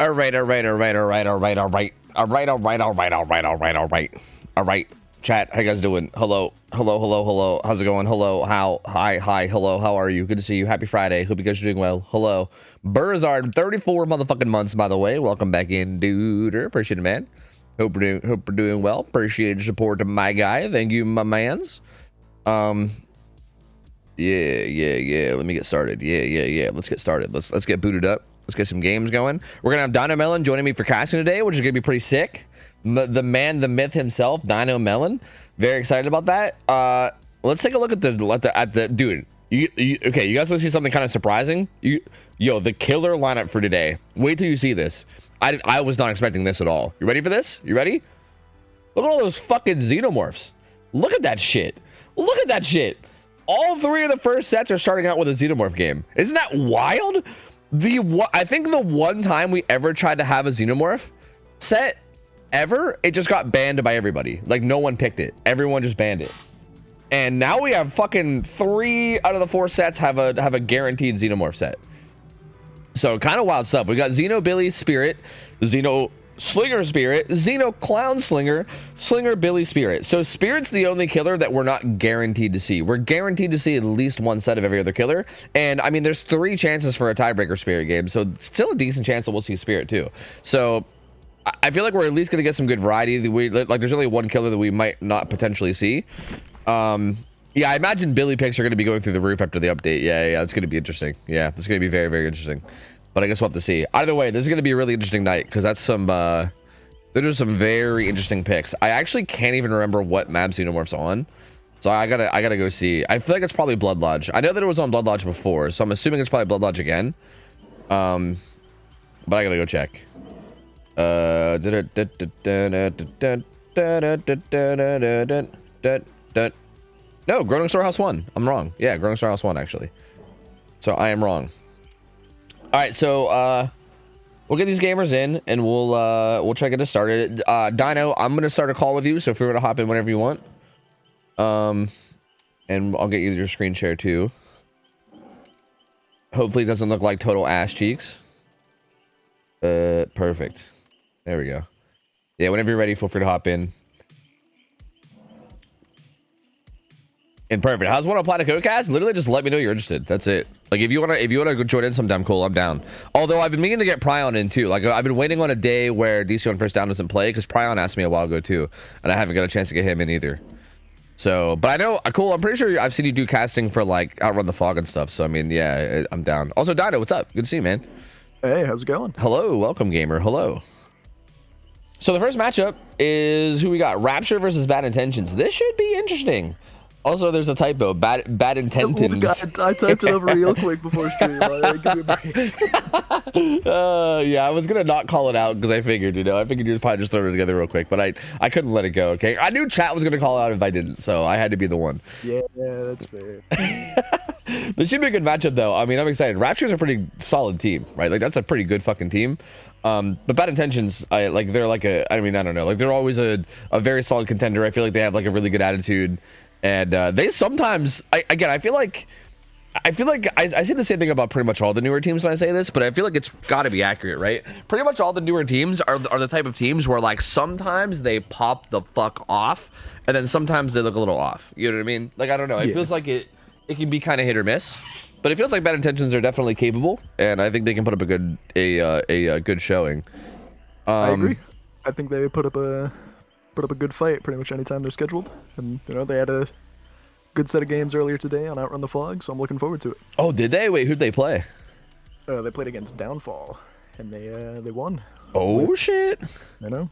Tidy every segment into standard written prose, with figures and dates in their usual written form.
All right. Chat, how you guys doing? Hello. How's it going? Hello. Hi. Hello. How are you? Good to see you. Happy Friday. Hope you guys are doing well. Hello. Burzard, 34 motherfucking months, by the way. Welcome back in, dude. Appreciate it, man. Hope we're doing well. Appreciate your support to my guy. Thank you, my mans. Yeah. Let me get started. Yeah. Let's get started. Let's get booted up. Let's get some games going. We're gonna have DinoMeelon joining me for casting today, which is gonna be pretty sick. The man, the myth himself, DinoMeelon. Very excited about that. Let's take a look at the dude. Okay, you guys want to see something kind of surprising? Yo, the killer lineup for today. Wait till you see this. I was not expecting this at all. You ready for this? You ready? Look at all those fucking xenomorphs. Look at that shit. Look at that shit. All three of the first sets are starting out with a xenomorph game. Isn't that wild? I think the one time we ever tried to have a xenomorph set ever, it just got banned by everybody. Like, no one picked it. Everyone just banned it. And now we have fucking 3 out of the 4 sets have a guaranteed xenomorph set. So kind of wild stuff. We got Xeno Billy Spirit, Xeno Slinger Spirit, Xeno Clown Slinger, Slinger Billy Spirit. So Spirit's the only killer that we're not guaranteed to see. We're guaranteed to see at least one set of every other killer. And I mean, there's 3 chances for a tiebreaker Spirit game. So still a decent chance that we'll see Spirit too. So I feel like we're at least going to get some good variety. Like there's only one killer that we might not potentially see. Yeah, I imagine Billy picks are going to be going through the roof after the update. Yeah, it's going to be interesting. Yeah, it's going to be very, very interesting. But I guess we'll have to see. Either way, this is going to be a really interesting night because that's there's some very interesting picks. I actually can't even remember what map Xenomorph's on, so I gotta go see. I feel like it's probably Blood Lodge. I know that it was on Blood Lodge before, so I'm assuming it's probably Blood Lodge again. But I gotta go check. No, Groaning Storehouse 1. I'm wrong. Yeah, Groaning Storehouse 1 actually. So I am wrong. All right, so we'll get these gamers in and we'll try to get this started. Dino, I'm gonna start a call with you, so feel free to hop in whenever you want. And I'll get you your screen share too. Hopefully it doesn't look like total ass cheeks. Perfect. There we go. Yeah, whenever you're ready, feel free to hop in. And perfect. How's one apply to Codecast? Literally just let me know you're interested. That's it. Like if you wanna go join in sometime, cool, I'm down. Although I've been meaning to get Pryon in too. Like I've been waiting on a day where DC on First Down doesn't play because Pryon asked me a while ago too, and I haven't got a chance to get him in either. So, but I know, cool. I'm pretty sure I've seen you do casting for like Outrun the Fog and stuff. So I mean, yeah, I'm down. Also, Dino, what's up? Good to see you, man. Hey, how's it going? Hello, welcome, gamer. Hello. So the first matchup is who we got: Rapture versus Bad Intentions. This should be interesting. Also, there's a typo. Bad intentions. I typed it over real quick before stream. Give me a break. Yeah, I was gonna not call it out because I figured you'd probably just throw it together real quick, but I couldn't let it go. Okay, I knew chat was gonna call it out if I didn't, so I had to be the one. Yeah, that's fair. This should be a good matchup, though. I mean, I'm excited. Rapture's a pretty solid team, right? Like that's a pretty good fucking team. But Bad Intentions, they're like I don't know. Like they're always a very solid contender. I feel like they have like a really good attitude. And they sometimes, I feel like I say the same thing about pretty much all the newer teams when I say this, but I feel like it's got to be accurate, right? Pretty much all the newer teams are the type of teams where like sometimes they pop the fuck off, and then sometimes they look a little off. You know what I mean? Like I don't know. It feels like it can be kind of hit or miss, but it feels like Bad Intentions are definitely capable, and I think they can put up a good showing. I agree. I think they put up a good fight pretty much anytime they're scheduled, and they had a good set of games earlier today on Outrun the Fog, so I'm looking forward to it. Oh, did they? Wait, who'd they play? They played against Downfall, and they won. Oh shit! I know.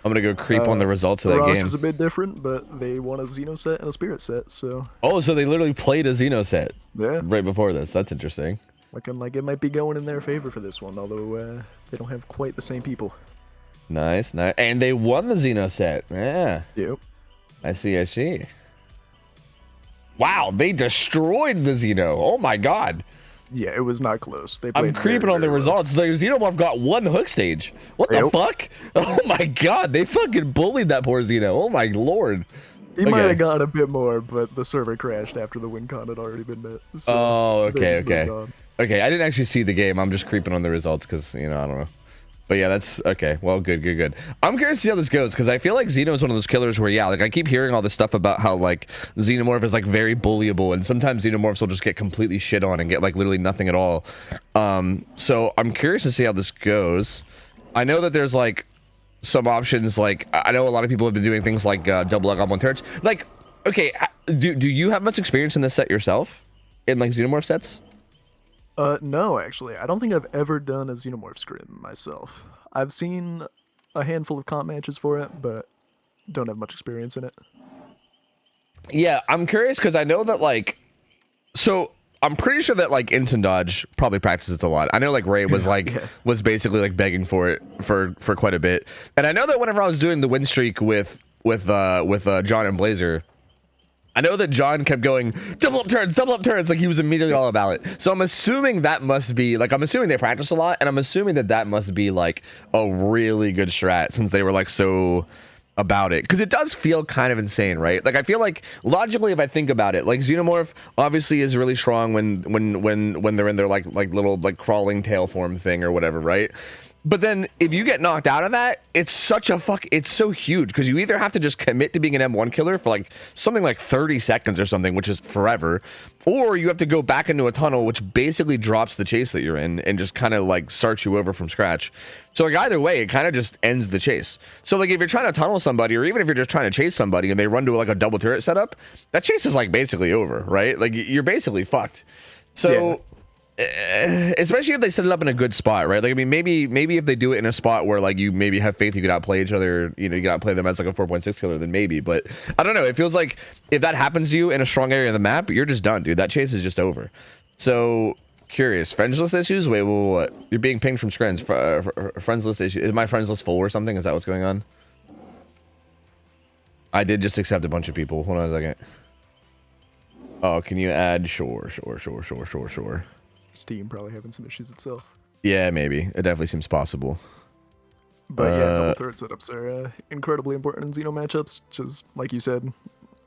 I'm gonna go creep on the results of that game. Is a bit different, but they won a Xeno set and a Spirit set, so. Oh, so they literally played a Xeno set. Yeah. Right before this. That's interesting. Looking like it might be going in their favor for this one, although they don't have quite the same people. Nice. And they won the Xeno set. Yeah. Yep. I see. Wow, they destroyed the Xeno. Oh my god. Yeah, it was not close. I'm creeping on the results. The Xenomorph got 1 hook stage. What the fuck? Oh my god, they fucking bullied that poor Xeno. Oh my lord. He might have gotten a bit more, but the server crashed after the win con had already been met. So okay. Okay, I didn't actually see the game. I'm just creeping on the results because, I don't know. But yeah, that's okay. Well, good. I'm curious to see how this goes because I feel like Xeno is one of those killers where, yeah, like I keep hearing all this stuff about how like Xenomorph is like very bullyable, and sometimes Xenomorphs will just get completely shit on and get like literally nothing at all. So I'm curious to see how this goes. I know that there's like some options. Like I know a lot of people have been doing things like double goblin turrets. Like, okay, do you have much experience in this set yourself, in like Xenomorph sets? No, actually, I don't think I've ever done a Xenomorph scrim myself. I've seen a handful of comp matches for it, but don't have much experience in it. Yeah, I'm curious because I know that like, so I'm pretty sure that like Instant Dodge probably practices it a lot. I know like Ray was like was basically like begging for it for quite a bit, and I know that whenever I was doing the win streak with John and Blazer, I know that John kept going double up turns, like he was immediately all about it. So I'm assuming that must be like, I'm assuming they practice a lot, and I'm assuming that must be like a really good strat since they were like so about it, because it does feel kind of insane, right? Like I feel like logically, if I think about it, like Xenomorph obviously is really strong when they're in their like little like crawling tail form thing or whatever, right? But then if you get knocked out of that, it's so huge because you either have to just commit to being an M1 killer for like something like 30 seconds or something, which is forever, or you have to go back into a tunnel, which basically drops the chase that you're in and just kind of like starts you over from scratch. So like either way, it kind of just ends the chase. So like if you're trying to tunnel somebody, or even if you're just trying to chase somebody and they run to like a double turret setup, that chase is like basically over, right? Like you're basically fucked. So yeah. Especially if they set it up in a good spot, right? Like I mean, maybe if they do it in a spot where like you maybe have faith you could outplay each other, you know, you could outplay them as like a 4.6 killer, then maybe. But I don't know. It feels like if that happens to you in a strong area of the map, you're just done, dude. That chase is just over. So curious. Friends list issues? Wait, what? You're being pinged from SCRIMS. Friends list issue. Is my friends list full or something? Is that what's going on? I did just accept a bunch of people. Hold on a second. Oh, can you add? Sure. Steam probably having some issues itself. Yeah, maybe. It definitely seems possible. But yeah, double turret setups are incredibly important in Xeno matchups, because, like you said,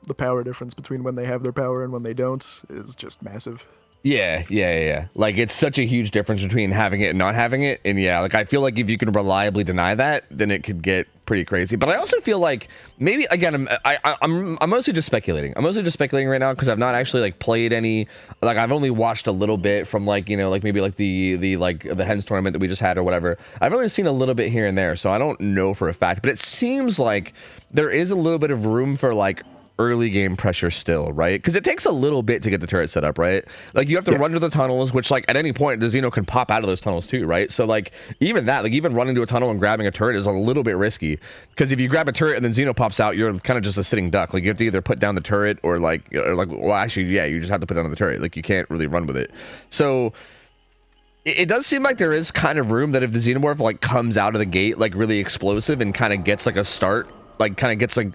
the power difference between when they have their power and when they don't is just massive. Yeah. Like, it's such a huge difference between having it and not having it. And yeah, like, I feel like if you can reliably deny that, then it could get pretty crazy. But I also feel like maybe, again, I'm mostly just speculating. I'm mostly just speculating right now because I've not actually like played any. Like, I've only watched a little bit from like, you know, like maybe like the Hens tournament that we just had or whatever. I've only seen a little bit here and there, so I don't know for a fact. But it seems like there is a little bit of room for like early game pressure still, right? Because it takes a little bit to get the turret set up, right? Like you have to run to the tunnels, which like at any point the Xeno can pop out of those tunnels too, right? So like even that, like even running to a tunnel and grabbing a turret is a little bit risky, because if you grab a turret and then Xeno pops out, you're kind of just a sitting duck. Like you have to either put down the turret or well actually yeah, you just have to put down the turret. Like you can't really run with it. So it does seem like there is kind of room that if the Xenomorph like comes out of the gate like really explosive and kind of gets like a start, like kind of gets like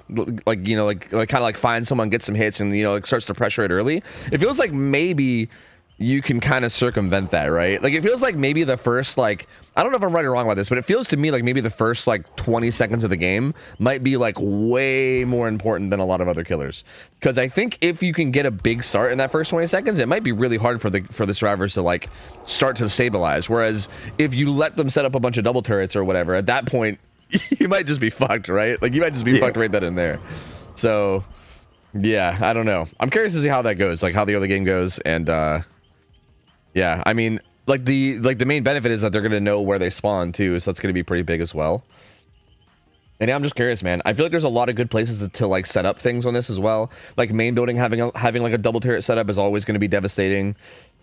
you know like kind of like finds someone, gets some hits, and you know like starts to pressure it early, it feels like maybe you can kind of circumvent that, right? Like it feels like maybe the first, like, I don't know if I'm right or wrong about this, but it feels to me like maybe the first like 20 seconds of the game might be like way more important than a lot of other killers, because I think if you can get a big start in that first 20 seconds, it might be really hard for the survivors to like start to stabilize, whereas if you let them set up a bunch of double turrets or whatever, at that point you might just be fucked, right? Like you might just be fucked right then and there. So yeah, I don't know. I'm curious to see how that goes, like how the early game goes. And yeah, I mean, like the main benefit is that they're gonna know where they spawn too, so that's gonna be pretty big as well. And yeah, I'm just curious, man. I feel like there's a lot of good places to like set up things on this as well. Like main building having like a double turret setup is always gonna be devastating.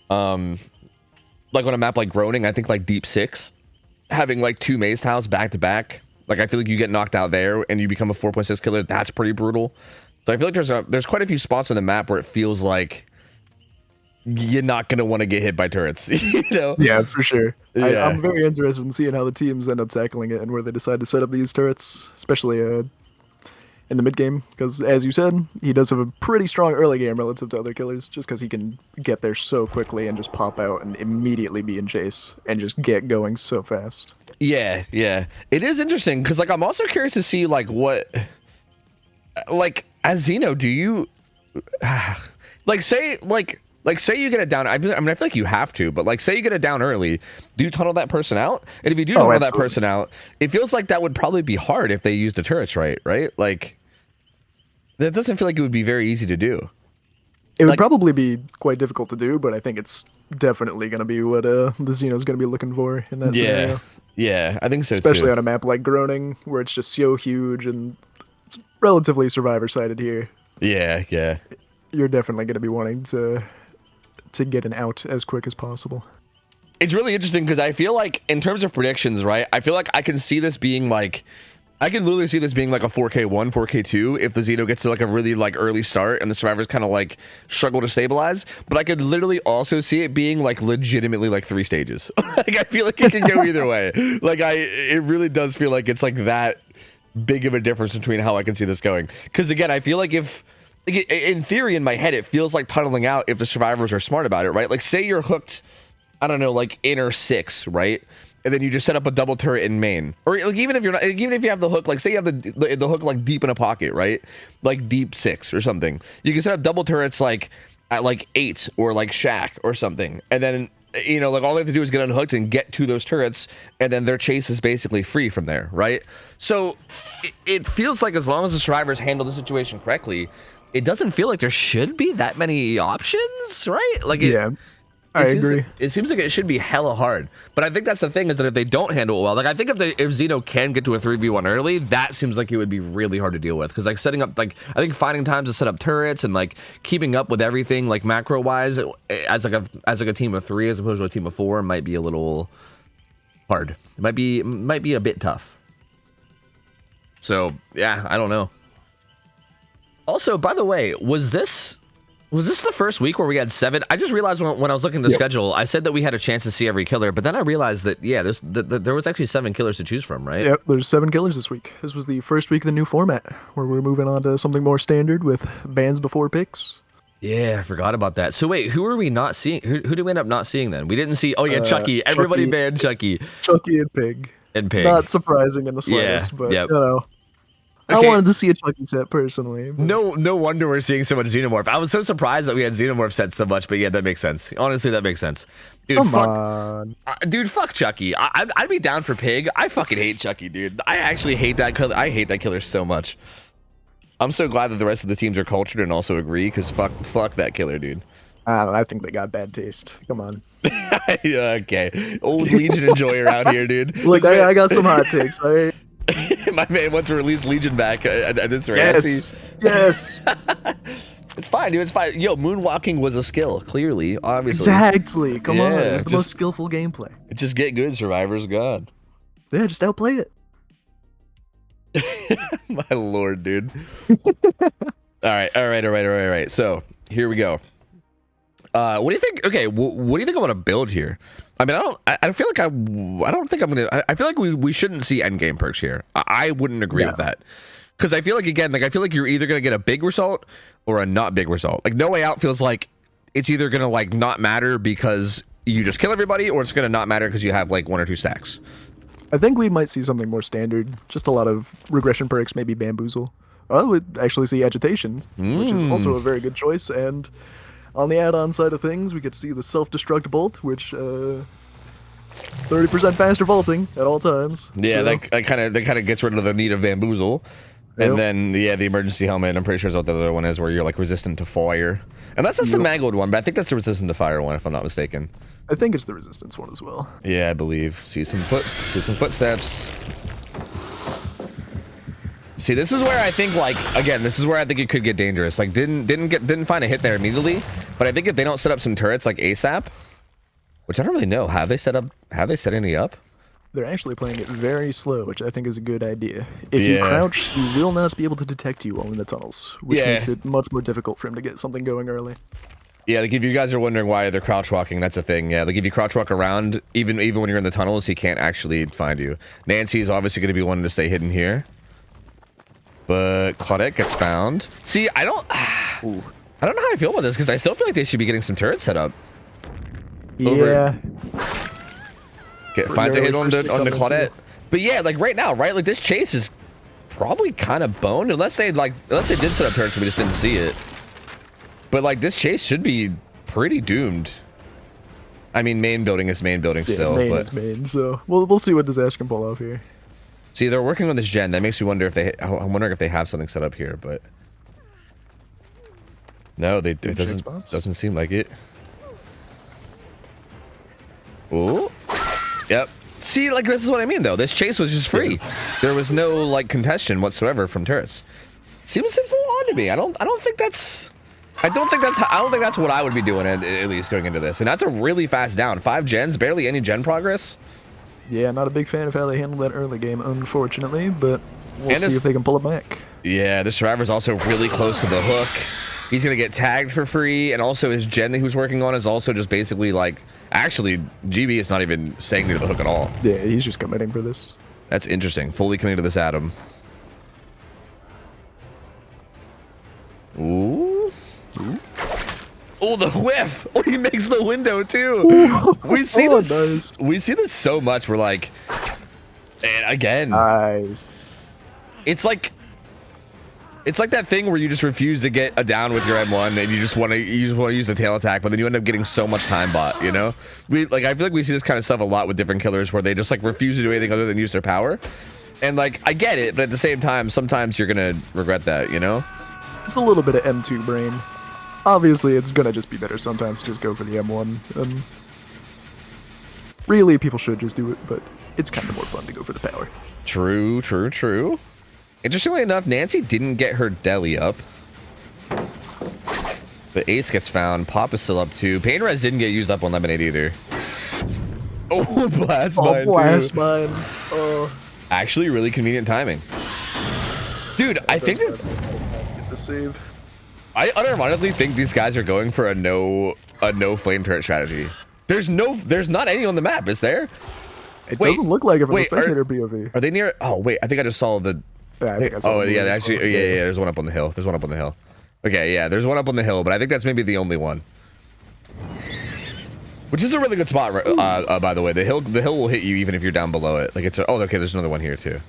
Like on a map like Groaning, I think like Deep 6, having like 2 maze tiles back to back, like I feel like you get knocked out there and you become a 4.6 killer. That's pretty brutal. So I feel like there's quite a few spots on the map where it feels like you're not gonna want to get hit by turrets, you know? Yeah, for sure. Yeah. I'm very interested in seeing how the teams end up tackling it and where they decide to set up these turrets, especially in the mid game, because as you said, he does have a pretty strong early game relative to other killers, just because he can get there so quickly and just pop out and immediately be in chase and just get going so fast. Yeah, it is interesting because like I'm also curious to see like what, like as Xeno, do you like say like Like, say you get it down. I mean, I feel like you have to, but like, say you get it down early. Do you tunnel that person out? And if you do tunnel that person out, it feels like that would probably be hard if they use the turrets right? Like, that doesn't feel like it would be very easy to do. It would probably be quite difficult to do, but I think it's definitely going to be what the Xeno's going to be looking for in that scenario. Yeah, I think so Especially too. on a map like Groning, where it's just so huge and it's relatively survivor-sided here. Yeah. You're definitely going to be wanting to get an out as quick as possible. It's really interesting because I feel like in terms of predictions, right? I feel like I can see this being like, I can literally see this being like a 4K1, 4K2 if the Xeno gets to like a really like early start and the survivors kind of like struggle to stabilize. But I could literally also see it being like legitimately like 3 stages. Like I feel like it can go either way. Like it really does feel like it's like that big of a difference between how I can see this going. Because again, I feel like if, in theory, in my head, it feels like tunneling out if the survivors are smart about it, right? Like, say you're hooked, I don't know, like inner 6, right? And then you just set up a double turret in main, or like even if you're not, even if you have the hook, like say you have the hook like deep in a pocket, right? Like deep 6 or something. You can set up double turrets like at like 8 or like shack or something, and then you know, like all they have to do is get unhooked and get to those turrets, and then their chase is basically free from there, right? So it feels like as long as the survivors handle the situation correctly, it doesn't feel like there should be that many options, right? Like, I agree. It seems like it should be hella hard, but I think that's the thing is that if they don't handle it well, like I think if Xeno can get to a 3v1 early, that seems like it would be really hard to deal with because like setting up like I think finding times to set up turrets and like keeping up with everything like macro wise as like a team of 3 as opposed to a team of 4 might be a little hard. It might be a bit tough. So yeah, I don't know. Also, by the way, was this the first week where we had 7? I just realized when I was looking at the schedule, I said that we had a chance to see every killer, but then I realized that, yeah, there was actually 7 killers to choose from, right? Yep, there's 7 killers this week. This was the first week of the new format, where we're moving on to something more standard with bans before picks. Yeah, I forgot about that. So wait, who are we not seeing? Who did we end up not seeing then? We didn't see, oh yeah, Chucky. Everybody banned Chucky. Chucky and Pig. Not surprising in the slightest, but, you know. Okay. I wanted to see a Chucky set personally. But... No wonder we're seeing so much Xenomorph. I was so surprised that we had Xenomorph sets so much, but yeah, that makes sense. Honestly, that makes sense. Dude, Come on. Dude, fuck Chucky. I'd be down for Pig. I fucking hate Chucky, dude. I actually hate that killer. I hate that killer so much. I'm so glad that the rest of the teams are cultured and also agree, because fuck that killer, dude. I don't know, I think they got bad taste. Come on. Yeah, okay. Old Legion enjoyer out here, dude. Look, I got some hot takes. My man wants to release Legion back at this rate. Yes. It's fine, dude. It's fine. Yo, moonwalking was a skill, clearly, obviously. Exactly. Come on. It was the most skillful gameplay. Just get good, survivors. God. Yeah, just outplay it. My lord, dude. All right. So here we go. What do you think? Okay, what do you think I'm gonna build here? I mean, I feel like I don't think I'm gonna. I feel like we shouldn't see endgame perks here. I wouldn't agree with that, because I feel like again, like I feel like you're either gonna get a big result or a not big result. Like No Way Out feels like it's either gonna like not matter because you just kill everybody, or it's gonna not matter because you have like 1 or 2 stacks. I think we might see something more standard. Just a lot of regression perks, maybe bamboozle. I would actually see agitation, which is also a very good choice. And on the add-on side of things, we get to see the self-destruct bolt, which 30% faster vaulting at all times. Yeah, so. that kind of gets rid of the need of bamboozle. And then the emergency helmet, I'm pretty sure is what the other one is, where you're like resistant to fire. Unless that's the mangled one, but I think that's the resistant to fire one, if I'm not mistaken. I think it's the resistance one as well. Yeah, I believe. See some footsteps. See, this is where I think, like, again, this is where I think it could get dangerous. Like, didn't find a hit there immediately, but I think if they don't set up some turrets like ASAP, which I don't really know, have they set any up? They're actually playing it very slow, which I think is a good idea. If you crouch, he will not be able to detect you while in the tunnels, which makes it much more difficult for him to get something going early. Yeah, like if you guys are wondering why they're crouch walking, that's a thing. Yeah, like if you crouch walk around, even when you're in the tunnels, he can't actually find you. Nancy is obviously going to be wanting to stay hidden here, but Claudette gets found. See, I don't know how I feel about this, because I still feel like they should be getting some turrets set up. Yeah. Finds a hit on the Claudette. But yeah, like right now, right? Like this chase is probably kind of boned, unless they did set up turrets and we just didn't see it. But like this chase should be pretty doomed. I mean, main building is main building still, main but is main. So we'll see what Disaster can pull off here. see, they're working on this gen. That makes me wonder if they. I'm wondering if they have something set up here, but no, it doesn't seem like it. Ooh, yep. See, like this is what I mean though. This chase was just free. There was no like contention whatsoever from turrets. Seems a little odd to me. I don't think that's what I would be doing at least going into this. And that's a really fast down. 5 gens, barely any gen progress. Yeah, not a big fan of how they handled that early game, unfortunately, but we'll see if they can pull it back. Yeah, the survivor's also really close to the hook. He's gonna get tagged for free, and also his gen that he was working on is also just basically like, actually, GB is not even staying near the hook at all. Yeah, he's just committing for this. That's interesting. Fully committing to this Adam. Ooh. Ooh. Oh, the whiff! Oh, he makes the window too. Ooh. We see this. Nice. We see this so much. We're like, and again, nice. It's like that thing where you just refuse to get a down with your M1 and you just want to use the tail attack, but then you end up getting so much time bot. You know, I feel like we see this kind of stuff a lot with different killers where they just like refuse to do anything other than use their power. And like, I get it, but at the same time, sometimes you're gonna regret that. You know. It's a little bit of M2 brain. Obviously, it's gonna just be better sometimes to just go for the M1. Really, people should just do it, but it's kind of more fun to go for the power. True, true, true. Interestingly enough, Nancy didn't get her deli up. The ace gets found. Pop is still up too. Pain Res didn't get used up on Lemonade either. Oh, blast mine. Blast mine. Oh. Actually, really convenient timing. Dude, I think that... Get the save. I unironically think these guys are going for a no flame turret strategy. There's not any on the map, is there? It doesn't look like it from the spectator POV. Are they near? Oh wait, I think I just saw the. Yeah, I think I saw. Oh yeah, actually, yeah. There's one up on the hill. There's one up on the hill. Okay, yeah, there's one up on the hill, but I think that's maybe the only one. Which is a really good spot, by the way. The hill will hit you even if you're down below it. Like it's. Oh, okay. There's another one here too.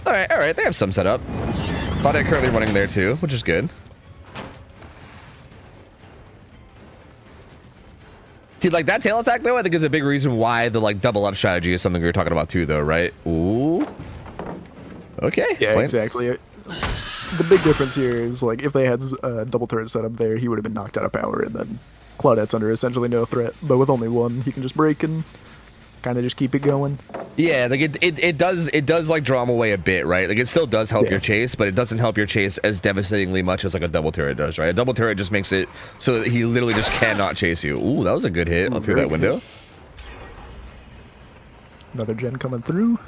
All right. They have some set up. Claudette currently running there too, which is good. See, like that tail attack though, I think is a big reason why the like double up strategy is something we were talking about too, though, right? Ooh. Okay. Yeah, exactly. The big difference here is like if they had a double turret set up there, he would have been knocked out of power, and then Claudette's under essentially no threat. But with only one, he can just break and kind of just keep it going. Yeah, like it does like draw him away a bit, right? Like it still does help your chase, but it doesn't help your chase as devastatingly much as like a double turret does, right? A double turret just makes it so that he literally just cannot chase you. Ooh, that was a good hit through that window. Another gen coming through.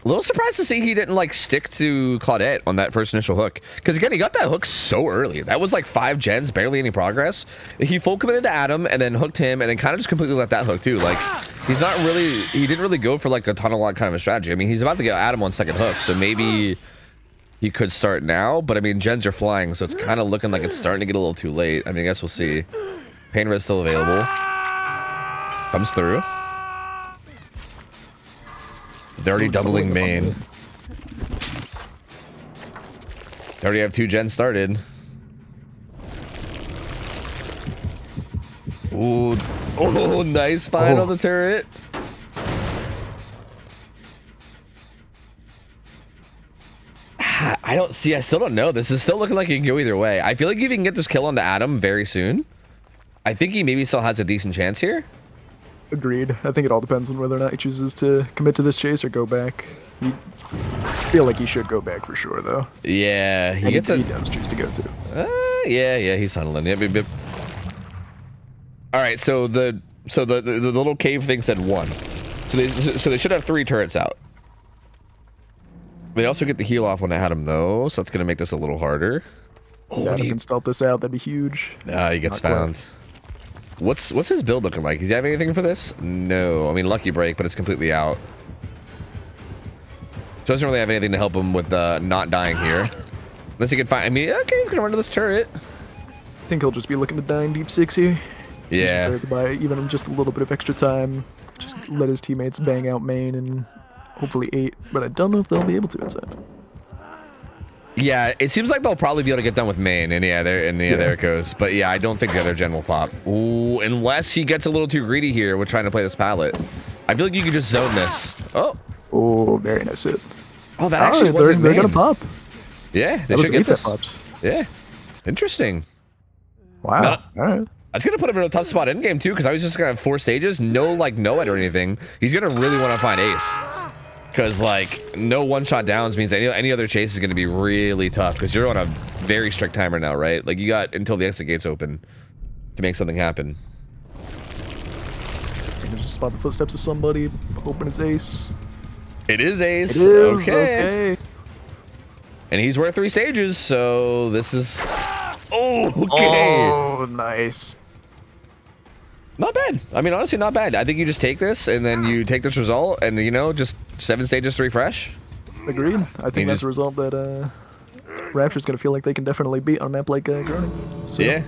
A little surprised to see he didn't like stick to Claudette on that first initial hook, because again, he got that hook so early. That was like 5 gens, barely any progress. He full committed to Adam and then hooked him and then kind of just completely left that hook too. Like he didn't really go for like a ton of lot kind of a strategy. I mean, he's about to get Adam on second hook, so maybe he could start now, but I mean, gens are flying, so it's kind of looking like it's starting to get a little too late. I mean, I guess we'll see. Pain Res still available. Comes through. They're already doubling main. They already have 2 gens started. Ooh. Oh, nice find on the turret. I still don't know. This is still looking like it can go either way. I feel like if he can get this kill onto Adam very soon, I think he maybe still has a decent chance here. Agreed. I think it all depends on whether or not he chooses to commit to this chase or go back. I feel like he should go back for sure, though. Yeah, he does choose to go to. Yeah, he's tunneling. Yeah, all right, so the little cave thing said 1, so they should have 3 turrets out. They also get the heal off when I had him though, so that's gonna make this a little harder. Oh, yeah, if he can stealth this out, that'd be huge. He gets found. What's his build looking like? Does he have anything for this? No. I mean, lucky break, but it's completely out. So doesn't really have anything to help him with not dying here. Unless he can find... I mean, okay, he's gonna run to this turret. I think he'll just be looking to die in deep 6 here. Yeah. Just to buy even just a little bit of extra time. Just let his teammates bang out main and hopefully 8. But I don't know if they'll be able to inside. Yeah, it seems like they'll probably be able to get done with main, and there it goes. But yeah, I don't think the other gen will pop. Ooh, unless he gets a little too greedy here with trying to play this pallet. I feel like you could just zone this. Oh, very nice hit. Oh, that actually wasn't they're main. gonna pop. Yeah, they should get this. Popped. Yeah, interesting. Wow. All right. That's gonna put him in a tough spot in game too, because I was just gonna have 4 stages, no like no-ed or anything. He's gonna really want to find ace, because like no one-shot downs means any other chase is gonna be really tough, because you're on a very strict timer now, right? Like you got until the exit gate's open to make something happen. Just spot the footsteps of somebody, hoping it's ace. It is ace. It is, okay. And he's worth 3 stages, so this is okay. Oh, nice. Not bad. I mean, honestly, not bad. I think you just take this, and then you take this result, and you know, just 7 stages, 3 fresh. Agreed. I think that's a result that Rapture's gonna feel like they can definitely beat on a map like Groning. So. Yeah.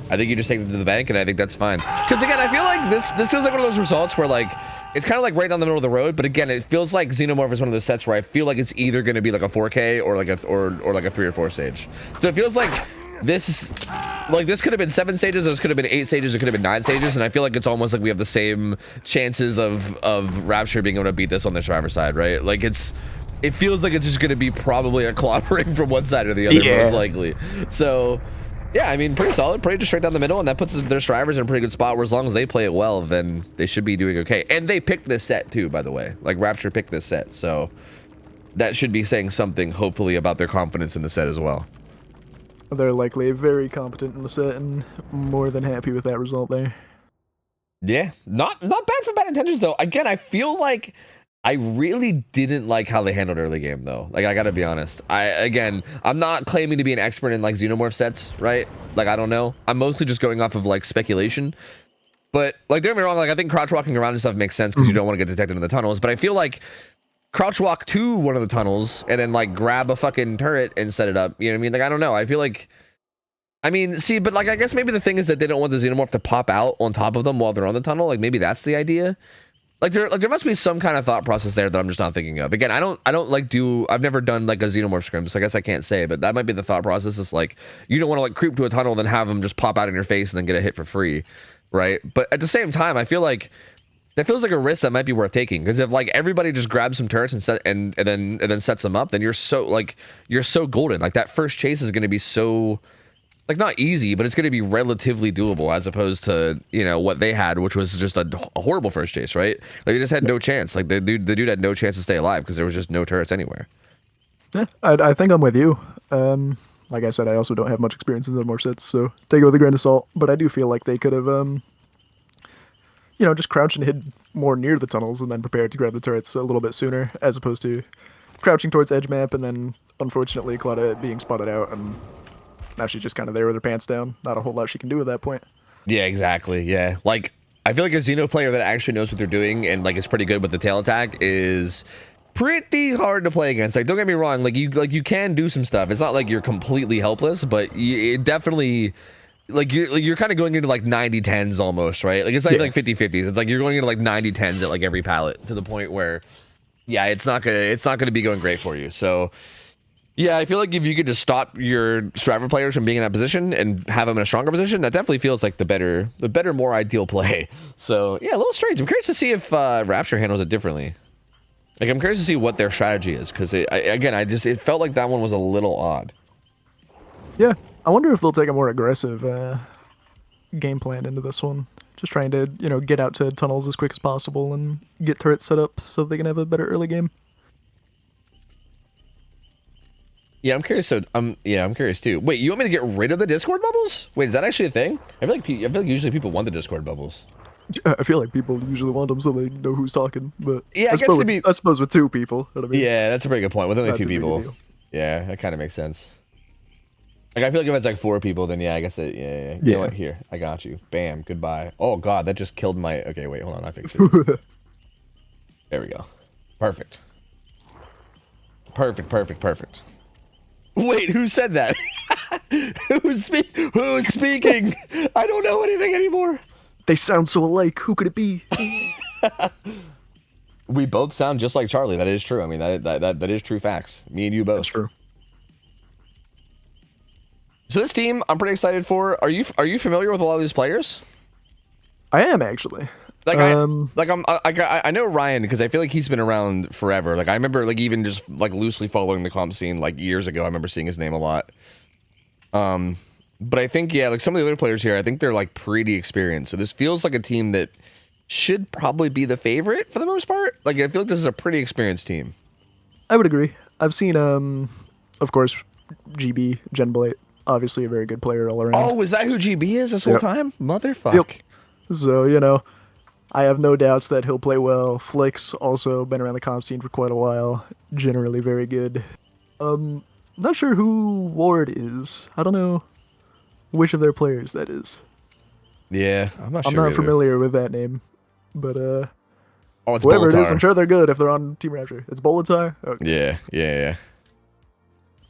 I think you just take them to the bank, and I think that's fine. Because again, I feel like this feels like one of those results where like it's kind of like right down the middle of the road. But again, it feels like Xenomorph is one of those sets where I feel like it's either going to be like a 4K or like a 3 or 4 stage. So it feels like this could have been 7 stages, this could have been 8 stages, it could have been 9 stages, and I feel like it's almost like we have the same chances of Rapture being able to beat this on the Survivor side, right? Like it feels like it's just going to be probably a clobbering from one side or the other, most likely. So yeah, I mean, pretty solid, pretty just straight down the middle, and that puts their survivors in a pretty good spot where as long as they play it well, then they should be doing okay. And they picked this set too, by the way. Like Rapture picked this set, so that should be saying something hopefully about their confidence in the set as well. They're likely very competent in the set and more than happy with that result there. Yeah, not bad for bad intentions though. Again, I feel like I really didn't like how they handled early game though. Like I gotta be honest. I'm not claiming to be an expert in like Xenomorph sets, right? Like I don't know. I'm mostly just going off of like speculation. But like don't get me wrong, like I think crouch walking around and stuff makes sense because you don't want to get detected in the tunnels. But I feel like crouch walk to one of the tunnels and then like grab a fucking turret and set it up. You know what I mean? Like I don't know. I feel like see, but like I guess maybe the thing is that they don't want the Xenomorph to pop out on top of them while they're on the tunnel. Like maybe that's the idea. Like there must be some kind of thought process there that I'm just not thinking of. Again, I've never done like a Xenomorph scrim, so I guess I can't say, but that might be the thought process. Is like you don't want to like creep to a tunnel and then have them just pop out in your face and then get a hit for free, right? But at the same time, I feel like that feels like a risk that might be worth taking, because if like everybody just grabs some turrets and then sets them up, then you're so golden. Like that first chase is going to be so like not easy, but it's going to be relatively doable as opposed to, you know, what they had, which was just a horrible first chase, right? Like they just had no chance. Like the dude had no chance to stay alive because there was just no turrets anywhere. Yeah, I think I'm with you. Like I said, I also don't have much experience in Xenomorph sets, so take it with a grain of salt. But I do feel like they could have, you know, just crouched and hid more near the tunnels and then prepared to grab the turrets a little bit sooner, as opposed to crouching towards edge map and then unfortunately Claudia being spotted out and now she's just kind of there with her pants down. Not a whole lot she can do at that point. Yeah, exactly. Yeah, like I feel like a Xeno player that actually knows what they're doing and like is pretty good with the tail attack is pretty hard to play against. Like don't get me wrong, like you can do some stuff. It's not like you're completely helpless, but it definitely like you're kind of going into like 90-10s almost, right? Like it's not like 50-50s. It's like you're going into like 90-10s at like every pallet to the point where yeah, it's not gonna be going great for you. So yeah, I feel like if you could just stop your Survivor players from being in that position and have them in a stronger position, that definitely feels like the better, more ideal play. So yeah, a little strange. I'm curious to see if Rapture handles it differently. Like I'm curious to see what their strategy is, because it felt like that one was a little odd. Yeah, I wonder if they'll take a more aggressive game plan into this one. Just trying to, you know, get out to tunnels as quick as possible and get turrets set up so they can have a better early game. Yeah, I'm curious. So, I'm curious too. Wait, you want me to get rid of the Discord bubbles? Wait, is that actually a thing? I feel like usually people want the Discord bubbles. I feel like people usually want them so they know who's talking. But yeah, I suppose with 2 people. You know what I mean? Yeah, that's a pretty good point. With only 2 people, yeah, that kind of makes sense. Like I feel like if it's like 4 people, then yeah, I guess yeah. You know what? Here, I got you. Bam, goodbye. Oh god, that just killed my. Okay, wait, hold on, I fixed it. There we go. Perfect. Wait, who said that? Who's speaking? I don't know anything anymore. They sound so alike. Who could it be? We both sound just like Charlie. That is true. I mean, that is true facts. Me and you both. That's true. So this team, I'm pretty excited for. Are you familiar with a lot of these players? I am actually. Like I know Ryan because I feel like he's been around forever. Like I remember like even just like loosely following the comp scene like years ago. I remember seeing his name a lot. But I think yeah, like some of the other players here, I think they're like pretty experienced. So this feels like a team that should probably be the favorite for the most part. Like I feel like this is a pretty experienced team. I would agree. I've seen of course, GB Genblade, obviously a very good player all around. Oh, is that who GB is this whole time? Motherfuck. Yep. So I have no doubts that he'll play well. Flicks also been around the comp scene for quite a while. Generally very good. Not sure who Ward is. I don't know which of their players that is. Yeah, I'm not sure. I'm not either. familiar with that name, but Oh, it's whoever it is, Bolitar. I'm sure they're good if they're on Team Rapture. It's Bolitar? Okay. Yeah.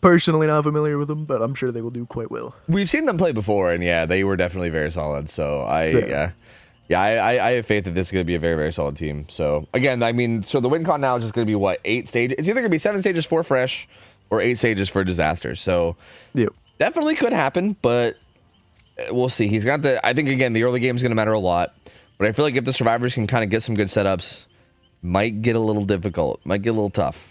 Personally not familiar with them, but I'm sure they will do quite well. We've seen them play before, and yeah, they were definitely very solid. So I have faith that this is going to be a very, very solid team. So again, I mean, so the win con now is just going to be what, 8 stages? It's either going to be 7 stages for fresh or 8 stages for disaster. So Yep. definitely could happen, but we'll see. He's got I think again, the early game is going to matter a lot, but I feel like if the survivors can kind of get some good setups, might get a little difficult, might get a little tough.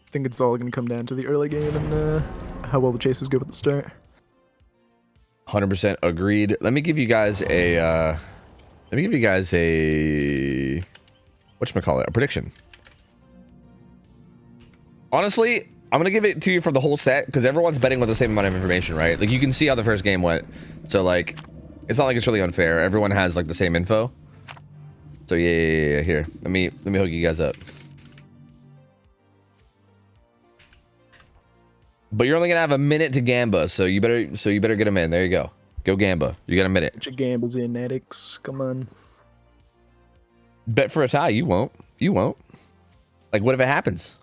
I think it's all going to come down to the early game and how well the chases go at the start. 100% agreed. Let me give you guys a whatchamacallit, a prediction. Honestly, I'm gonna give it to you for the whole set because everyone's betting with the same amount of information, right? Like you can see how the first game went, so like it's not like it's really unfair. Everyone has like the same info. So yeah. Here, let me hook you guys up. But you're only gonna have a minute to gamba, so you better get them in. There you go. Go gamba. You got a minute. Get your gambas in, addicts. Come on. Bet for a tie. You won't. Like, what if it happens?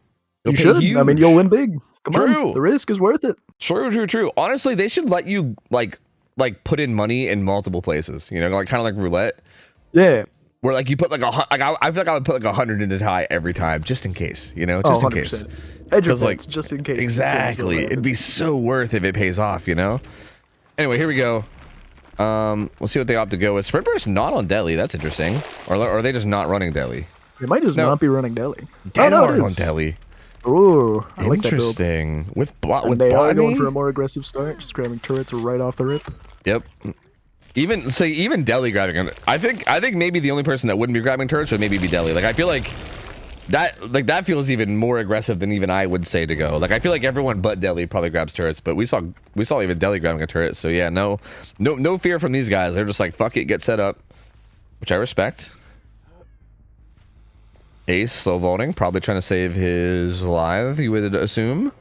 You It'll pay should. I mean, huge. you'll win big. Come True. on. The risk is worth it. True. Honestly, they should let you like put in money in multiple places. You know, like kind of like roulette, Yeah. where like you put like I feel like I would put like 100 in the tie every time, just in case. You know, just in case. Hedge your 'Cause, like, bets, just in case. Exactly. It'd be so worth if it pays off. You know. Anyway, here we go. We'll see what they opt to go with. Sprint Burst not on Deli. That's interesting. Or are they just not running Deli? They might just No. not be running Deli. Dead no, hard it on is. Deli. Ooh, I like that build. Interesting. With And they are going botany? for a more aggressive start, just grabbing turrets right off the rip. Yep. Even Deli grabbing it. I think maybe the only person that wouldn't be grabbing turrets would maybe be Deli. Like I feel like that feels even more aggressive than even I would say to go. Like I feel like everyone but Deli probably grabs turrets, but we saw even Deli grabbing a turret. So yeah, no fear from these guys. They're just like fuck it, get set up, which I respect. Ace slow vaulting, probably trying to save his life, you would assume.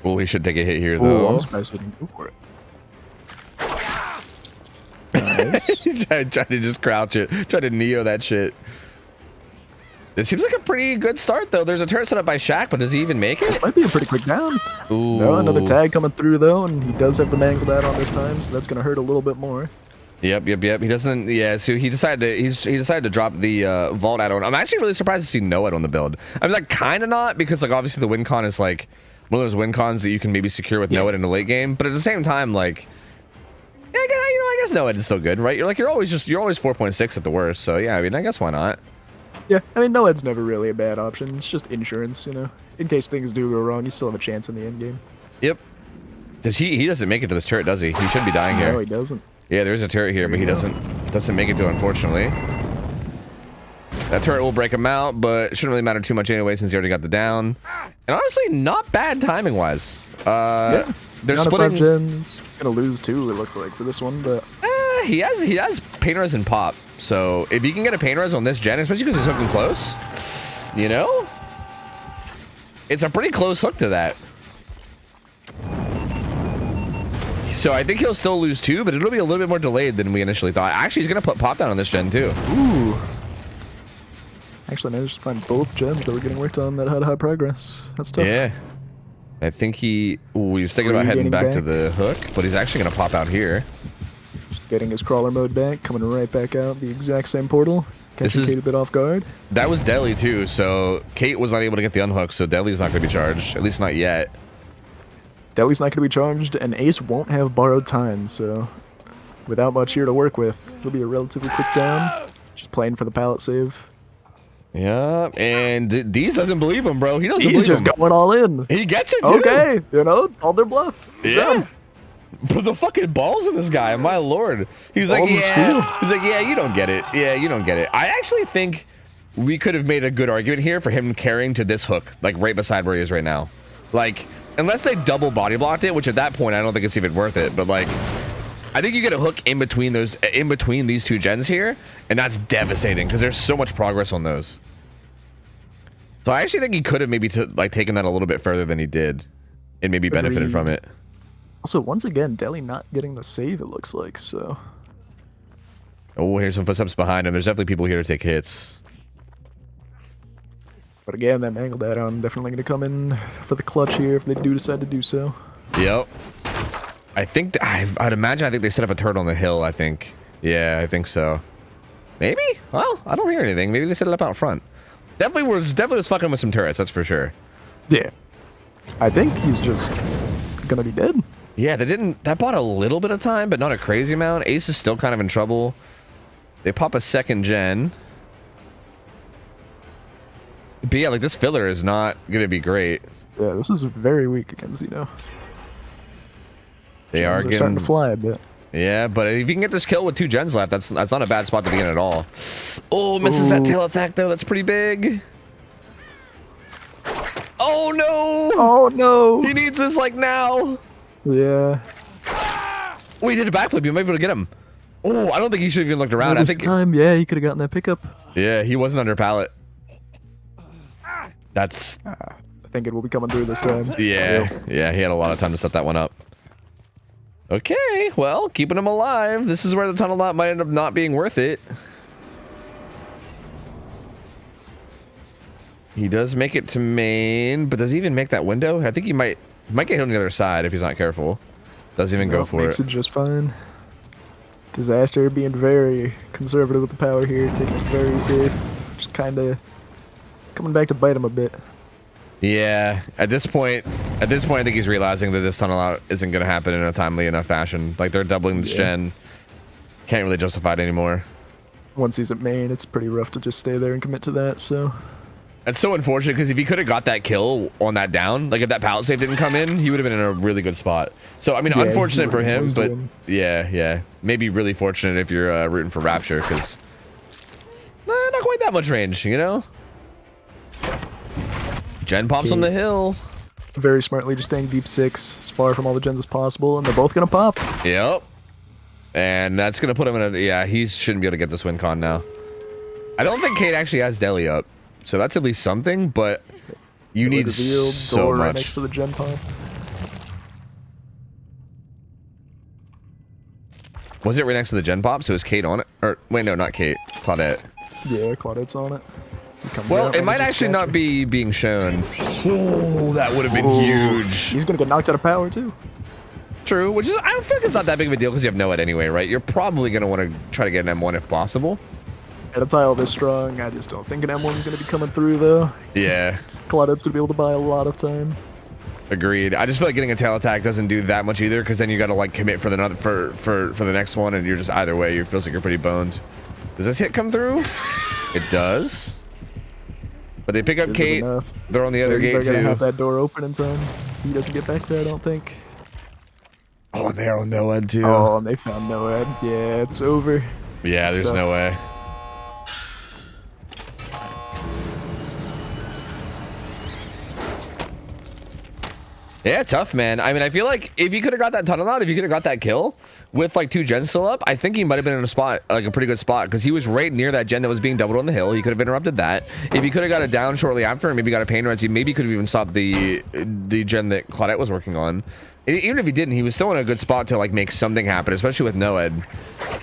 Well, he should take a hit here though. I'm surprised he didn't go for it. Nice. Try to just crouch it. Try to Neo that shit. This seems like a pretty good start, though. There's a turret set up by Shaq, but does he even make it? Might be a pretty quick down. Ooh. No, another tag coming through, though, and he does have the mangle that on this time, so that's going to hurt a little bit more. Yep. He doesn't. Yeah. So he decided to drop the vault add-on. I'm actually really surprised to see no add on the build. I mean, like kind of not because like obviously the win con is like one of those win cons that you can maybe secure with no add in the late game. But at the same time, like, yeah, I guess no add is still good, right? You're always 4.6 at the worst. So yeah, I mean, I guess why not? Yeah, I mean, no-head's never really a bad option. It's just insurance, you know. In case things do go wrong, you still have a chance in the end game. Yep. Does he doesn't make it to this turret, does he? He should be dying here. No, he doesn't. Yeah, there's a turret here, but he doesn't make it to it, unfortunately. That turret will break him out, but it shouldn't really matter too much anyway since he already got the down. And honestly, not bad timing wise. Yeah. They're Down to splitting. 5 gens. Gonna lose 2, it looks like, for this one, but He has pain res and pop. So if he can get a pain res on this gen, especially because he's hooking close, you know, it's a pretty close hook to that. So I think he'll still lose 2, but it'll be a little bit more delayed than we initially thought. Actually, he's gonna put pop down on this gen too. ooh. Actually, I managed to find both gens that were getting worked on that had high progress. That's tough. Yeah. I think he was thinking about heading back to the hook, but he's actually gonna pop out here. Just getting his crawler mode back, coming right back out the exact same portal. Catching Kate a bit off guard. That was Deli too, so Kate was not able to get the unhook, so Deli's not going to be charged, at least not yet. Deli's not going to be charged, and Ace won't have borrowed time, so without much here to work with, it'll be a relatively quick down. Just playing for the pallet save. Yeah, and Deez doesn't believe him, bro. He doesn't believe him. He's just going all in. He gets it, too. Okay, you know, all their bluff. Yeah. But the fucking balls in this guy, my lord. He's like, yeah. He's like, yeah, you don't get it. Yeah, you don't get it. I actually think we could have made a good argument here for him carrying to this hook, like right beside where he is right now. Like, unless they double body blocked it, which at that point I don't think it's even worth it. But like, I think you get a hook in between these two gens here, and that's devastating because there's so much progress on those. So I actually think he could have maybe taken that a little bit further than he did, and maybe benefited from it. Also, once again, Deli not getting the save, it looks like, so. Oh, here's some footsteps behind him. There's definitely people here to take hits. But again, that mangled add-on definitely going to come in for the clutch here if they do decide to do so. Yep. I think, I'd imagine, I think they set up a turret on the hill, I think. Yeah, I think so. Maybe? Well, I don't hear anything. Maybe they set it up out front. Definitely was fucking with some turrets, that's for sure. Yeah. I think he's just going to be dead. Yeah, that bought a little bit of time, but not a crazy amount. Ace is still kind of in trouble. They pop a second gen. But yeah, like this filler is not going to be great. Yeah, this is very weak against Zeno. They are starting to fly a bit. Yeah, but if you can get this kill with 2 gens left, that's not a bad spot to begin at all. Oh, misses that tail attack though. That's pretty big. Oh no! Oh no! He needs this like now. Yeah. Oh, he did a backflip. You might be able to get him. Oh, I don't think he should have even looked around. I think time. Yeah, he could have gotten that pickup. Yeah, he wasn't under pallet. That's. I think it will be coming through this time. Yeah, yeah, he had a lot of time to set that one up. Okay, well, keeping him alive. This is where the tunnel lot might end up not being worth it. He does make it to main, but does he even make that window? I think he might get hit on the other side if he's not careful. Doesn't even go for it. Makes it just fine. Disaster being very conservative with the power here, taking it very safe. Just kind of coming back to bite him a bit. Yeah, at this point, I think he's realizing that this tunnel out isn't going to happen in a timely enough fashion. Like, they're doubling this gen. Can't really justify it anymore. Once he's at main, it's pretty rough to just stay there and commit to that, so. It's so unfortunate, because if he could have got that kill on that down, like if that pallet save didn't come in, he would have been in a really good spot. So, I mean, yeah, unfortunate for him, but yeah. Maybe really fortunate if you're rooting for Rapture, because not quite that much range, you know? Gen pops on the hill. Very smartly just staying deep 6, as far from all the gens as possible, and they're both going to pop. Yep. And that's going to put him in a... Yeah, he shouldn't be able to get this win con now. I don't think Kate actually has Deli up. So that's at least something, but you need so much. Right next to the gen pop. Was it right next to the gen pop? So is Kate on it? Or wait, no, not Kate. Claudette. Yeah, Claudette's on it. Well, it might actually not be being shown. Oh, that would have been huge. He's gonna get knocked out of power too. True, which is I don't feel like it's not that big of a deal because you have no head anyway, right? You're probably gonna want to try to get an M1 if possible. At a tile this strong, I just don't think an M1's gonna be coming through though. Yeah. Claudette's gonna be able to buy a lot of time. Agreed. I just feel like getting a tail attack doesn't do that much either, because then you got to like commit for the next one, and you're just either way, it feels like you're pretty boned. Does this hit come through? It does. But they pick up Kate. They're on the other gate too. They're gonna have that door open in time. He doesn't get back there, I don't think. Oh, they're on no end too. Oh, and they found no end. Yeah, it's over. Yeah, there's no way. Yeah, tough, man. I mean, I feel like if he could have got that tunnel out, if he could have got that kill with like 2 gens still up, I think he might have been in a spot, like a pretty good spot, because he was right near that gen that was being doubled on the hill. He could have interrupted that. If he could have got it down shortly after and maybe got a pain res, he maybe could have even stopped the gen that Claudette was working on. Even if he didn't, he was still in a good spot to like make something happen, especially with Noed.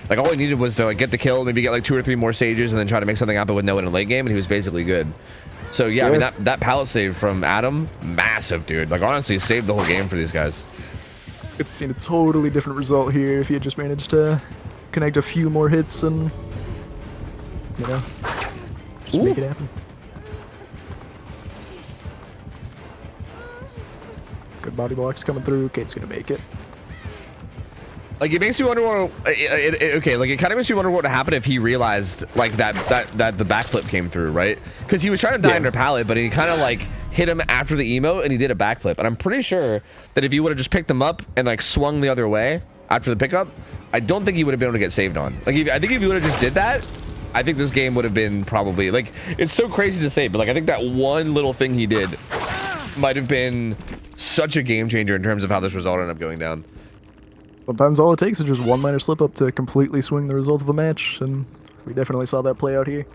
Like all he needed was to like get the kill, maybe get like 2 or 3 more sages, and then try to make something happen with Noed in late game, and he was basically good. So yeah, I mean that pallet save from Adam, massive, dude. Like honestly, saved the whole game for these guys. Could have seen a totally different result here if he had just managed to connect a few more hits and you know? Just Ooh. make it happen. Good body blocks coming through. Kate's gonna make it. Like, it makes me wonder what okay, like, it kind of makes me wonder what would happen if he realized like that the backflip came through, right? Because he was trying to die under pallet, but he kind of like hit him after the emote and he did a backflip. And I'm pretty sure that if he would have just picked him up and like swung the other way after the pickup, I don't think he would have been able to get saved on. Like, I think if he would have just did that, I think this game would have been probably like, it's so crazy to say, but like, I think that one little thing he did might have been such a game changer in terms of how this result ended up going down. Sometimes all it takes is just one minor slip up to completely swing the result of a match, and we definitely saw that play out here.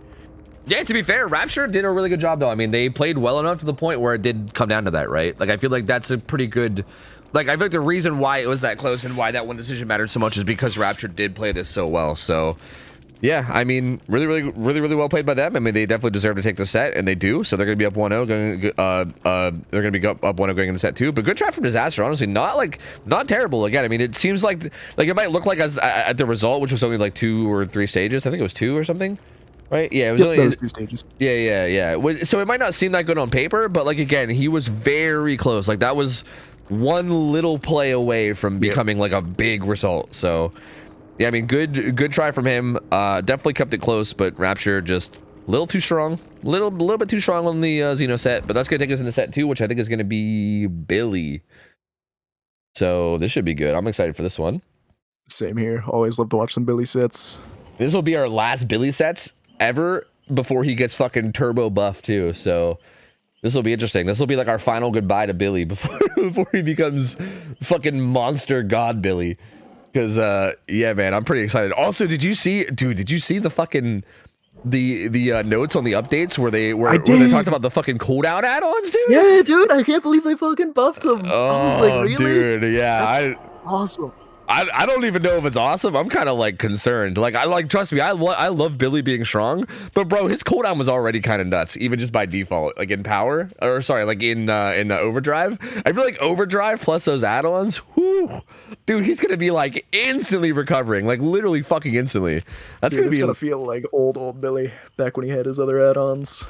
Yeah, to be fair, Rapture did a really good job though. I mean, they played well enough to the point where it did come down to that, right? Like, I feel like that's a pretty good, like, I feel like the reason why it was that close and why that one decision mattered so much is because Rapture did play this so well. So yeah, I mean, really well played by them. I mean, they definitely deserve to take the set, and they do. So they're going to be up 1-0 going. They're going to be up 1-0 going into set 2. But good try from Disaster. Honestly, not terrible. Again, I mean, it seems like it might look like as at the result, which was only like 2 or 3 stages. I think it was 2 or something, right? Yeah, it was only those 2 stages. Yeah. So it might not seem that good on paper, but like, again, he was very close. Like, that was one little play away from becoming like a big result. So yeah, I mean, good try from him. Definitely kept it close, but Rapture just a little too strong, little bit too strong on the Xeno set. But that's gonna take us into set 2, which I think is gonna be Billy. So this should be good. I'm excited for this one. Same here. Always love to watch some Billy sets. This will be our last Billy sets ever before he gets fucking turbo buff too. So this will be interesting. This will be like our final goodbye to Billy before he becomes fucking monster god Billy. Because yeah, man, I'm pretty excited. Also, did you see the fucking the notes on the updates where they talked about the fucking cooldown add-ons, dude? Yeah, dude, I can't believe they fucking buffed them. Oh, I was like, really? Dude, yeah, awesome. I don't even know if it's awesome. I'm kind of like concerned. Like, trust me, I love Billy being strong, but bro, his cooldown was already kind of nuts, even just by default. Like in power, or sorry, like in overdrive. I feel like overdrive plus those add-ons, whoo, dude, he's gonna be like instantly recovering, like literally fucking instantly. That's gonna feel like old Billy back when he had his other add-ons.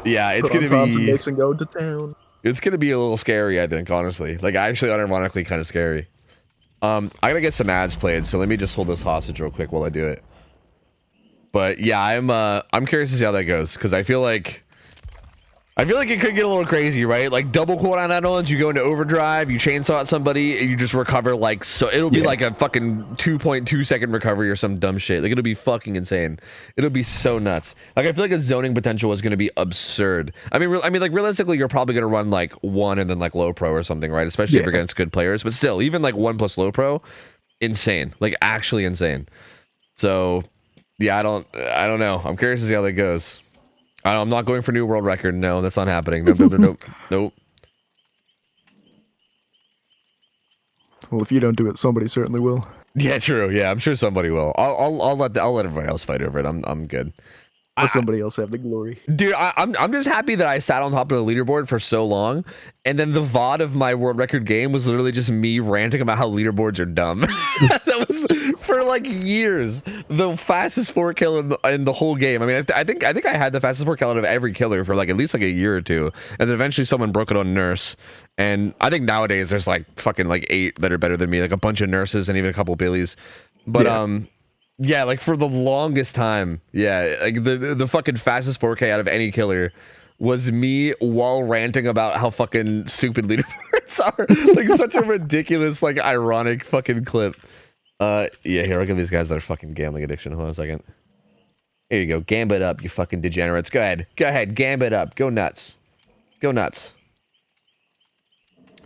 Yeah, it's gonna be mix and go to town. It's gonna be a little scary, I think, honestly. Like, actually, unironically, kind of scary. I gotta get some ads played, so let me just hold this hostage real quick while I do it. But yeah, I'm curious to see how that goes, because I feel like it could get a little crazy, right? Like, double cooldown add-ons, you go into overdrive, you chainsaw at somebody, and you just recover like, so it'll be like a fucking 2.2 second recovery or some dumb shit. Like, it'll be fucking insane. It'll be so nuts. Like, I feel like a zoning potential is going to be absurd. I mean, like, realistically, you're probably going to run like 1 and then like low pro or something, right? Especially if you're against good players. But still, even like 1 plus low pro, insane. Like, actually insane. So yeah, I don't know. I'm curious to see how that goes. I'm not going for new world record. No, that's not happening. Nope. Well, if you don't do it, somebody certainly will. Yeah, true. Yeah, I'm sure somebody will. I'll let everybody else fight over it. I'm good. Let somebody else have the glory. Dude, I'm just happy that I sat on top of the leaderboard for so long, and then the VOD of my world record game was literally just me ranting about how leaderboards are dumb. That was for like years the fastest 4 kill in the whole game. I mean, I think I had the fastest 4 kill out of every killer for like at least like a year or two, and then eventually someone broke it on Nurse. And I think nowadays there's like fucking like 8 that are better than me, like a bunch of Nurses and even a couple Billies. But yeah, like for the longest time, yeah, like the fucking fastest 4K out of any killer was me while ranting about how fucking stupid leaderboards are. Like, such a ridiculous, like, ironic fucking clip. Yeah, here, I'll give these guys their fucking gambling addiction. Hold on a second. Here you go. Gambit up, you fucking degenerates. Go ahead, gambit up. Go nuts.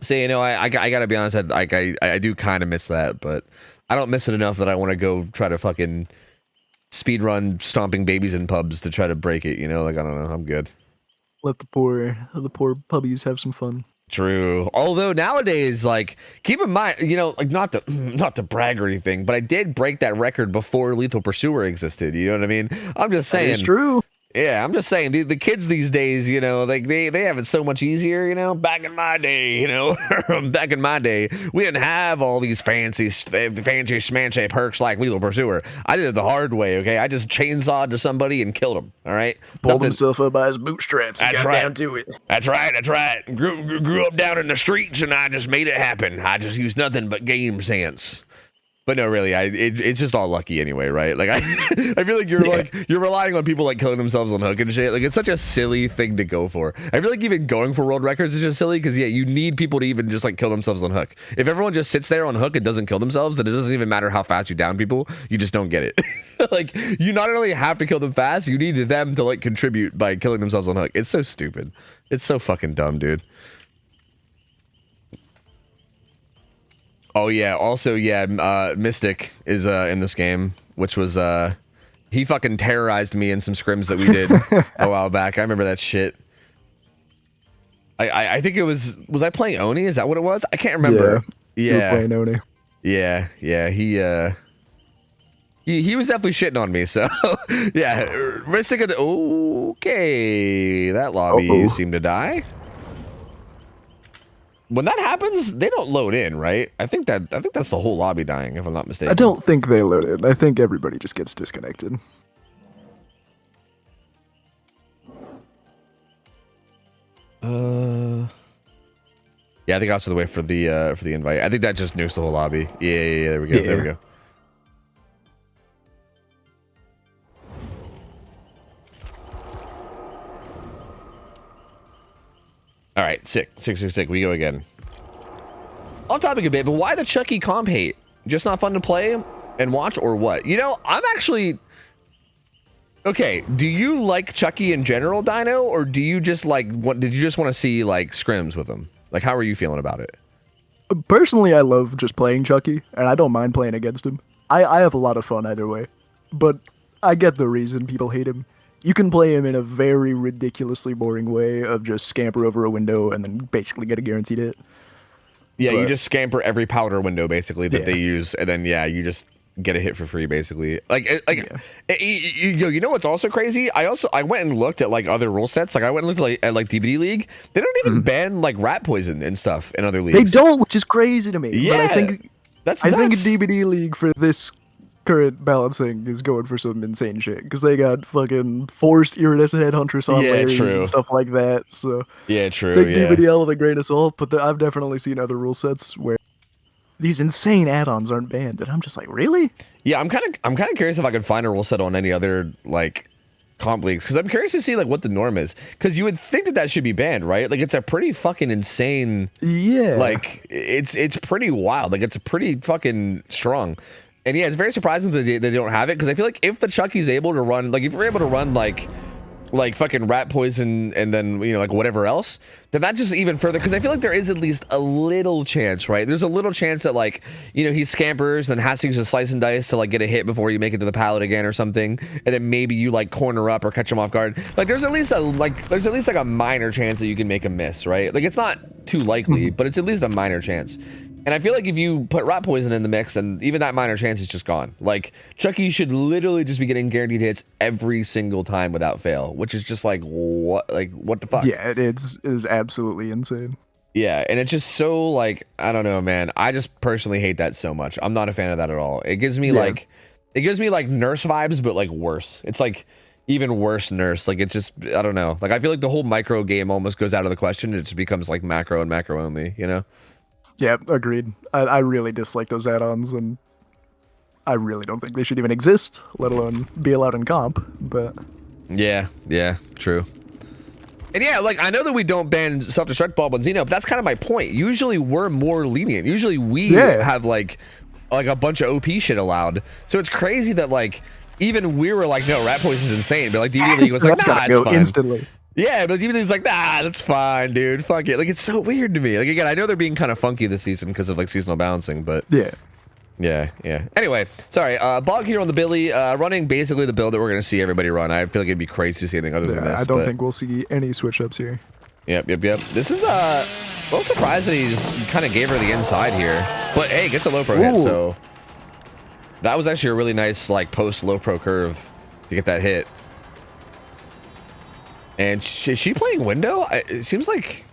So, you know, I gotta be honest, I do kind of miss that, but I don't miss it enough that I want to go try to fucking speed run stomping babies in pubs to try to break it, you know? Like, I don't know, I'm good. Let the poor puppies have some fun. True. Although nowadays, like, keep in mind, you know, like, not to brag or anything, but I did break that record before Lethal Pursuer existed, you know what I mean? I'm just saying. It's true. Yeah, I'm just saying the kids these days, you know, like they have it so much easier, you know. Back in my day, you know, back in my day, we didn't have all these fancy schmancy perks like Lethal Pursuer. I did it the hard way, okay? I just chainsawed to somebody and killed him, all right? Pulled himself up by his bootstraps and got down to it. That's right. Grew up down in the streets and I just made it happen. I just used nothing but game sense. But no, really, it's just all lucky anyway, right? Like I feel like you're relying on people like killing themselves on hook and shit. Like it's such a silly thing to go for. I feel like even going for world records is just silly because yeah, you need people to even just like kill themselves on hook. If everyone just sits there on hook and doesn't kill themselves, then it doesn't even matter how fast you down people. You just don't get it. Like you not only have to kill them fast, you need them to like contribute by killing themselves on hook. It's so stupid. It's so fucking dumb, dude. Oh yeah, also yeah, Mystic is in this game, which was he fucking terrorized me in some scrims that we did a while back. I remember that shit. I think it was I playing Oni? Is that what it was? I can't remember. Yeah. You were playing Oni. Yeah, he was definitely shitting on me, so yeah. Mystic okay. That lobby seemed to die. When that happens, they don't load in, right? I think that's the whole lobby dying, if I'm not mistaken. I don't think they load in. I think everybody just gets disconnected. Yeah, I think I was to the way for the invite. I think that just nukes the whole lobby. Yeah, there we go. Yeah. There we go. All right, sick. We go again. Off topic a bit, but why the Chucky comp hate? Just not fun to play and watch, or what? You know, I'm actually okay. Do you like Chucky in general, Dino, or do you just like what? Did you just want to see like scrims with him? Like, how are you feeling about it? Personally, I love just playing Chucky, and I don't mind playing against him. I have a lot of fun either way, but I get the reason people hate him. You can play him in a very ridiculously boring way of just scamper over a window and then basically get a guaranteed hit. Yeah, you just scamper every powder window basically that they use, and then yeah, you just get a hit for free basically. You know what's also crazy? I went and looked at like other rule sets. Like I went and looked at like DBD League. They don't even ban like rat poison and stuff in other leagues. They don't, which is crazy to me. Yeah, but I think that's I think DBD League for this current balancing is going for some insane shit because they got fucking forced iridescent headhunters on Larry's and stuff like that. So yeah, true. Take DBDL with a grain of salt, but I've definitely seen other rule sets where these insane add-ons aren't banned, and I'm just like, really? Yeah, I'm kind of curious if I could find a rule set on any other like comp leagues because I'm curious to see like what the norm is because you would think that should be banned, right? Like it's a pretty fucking insane. Yeah. Like it's pretty wild. Like it's pretty fucking strong. And yeah, it's very surprising that they don't have it because I feel like if the Chucky's able to run, like if we're able to run like fucking rat poison and then you know like whatever else, then that just even further because I feel like there is at least a little chance, right? There's a little chance that like you know he scampers and then has to use a slice and dice to like get a hit before you make it to the pallet again or something, and then maybe you like corner up or catch him off guard. Like there's at least like a minor chance that you can make a miss, right? Like it's not too likely, but it's at least a minor chance. And I feel like if you put rat poison in the mix, then even that minor chance is just gone. Like Chucky should literally just be getting guaranteed hits every single time without fail, which is just like what the fuck? Yeah, it is absolutely insane. Yeah, and it's just so like I don't know, man. I just personally hate that so much. I'm not a fan of that at all. It gives me like nurse vibes, but like worse. It's like even worse nurse. Like it's just I don't know. Like I feel like the whole micro game almost goes out of the question. It just becomes like macro and macro only, you know? Yeah, agreed. I really dislike those add-ons, and I really don't think they should even exist, let alone be allowed in comp, but... Yeah, true. And yeah, like, I know that we don't ban self-destruct bulb on Xeno, but that's kind of my point. Usually we're more lenient. Usually we have, like a bunch of OP shit allowed. So it's crazy that, like, even we were like, no, rat poison's insane, but, like, DB League was like, nah, it's fine. Instantly. Yeah, but even he's like, nah, that's fine, dude. Fuck it. Like, it's so weird to me. Like, again, I know they're being kind of funky this season because of, like, seasonal balancing, but... Yeah. Anyway, sorry. Bog here on the Billy, running basically the build that we're going to see everybody run. I feel like it'd be crazy to see anything other than this. I don't think we'll see any switch-ups here. Yep. This is, a little surprised that he just kind of gave her the inside here. But, hey, gets a low pro hit, so... That was actually a really nice, like, post-low pro curve to get that hit. And is she playing window? It seems like...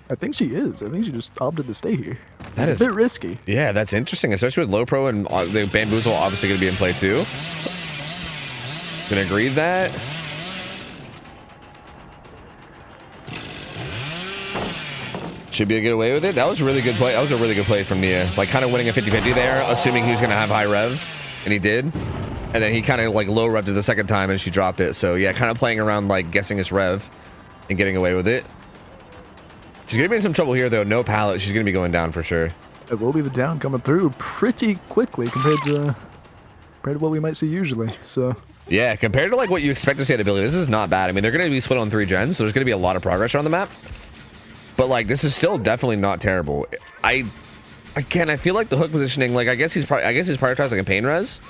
I think she is. I think she just opted to stay here. That it's is a bit risky. Yeah, that's interesting, especially with low pro and the bamboozle obviously going to be in play too. Gonna agree with that. Should be able to get away with it. That was a really good play. That was a really good play from Nia. Like kind of winning a 50-50 there, assuming he was gonna have high rev, and he did. And then he kind of like low revved it the second time, and she dropped it. So yeah, kind of playing around like guessing his rev and getting away with it. She's gonna be in some trouble here though. No pallet. She's gonna be going down for sure. It will be the down coming through pretty quickly compared to what we might see usually. So yeah, compared to like what you expect to see at ability, this is not bad. I mean, they're gonna be split on 3 gens, so there's gonna be a lot of progress on the map. But like, this is still definitely not terrible. Again, I feel like the hook positioning, like I guess he's prioritizing a pain res,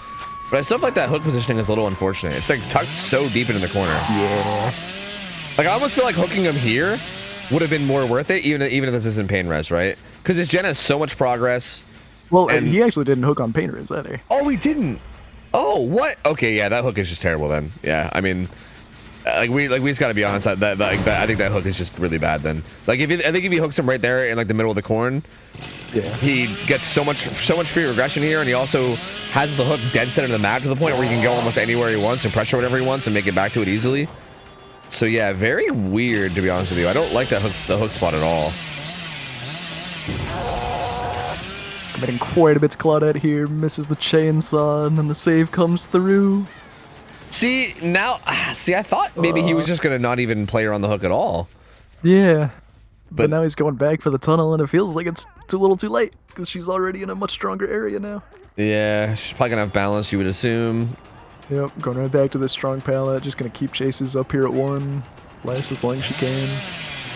but I still feel like that hook positioning is a little unfortunate. It's like tucked so deep into the corner. Yeah. Like I almost feel like hooking him here would have been more worth it, even if this isn't pain res, right? Because his gen has so much progress. Well, and he actually didn't hook on pain res either. Oh, he didn't. Oh, what? Okay, yeah, that hook is just terrible then. Yeah, I mean. We just gotta be honest. I think that hook is just really bad. Then, I think if he hooks him right there in like the middle of the corn, yeah, he gets so much free regression here, and he also has the hook dead center of the map to the point where he can go almost anywhere he wants and pressure whatever he wants and make it back to it easily. So yeah, very weird to be honest with you. I don't like the hook spot at all. Committing quite a bit to Claudette here, misses the chainsaw, and then the save comes through. See, I thought maybe he was just going to not even play her on the hook at all. Yeah. But now he's going back for the tunnel, and it feels like it's too little too late, because she's already in a much stronger area now. Yeah, she's probably going to have balance, you would assume. Yep, going right back to this strong pallet, just going to keep chases up here at 1, last as long as she can.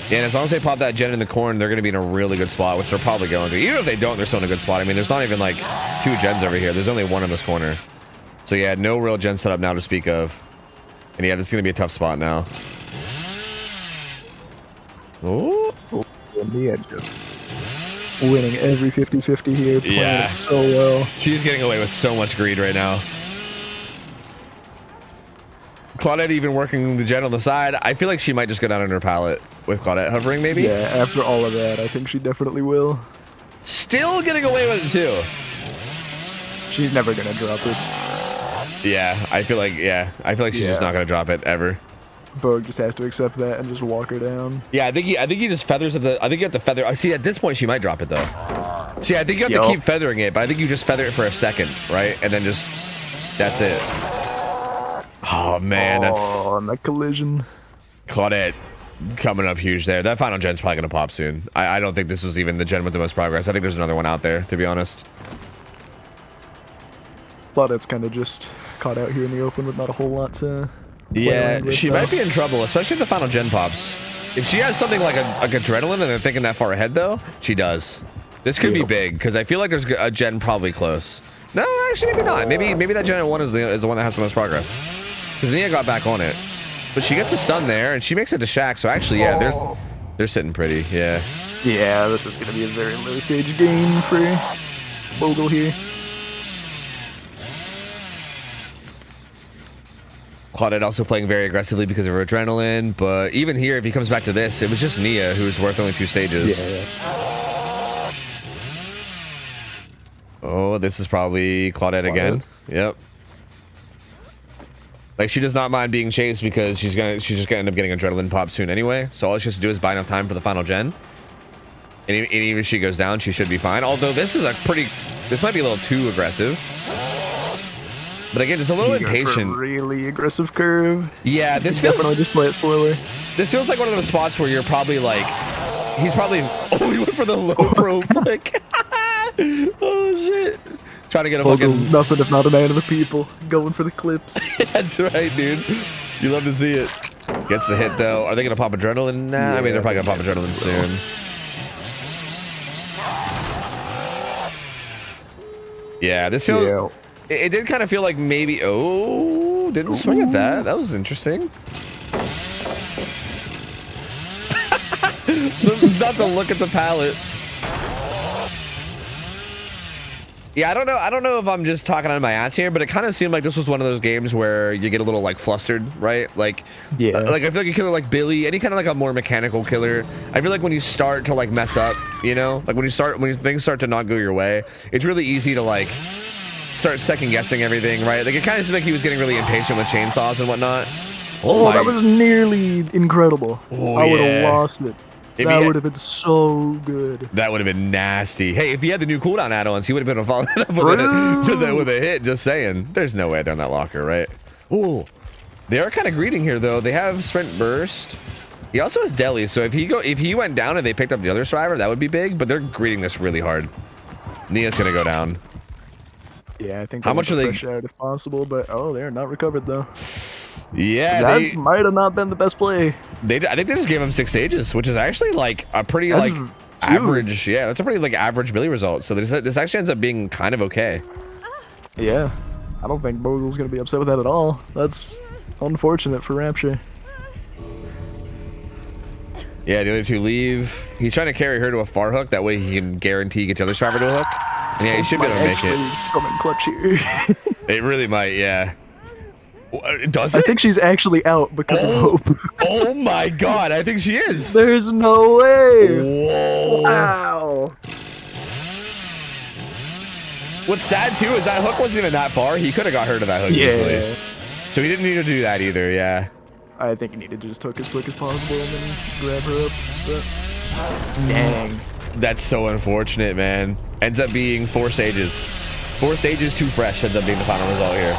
Yeah, and as long as they pop that gen in the corn, they're going to be in a really good spot, which they're probably going to. Even if they don't, they're still in a good spot. I mean, there's not even like 2 gens over here. There's only 1 in this corner. So yeah, no real gen setup now to speak of. And yeah, this is going to be a tough spot now. Oh. Nia just winning every 50-50 here, playing it so well. She's getting away with so much greed right now. Claudette even working the gen on the side. I feel like she might just go down on her pallet with Claudette hovering, maybe? Yeah, after all of that, I think she definitely will. Still getting away with it, too. She's never going to drop it. Yeah, I feel like she's just not gonna drop it ever. Bogue just has to accept that and just walk her down. Yeah, I think he just feathers at I think you have to feather. I see at this point she might drop it though. See, I think you have to keep feathering it, but I think you just feather it for a second, right? And then just that's it. Oh man, that's on that collision. Claudette coming up huge there. That final gen's probably gonna pop soon. I don't think this was even the gen with the most progress. I think there's another one out there, to be honest. Claudette's kind of just caught out here in the open with not a whole lot to yeah, she might be in trouble, especially if the final gen pops. If she has something like adrenaline and they're thinking that far ahead, though, she does. This could be big, because I feel like there's a gen probably close. No, actually, maybe not. Maybe that gen at 1 is the one that has the most progress. Because Nia got back on it. But she gets a stun there, and she makes it to Shaq, so actually, yeah, they're sitting pretty, yeah. Yeah, this is going to be a very low stage game for Bogle here. Claudette also playing very aggressively because of her adrenaline, but even here, if he comes back to this, it was just Nia who's worth only 2 stages. Yeah. Oh, this is probably Claudette again. Yep. Like, she does not mind being chased because she's just gonna end up getting adrenaline pop soon anyway. So all she has to do is buy enough time for the final gen. And even if she goes down, she should be fine. Although this might be a little too aggressive. But again, it's a little impatient. For a really aggressive curve. Yeah, this feels definitely just play it slower. This feels like one of those spots where you're probably like, he went for the low pro flick. Oh shit! Trying to get a Bogle's nothing if not a man of the people, going for the clips. That's right, dude. You love to see it. Gets the hit though. Are they gonna pop adrenaline now? Yeah, I mean, they're probably gonna pop adrenaline soon. Yeah, this feels. Yeah. It did kind of feel like maybe. Oh, didn't swing at that. That was interesting. Not to look at the pallet. Yeah, I don't know if I'm just talking out of my ass here, but it kind of seemed like this was one of those games where you get a little like flustered, right? Yeah. Like I feel like a killer like Billy, any kind of like a more mechanical killer. I feel like when you start to like mess up, you know, like when things start to not go your way, it's really easy to like start second guessing everything, right? Like it kind of seemed like he was getting really impatient with chainsaws and whatnot. Oh, that was nearly incredible. Oh, I would have yeah. lost it. That would have been so good. That would have been nasty. Hey, if he had the new cooldown add-ons, he would have been able to follow that up with a hit. Just saying. There's no way they're in that locker, right? Oh, they are kind of greeting here though. They have sprint burst. He also has deli, so if he went down and they picked up the other survivor, that would be big. But they're greeting this really hard. Nia's gonna go down. Yeah, I think. How much are they? Fresh out if possible, but oh, they're not recovered though. Yeah, that might have not been the best play. I think they just gave him 6 stages, which is actually like a pretty average. Yeah, that's a pretty like average Billy result. So this actually ends up being kind of okay. Yeah, I don't think Bozel's gonna be upset with that at all. That's unfortunate for Rapture. Yeah, the other two leave. He's trying to carry her to a far hook. That way he can guarantee get the other survivor to a hook. And yeah, he should be able to make it. Come in clutch here. It really might, yeah. Does it? I think she's actually out because of Hope. Oh my god, I think she is. There's no way. Whoa. Wow. What's sad too is that hook wasn't even that far. He could have got her to that hook easily. So he didn't need to do that either, yeah. I think he needed to just hook as quick as possible and then grab her up. But dang. That's so unfortunate, man. Ends up being 4 stages. 4 stages, 2 fresh ends up being the final result here.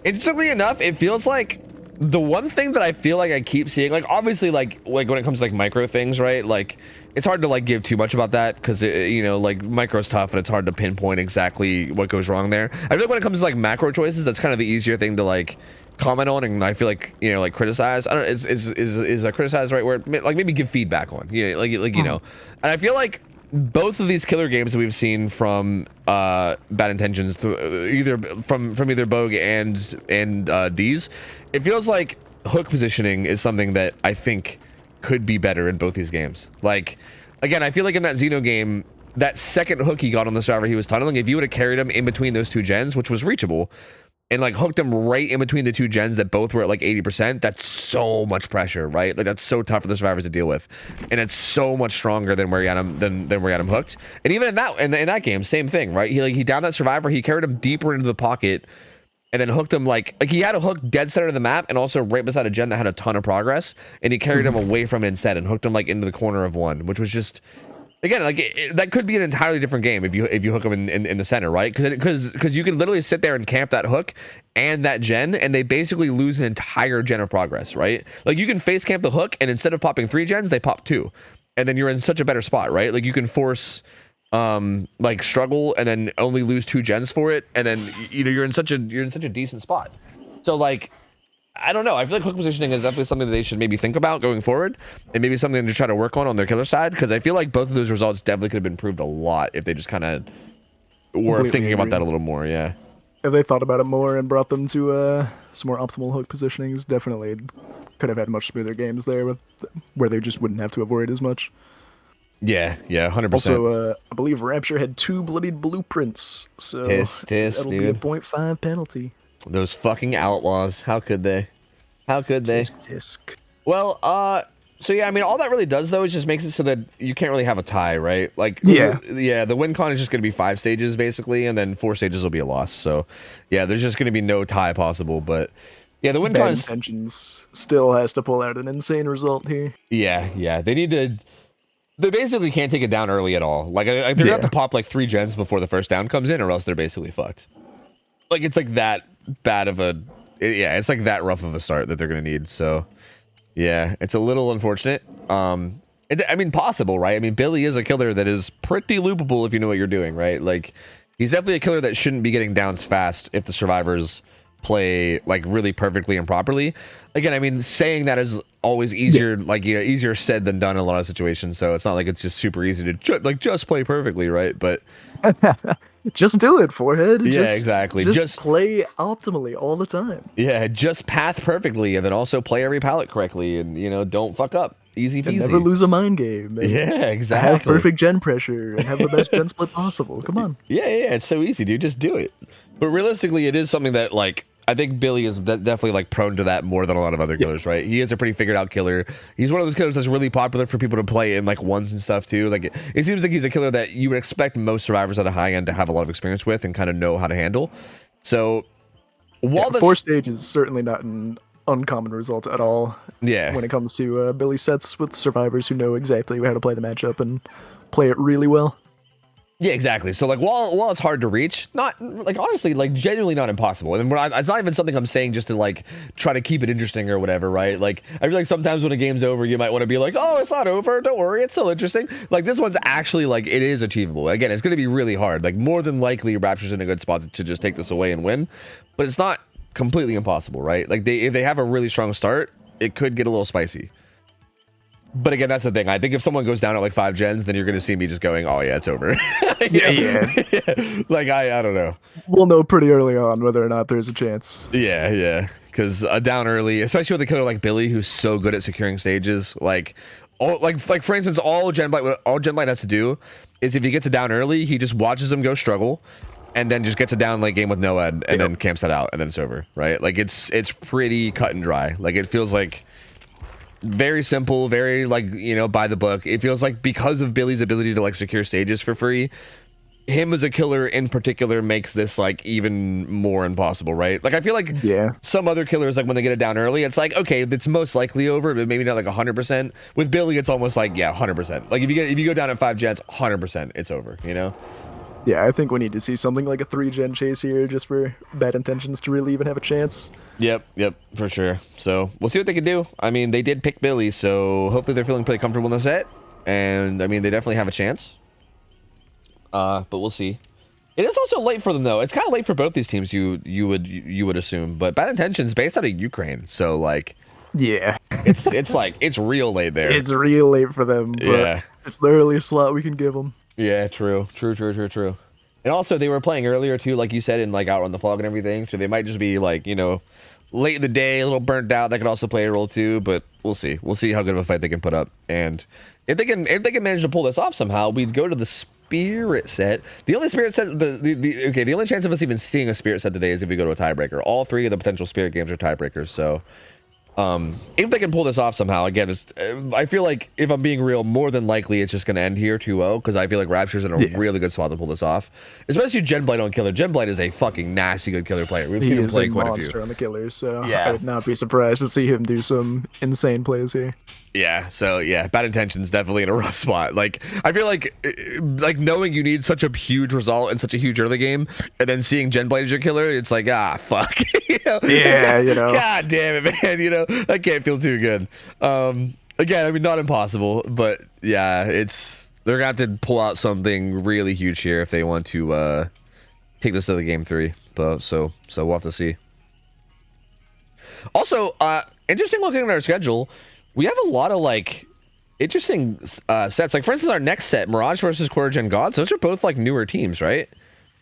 Interestingly enough, it feels like the one thing that I feel like I keep seeing, like obviously like when it comes to like micro things, right? Like it's hard to like give too much about that because you know, like micro's tough and it's hard to pinpoint exactly what goes wrong there. I feel like when it comes to like macro choices, that's kind of the easier thing to like comment on, and I feel like, you know, like criticize. I don't know, is criticize the right word? Like maybe give feedback on, you know, like you know. And I feel like both of these killer games that we've seen from Bad Intentions, either from either Bogue and D's, it feels like hook positioning is something that I think could be better in both these games. Like again, I feel like in that Xeno game, that second hook he got on the survivor he was tunneling, if you would have carried him in between those 2 gens, which was reachable, and like hooked him right in between the 2 gens that both were at like 80%, that's so much pressure, right? Like that's so tough for the survivors to deal with, and it's so much stronger than where he had him than where he had him hooked. And even in that game, same thing, right? He downed that survivor, he carried him deeper into the pocket, and then hooked him like he had a hook dead center of the map and also right beside a gen that had a ton of progress, and he carried him away from it instead and hooked him like into the corner of one, which was just, again, like that could be an entirely different game if you hook them in the center, right? Because you can literally sit there and camp that hook and that gen, and they basically lose an entire gen of progress, right? Like you can face camp the hook, and instead of popping 3 gens, they pop 2, and then you're in such a better spot, right? Like you can force like struggle and then only lose 2 gens for it, and then you know you're in such a decent spot. So like, I don't know. I feel like hook positioning is definitely something that they should maybe think about going forward, and maybe something to try to work on their killer side, because I feel like both of those results definitely could have been improved a lot if they just kind of were thinking about that a little more. Yeah. If they thought about it more and brought them to some more optimal hook positionings, definitely could have had much smoother games there where they just wouldn't have to avoid as much. Yeah, 100%. Also, I believe Rapture had 2 bloodied blueprints, so that'll be a 0.5 penalty. Those fucking outlaws. How could they? How could they? Tisk. Well, so yeah, I mean, all that really does though is just makes it so that you can't really have a tie, right? Like, the win con is just going to be 5 stages basically, and then 4 stages will be a loss. So yeah, there's just going to be no tie possible. But yeah, the win con Intentions still has to pull out an insane result here. Yeah, they need to. They basically can't take it down early at all. Like they're gonna have to pop like 3 gens before the first down comes in, or else they're basically fucked. Like it's like that bad of a, it's like that rough of a start that they're gonna need. So yeah, it's a little unfortunate. I mean, possible, right? I mean, Billy is a killer that is pretty loopable if you know what you're doing, right? Like he's definitely a killer that shouldn't be getting downs fast if the survivors play like really perfectly and properly. Again, I mean, saying that is always easier, like, you know, easier said than done in a lot of situations. So it's not like it's just super easy to just play perfectly, right? But just do it, forehead. Yeah, exactly. Just play optimally all the time. Yeah, just path perfectly, and then also play every pallet correctly, and you know, don't fuck up. Easy And peasy. never lose a mind game. And Yeah, exactly. have perfect gen pressure and have the best gen split possible. Come on. Yeah, it's so easy, dude. Just do it. But realistically, it is something that, like, I think Billy is definitely, like, prone to that more than a lot of other killers, right? He is a pretty figured out killer. He's one of those killers that's really popular for people to play in, like, ones and stuff, too. Like, it seems like he's a killer that you would expect most survivors at a high end to have a lot of experience with and kind of know how to handle. So, while Four stage is certainly not an uncommon result at all. Yeah. When it comes to Billy sets with survivors who know exactly how to play the matchup and play it really well. Yeah, exactly. So, like, while it's hard to reach, not, like, honestly, like, genuinely not impossible. And it's not even something I'm saying just to, like, try to keep it interesting or whatever, right? Like, I feel like sometimes when a game's over, you might want to be like, oh, it's not over. Don't worry. It's still interesting. Like, this one's actually, like, it is achievable. Again, it's going to be really hard. Like, more than likely, Rapture's in a good spot to just take this away and win. But it's not completely impossible, right? Like, if they have a really strong start, it could get a little spicy. But again, that's the thing. I think if someone goes down at like 5 gens, then you're going to see me just going, oh yeah, it's over. Yeah. Like, I don't know. We'll know pretty early on whether or not there's a chance. Yeah. Because down early, especially with a killer like Billy, who's so good at securing stages, like for instance, all Genblight has to do is if he gets it down early, he just watches them go struggle, and then just gets it down late game with no ed, and then camps that out, and then it's over, right? Like, it's pretty cut and dry. Like, it feels like very simple, very, like, you know, by the book. It feels like because of Billy's ability to, like, secure stages for free, him as a killer in particular makes this, like, even more impossible, right? Like, I feel like some other killers, like, when they get it down early, it's like, okay, it's most likely over, but maybe not like 100%. With Billy, it's almost like, yeah, 100%. Like, if you go down at 5 gens, 100% it's over, you know? Yeah, I think we need to see something like a 3-gen chase here just for bad intentions to really even have a chance. Yep, for sure. So we'll see what they can do. I mean, they did pick Billy, so hopefully they're feeling pretty comfortable in the set. And I mean, they definitely have a chance. But we'll see. It is also late for them, though. It's kind of late for both these teams. You would assume, but Bad Intentions based out of Ukraine, so like, yeah, it's like it's real late there. It's real late for them. But it's the earliest slot we can give them. Yeah, true. And also, they were playing earlier too, like you said, in like out on the fog and everything. So they might just be like, you know, late in the day, a little burnt out. That could also play a role too. But we'll see. We'll see how good of a fight they can put up. And if they can manage to pull this off somehow, we'd go to the Spirit set. The only Spirit set, the only chance of us even seeing a Spirit set today is if we go to a tiebreaker. All 3 of the potential Spirit games are tiebreakers. So if they can pull this off somehow, again, I feel like, if I'm being real, more than likely it's just going to end here 2-0, because I feel like Rapture's in a really good spot to pull this off. Especially Genblight on killer. Genblight is a fucking nasty good killer player. We've seen him play quite a few. He is a monster on the killers, so I would not be surprised to see him do some insane plays here. Yeah, so yeah, Bad Intentions definitely in a rough spot. Like, I feel like knowing you need such a huge result in such a huge early game, and then seeing Genblight as your killer, it's like, fuck. You know? Yeah, you know. God damn it, man. You know, that can't feel too good. Again, I mean, not impossible, but yeah, they're gonna have to pull out something really huge here if they want to take this to the game 3. But so we'll have to see. Also, interesting looking at our schedule. We have a lot of, like, interesting sets. Like, for instance, our next set, Mirage versus Quarter Gen Gods, those are both, like, newer teams, right?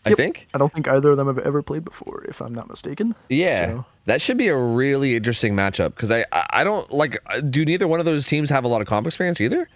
I think. I don't think either of them have ever played before, if I'm not mistaken. Yeah. So. That should be a really interesting matchup, because I don't, like, do neither one of those teams have a lot of comp experience either?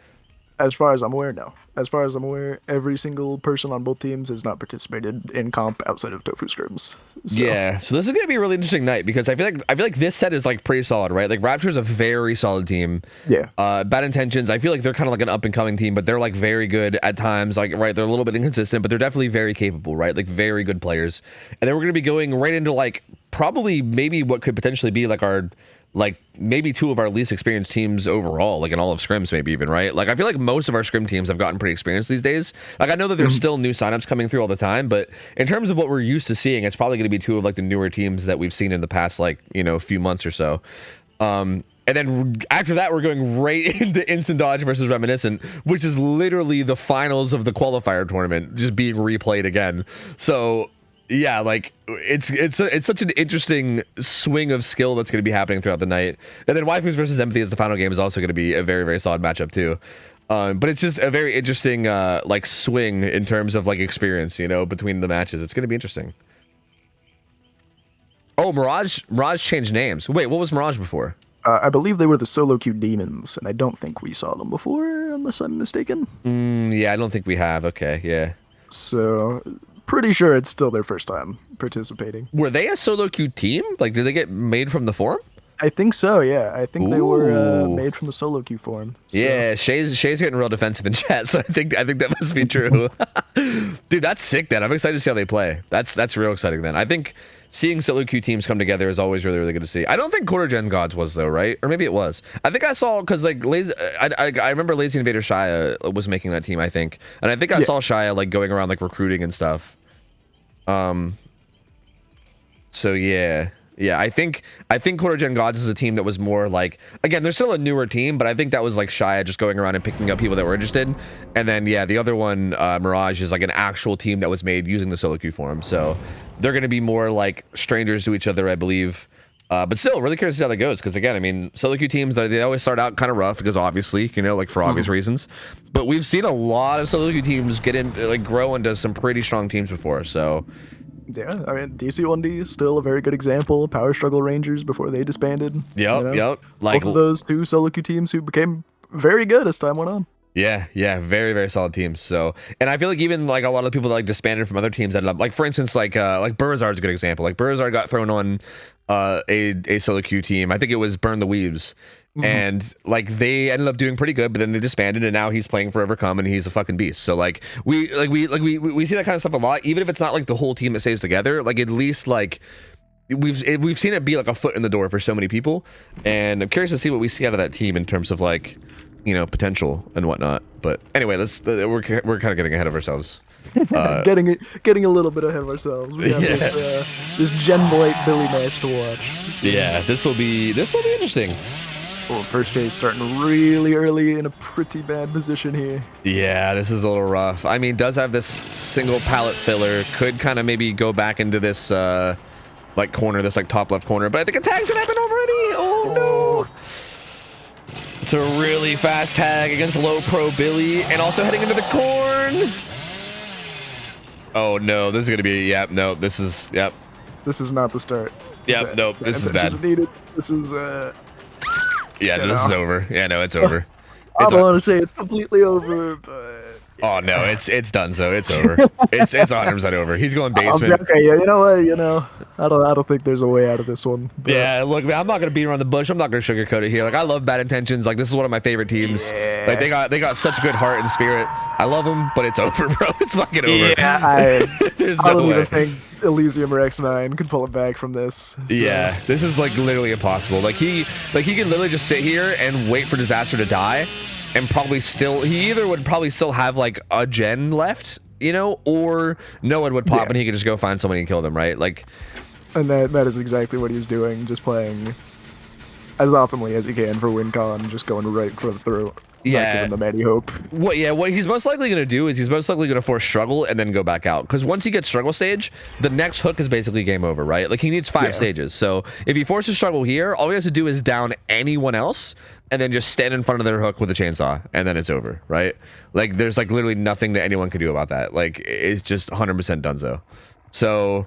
As far as I'm aware, no. As far as I'm aware, every single person on both teams has not participated in comp outside of Tofu Scrims. So. Yeah, so this is gonna be a really interesting night, because I feel like this set is like pretty solid, right? Like, Rapture's a very solid team. Yeah. Bad Intentions, I feel like they're kind of like an up and coming team, but they're like very good at times. Like, right, they're a little bit inconsistent, but they're definitely very capable, right? Like, very good players. And then we're gonna be going right into, like, probably maybe what could potentially be like our, like, maybe 2 of our least experienced teams overall, like in all of scrims, maybe even, right? Like, I feel like most of our scrim teams have gotten pretty experienced these days. Like, I know that there's still new signups coming through all the time, but in terms of what we're used to seeing, it's probably going to be 2 of, like, the newer teams that we've seen in the past, like, you know, few months or so. And then after that, we're going right into Instant Dodge versus Reminiscent, which is literally the finals of the qualifier tournament just being replayed again. So yeah, like, it's such an interesting swing of skill that's going to be happening throughout the night. And then Waifus versus Empathy as the final game is also going to be a very, very solid matchup too. But it's just a very interesting like swing in terms of, like, experience, you know, between the matches. It's going to be interesting. Oh, Mirage changed names. Wait, what was Mirage before? I believe they were the solo queue demons, and I don't think we saw them before, unless I'm mistaken. Yeah, I don't think we have. Okay, yeah. So, pretty sure it's still their first time participating. Were they a solo queue team? Like, did they get made from the forum? I think so, yeah. I think they were Ooh. made from the solo queue form. So. Yeah, Shay's getting real defensive in chat, so I think that must be true. Dude, that's sick. Then I'm excited to see how they play. That's real exciting. Then I think seeing solo queue teams come together is always really really good to see. I don't think quarter gen gods was though, right? Or maybe it was. I think I saw because like I remember Lazy Invader Shia was making that team. I think, and I think I saw Shia like going around like recruiting and stuff. So yeah. Yeah, I think Quarter Gen Gods is a team that was more like, again, they're still a newer team, but I think that was like Shia just going around and picking up people that were interested. And then yeah, the other one, Mirage, is like an actual team that was made using the solo queue form. So they're going to be more like strangers to each other, I believe. But still, really curious to see how that goes, because again, I mean, solo queue teams, they always start out kind of rough because obviously, you know, like for obvious reasons. But we've seen a lot of solo queue teams get in, like grow into some pretty strong teams before. So. Yeah, I mean, DC1D is still a very good example. Power Struggle Rangers before they disbanded. Yep, you know? yep. Like both of those two solo queue teams who became very good as time went on. Yeah, very very solid teams. So, and I feel like even like a lot of people that like disbanded from other teams ended up like, for instance, like Burzard's a good example. Like Burzard got thrown on a solo queue team. I think it was Burn the Weaves. And like they ended up doing pretty good, but then they disbanded, and now he's playing Forever Come, and he's a fucking beast. So like we see that kind of stuff a lot, even if it's not like the whole team that stays together. Like at least like we've seen it be like a foot in the door for so many people, and I'm curious to see what we see out of that team in terms of like, you know, potential and whatnot. But anyway, we're kind of getting ahead of ourselves. Getting a little bit ahead of ourselves. We have this Gen Blight Billy match to watch. So. Yeah, this will be interesting. Well, first Jay's starting really early in a pretty bad position here. Yeah, this is a little rough. I mean, does have this single pallet filler. Could kind of maybe go back into this like corner, this like top left corner. But I think a tag's gonna happen already. Oh no! It's a really fast tag against low pro Billy, and also heading into the corn. Oh no, this is gonna be This is not the start. Yep, nope, this is bad. Needed. This is Yeah, this is over. Yeah, no, it's over. I don't want to say it's completely over, but... Oh, no, it's done, so it's over. It's 100% over. He's going basement. Okay, yeah, you know what, I don't think there's a way out of this one. But... Yeah, look, man, I'm not going to beat around the bush. I'm not going to sugarcoat it here. Like, I love Bad Intentions. Like, this is one of my favorite teams. Yeah. Like, they got such good heart and spirit. I love them, but it's over, bro. It's fucking over. Yeah, There's I no don't way. even think Elysium or X9 could pull it back from this. So. Yeah, this is like literally impossible. Like he can literally just sit here and wait for Disaster to die, and probably he either would probably still have like a gen left, you know, or no one would pop and he could just go find somebody and kill them, right? Like, and that is exactly what he's doing, just playing as optimally as he can for WinCon, just going right for the throat. Yeah, giving them any hope. What he's most likely going to do is he's most likely going to force struggle and then go back out, because once he gets struggle stage, the next hook is basically game over, right? Like he needs 5 stages. So if he forces struggle here, all he has to do is down anyone else and then just stand in front of their hook with a chainsaw, and then it's over, right? Like there's like literally nothing that anyone can do about that. Like it's just 100% donezo. So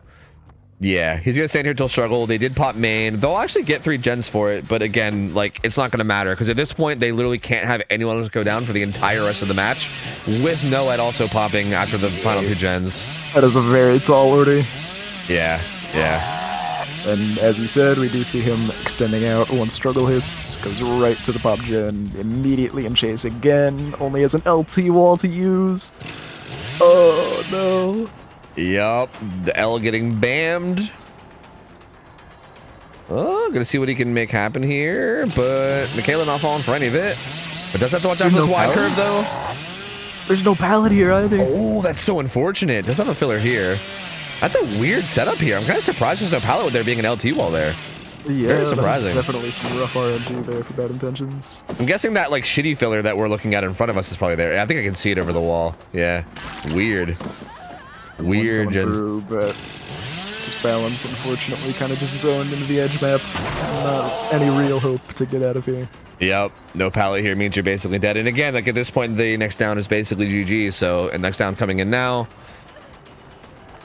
yeah, he's gonna stand here till struggle. They did pop main. They'll actually get 3 gens for it, but again, like it's not gonna matter, because at this point they literally can't have anyone else go down for the entire rest of the match, with Noed also popping after the final 2 gens. That is a very tall order. Yeah. And as you said, we do see him extending out once struggle hits, goes right to the pop gen, immediately in chase again, only has an LT wall to use. Oh no. Yup, the L getting bammed. Oh, gonna see what he can make happen here, but Michaela not falling for any of it. But does have to watch out for this wide curve though. There's no pallet here either. Oh, that's so unfortunate. Does have a filler here. That's a weird setup here. I'm kind of surprised there's no pallet with there being an LT wall there. Yeah, very surprising. Definitely some rough RNG there for Bad Intentions. I'm guessing that like shitty filler that we're looking at in front of us is probably there. I think I can see it over the wall. Yeah, weird. Weird gens. Through, but just balance, unfortunately, kind of just zoned into the edge map. Not any real hope to get out of here. Yep, no pallet here means you're basically dead. And again, like at this point, the next down is basically GG. So, and next down coming in now.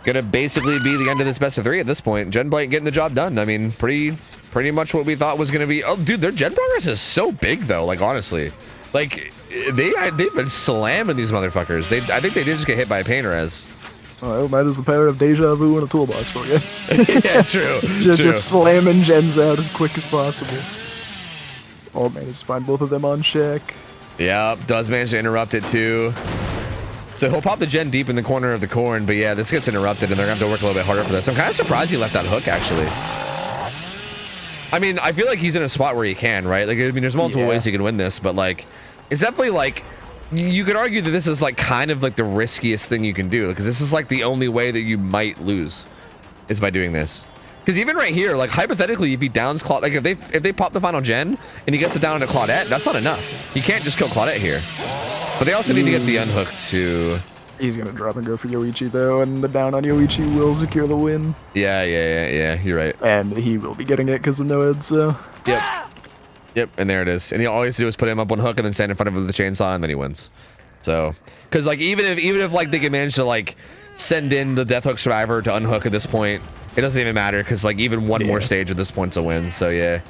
gonna basically be the end of this best of 3 at this point. Gen Blight getting the job done. I mean, pretty much what we thought was gonna be. Oh, dude, their gen progress is so big though. Like honestly, like they've been slamming these motherfuckers. I think they did just get hit by a pain res. Well, that is the power of deja vu in a toolbox for you. Yeah, true. Just slamming gens out as quick as possible. Oh, managed to find both of them on check. Yep, does manage to interrupt it too. So he'll pop the gen deep in the corner of the corn, but yeah, this gets interrupted and they're gonna have to work a little bit harder for this. I'm kind of surprised he left that hook, actually. I mean, I feel like he's in a spot where he can, right? Like, I mean, there's multiple ways he can win this, but like, it's definitely like, you could argue that this is like kind of like the riskiest thing you can do, because this is like the only way that you might lose is by doing this. Because even right here, like hypothetically, if he downs Claudette, like if they pop the final gen and he gets it down into Claudette, that's not enough. You can't just kill Claudette here. But they also need to get the unhook too. He's gonna drop and go for Yoichi though, and the down on Yoichi will secure the win. Yeah, you're right. And he will be getting it because of no head, so. Yep, and there it is. And all he has to do is put him up on hook and then stand in front of him with the chainsaw, and then he wins. So, because like even if like they can manage to like send in the Death Hook Survivor to unhook at this point, it doesn't even matter, because like even one more stage at this point's a win. So yeah.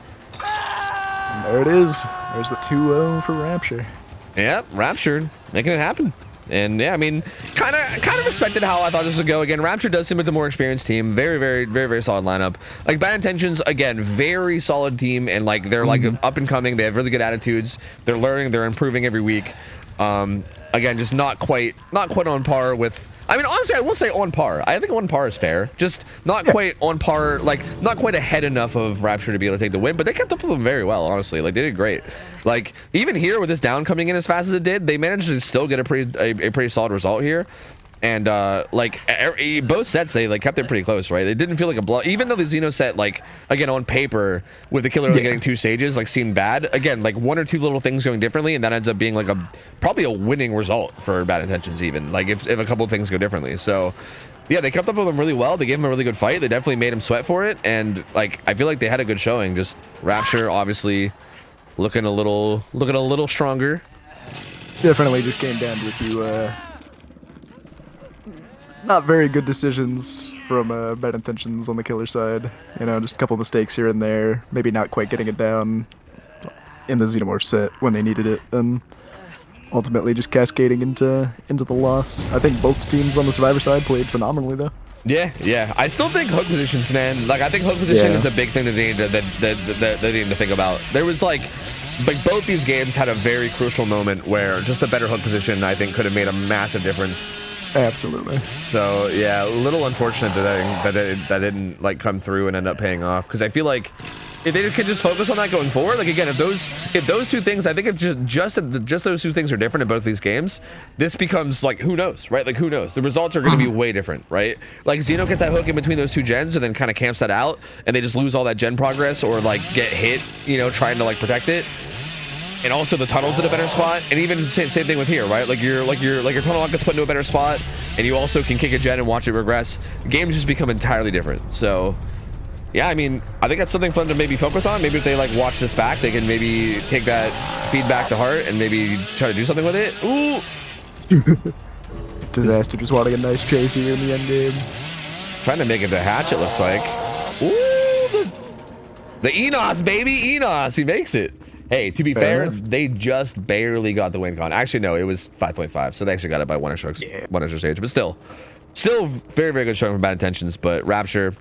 And there it is. There's the 2-0 for Rapture. Yep, Rapture making it happen. And yeah, I mean, kind of expected how I thought this would go. Again, Rapture does seem like the more experienced team. Very solid lineup. Like Bad Intentions, again, very solid team, and like they're like up and coming. They have really good attitudes. They're learning. They're improving every week. Again, just not quite on par with. I mean, honestly, I will say on par. I think on par is fair. Just not quite on par, like not quite ahead enough of Rapture to be able to take the win, but they kept up with them very well, honestly. Like they did great. Like even here with this down coming in as fast as it did, they managed to still get a pretty solid result here. And like both sets, they like kept it pretty close, right? They didn't feel like a blow, even though the Xeno set, like again on paper with the killer only getting 2 stages, like seemed bad. Again, like 1 or 2 little things going differently, and that ends up being like probably a winning result for Bad Intentions, even like if a couple of things go differently. So yeah, they kept up with them really well. They gave him a really good fight. They definitely made him sweat for it, and like I feel like they had a good showing. Just Rapture obviously looking a little stronger. Definitely just came down to a few not very good decisions from Bad Intentions on the killer side. You know, just a couple mistakes here and there. Maybe not quite getting it down in the Xenomorph set when they needed it, and ultimately just cascading into the loss. I think both teams on the Survivor side played phenomenally though. Yeah. I still think hook positions, man. Like I think hook position is a big thing that they need to think about. There was like both these games had a very crucial moment where just a better hook position, I think, could have made a massive difference. Absolutely. So yeah, a little unfortunate that didn't like come through and end up paying off, because I feel like if they could just focus on that going forward, like again, if those 2 things, I think if just those 2 things are different in both these games, this becomes like, who knows, right? Like who knows? The results are going to be way different, right? Like Xeno gets that hook in between those 2 gens and then kind of camps that out, and they just lose all that gen progress or like get hit, you know, trying to like protect it. And also the tunnel's in a better spot, and even same thing with here, right? Like your tunnel lock gets put into a better spot, and you also can kick a gen and watch it regress. Games just become entirely different. So yeah, I mean, I think that's something for them to maybe focus on. Maybe if they like watch this back, they can maybe take that feedback to heart and maybe try to do something with it. Ooh. Disaster just wanting a nice chase here in the end game. Trying to make it the hatch, it looks like. Ooh, the Enos, baby, Enos, he makes it. Hey, to be fair, they just barely got the win con. Actually, no, it was 5.5, so they actually got it by one extra stage. But still very good showing from Bad Intentions. But Rapture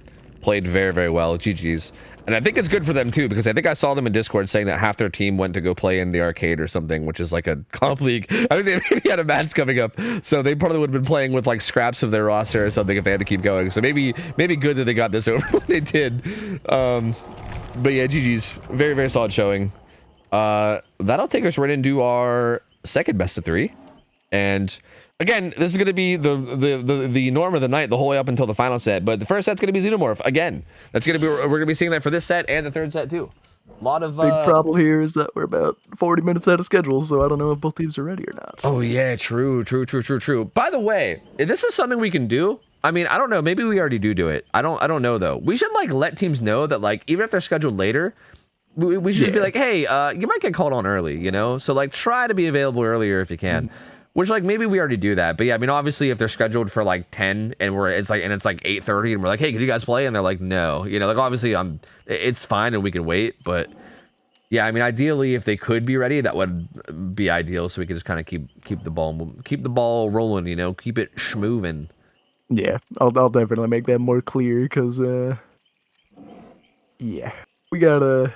played very well. GG's. And I think it's good for them too, because I think I saw them in Discord saying that half their team went to go play in the arcade or something, which is like a comp league. I think they maybe had a match coming up, so they probably would have been playing with like scraps of their roster or something if they had to keep going. So maybe good that they got this over when they did. But yeah, GG's. Very solid showing. That'll take us right into our second best of 3, and again, this is going to be the norm of the night the whole way up until the final set. But the first set's going to be Xenomorph again. That's going to be, we're going to be seeing that for this set and the third set too. A lot of big problem here is that we're about 40 minutes out of schedule, so I don't know if both teams are ready or not. Oh yeah, true. By the way, if this is something we can do, I mean, I don't know, maybe we already do it. I don't know though. We should like let teams know that like even if they're scheduled later, we should just be like, hey, you might get called on early, you know? So like try to be available earlier if you can. Which like maybe we already do that, but yeah, I mean obviously if they're scheduled for like 10 and it's like 8:30 and we're like, hey, can you guys play? And they're like, no, you know, like obviously it's fine and we can wait, but yeah, I mean ideally if they could be ready, that would be ideal, so we could just kind of keep the ball rolling, you know, keep it schmoving. Yeah, I'll definitely make that more clear because yeah, we gotta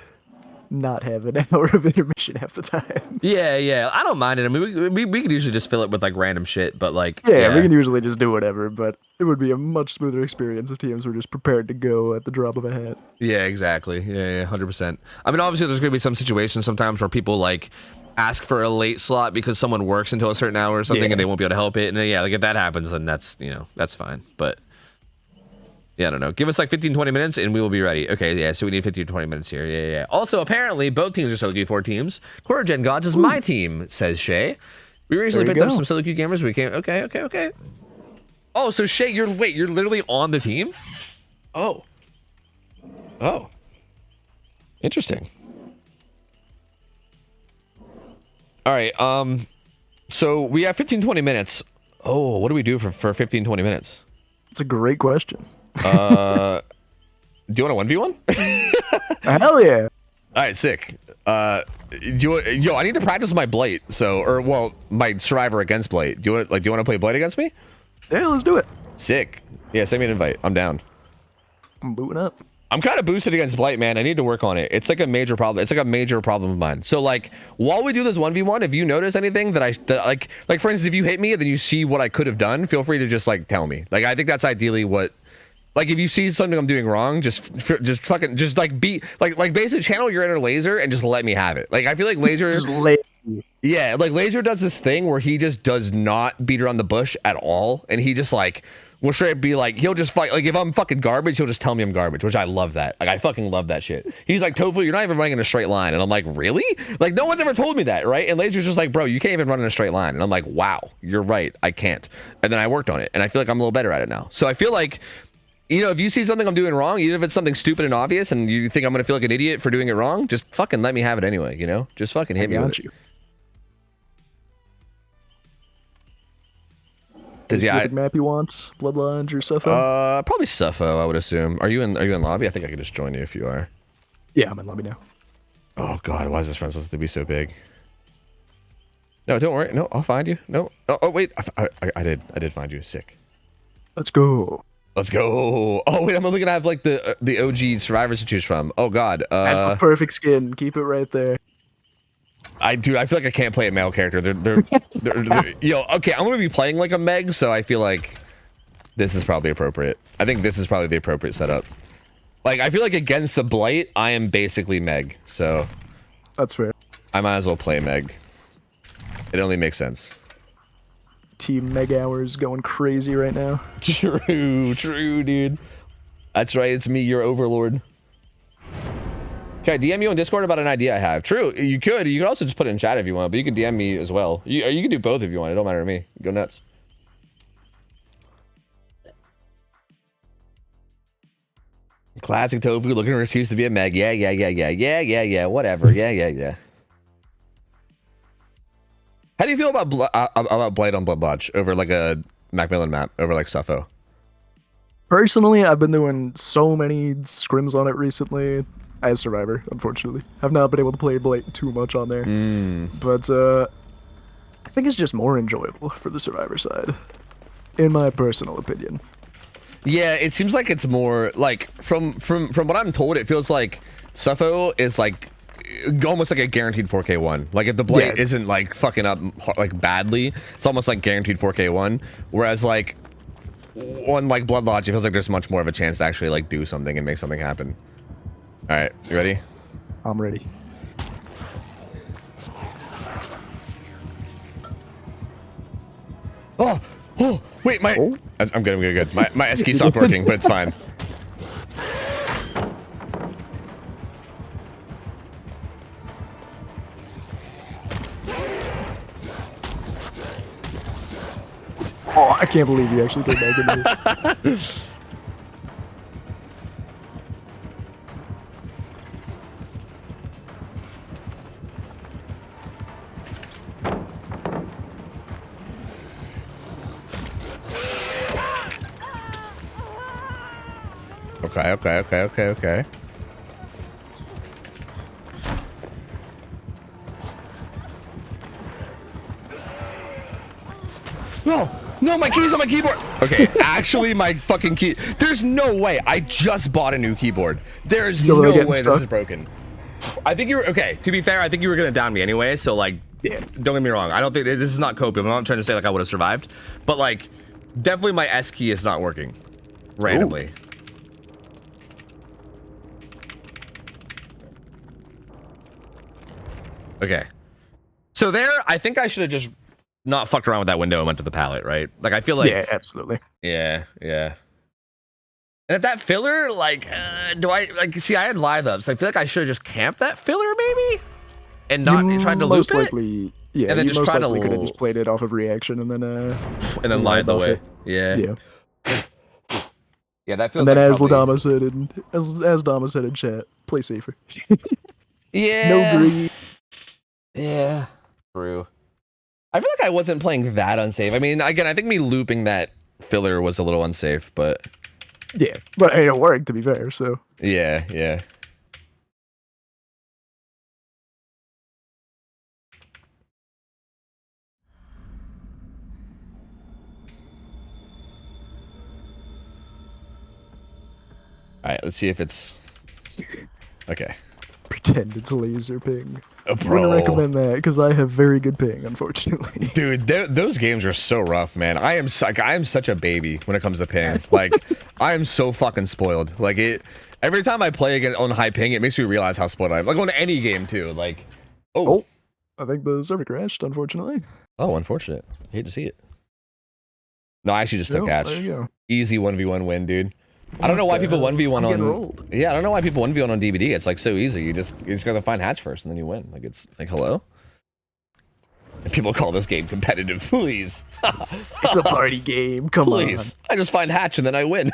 not have an hour of intermission half the time. Yeah, I don't mind it. I mean, we could usually just fill it with like random shit, but like yeah, we can usually just do whatever, but it would be a much smoother experience if teams were just prepared to go at the drop of a hat. Yeah, exactly. Yeah, 100%. I mean, obviously, there's gonna be some situations sometimes where people like ask for a late slot because someone works until a certain hour or something, and they won't be able to help it. And yeah, like if that happens, then that's that's fine. But yeah, I don't know. Give us like 15-20 minutes and we will be ready. Okay, yeah, so we need 15-20 minutes here. Yeah. Also, apparently, both teams are Solo Queue 4 teams. Quarter Gen Gods is my team, says Shay. We recently picked up some Solo Queue gamers. We came. Okay. Oh, so Shay, you're literally on the team? Oh. Interesting. All right, so we have 15-20 minutes. Oh, what do we do for 15-20 minutes? It's a great question. Do you want a 1v1? Hell yeah. All right, sick. I need to practice my Blight. My Survivor against Blight. Do you want to play Blight against me? Yeah, let's do it. Sick. Yeah, send me an invite. I'm down. I'm booting up. I'm kind of boosted against Blight, man. I need to work on it. It's like a major problem. It's like a major problem of mine. So like while we do this 1v1, if you notice anything that like for instance, if you hit me and then you see what I could have done, feel free to just like tell me. Like I think that's ideally what. Like if you see something I'm doing wrong, just like be like basically channel your inner Laser and just let me have it. Like I feel like Laser, yeah, like Laser does this thing where he just does not beat around the bush at all, and he just like will straight be like he'll just fight. Like if I'm fucking garbage, he'll just tell me I'm garbage, which I love that. Like I fucking love that shit. He's like, Tofu, you're not even running in a straight line, and I'm like, really? Like no one's ever told me that, right? And Laser's just like, bro, you can't even run in a straight line, and I'm like, wow, you're right, I can't. And then I worked on it, and I feel like I'm a little better at it now. So I feel like. You know, if you see something I'm doing wrong, even if it's something stupid and obvious and you think I'm going to feel like an idiot for doing it wrong, just fucking let me have it anyway, you know? Just fucking hit me with it. Does specific map you want? Blood Lodge or Suffo? Probably Suffo, I would assume. Are you in lobby? I think I could just join you if you are. Yeah, I'm in lobby now. Oh god, why is this friends list to be so big? No, don't worry. No, I'll find you. No. Oh wait, I did find you. Sick. Let's go. Let's go. Oh wait, I'm only gonna have like the OG survivors to choose from. Oh god. That's the perfect skin. Keep it right there. I feel like I can't play a male character. They're okay, I'm gonna be playing like a Meg, so I feel like this is probably appropriate. I think this is probably the appropriate setup. Like I feel like against the Blight, I am basically Meg, so that's fair. I might as well play Meg. It only makes sense. Team Meg Hours going crazy right now. True, dude. That's right, it's me, your overlord. Okay, DM you on Discord about an idea I have. True, you could also just put it in chat if you want, but you can DM me as well. You can do both if you want, it don't matter to me. Go nuts. Classic Tofu looking for an excuse to be a Meg. Yeah, whatever. Yeah. How do you feel about Blight on Blood Lodge over like a Macmillan map, over like Suffo? Personally, I've been doing so many scrims on it recently as Survivor, unfortunately. I've not been able to play Blight too much on there. But I think it's just more enjoyable for the Survivor side, in my personal opinion. Yeah, it seems like it's more like from what I'm told, it feels like Suffo is like almost like a guaranteed 4K1. Like if the Blight isn't like fucking up like badly, it's almost like guaranteed 4K1. Whereas like on like Blood Lodge, it feels like there's much more of a chance to actually like do something and make something happen. All right, you ready? I'm ready. Oh, wait, I'm good. My S key stopped working, but it's fine. Oh, I can't believe you actually came back into this. Okay. No, my key's on my keyboard. Okay, actually, my fucking key. There's no way. I just bought a new keyboard. There's no way this is broken. I think you were okay. To be fair, I think you were gonna down me anyway. So like, yeah, don't get me wrong. I don't think this is not copium. I'm not trying to say like I would have survived, but like, definitely my S key is not working randomly. Ooh. Okay, so there, I think I should have just not fucked around with that window and went to the pallet, right? Like, I feel like... Yeah, absolutely. Yeah. And at that filler, like, do I... Like, see, I had live ups. I feel like I should have just camped that filler, maybe? And not tried to loop likely, it? Yeah, and then just tried to... could have just played it off of reaction and then... and then lied the way. Yeah, that feels and then like as Ladama said as Dama said in chat, play safer. Yeah. No greed. Yeah. True. I feel like I wasn't playing that unsafe. I mean, again, I think me looping that filler was a little unsafe, but... Yeah, but it worked, to be fair, so... Yeah. Alright, let's see if it's... Okay. Pretend it's laser ping. Oh, I wouldn't recommend that because I have very good ping, unfortunately. Dude, those games are so rough, man. I am such a baby when it comes to ping. Like, I am so fucking spoiled. Like, every time I play again on high ping, it makes me realize how spoiled I am. Like on any game too. Like, oh, I think the server crashed, unfortunately. Oh, unfortunate. Hate to see it. No, I actually just took catch. There you go. Easy 1v1 win, dude. I don't know why people 1v1 on... Yeah, I don't know why people 1v1 on DBD. It's like so easy. You just gotta find hatch first and then you win. Like, it's like, hello? And people call this game competitive. Please. It's a party game. Come on. Please. I just find hatch and then I win.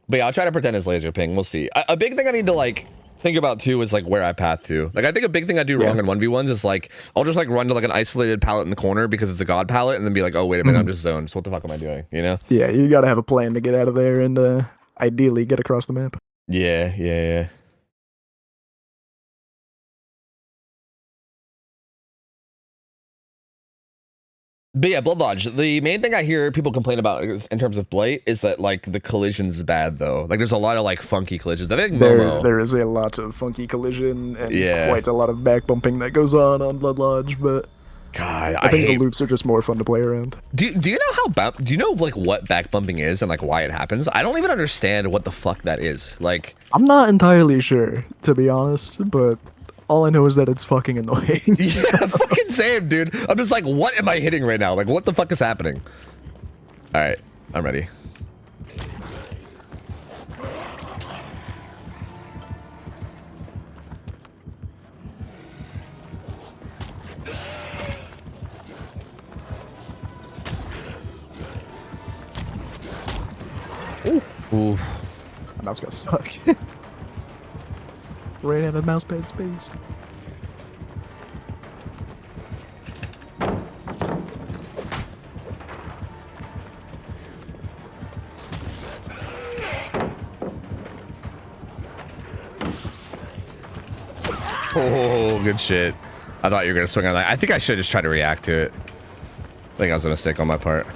But yeah, I'll try to pretend it's laser ping. We'll see. A big thing I need to like think about too is like where I path to. Like, I think a big thing I do wrong in 1v1s is like I'll just like run to like an isolated pallet in the corner because it's a god pallet and then be like, oh wait a minute, I'm just zoned. So what the fuck am I doing? You know? Yeah, you gotta have a plan to get out of there and ideally get across the map. Yeah. But yeah, Blood Lodge, the main thing I hear people complain about in terms of Blight is that like the collision's bad though. Like there's a lot of like funky collisions. I think Momo... there is a lot of funky collision and quite a lot of back bumping that goes on Blood Lodge, but God, I think the loops are just more fun to play around. Do you know do you know like what back bumping is and like why it happens? I don't even understand what the fuck that is. Like, I'm not entirely sure, to be honest, but all I know is that it's fucking annoying. Yeah, fucking same, dude. I'm just like, what am I hitting right now? Like, what the fuck is happening? All right, I'm ready. Ooh. My mouse got stuck. Ran out of mouse pad space. Oh, good shit. I thought you were gonna swing on that. I think I should just try to react to it. I think that was a mistake on my part.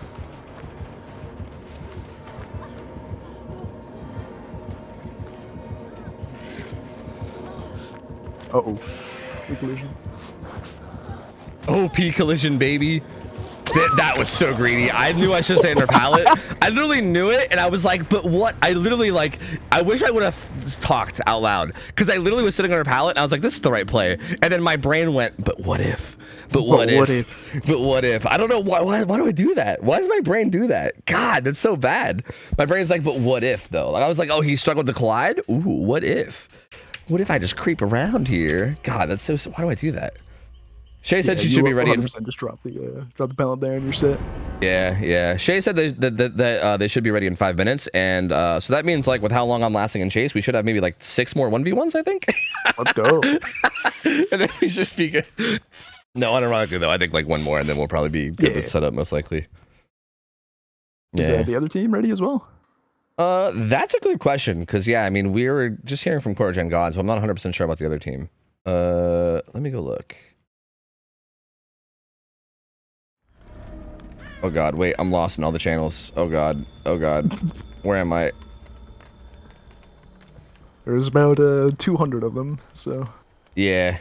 Uh-oh. Collision. OP collision, baby. That was so greedy. I knew I should say in their palette. I literally knew it, and I was like, but what? I literally, like, I wish I would have talked out loud, because I literally was sitting on her palette, and I was like, this is the right play. And then my brain went, but what if? But what if? But what if? I don't know. Why do I do that? Why does my brain do that? God, that's so bad. My brain's like, but what if, though? Like, I was like, oh, he struggled to collide? Ooh, what if? What if I just creep around here? God, that's so... Why do I do that? Shay said she should be ready. 100% just drop the pallet there and you're set. Yeah. Shay said that they should be ready in 5 minutes, and so that means like with how long I'm lasting in chase, we should have maybe like 6 more 1v1s, I think. Let's go. And then we should be good. No, unironically though, I think like one more, and then we'll probably be good with setup most likely. Is the other team ready as well? That's a good question, because yeah, I mean, we were just hearing from Core Gen God, so I'm not 100% sure about the other team. Let me go look. Oh god, wait, I'm lost in all the channels. Oh god, where am I? There's about 200 of them, so Yeah,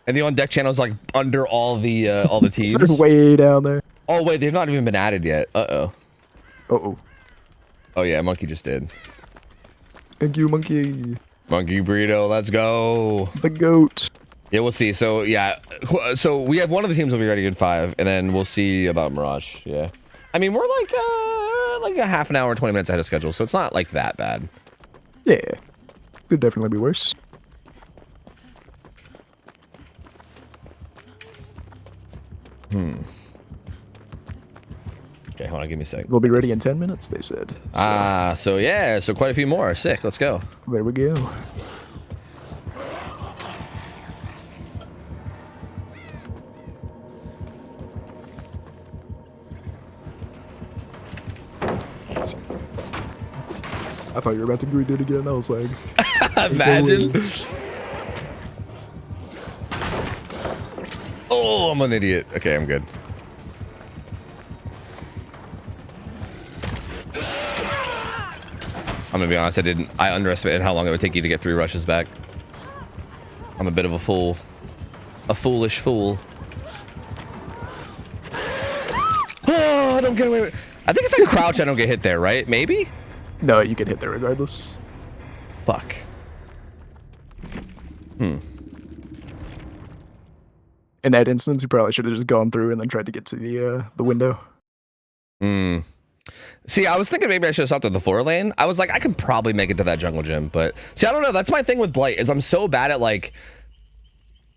and the on deck channel is like under all the they're teams. way down there. Oh wait, they've not even been added yet. Uh-oh. Oh yeah, Monkey just did. Thank you, Monkey. Monkey Burrito, let's go. The goat. Yeah, we'll see. So yeah, so we have one of the teams will be ready in 5, and then we'll see about Mirage. Yeah, I mean we're like a half an hour, 20 minutes ahead of schedule, so it's not like that bad. Yeah. Could definitely be worse. Okay, hold on, give me a sec. We'll be ready in 10 minutes, they said. So, So yeah, so quite a few more. Sick, let's go. there we go. I thought you were about to redo it again. I was like, Imagine. Oh, I'm an idiot. Okay, I'm good. I'm gonna be honest, I underestimated how long it would take you to get 3 rushes back. I'm a bit of a fool. A foolish fool. Oh, I don't get away with it. I think if I crouch, I don't get hit there, right? Maybe? no, you can hit there regardless. Fuck. In that instance, you probably should have just gone through and then tried to get to the window. See, I was thinking maybe I should have stopped at the 4 lane. I was like, I could probably make it to that jungle gym, but see, I don't know. That's my thing with Blight, is I'm so bad at like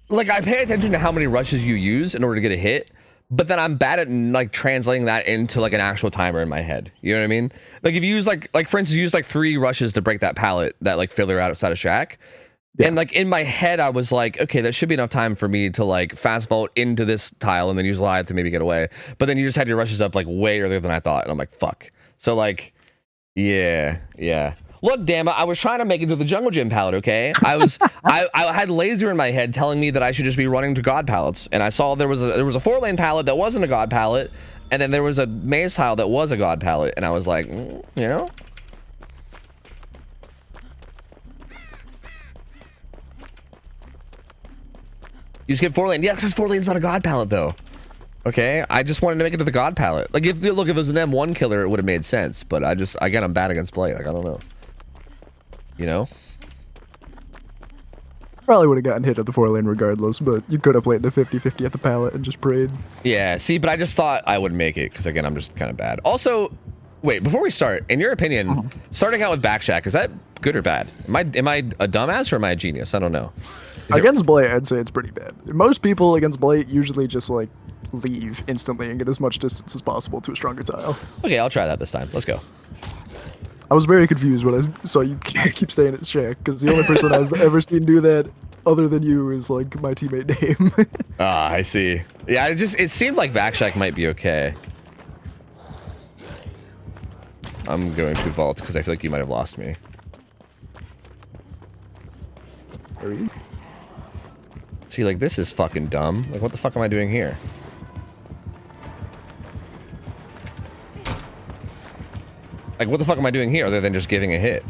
I pay attention to how many rushes you use in order to get a hit, but then I'm bad at like translating that into like an actual timer in my head. You know what I mean? Like if you use like for instance, you use like 3 rushes to break that pallet, that like filler outside of Shack. Yeah. And like in my head, I was like, okay, that should be enough time for me to like fast vault into this tile and then use live to maybe get away. But then you just had your rushes up like way earlier than I thought. And I'm like, fuck. So like, yeah. Look, damn it, I was trying to make it to the jungle gym pallet, okay? I had laser in my head telling me that I should just be running to god pallets. And I saw there was a 4-lane pallet that wasn't a god pallet. And then there was a maze tile that was a god pallet. And I was like, you know? You skip 4 lane. Yeah, because 4 lane's not a god pallet though. Okay, I just wanted to make it to the god pallet. Like if it was an M1 killer, it would have made sense. But again, I'm bad against Blight. Like I don't know. You know? Probably would have gotten hit at the 4 lane regardless, but you could have played the 50-50 at the pallet and just prayed. Yeah, see, but I just thought I would make it because again, I'm just kind of bad. Also, wait, before we start, in your opinion, starting out with Backshack, is that good or bad? Am I a dumbass or am I a genius? I don't know. Against Blight, I'd say it's pretty bad. Most people against Blight usually just like leave instantly and get as much distance as possible to a stronger tile. Okay, I'll try that this time. Let's go. I was very confused when I saw you keep saying it's Shaq, because the only person I've ever seen do that other than you is like my teammate Dame. Ah, I see. Yeah, it seemed like Backshack might be okay. I'm going to vault because I feel like you might have lost me. Are you? See, like, this is fucking dumb. Like, what the fuck am I doing here? Like, what the fuck am I doing here other than just giving a hit?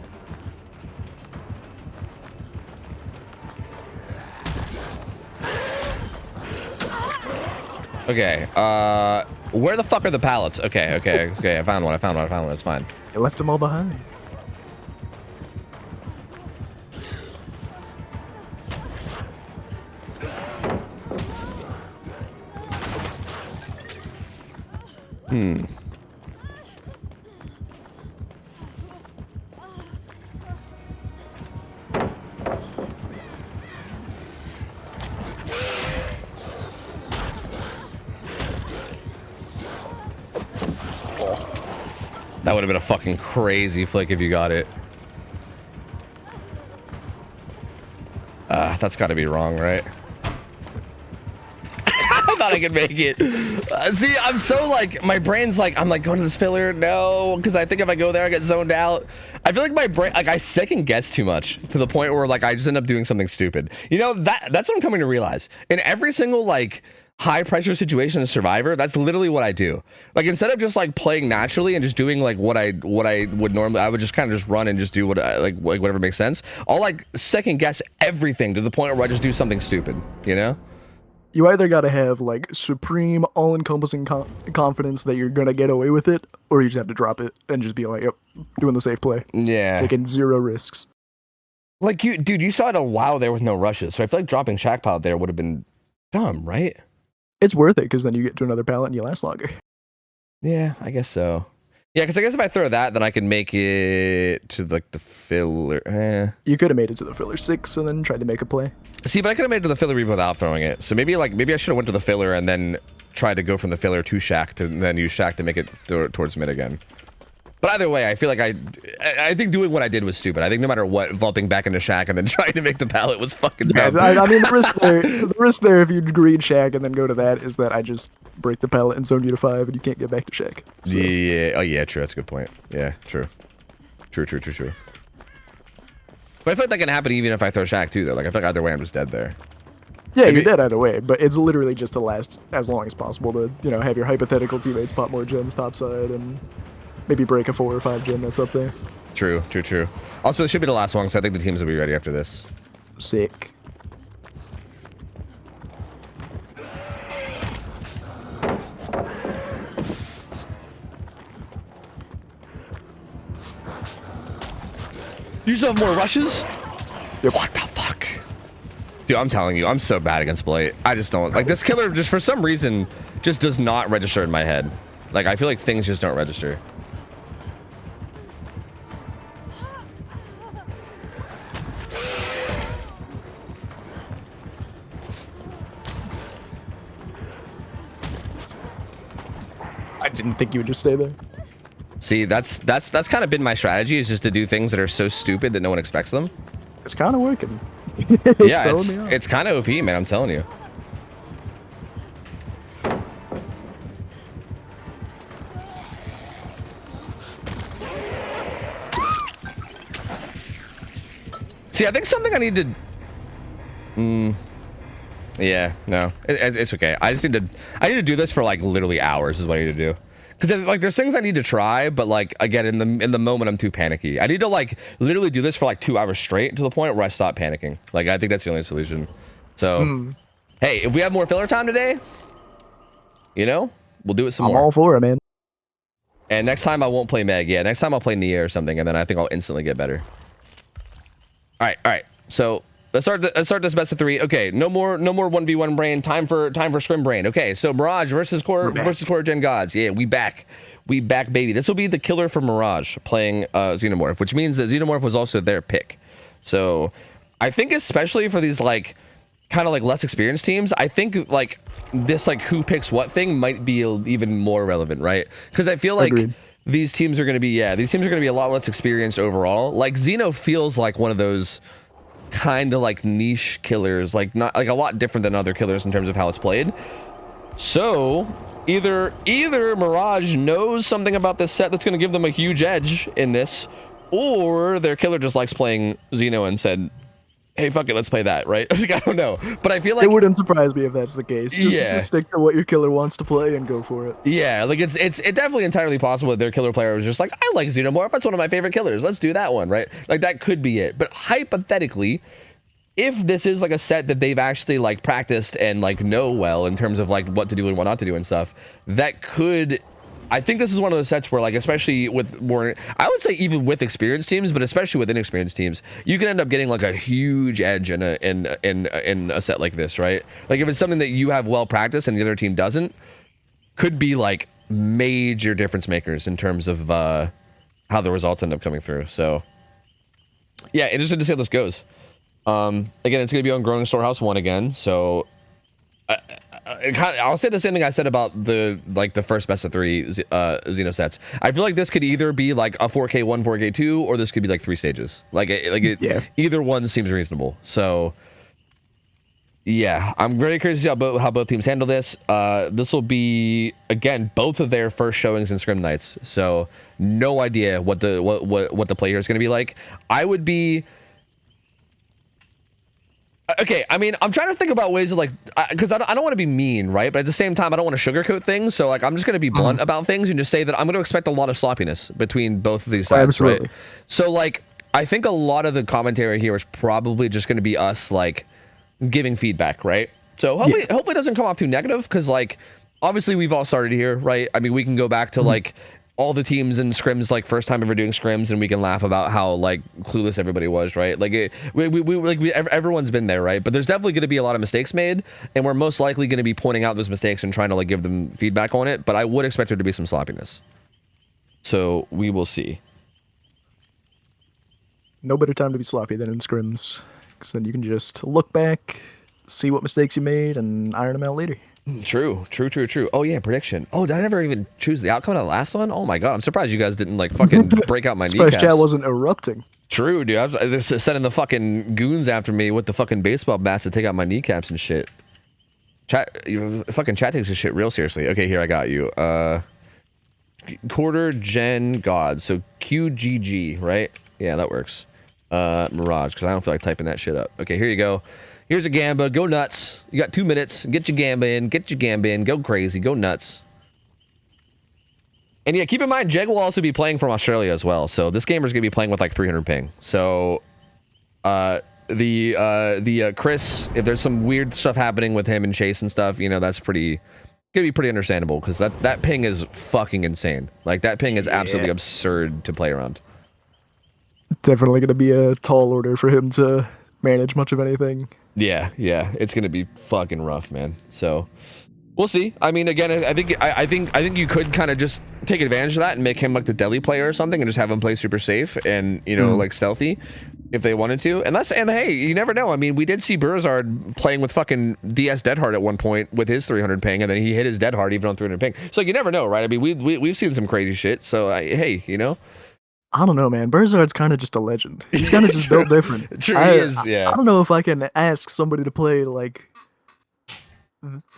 Okay, where the fuck are the pallets? Okay, I found one, it's fine. You left them all behind. That would have been a fucking crazy flick if you got it. That's gotta be wrong, right? I thought thought I could make it. See, I'm so like, my brain's like, I'm like going to this filler. No, because I think if I go there, I get zoned out. I feel like my brain, like I second guess too much to the point where like I just end up doing something stupid. You know, that's what I'm coming to realize. In every single like high pressure situation in Survivor, that's literally what I do. Like instead of just like playing naturally and just doing like what I would normally, I would just kind of just run and just do what I like whatever makes sense. I'll like second guess everything to the point where I just do something stupid, you know? You either got to have like supreme all-encompassing confidence that you're gonna get away with it, or you just have to drop it and just be like, yep, doing the safe play. Yeah, taking zero risks. Like you saw it a while there with no rushes, so I feel like dropping Shack Pilot there would have been dumb, right? It's worth it because then you get to another pallet and you last longer. Yeah, I guess so. Yeah, because I guess if I throw that, then I can make it to like the filler. You could have made it to the filler 6 and then tried to make a play. See, but I could have made it to the filler even without throwing it. So maybe I should have went to the filler and then tried to go from the filler to Shack to then use Shack to make it towards mid again. But either way, I feel like I think doing what I did was stupid. I think no matter what, vaulting back into Shack and then trying to make the pallet was fucking dumb. Yeah, I mean, the risk there if you greed Shack and then go to that is that I just break the pallet and zone you to 5 and you can't get back to Shack. So. Yeah. Oh yeah, true. That's a good point. Yeah, true. True. But I feel like that can happen even if I throw Shack too, though. Like I feel like either way, I'm just dead there. Yeah, you're dead either way, but it's literally just to last as long as possible to, you know, have your hypothetical teammates pop more gens topside and maybe break a 4 or 5 gen that's up there. True. Also, it should be the last one, so I think the teams will be ready after this. Sick. You still have more rushes? Yep. What the fuck? Dude, I'm telling you, I'm so bad against Blight. I just don't, like, this killer just for some reason just does not register in my head. Like, I feel like things just don't register. I didn't think you would just stay there. See, that's kind of been my strategy, is just to do things that are so stupid that no one expects them. It's kind of working. Yeah, it's kind of OP, man, I'm telling you. See, I think something I need to... Yeah, no, it's okay. I need to do this for like literally hours is what I need to do. Because like there's things I need to try, but like again in the moment I'm too panicky. I need to like literally do this for like 2 hours straight to the point where I stop panicking. Like I think that's the only solution. So, hey, if we have more filler time today, you know, we'll do it some more. I'm all for it, man. And next time I won't play Meg. Yeah, next time I'll play Nia or something, and then I think I'll instantly get better. All right. So let's start this best of 3. Okay, no more 1v1 brain. Time for scrim brain. Okay, so Mirage versus Core Gen Gods. Yeah, we back, baby. This will be the killer for Mirage playing Xenomorph, which means that Xenomorph was also their pick. So I think especially for these like kind of like less experienced teams, I think like this like who picks what thing might be even more relevant, right? Because I feel like these teams are going to be a lot less experienced overall. Like Xeno feels like one of those kind of like niche killers, like not like a lot different than other killers in terms of how it's played. So either Mirage knows something about this set that's going to give them a huge edge in this, or their killer just likes playing Xeno and said, hey, fuck it, let's play that, right? Like, I don't know, but I feel like it wouldn't surprise me if that's the case. Just stick to what your killer wants to play and go for it. Yeah, like it's definitely entirely possible that their killer player was just like, I like Xenomorph, that's one of my favorite killers, let's do that one, right? Like that could be it. But hypothetically, if this is like a set that they've actually like practiced and like know well in terms of like what to do and what not to do and stuff, that could, I think this is one of those sets where like, especially with more, I would say even with experienced teams, but especially with inexperienced teams, you can end up getting like a huge edge in a set like this, right? Like if it's something that you have well practiced and the other team doesn't, could be like major difference makers in terms of how the results end up coming through. So yeah, interested to see how this goes. Again, it's gonna be on Growing Storehouse 1 again, so I'll say the same thing I said about the first best of 3 Xeno sets. I feel like this could either be like a 4K1, 4K2, or this could be like 3 stages. Either one seems reasonable. So, yeah, interested to see how this goes. Again, it's going to be on Growing Storehouse 1 again, so I feel like this could either be like a 4K1, 4K2, or this could be like 3 stages. Like, either one seems reasonable. So, either one seems reasonable. So, Yeah, I'm very curious to see how both teams handle this. This will be, again, both of their first showings in scrim nights, so no idea what the play here is going to be like. I would be okay. I mean, I'm trying to think about ways of like, because I don't want to be mean, right? But at the same time, I don't want to sugarcoat things. So like, I'm just going to be blunt about things and just say that I'm going to expect a lot of sloppiness between both of these sides, Absolutely. right? So like, I think a lot of the commentary here is probably just going to be us like giving feedback, right? So hopefully it doesn't come off too negative, because like obviously we've all started here, right? I mean, we can go back to like all the teams in scrims, like first time ever doing scrims, and we can laugh about how like clueless everybody was, right? Like everyone's been there, right? But there's definitely going to be a lot of mistakes made, and we're most likely going to be pointing out those mistakes and trying to like give them feedback on it. But I would expect there to be some sloppiness, so we will see. No better time to be sloppy than in scrims, because then you can just look back, see what mistakes you made, and iron them out later. True. Oh yeah, prediction. Oh, did I never even choose the outcome of the last one? Oh my god, I'm surprised you guys didn't like fucking break out my Surprised kneecaps. chat wasn't erupting. True, dude. They're sending the fucking goons after me with the fucking baseball bats to take out my kneecaps and shit. Fucking chat takes this shit real seriously. Okay, here I got you. Quarter gen god. So QGG, right? Yeah, that works. Mirage, because I don't feel like typing that shit up. Okay, here you go. Here's a Gamba. Go nuts. You got 2 minutes. Get your Gamba in. Go crazy. Go nuts. And yeah, keep in mind, Jeg will also be playing from Australia as well. So this gamer's going to be playing with like 300 ping. So Chris, if there's some weird stuff happening with him and Chase and stuff, you know, that's going to be pretty understandable, because that ping is fucking insane. Like, that ping is absolutely absurd to play around. Definitely going to be a tall order for him to manage much of anything. Yeah, it's gonna be fucking rough, man. So we'll see. I mean, again, I think you could kind of just take advantage of that and make him like the deli player or something, and just have him play super safe and, you know, like stealthy if they wanted to. And hey, you never know. I mean, we did see Burzard playing with fucking DS Dead Hard at one point with his 300 ping, and then he hit his Dead Hard even on 300 ping. So you never know, right? I mean, we've seen some crazy shit. So hey, you know. I don't know, man. Burzard's kind of just a legend. He's kind of just built different. True, he is, yeah. I don't know if I can ask somebody to play, like,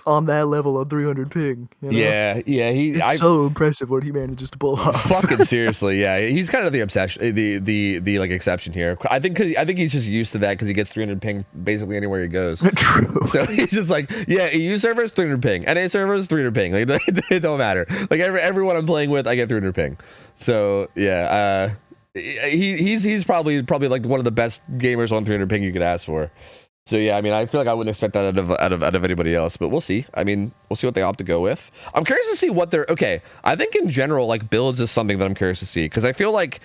on that level of 300 ping. You know? Yeah. It's so impressive what he manages to pull off. Fucking seriously, yeah. He's kind of the obsession, the like exception here. I think he's just used to that, because he gets 300 ping basically anywhere he goes. True. So he's just like, yeah, EU servers 300 ping, NA servers 300 ping. Like, it don't matter. Like everyone I'm playing with, I get 300 ping. So yeah, he's probably like one of the best gamers on 300 ping you could ask for. So yeah, I mean, I feel like I wouldn't expect that out of anybody else, but we'll see. I mean, we'll see what they opt to go with. I'm curious to see what they're okay. I think in general, like, builds is something that I'm curious to see, because I feel like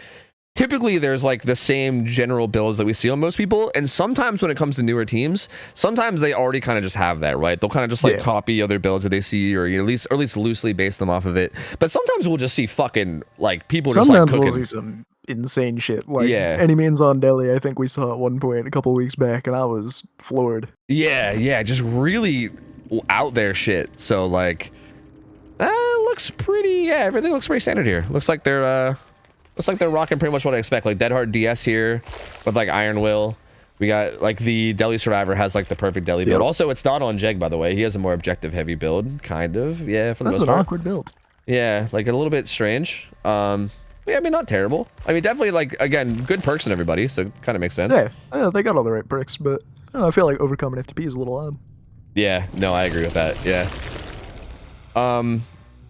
typically there's like the same general builds that we see on most people, and sometimes when it comes to newer teams, sometimes they already kind of just have that, right? They'll kind of just like copy other builds that they see, or at least loosely base them off of it. But sometimes we'll just see fucking like people just like cooking. We'll see some insane shit, like Any Means on Deli. I think we saw at one point a couple weeks back, and I was floored. Yeah, just really out there shit. So like, looks pretty. Yeah, everything looks pretty standard here. Looks like they're rocking pretty much what I expect. Like Dead Hard DS here with like Iron Will. We got like the Deli Survivor has like the perfect deli build. Also, it's not on Jeg, by the way. He has a more objective heavy build, kind of. Yeah, for the most part. That's an awkward build. Yeah, like a little bit strange. Yeah, I mean, not terrible. I mean, definitely, like, again, good perks and everybody, so kind of makes sense. Yeah, they got all the right perks, but I don't know, I feel like overcoming FTP is a little odd. Yeah, no, I agree with that. Yeah.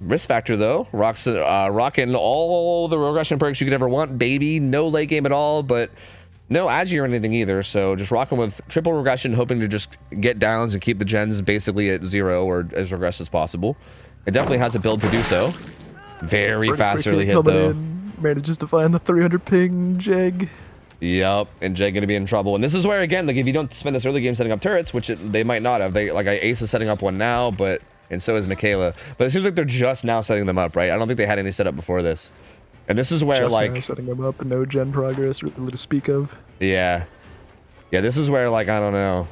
Risk factor though, rocking all the regression perks you could ever want, baby. No late game at all, but no agi or anything either. So just rocking with triple regression, hoping to just get downs and keep the gens basically at 0 or as regressed as possible. It definitely has a build to do so. Very fast early hit though. Manages to find the 300 ping Jeg. Yep, and Jeg gonna be in trouble. And this is where, again, like, if you don't spend this early game setting up turrets, which they might not have. Ace is setting up one now, and so is Michaela. But it seems like they're just now setting them up, right? I don't think they had any set up before this. And this is where, just like, now setting them up, no gen progress really to speak of. Yeah, this is where, like, I don't know.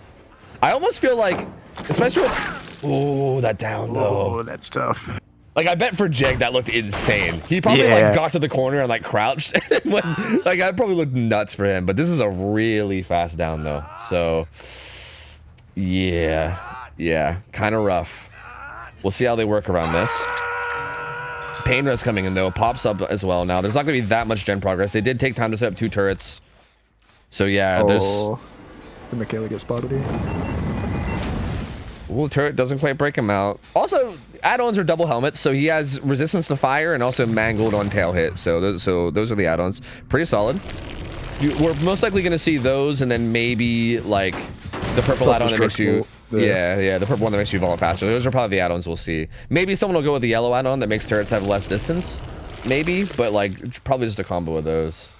I almost feel like, especially with, oh, that down though. Oh, that's tough. Like, I bet for Jeg that looked insane. He probably like got to the corner and like crouched. Like, I probably looked nuts for him. But this is a really fast down though. So Yeah, kind of rough. We'll see how they work around this. Pain Res coming in though, pops up as well now. There's not going to be that much gen progress. They did take time to set up 2 turrets. So yeah, there's... Did Michaela get spotted here? Ooh, turret doesn't quite break him out. Also, add-ons are double helmets, so he has resistance to fire and also mangled on tail hit. So those are the add-ons. Pretty solid. We're most likely going to see those, and then maybe like the purple add-on that makes you... Yeah, the purple one that makes you vault faster. Those are probably the add-ons we'll see. Maybe someone will go with the yellow add-on that makes turrets have less distance. Maybe, but like probably just a combo of those.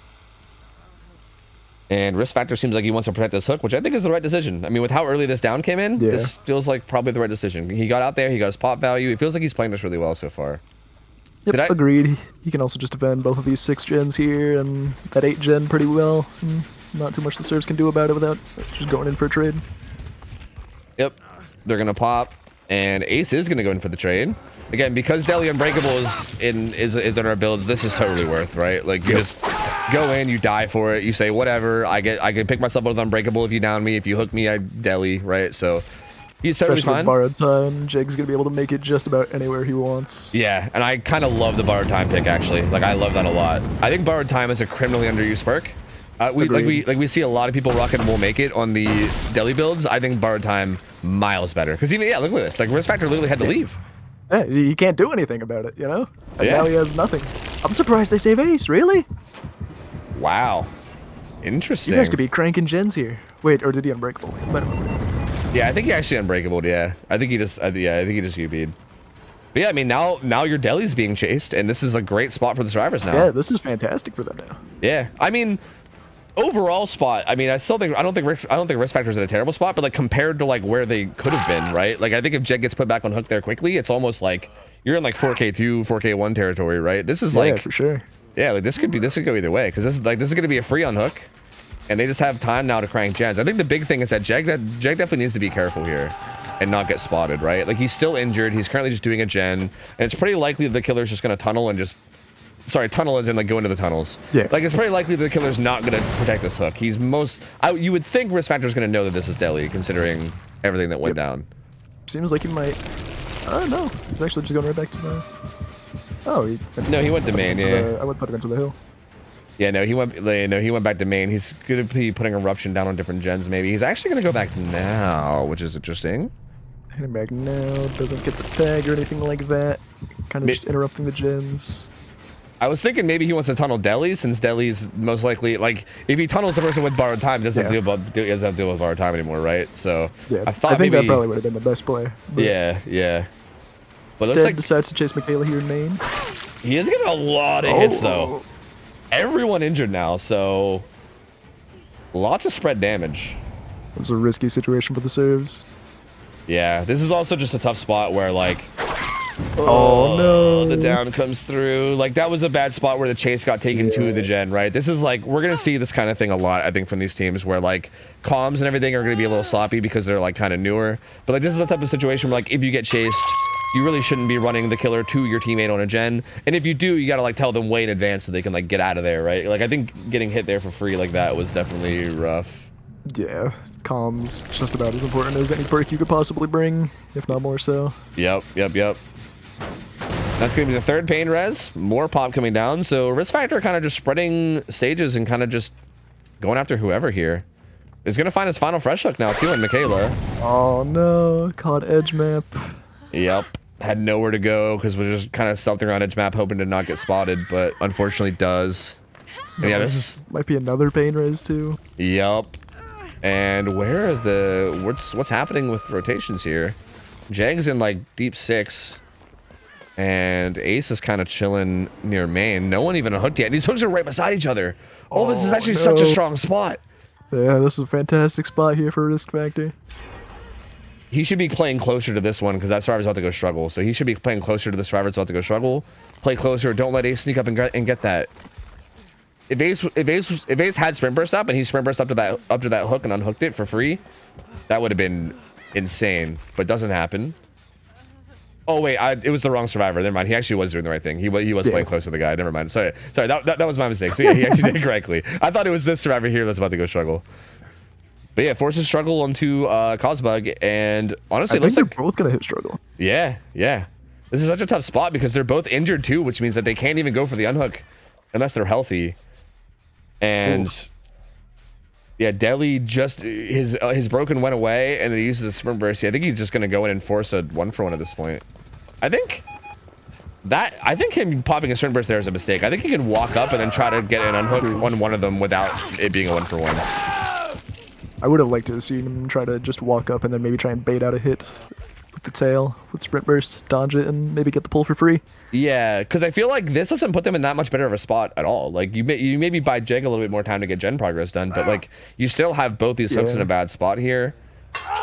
And Risk Factor seems like he wants to protect this hook, which I think is the right decision. I mean, with how early this down came in, this feels like probably the right decision. He got out there, he got his pop value. It feels like he's playing this really well so far. Yep, agreed. He can also just defend both of these 6 gens here and that 8 gen pretty well. And not too much the serves can do about it without just going in for a trade. Yep, they're gonna pop, and Ace is gonna go in for the trade. Again, because Deli Unbreakable is in our builds, this is totally worth, right? Like you just go in, you die for it, you say whatever. I can pick myself up with Unbreakable if you down me. If you hook me, I Deli, right? So he's totally fine. Borrowed time, Jeg's gonna be able to make it just about anywhere he wants. Yeah, and I kind of love the borrowed time pick actually. Like I love that a lot. I think borrowed time is a criminally underused perk. We see a lot of people rocking will make it on the Deli builds. I think borrowed time miles better because even look at this. Like Risk Factor literally had to leave. Yeah, he can't do anything about it, you know? And now he has nothing. I'm surprised they save Ace, really? Wow. Interesting. You guys could be cranking gens here. Wait, or did he Unbreakable? Yeah, I think he actually Unbreakable, yeah. I think he just UB'd. But yeah, I mean, now your Deli's being chased, and this is a great spot for the survivors now. Yeah, this is fantastic for them now. Yeah, I mean... Overall spot, I mean, I don't think Risk Factor's in a terrible spot, but like compared to like where they could have been, right? Like I think if Jeg gets put back on hook there quickly, it's almost like you're in like 4K2, 4K1 territory, right? This is like for sure. Yeah, like this could go either way because this is going to be a free on hook, and they just have time now to crank gens. I think the big thing is that Jeg definitely needs to be careful here and not get spotted, right? Like he's still injured. He's currently just doing a gen, and it's pretty likely the killer's just going to tunnel and just. Sorry, tunnel as in like go into the tunnels. Yeah. Like it's pretty likely the killer's not gonna protect this hook. He's you would think Risk Factor's gonna know that this is Deli, considering everything that went down. Seems like he might. No, he's actually just going right back to the. Oh, he went to main. Yeah. I would put him into the hill. Yeah, no, he went back to main. He's gonna be putting Eruption down on different gens. Maybe he's actually gonna go back now, which is interesting. Hitting back now, doesn't get the tag or anything like that. Kind of just interrupting the gens. I was thinking maybe he wants to tunnel Deli, since Deli's most likely, like, if he tunnels the person with borrowed time, he doesn't have to deal with borrowed time anymore, right? So yeah, I think that probably would have been the best play. Yeah. But instead, decides to chase Michaela here in main. He is getting a lot of hits though. Everyone injured now, so lots of spread damage. This is a risky situation for the serves. Yeah, this is also just a tough spot where like. Oh no, the down comes through. Like that was a bad spot where the chase got taken to the gen, right? This is like we're gonna see this kind of thing a lot, I think, from these teams where like comms and everything are gonna be a little sloppy because they're like kind of newer. But like this is the type of situation where like if you get chased, you really shouldn't be running the killer to your teammate on a gen. And if you do, you gotta like tell them way in advance so they can like get out of there, right? Like I think getting hit there for free like that was definitely rough. Yeah, comms just about as important as any perk you could possibly bring, if not more so. Yep. That's going to be the third pain res. More pop coming down. So Risk Factor kind of just spreading stages and kind of just going after whoever here. Is going to find his final fresh look now too in Michaela. Oh no, caught edge map. Yep. Had nowhere to go because we're just kind of stealthing around edge map hoping to not get spotted, but unfortunately does. And yeah, this might be another pain res too. Yep. And where are what's happening with rotations here? Jeg's in like deep 6. And Ace is kind of chilling near main. No one even hooked yet. And these hooks are right beside each other. Oh, this is actually such a strong spot. Yeah, this is a fantastic spot here for Risk Factor. He should be playing closer to this one because that survivor's about to go struggle. So he should be playing closer to the survivor's about to go struggle. Play closer. Don't let Ace sneak up and get that. If Ace had sprint burst up and he sprint burst up to that hook and unhooked it for free, that would have been insane. But doesn't happen. Oh wait, it was the wrong survivor. Never mind. He actually was doing the right thing. He was playing close to the guy. Never mind. Sorry. That was my mistake. So yeah, he actually did correctly. I thought it was this survivor here that's about to go struggle. But yeah, forces struggle onto Cosbug, and honestly, I it looks think like they're both gonna hit struggle. yeah. This is such a tough spot because they're both injured too, which means that they can't even go for the unhook unless they're healthy. And yeah, Deli just his broken went away, and then he uses a sprint burst. Yeah, I think he's just gonna go in and force a 1-for-1 at this point. I think him popping a sprint burst there is a mistake. I think he can walk up and then try to get an unhook on one of them without it being a 1-for-1. I would have liked to have seen him try to just walk up and then maybe try and bait out a hit with the tail, with sprint burst, dodge it, and maybe get the pull for free. Yeah, because I feel like this doesn't put them in that much better of a spot at all. Like you maybe buy Jeg a little bit more time to get gen progress done, but like you still have both these hooks in a bad spot here.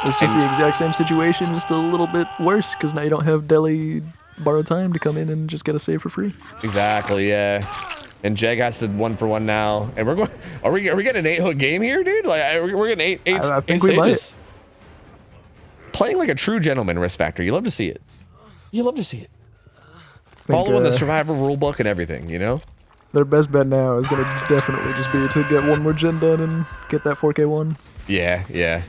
It's just the exact same situation, just a little bit worse because now you don't have Deli borrowed time to come in and just get a save for free. Exactly, yeah. And Jeg has to 1-for-1 now, and we're going. Are we getting an 8-hook game here, dude? Like we're getting eight I think we we might. stages. Playing like a true gentleman, Risk Factor. You love to see it. You love to see it. Following the Survivor rulebook and everything, you know? Their best bet now is going to definitely just be to get one more gen done and get that 4K1. Yeah.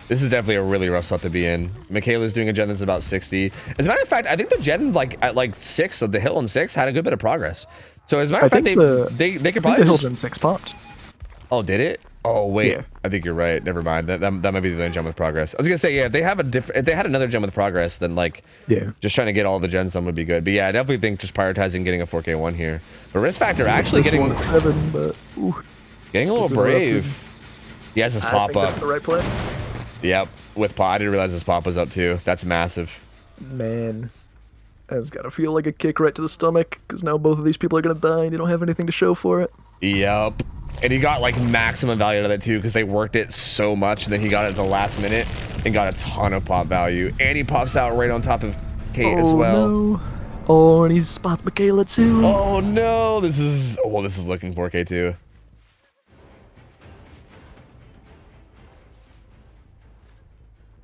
This is definitely a really rough spot to be in. Michaela's doing a gen that's about 60. As a matter of fact, I think the gen at 6 of the hill and 6 had a good bit of progress. So as a matter of fact, they could probably the hills in 6 popped. Oh, did it? Oh wait, Yeah. I think you're right. Never mind. That might be the gem with progress. I was gonna say, yeah, if they had another gem with progress, then just trying to get all the gens done would be good. But yeah, I definitely think just prioritizing getting a 4K1 here. But Risk Factor actually this getting one at 7, but getting a little brave. He has his pop up. That's the right play. Yep, with pop. I didn't realize his pop was up too. That's massive. Man, that's gotta feel like a kick right to the stomach because now both of these people are gonna die and you don't have anything to show for it. Yep. And he got like maximum value out of that too because they worked it so much, and then he got it at the last minute and got a ton of pop value. And he pops out right on top of Kate as well. No. Oh, and he spots Michaela too. Oh no, this is looking 4K too.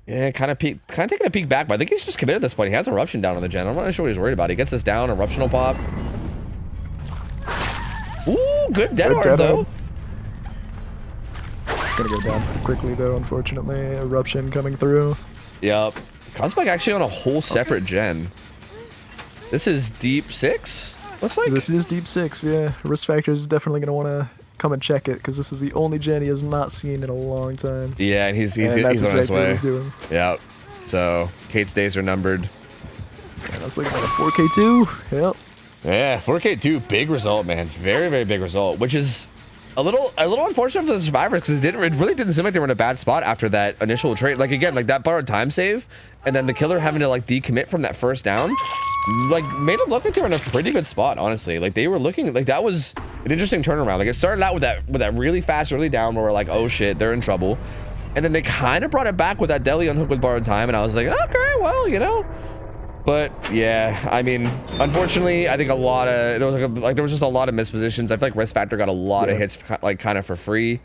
Yeah, kind of taking a peek back, but I think he's just committed at this point. He has Eruption down on the gen. I'm not really sure what he's worried about. He gets this down, Eruption will pop. Ooh, good dead hard though. Gonna go down quickly though, unfortunately. Eruption coming through. Yep. Cosmic actually on a whole separate gen. This is deep 6, looks like. This is deep 6, yeah. Risk Factor is definitely gonna want to come and check it because this is the only gen he has not seen in a long time. Yeah, and he's that's on exactly his way. What he's doing. Yep. So Kate's days are numbered. Yeah, that's looking like a 4K2. Yep. Yeah, 4K2, big result, man. Very, very big result, which is a little unfortunate for the survivors because it really didn't seem like they were in a bad spot after that initial trade. Like again, like that borrowed time save, and then the killer having to like decommit from that first down, like made them look like they were in a pretty good spot. Honestly, like they were looking like that was an interesting turnaround. Like it started out with that really fast early down where we're like, oh shit, they're in trouble, and then they kind of brought it back with that deli unhook with borrowed time, and I was like, okay, well, you know. But yeah, I mean, unfortunately, I think there was just a lot of mispositions. I feel like Risk Factor got a lot of hits like kind of for free.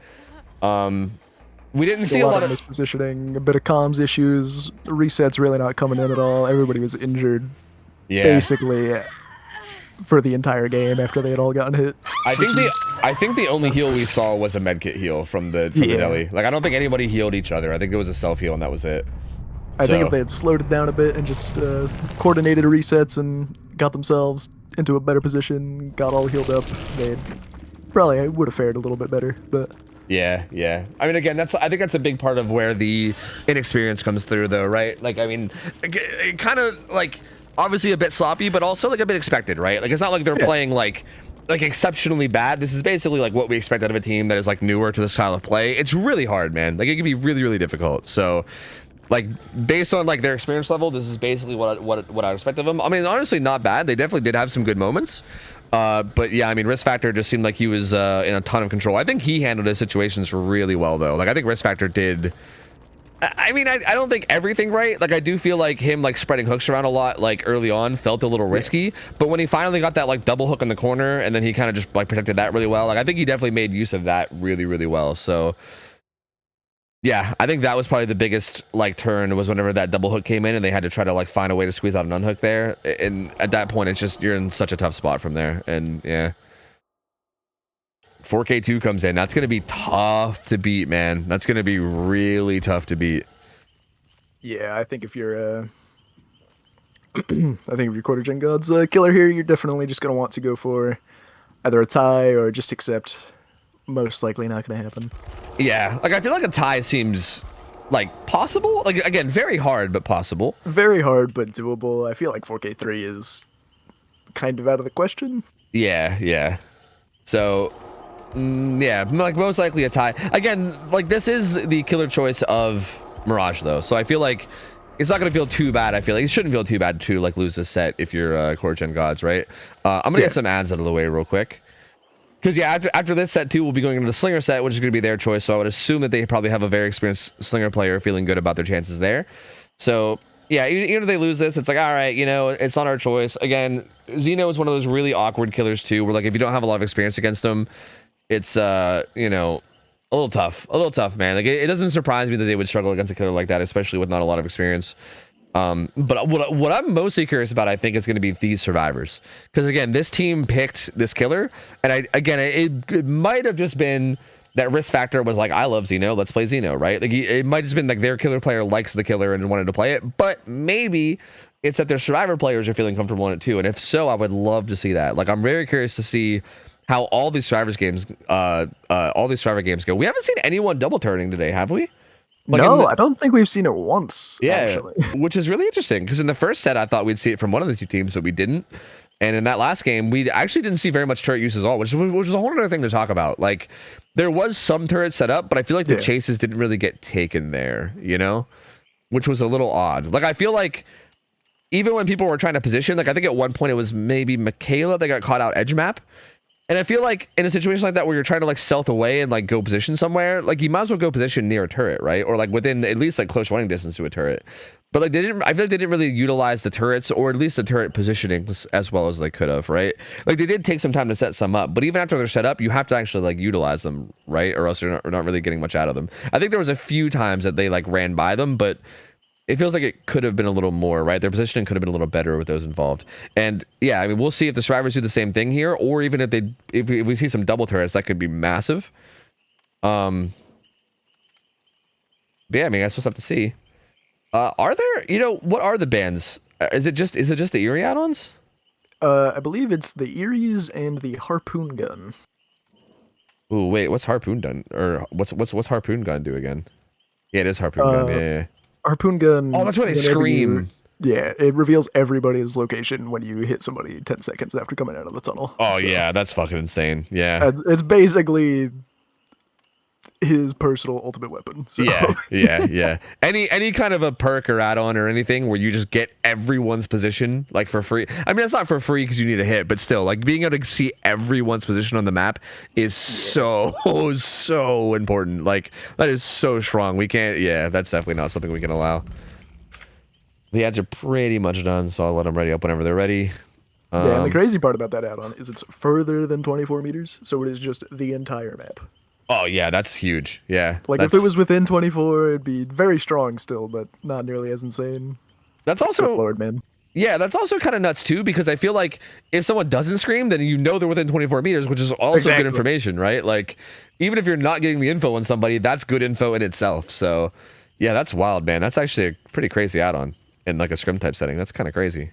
We didn't see a lot of mispositioning, a bit of comms issues, resets really not coming in at all. Everybody was injured basically for the entire game after they had all gotten hit. I think the only heal we saw was a medkit heal from the deli. Like I don't think anybody healed each other. I think it was a self heal and that was it. I think if they had slowed it down a bit and just coordinated resets and got themselves into a better position, got all healed up, they probably would have fared a little bit better. But yeah. I mean, again, I think that's a big part of where the inexperience comes through, though, right? Like, I mean, it kind of like obviously a bit sloppy, but also like a bit expected, right? Like, it's not like they're playing like exceptionally bad. This is basically like what we expect out of a team that is like newer to the style of play. It's really hard, man. Like, it can be really, really difficult. So. Like based on like their experience level, this is basically what I expect of them. I mean, honestly, not bad. They definitely did have some good moments. But yeah, I mean, Risk Factor just seemed like he was in a ton of control. I think he handled his situations really well, though. Like I think Risk Factor did. I mean, I don't think everything right. Like I do feel like him like spreading hooks around a lot, like early on, felt a little risky. But when he finally got that like double hook in the corner, and then he kind of just like protected that really well. Like I think he definitely made use of that really, really well. So. Yeah, I think that was probably the biggest like turn was whenever that double hook came in and they had to try to like find a way to squeeze out an unhook there. And at that point, it's just you're in such a tough spot from there. And yeah, 4K2 comes in. That's going to be tough to beat, man. That's going to be really tough to beat. Yeah, I think if you're I think if you're quarter gen gods killer here, you're definitely just gonna want to go for either a tie or just accept. Most likely not gonna happen. Yeah, like I feel like a tie seems like possible. Like again, very hard, but possible. Very hard, but doable. I feel like 4K3 is kind of out of the question. Yeah, yeah. So, yeah, like most likely a tie. Again, like this is the killer choice of Mirage, though. So I feel like it's not going to feel too bad. I feel like it shouldn't feel too bad to like lose this set if you're core gen gods, right? I'm going to get some ads out of the way real quick. Because, yeah, after this set, too, we'll be going into the Slinger set, which is going to be their choice. So I would assume that they probably have a very experienced Slinger player feeling good about their chances there. So, yeah, even if they lose this, it's like, all right, you know, it's not our choice. Again, Xeno is one of those really awkward killers, too, where, like, if you don't have a lot of experience against them, it's, you know, a little tough, man. Like, it doesn't surprise me that they would struggle against a killer like that, especially with not a lot of experience. But what I'm mostly curious about, I think, is going to be these survivors, because again, this team picked this killer, and it might have just been that risk factor was like, I love Xeno, let's play Xeno, right? Like it might have just been like their killer player likes the killer and wanted to play it, but maybe it's that their survivor players are feeling comfortable in it too, and if so, I would love to see that. Like I'm very curious to see how all these survivors games go. We haven't seen anyone double turning today, have we? Like no, I don't think we've seen it once. Yeah, actually. Which is really interesting because in the first set I thought we'd see it from one of the two teams, but we didn't. And in that last game, we actually didn't see very much turret use at all, which was a whole other thing to talk about. Like there was some turrets set up, but I feel like the chases didn't really get taken there, you know, which was a little odd. Like I feel like even when people were trying to position, like I think at one point it was maybe Michaela that got caught out edge map. And I feel like in a situation like that where you're trying to like stealth away and like go position somewhere, like you might as well go position near a turret, right? Or like within at least like close running distance to a turret. But like I feel like they didn't really utilize the turrets or at least the turret positioning as well as they could have, right? Like they did take some time to set some up, but even after they're set up, you have to actually like utilize them, right? Or else you're not really getting much out of them. I think there was a few times that they like ran by them, but it feels like it could have been a little more, right? Their positioning could have been a little better with those involved. And yeah, I mean, we'll see if the survivors do the same thing here, or even if we see some double turrets, that could be massive. But yeah, I mean, I guess we'll have to see. Are there, you know, what are the bans? Is it just the Eerie add-ons? I believe it's the Eries and the Harpoon Gun. Ooh, wait, what's Harpoon Gun? Or what's Harpoon Gun do again? Yeah, it is Harpoon Gun. Yeah. Harpoon Gun. Oh, that's where they scream. Yeah, it reveals everybody's location when you hit somebody 10 seconds after coming out of the tunnel. Oh, so, yeah, that's fucking insane. Yeah. It's basically his personal ultimate weapon. So. Yeah. Any kind of a perk or add-on or anything where you just get everyone's position like for free. I mean, it's not for free because you need a hit, but still, like being able to see everyone's position on the map is so important. Like that is so strong. We can't. Yeah, that's definitely not something we can allow. The ads are pretty much done, so I'll let them ready up whenever they're ready. Yeah, and the crazy part about that add-on is it's further than 24 meters, so it is just the entire map. Oh yeah, that's huge. Yeah, like if it was within 24, it'd be very strong still, but not nearly as insane. That's also good Lord, man. Yeah, that's also kind of nuts too, because I feel like if someone doesn't scream, then you know they're within 24 meters, which is also good information, right? Like even if you're not getting the info on somebody, that's good info in itself. So yeah, that's wild, man. That's actually a pretty crazy add-on in like a scrim type setting. That's kind of crazy.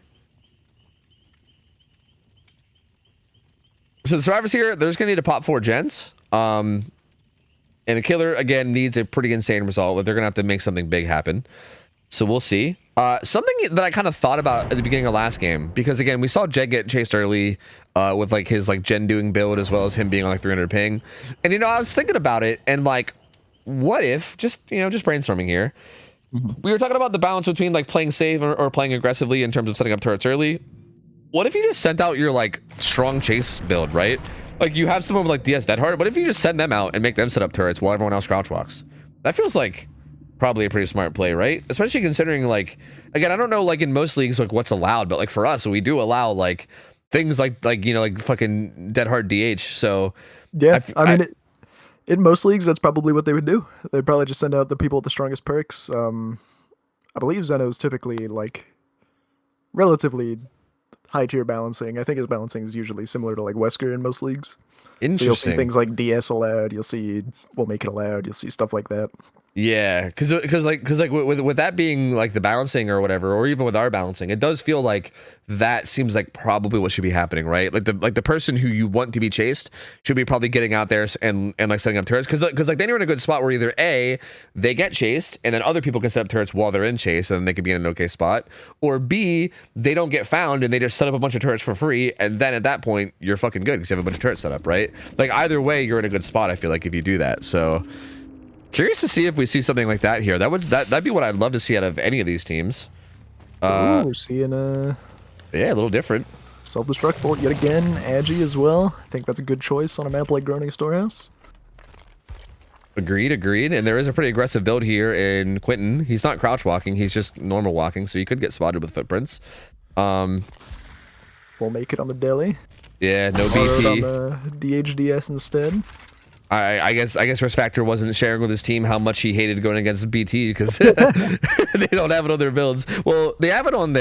So the survivors here, they're just gonna need to pop 4 gens. And the killer, again, needs a pretty insane result, but they're going to have to make something big happen. So we'll see. Something that I kind of thought about at the beginning of last game, because, again, we saw Jed get chased early with, like, his, like, gen doing build as well as him being on, like, 300 ping. And, you know, I was thinking about it, and, like, what if, just brainstorming here, we were talking about the balance between, like, playing safe or playing aggressively in terms of setting up turrets early. What if you just sent out your, like, strong chase build, right? Like, you have someone with, like, DS Deadheart. What if you just send them out and make them set up turrets while everyone else crouch walks? That feels like probably a pretty smart play, right? Especially considering, like, again, I don't know, like, in most leagues, like, what's allowed. But, like, for us, we do allow, like, things like you know, like, fucking Deadheart DH. So, yeah, I mean, in most leagues, that's probably what they would do. They'd probably just send out the people with the strongest perks. I believe Zeno's typically, like, relatively high tier balancing. I think his balancing is usually similar to like Wesker in most leagues. So you'll see Interesting. things like DS allowed. You'll see we'll make it allowed. You'll see stuff like that. Yeah, because with that being like the balancing or whatever, or even with our balancing, it does feel like that seems like probably what should be happening, right? Like the person who you want to be chased should be probably getting out there and like setting up turrets, because like then you're in a good spot where either A, they get chased and then other people can set up turrets while they're in chase and then they can be in an okay spot, or B, they don't get found and they just set up a bunch of turrets for free, and then at that point you're fucking good because you have a bunch of turrets set up, right? Like either way you're in a good spot, I feel like, if you do that. So curious to see if we see something like that here. That'd be what I'd love to see out of any of these teams. Ooh, we're seeing Yeah, a little different. self-destructible yet again. Agi as well. I think that's a good choice on a map like Groaning Storehouse. Agreed. And there is a pretty aggressive build here in Quentin. He's not crouch walking, he's just normal walking, so he could get spotted with footprints. We'll make it on the deli. Yeah, no Borrowed BT. on the DHDS instead. I guess Risk Factor wasn't sharing with his team how much he hated going against BT because they don't have it on their builds. Well, they have it on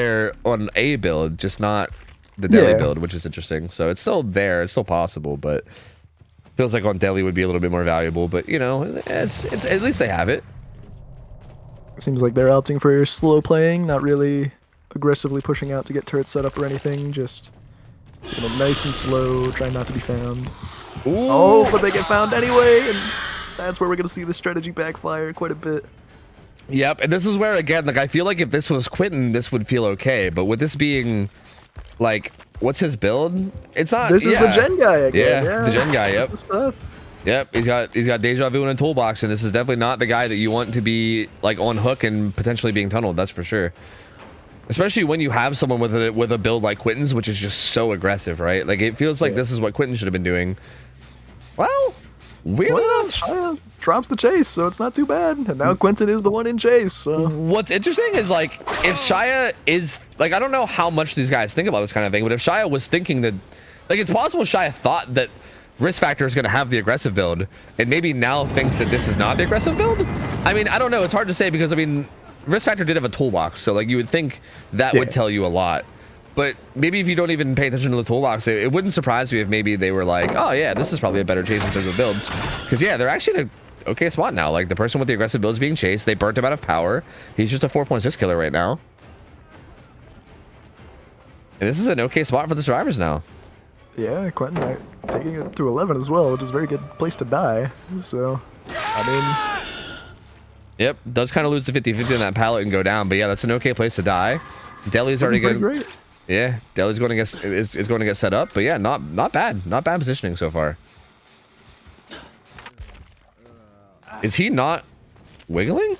a build, just not the deli build, which is interesting. So it's still there, it's still possible, but feels like on deli would be a little bit more valuable. But you know, it's at least they have it. Seems like they're opting for slow playing, not really aggressively pushing out to get turrets set up or anything. Just keeping it nice and slow, trying not to be found. Ooh. Oh, but they get found anyway, and that's where we're gonna see the strategy backfire quite a bit. Yep, and this is where, again, like, I feel like if this was Quentin, this would feel okay, but with this being, like, what's his build? It's not. This is the gen guy again. Yeah, the gen guy. Yep. This is stuff. Yep, he's got deja vu in a toolbox, and this is definitely not the guy that you want to be like on hook and potentially being tunneled. That's for sure. Especially when you have someone with a build like Quentin's, which is just so aggressive, right? Like it feels like this is what Quentin should have been doing. Well, weirdly enough, Shia drops the chase, so it's not too bad. And now Quentin is the one in chase. So. What's interesting is like if Shia is like, I don't know how much these guys think about this kind of thing, but if Shia was thinking that, like, it's possible Shia thought that Risk Factor is going to have the aggressive build, and maybe now thinks that this is not the aggressive build. I mean, I don't know. It's hard to say because I mean, Risk Factor did have a toolbox, so like you would think that would tell you a lot. But maybe if you don't even pay attention to the toolbox, it wouldn't surprise me if maybe they were like, oh yeah, this is probably a better chase in terms of builds. Because yeah, they're actually in a okay spot now. Like the person with the aggressive build is being chased. They burnt him out of power. He's just a 4.6 killer right now. And this is an okay spot for the survivors now. Yeah, Quentin taking it to 11 as well, which is a very good place to die. So, I mean... Yep, does kind of lose the 50-50 on that pallet and go down. But yeah, that's an okay place to die. Deli's already good. Great. Yeah, Deli's going to get is going to get set up, but yeah, not bad positioning so far. Is he not wiggling?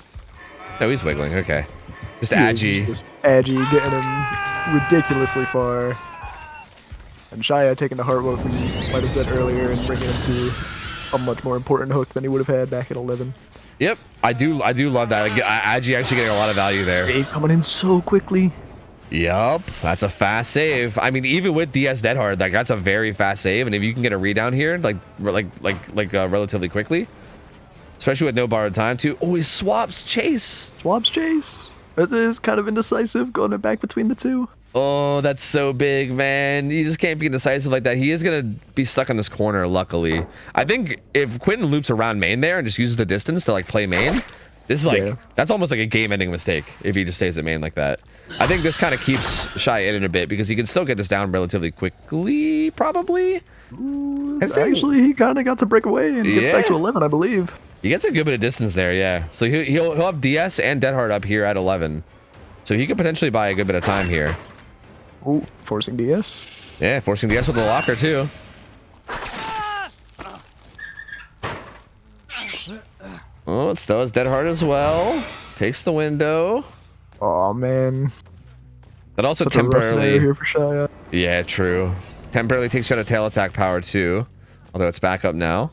No, he's wiggling. Okay, just Agi. Just Agi getting him ridiculously far, and Shia taking to heart what we might have said earlier and bringing him to a much more important hook than he would have had back at 11. Yep, I do love that. Agi actually getting a lot of value there. Save coming in so quickly. Yup, that's a fast save. I mean, even with DS Dead Hard, like that's a very fast save, and if you can get a read here, like relatively quickly, especially with no borrowed time too. Oh, he swaps chase. Swaps chase. It is kind of indecisive going back between the two. Oh, that's so big, man. You just can't be indecisive like that. He is gonna be stuck in this corner. Luckily, I think if Quentin loops around main there and just uses the distance to like play main, this is like that's almost like a game-ending mistake if he just stays at main like that. I think this kind of keeps Shia in a bit because he can still get this down relatively quickly, probably. Actually, he kind of got to break away and gets back to 11, I believe. He gets a good bit of distance there, yeah. So he'll have DS and Dead Hard up here at 11. So he could potentially buy a good bit of time here. Oh, forcing DS. Yeah, forcing DS with the locker too. Oh, it still has Dead Hard as well. Takes the window. Oh man. That also Such temporarily. A here for Shia. Yeah, true. Temporarily takes you out of tail attack power too. Although it's back up now.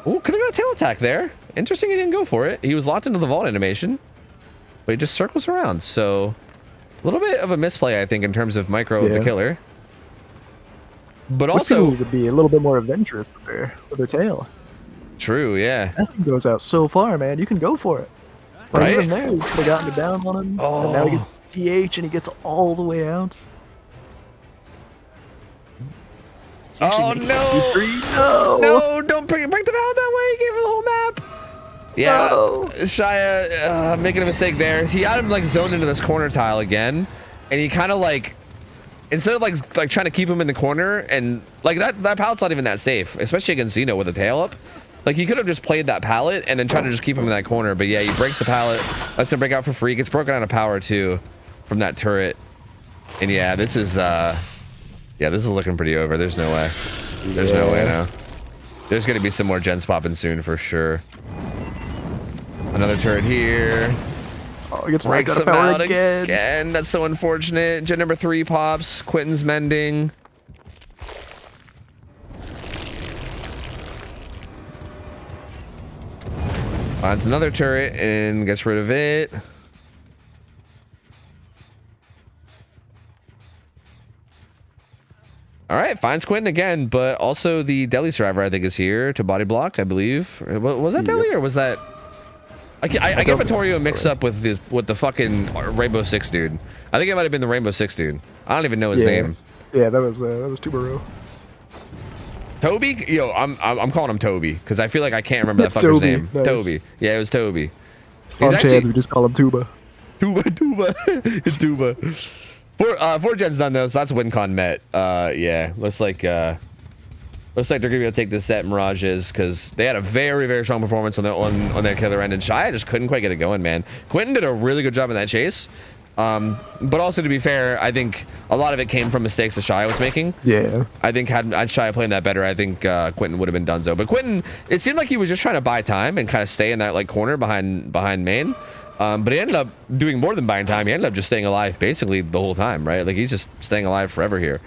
Oh, could have got a tail attack there. Interesting he didn't go for it. He was locked into the vault animation. But he just circles around. So a little bit of a misplay, I think, in terms of micro of the killer. But also would be a little bit more adventurous with their tail. True, yeah. That thing goes out so far, man. You can go for it. But even there, you could have gotten it down on him. Oh. And now he gets DH and he gets all the way out. Oh no! No! Don't bring them out that way. He gave her the whole map. Yeah, no. Shia making a mistake there. He had him like zoned into this corner tile again, and he kind of like, instead of like trying to keep him in the corner, and like that pallet's not even that safe, especially against Xeno with the tail up. Like he could have just played that pallet and then tried to just keep him in that corner. But yeah, he breaks the pallet, lets him break out for free, gets broken out of power too from that turret. And yeah, this is looking pretty over. There's no way. There's no way now. There's gonna be some more gens popping soon for sure. Another turret here. Oh, he gets breaks out him of power out again. That's so unfortunate. Gen number 3 pops. Quentin's mending. Finds another turret and gets rid of it. All right, finds Quentin again, but also the deli survivor I think is here to body block, I believe. Was that deli or was that? I get Vittorio mixed up with the fucking Rainbow Six dude. I think it might have been the Rainbow Six dude. I don't even know his name. Yeah, that was Tubero. Toby? Yo, I'm calling him Toby because I feel like I can't remember that fucker's name. Nice. Toby. Yeah, it was Toby. On Chad, we just call him Tuba. Tuba. It's Tuba. Four gens done though, so that's WinCon met. Yeah, looks like they're gonna be able to take this set Mirages because they had a very, very strong performance on their killer end, and Shia just couldn't quite get it going, man. Quentin did a really good job in that chase. But also to be fair, I think a lot of it came from mistakes that Shia was making. Yeah. I think had Shia playing that better, I think Quentin would have been donezo. But Quentin, it seemed like he was just trying to buy time and kind of stay in that like corner behind main. But he ended up doing more than buying time. He ended up just staying alive basically the whole time, right? Like he's just staying alive forever here.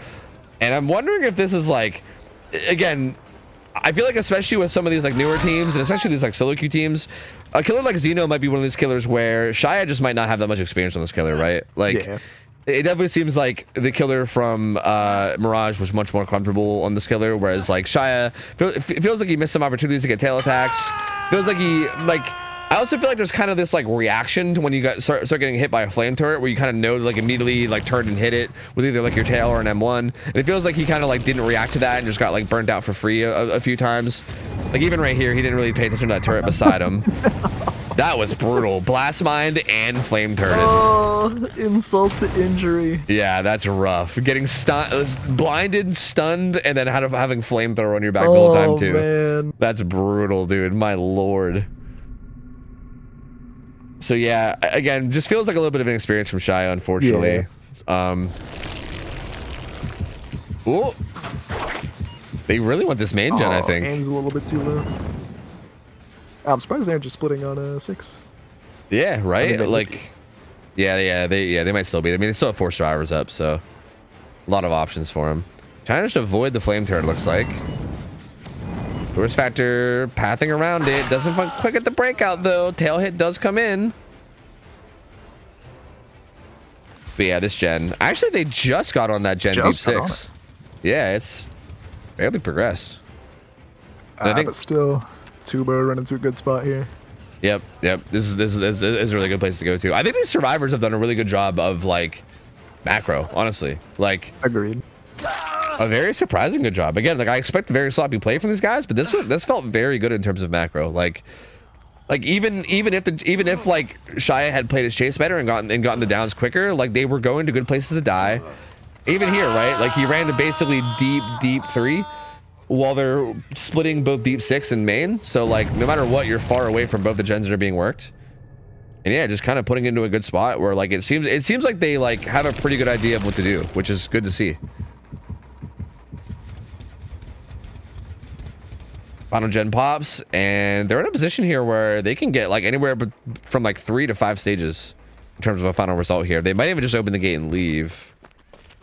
And I'm wondering if this is like, again, I feel like especially with some of these like newer teams and especially these like solo queue teams, a killer like Xeno might be one of these killers where Shia just might not have that much experience on this killer, right? Like, it definitely seems like the killer from Mirage was much more comfortable on this killer, whereas like Shia, it feels like he missed some opportunities to get tail attacks. Feels like he I also feel like there's kind of this like reaction to when you start getting hit by a flame turret where you kind of know to like immediately like turn and hit it with either like your tail or an M1. And it feels like he kind of like didn't react to that and just got like burnt out for free a few times. Like even right here, he didn't really pay attention to that turret beside him. That was brutal. Blast Mind and flame turret. Oh, insult to injury. Yeah, that's rough. Getting blinded, stunned, and then having flamethrower on your back the whole time too. Man. That's brutal, dude. My lord. So yeah, again, just feels like a little bit of an experience from Shia, unfortunately. Yeah. Ooh. They really want this main gen, I think. Aim's a little bit too low. I'm surprised they aren't just splitting on 6. Yeah, right? I mean, like, they might still be. I mean, they still have 4 survivors up, so a lot of options for them. Trying to just avoid the flame turret, looks like. Force Factor pathing around it. Doesn't quite get the breakout though. Tail hit does come in. But yeah, this gen. Actually, they just got on that gen Deep 6. Yeah, it's barely progressed. I think, but still, Tuba running to a good spot here. Yep. This is a really good place to go to. I think these survivors have done a really good job of like macro, honestly. Like, agreed. A very surprising good job. Again, like I expect very sloppy play from these guys, but this felt very good in terms of macro. Like even if like Shia had played his chase better and gotten the downs quicker, like they were going to good places to die. Even here, right? Like he ran to basically deep 3 while they're splitting both deep 6 and main. So like no matter what, you're far away from both the gens that are being worked. And yeah, just kind of putting into a good spot where like it seems like they like have a pretty good idea of what to do, which is good to see. Final gen pops, and they're in a position here where they can get like anywhere from like 3 to 5 stages in terms of a final result here. They might even just open the gate and leave.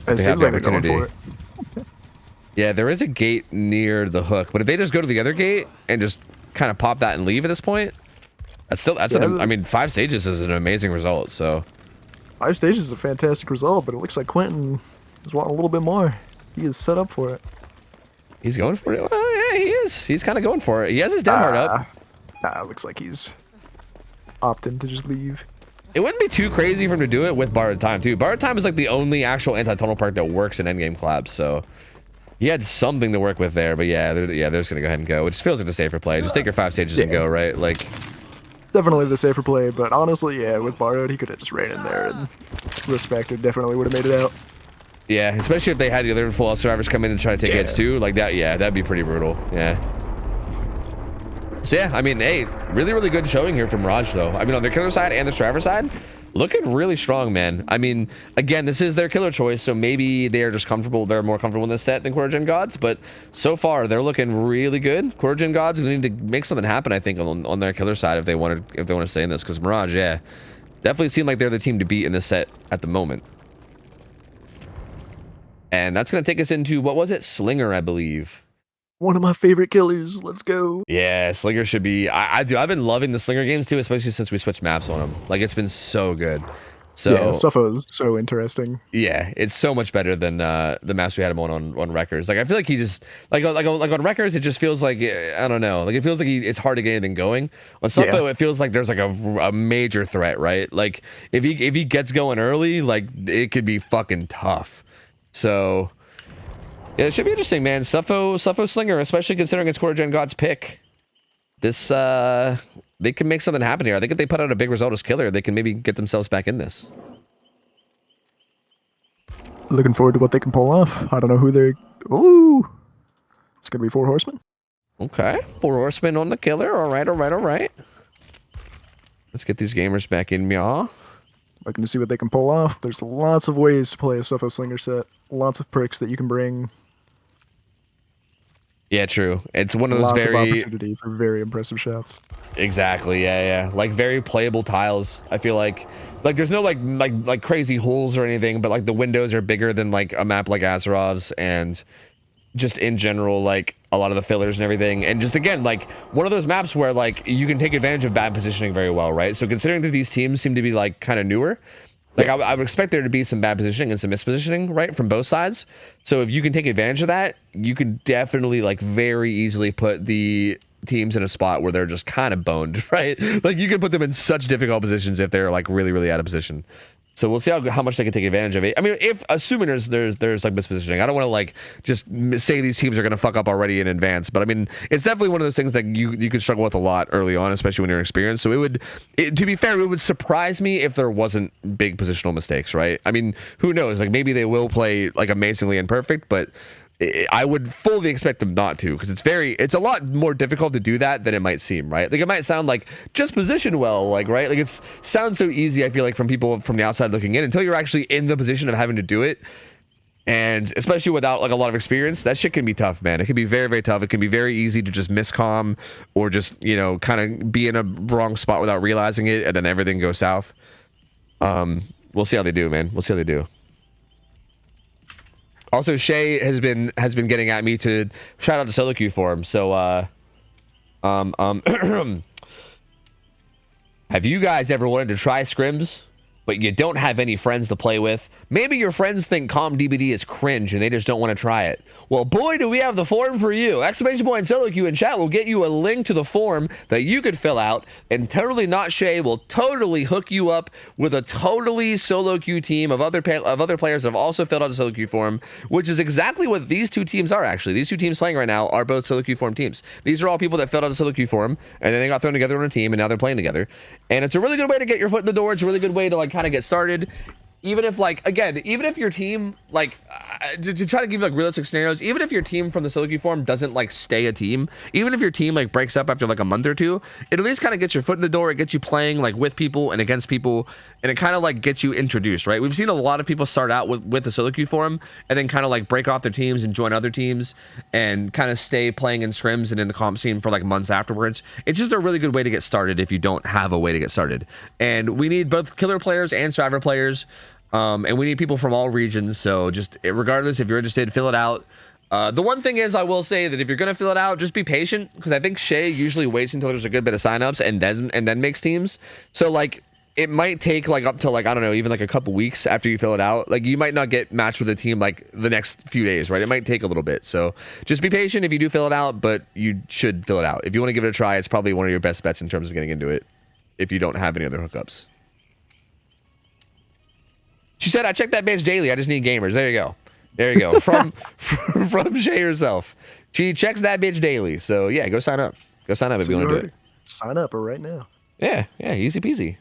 It seems like they're going for it. Yeah, there is a gate near the hook, but if they just go to the other gate and just kind of pop that and leave at this point, I mean, 5 stages is an amazing result. So 5 stages is a fantastic result, but it looks like Quentin is wanting a little bit more. He is set up for it. He's going for it. Well, yeah, he is. He's kind of going for it. He has his dead heart up. Nah, it looks like he's opting to just leave. It wouldn't be too crazy for him to do it with Borrowed Time too. Borrowed Time is like the only actual anti-tunnel perk that works in endgame collabs, so he had something to work with there. But yeah, they're just gonna go ahead and go. It just feels like the safer play. Just take your 5 stages and go, right? Like, definitely the safer play, but honestly, yeah, with Borrowed, he could have just ran in there and respected definitely would have made it out. yeah, especially if they had the other full survivors come in and try to take hits too, like that. Yeah, that'd be pretty brutal. Yeah. So yeah, I mean, hey, really good showing here from Raj though. I mean, on their killer side and the Straver side, looking really strong, man. I mean, again, this is their killer choice, so maybe they're just comfortable. They're more comfortable in this set than Quarter Gen Gods, but so far they're looking really good. Quarter Gen Gods need to make something happen, I think, on their killer side if they want to stay in this. Because Mirage, yeah, definitely seem like they're the team to beat in this set at the moment. And that's gonna take us into, what was it, Slinger, I believe. One of my favorite killers. Let's go. Yeah, Slinger should be. I've been loving the Slinger games too, especially since we switched maps on them. Like, it's been so good. So yeah, Sufo is so interesting. Yeah, it's so much better than the maps we had him on Wreckers. Like, I feel like he just like on Wreckers, it just feels like, I don't know. Like, it feels like it's hard to get anything going. On Sufo, it feels like there's like a major threat, right? Like, if he gets going early, like, it could be fucking tough. So yeah, it should be interesting, man. Sufo Slinger, especially considering it's Quarter Gen God's pick. This they can make something happen here. I think if they put out a big result as killer, they can maybe get themselves back in this. Looking forward to what they can pull off. I don't know who they're. Ooh, it's gonna be 4 horsemen. Okay, 4 horsemen on the killer. All right. Let's get these gamers back in, meow. Looking to see what they can pull off. There's lots of ways to play a Sufo Slinger set. Lots of perks that you can bring. Yeah, true. It's one of those lots of opportunity for very impressive shots. Exactly. Yeah. Like, very playable tiles. I feel like there's no like crazy holes or anything, but like the windows are bigger than like a map like Azerov's, and just in general, like a lot of the fillers and everything. And just again, like one of those maps where like you can take advantage of bad positioning very well, right? So considering that these teams seem to be like kind of newer, like I would expect there to be some bad positioning and some mispositioning, right, from both sides. So if you can take advantage of that, you can definitely like very easily put the teams in a spot where they're just kind of boned, right? Like, you can put them in such difficult positions if they're like really out of position. So we'll see how much they can take advantage of it. I mean, if assuming there's like mispositioning, I don't want to like just say these teams are going to fuck up already in advance, but I mean, it's definitely one of those things that you could struggle with a lot early on, especially when you're experienced. So to be fair, it would surprise me if there wasn't big positional mistakes, right? I mean, who knows? Like, maybe they will play like amazingly imperfect, but I would fully expect them not to, because it's a lot more difficult to do that than it might seem, right? Like, it might sound like just position well, like, right? Like, it sounds so easy, I feel like, from people from the outside looking in, until you're actually in the position of having to do it. And especially without like a lot of experience, that shit can be tough, man. It can be very tough. It can be very easy to just miscomm, or just, you know, kind of be in a wrong spot without realizing it, and then everything goes south. We'll see how they do, man. We'll see how they do. Also, Shay has been getting at me to shout out to solo queue for him. So, have you guys ever wanted to try scrims, but you don't have any friends to play with? Maybe your friends think ComDBD is cringe and they just don't want to try it. Well, boy, do we have the form for you. Exclamation point solo queue in chat will get you a link to the form that you could fill out, and Totally Not Shay will totally hook you up with a totally solo queue team of other players that have also filled out the solo queue form, which is exactly what these two teams are, actually. These two teams playing right now are both solo queue form teams. These are all people that filled out the solo queue form, and then they got thrown together on a team, and now they're playing together. And it's a really good way to get your foot in the door. It's a really good way to like kind of get started. Even if, like, again, even if your team, like, to try to give you like realistic scenarios, even if your team from the solo queue form doesn't like stay a team, even if your team like breaks up after like a month or two, it at least kind of gets your foot in the door. It gets you playing like with people and against people, and it kind of like gets you introduced, right? We've seen a lot of people start out with the solo queue form and then kind of like break off their teams and join other teams and kind of stay playing in scrims and in the comp scene for like months afterwards. It's just a really good way to get started if you don't have a way to get started. And we need both killer players and striver players. And we need people from all regions, so just regardless, if you're interested, fill it out. The one thing is, I will say that if you're gonna fill it out, just be patient, because I think Shay usually waits until there's a good bit of signups and then makes teams. So like, it might take like up to like, I don't know, even like a couple weeks after you fill it out. Like, you might not get matched with a team like the next few days, right? It might take a little bit. So just be patient if you do fill it out, but you should fill it out. If you want to give it a try, it's probably one of your best bets in terms of getting into it if you don't have any other hookups. She said, I check that bitch daily. I just need gamers. There you go. There you go. From Shay herself. She checks that bitch daily. So yeah, go sign up. Go sign up if you want to do it. Sign up right now. Yeah, easy peasy.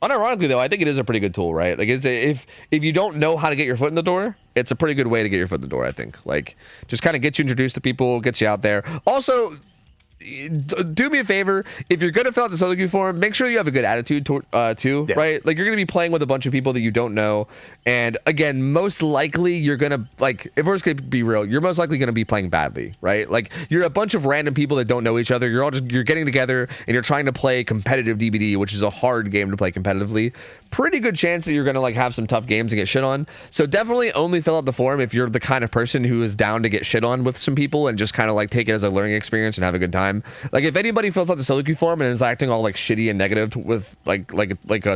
Unironically though, I think it is a pretty good tool, right? Like if you don't know how to get your foot in the door, it's a pretty good way to get your foot in the door, I think. Like just kind of gets you introduced to people, gets you out there. Also, do me a favor, if you're gonna fill out the solo queue form, make sure you have a good attitude too, yeah. Right? Like you're gonna be playing with a bunch of people that you don't know, and again, most likely you're gonna, like, if we're just gonna be real, you're most likely gonna be playing badly, right? Like you're a bunch of random people that don't know each other. You're getting together and you're trying to play competitive DBD, which is a hard game to play competitively. Pretty good chance that you're gonna like have some tough games and get shit on. So definitely only fill out the form if you're the kind of person who is down to get shit on with some people and just kind of like take it as a learning experience and have a good time. Like if anybody fills out the solo queue form and is acting all like shitty and negative with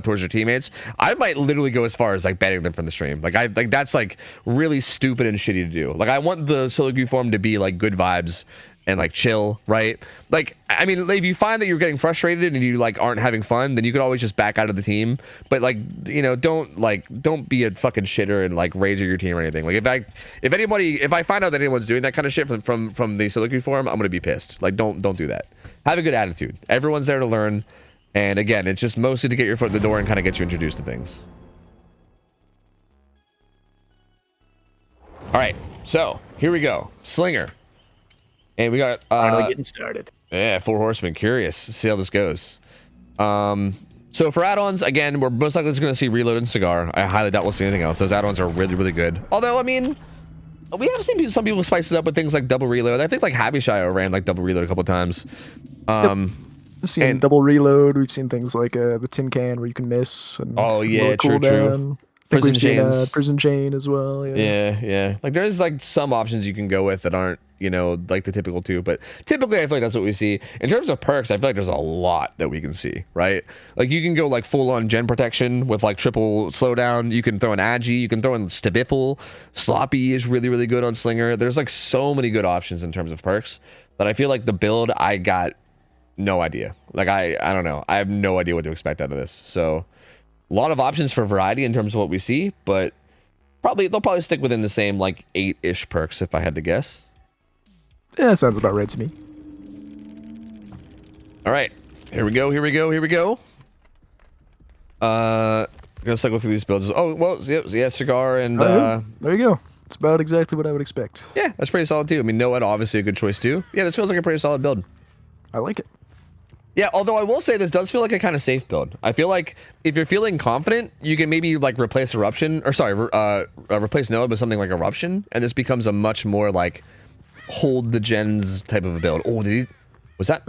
towards your teammates, I might literally go as far as like banning them from the stream. Like that's like really stupid and shitty to do. Like I want the solo queue form to be like good vibes and like chill, right? Like I mean, if you find that you're getting frustrated and you like aren't having fun, then you could always just back out of the team. But like, you know, don't be a fucking shitter and like rage at your team or anything. Like if I find out that anyone's doing that kind of shit from the solo queue form, I'm gonna be pissed. Like don't do that. Have a good attitude. Everyone's there to learn, and again, it's just mostly to get your foot in the door and kind of get you introduced to things. All right, so here we go, Slinger. And we got finally getting started. Yeah, 4 horsemen. Curious to see how this goes. So for add-ons, again, we're most likely just going to see Reload and Cigar. I highly doubt we'll see anything else. Those add-ons are really, really good. Although, I mean, we have seen some people spice it up with things like double reload. I think like Happy Shio ran like double reload a couple times. We've seen double reload. We've seen things like the tin can where you can miss. And oh yeah, true. Prison chains. Prison chain as well. Yeah. Like there's like some options you can go with that aren't, you know, like the typical 2, but typically I feel like that's what we see. In terms of perks, I feel like there's a lot that we can see, right? Like you can go like full on gen protection with like triple slowdown. You can throw an Agi, you can throw in Stabiffle. Sloppy is really, really good on Slinger. There's like so many good options in terms of perks that I feel like the build, I got no idea. Like I don't know. I have no idea what to expect out of this. So a lot of options for variety in terms of what we see, but they'll probably stick within the same like 8-ish perks if I had to guess. Yeah, that sounds about right to me. All right, here we go. Gonna cycle through these builds. Oh well, yeah, Cigar and there you go. It's about exactly what I would expect. Yeah, that's pretty solid too. I mean, Noed obviously a good choice too. Yeah, this feels like a pretty solid build. I like it. Yeah, although I will say this does feel like a kind of safe build. I feel like if you're feeling confident, you can maybe like replace replace Noed with something like Eruption, and this becomes a much more like hold the gens type of a build. Oh, was that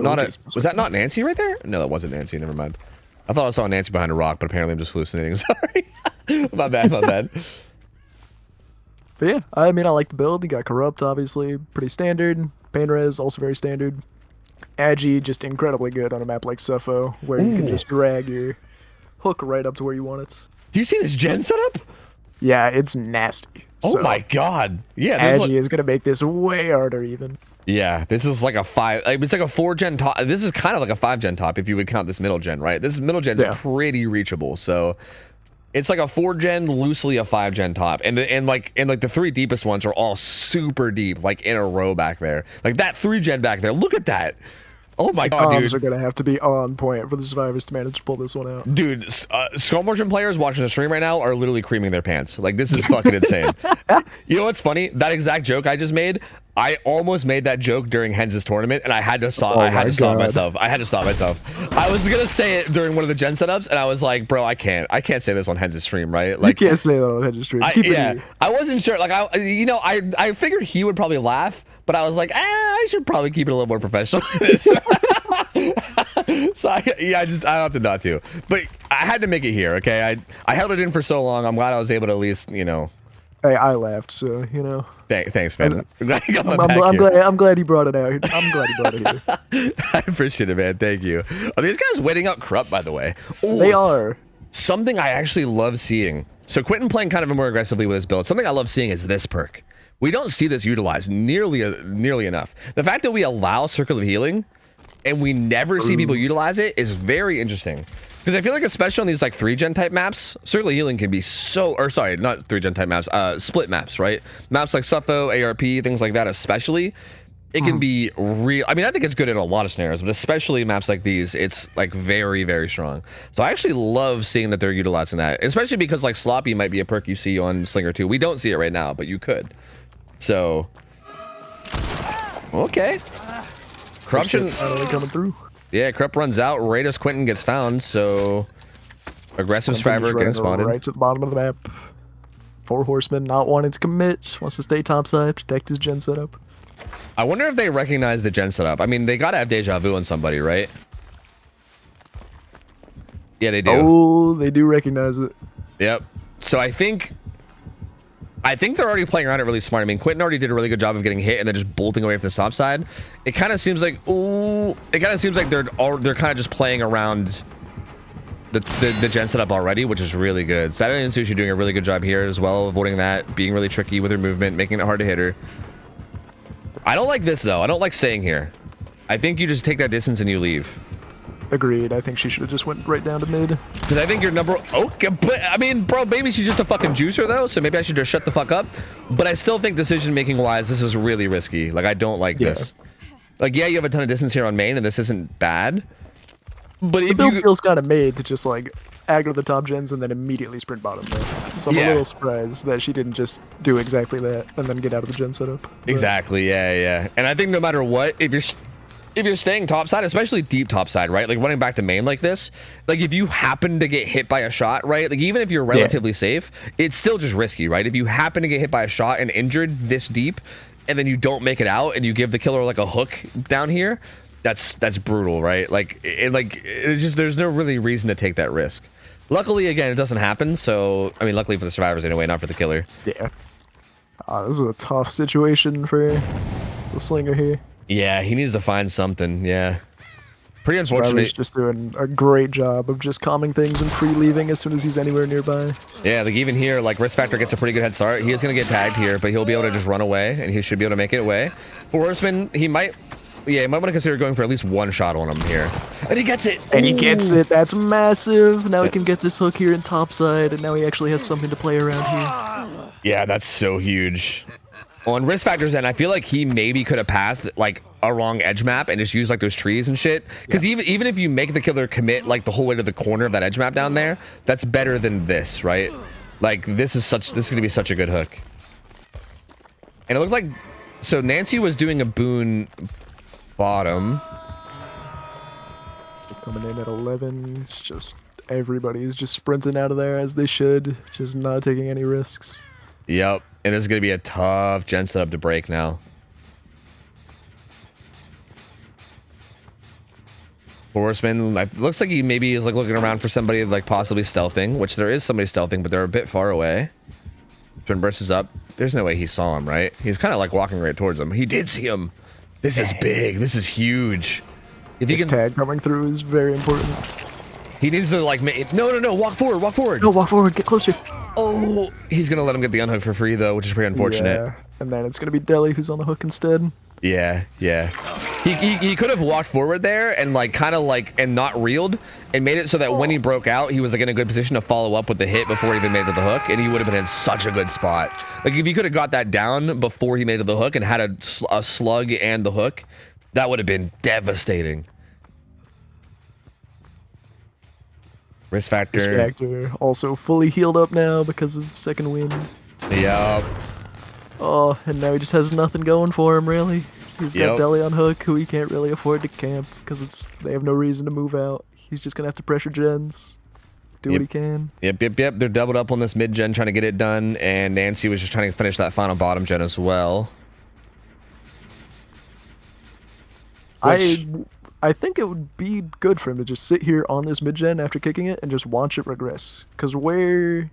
not Nancy right there? No, that wasn't Nancy. Never mind. I thought I saw Nancy behind a rock, but apparently I'm just hallucinating. Sorry. my bad. But yeah, I mean, I like the build. You got Corrupt, obviously, pretty standard. Pain Res, also very standard. Agi, just incredibly good on a map like Suffo, where you can just drag your hook right up to where you want it. Do you see this gen setup? Yeah, it's nasty. Oh my god. Yeah, Agi is gonna make this way harder even. Yeah, this is like a 5. It's like a 4-gen top. This is kind of like a 5-gen top if you would count this middle gen, right? This middle gen is pretty reachable. So it's like a 4-gen, loosely a 5-gen top, and the 3 deepest ones are all super deep, like in a row back there. Like that 3-gen back there. Look at that. Oh my god, dude. Comms are gonna have to be on point for the survivors to manage to pull this one out. Dude, Skull Merchant players watching the stream right now are literally creaming their pants. Like, this is fucking insane. You know what's funny? That exact joke I just made, I almost made that joke during Hens' tournament, and I had to stop. I had to stop myself. I was gonna say it during one of the gen setups, and I was like, bro, I can't say this on Hens' stream, right? Like, you can't say that on Hens' stream. I wasn't sure. Like, I figured he would probably laugh, but I was like, I should probably keep it a little more professional. So I opted not to, but I had to make it here. Okay, I held it in for so long. I'm glad I was able to at least, you know. Hey, I laughed, so you know. Thanks, man. I'm glad he brought it out. I'm glad he brought it here. I appreciate it, man. Thank you. Are these guys waiting out Corrupt, by the way? Ooh, they are. Something I actually love seeing. So Quentin playing kind of more aggressively with his build. Something I love seeing is this perk. We don't see this utilized nearly enough. The fact that we allow Circle of Healing and we never see people utilize it is very interesting. Because I feel like especially on these like 3-gen type maps, circular healing can be so, or sorry, not 3-gen type maps, split maps, right? Maps like Suffo, ARP, things like that especially, it can be real. I mean, I think it's good in a lot of scenarios, but especially maps like these, it's like very, very strong. So I actually love seeing that they're utilizing that, especially because like Sloppy might be a perk you see on Slinger 2. We don't see it right now, but you could. So, okay. Corruption coming through. Yeah, Corrupt runs out. Raidus Quentin gets found, so aggressive Striver getting spotted. Right to the bottom of the map. 4 horsemen not wanting to commit, just wants to stay topside, protect his gen setup. I wonder if they recognize the gen setup. I mean, they gotta have deja vu on somebody, right? Yeah, they do. Oh, they do recognize it. Yep. So I think they're already playing around it really smart. I mean, Quentin already did a really good job of getting hit and then just bolting away from the top side. It kind of seems like, they're kind of just playing around the gen setup already, which is really good. Saturday and Sushi doing a really good job here as well, avoiding that, being really tricky with her movement, making it hard to hit her. I don't like this though. I don't like staying here. I think you just take that distance and you leave. Agreed. I think she should have just went right down to mid. Because I think your number... Okay, but I mean, bro, maybe she's just a fucking juicer, though, so maybe I should just shut the fuck up. But I still think decision-making wise, this is really risky. Like, I don't like this. Like, yeah, you have a ton of distance here on main, and this isn't bad. But the build feels kind of made to just, like, aggro the top gens and then immediately sprint bottom, though. So I'm a little surprised that she didn't just do exactly that and then get out of the gen setup. But... Exactly, yeah. And I think no matter what, if you're staying topside, especially deep topside, right? Like running back to main like this, like if you happen to get hit by a shot, right? Like even if you're relatively safe, it's still just risky, right? If you happen to get hit by a shot and injured this deep, and then you don't make it out and you give the killer like a hook down here, that's brutal, right? Like it's just, there's no really reason to take that risk. Luckily, again, it doesn't happen. So, I mean, luckily for the survivors anyway, not for the killer. Yeah. This is a tough situation for the Slinger here. Yeah, he needs to find something. Yeah. Pretty unfortunate. He's just doing a great job of just calming things and free leaving as soon as he's anywhere nearby. Yeah, like even here, like Risk Factor gets a pretty good head start. He is going to get tagged here, but he'll be able to just run away, and he should be able to make it away. For Horseman, he might want to consider going for at least one shot on him here. And he gets it! And he gets it! That's massive! Now he can get this hook here in topside, and now he actually has something to play around here. Yeah, that's so huge. On Risk Factor's end, I feel like he maybe could have passed like a wrong edge map and just used like those trees and shit. Because even if you make the killer commit like the whole way to the corner of that edge map down there, that's better than this, right? Like this is gonna be such a good hook. And it looks like so Nancy was doing a boon bottom. Coming in at 11. It's just everybody's just sprinting out of there as they should, just not taking any risks. Yep. And this is going to be a tough gen setup to break now. Horseman, looks like he maybe is like looking around for somebody like possibly stealthing, which there is somebody stealthing, but they're a bit far away. Twin burst is up. There's no way he saw him, right? He's kind of like walking right towards him. He did see him. This is big. This is huge. If he can tag coming through is very important. He needs to like no, walk forward, walk forward. No, walk forward, get closer. Oh, he's gonna let him get the unhook for free though, which is pretty unfortunate. Yeah, and then it's gonna be Deli who's on the hook instead. Yeah. He could have walked forward there and like kind of like and not reeled and made it so that when he broke out, he was like in a good position to follow up with the hit before he even made it to the hook, and he would have been in such a good spot. Like if he could have got that down before he made it to the hook and had a slug and the hook, that would have been devastating. Risk Factor also fully healed up now because of second wind. Yep. Oh, and now he just has nothing going for him, really. He's got Deli on hook, who he can't really afford to camp because they have no reason to move out. He's just gonna have to pressure gens, do what he can. Yep. They're doubled up on this mid gen trying to get it done, and Nancy was just trying to finish that final bottom gen as well. I think it would be good for him to just sit here on this mid-gen after kicking it and just watch it regress. Because where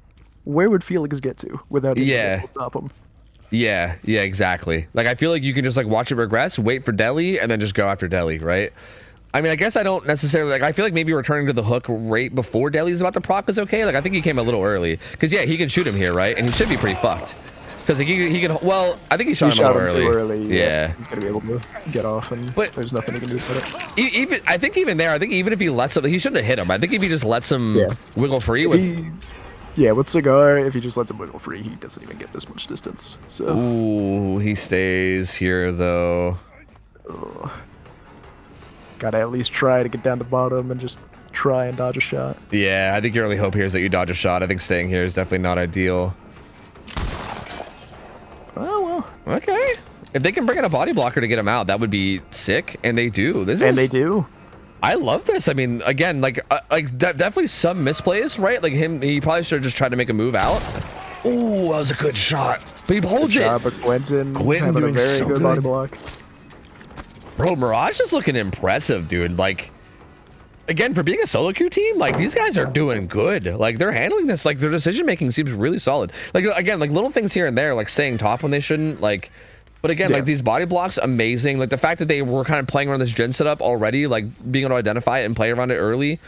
would Felix get to without being able to stop him? Yeah, exactly. Like, I feel like you can just, like, watch it regress, wait for Deli, and then just go after Deli, right? I mean, I guess I don't necessarily... Like, I feel like maybe returning to the hook right before Deli's about to proc is okay. Like, I think he came a little early. Because, yeah, he can shoot him here, right? And he should be pretty fucked. Because he can. Well, I think he shot He him a shot little him early. too early. Yeah. He's gonna be able to get off, and But- there's nothing he can do about it. Even I think even there, I think even if he lets him, he shouldn't have hit him. I think if he just lets him Yeah. wiggle free with. Yeah, with Cigar, if he just lets him wiggle free, he doesn't even get this much distance. So. Ooh, he stays here though. Ugh. Gotta at least try to get down to bottom and just try and dodge a shot. Yeah, I think your only hope here is that you dodge a shot. I think staying here is definitely not ideal. Oh well. Okay. If they can bring in a body blocker to get him out, that would be sick. And they do. They do. I love this. I mean, again, definitely some misplays, right? Like he probably should have just tried to make a move out. Oh, that was a good shot. But he holds it. But Quentin having doing a very so good body block. Bro, Mirage is looking impressive, dude. Like, again, for being a solo queue team, like these guys are doing good. Like they're handling this. Like their decision making seems really solid. Like again, like little things here and there, like staying top when they shouldn't. Like, but again, like these body blocks, amazing. Like the fact that they were kind of playing around this gen setup already, like being able to identify it and play around it early,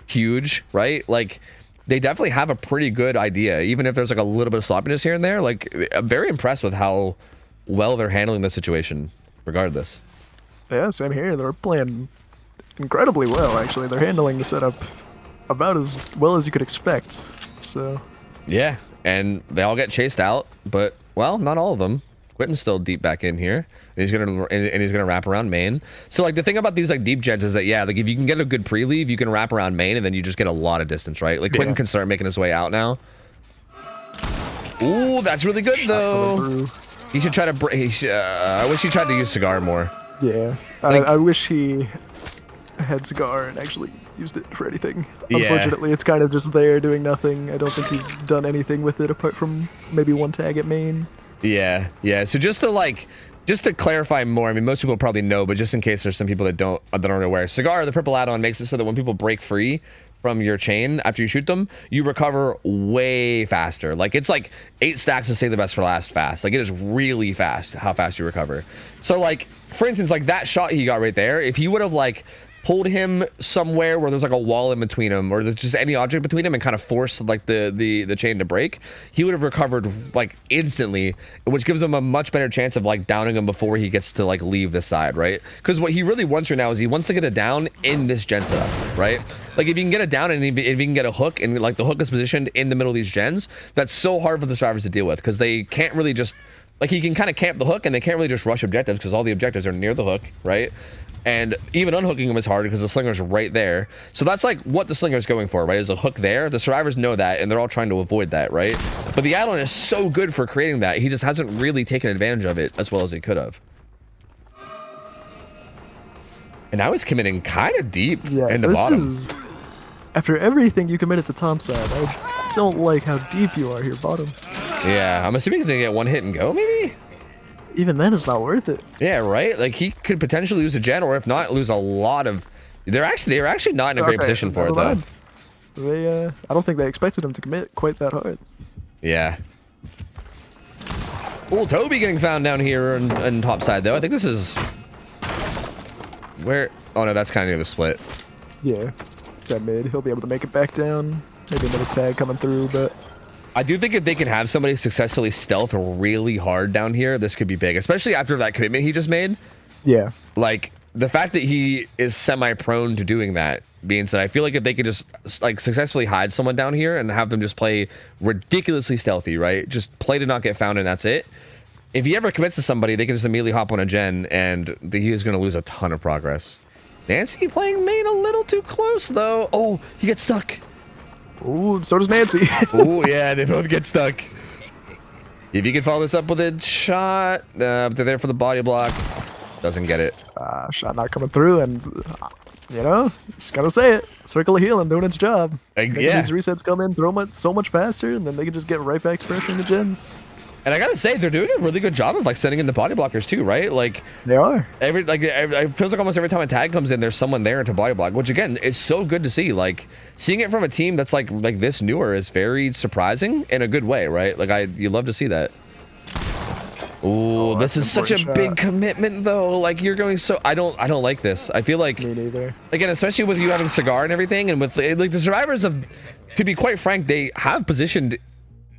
huge, right? Like they definitely have a pretty good idea, even if there's like a little bit of sloppiness here and there. Like I'm very impressed with how well they're handling the situation, regardless. Yeah, same here. They're playing incredibly well, actually. They're handling the setup about as well as you could expect. So. Yeah, and they all get chased out, but well, not all of them. Quentin's still deep back in here, and he's gonna wrap around main. So like the thing about these like deep gens is that like if you can get a good pre-leave, you can wrap around main, and then you just get a lot of distance, right? Like Quentin can start making his way out now. Ooh, that's really good though. He should try to. I wish he tried to use Cigar more. Yeah, Like, I wish he had Cigar and actually used it for anything. Yeah. Unfortunately, it's kind of just there doing nothing. I don't think he's done anything with it apart from maybe one tag at main. Yeah. So just to clarify more, I mean, most people probably know, but just in case there's some people that aren't aware, Cigar, the purple add-on, makes it so that when people break free from your chain after you shoot them, you recover way faster. Like it's like 8 stacks to say the best for last fast. Like it is really fast how fast you recover. So like, for instance, like that shot he got right there, if he would have like pulled him somewhere where there's like a wall in between him, or there's just any object between him, and kind of forced like the chain to break, he would have recovered like instantly, which gives him a much better chance of like downing him before he gets to like leave this side, right? Because what he really wants right now is he wants to get it down in this gen setup, right? Like if you can get it down and if you can get a hook, and like the hook is positioned in the middle of these gens, that's so hard for the survivors to deal with, because they can't really just like, he can kind of camp the hook, and they can't really just rush objectives because all the objectives are near the hook, right? And even unhooking them is hard because the slinger's right there. So that's like what the slinger's going for, right? Is a hook there. The survivors know that, and they're all trying to avoid that, right? But the add-on is so good for creating that. He just hasn't really taken advantage of it as well as he could have. And now he's committing kind of deep into bottom. After everything you committed to top side, I don't like how deep you are here bottom. Yeah, I'm assuming he's gonna get one hit and go, maybe? Even then, it's not worth it. Yeah, right? Like, he could potentially lose a gen, or if not, lose a lot of... They're actually not in a great position for it, though. They, I don't think they expected him to commit quite that hard. Yeah. Well, Toby getting found down here on top side, though. I think this is... Where... Oh, no, that's kind of near the split. Yeah. It's at mid. He'll be able to make it back down. Maybe another tag coming through, but... I do think if they can have somebody successfully stealth really hard down here, this could be big, especially after that commitment he just made. Yeah. Like, the fact that he is semi-prone to doing that means that I feel like if they could just, like, successfully hide someone down here and have them just play ridiculously stealthy, right? Just play to not get found, and that's it. If he ever commits to somebody, they can just immediately hop on a gen, and he is going to lose a ton of progress. Nancy playing main a little too close, though. Oh, he gets stuck. Ooh, so does Nancy. Ooh, yeah, they both get stuck. If you can follow this up with a shot, they're there for the body block. Doesn't get it. Shot not coming through, and you know, just gotta say it. Circle of Healing doing its job. Yeah. These resets come in, throw much so much faster, and then they can just get right back to pressuring the gens. And I gotta say, they're doing a really good job of like sending in the body blockers too, right? Like they are. It feels like almost every time a tag comes in, there's someone there to body block, which again is so good to see. Like seeing it from a team that's like this newer is very surprising in a good way, right? Like you love to see that. Ooh, this is such a big commitment though. Like you're going so I don't like this. I feel like me neither. Again, especially with you having Cigar and everything, and with like the survivors of, to be quite frank, they have positioned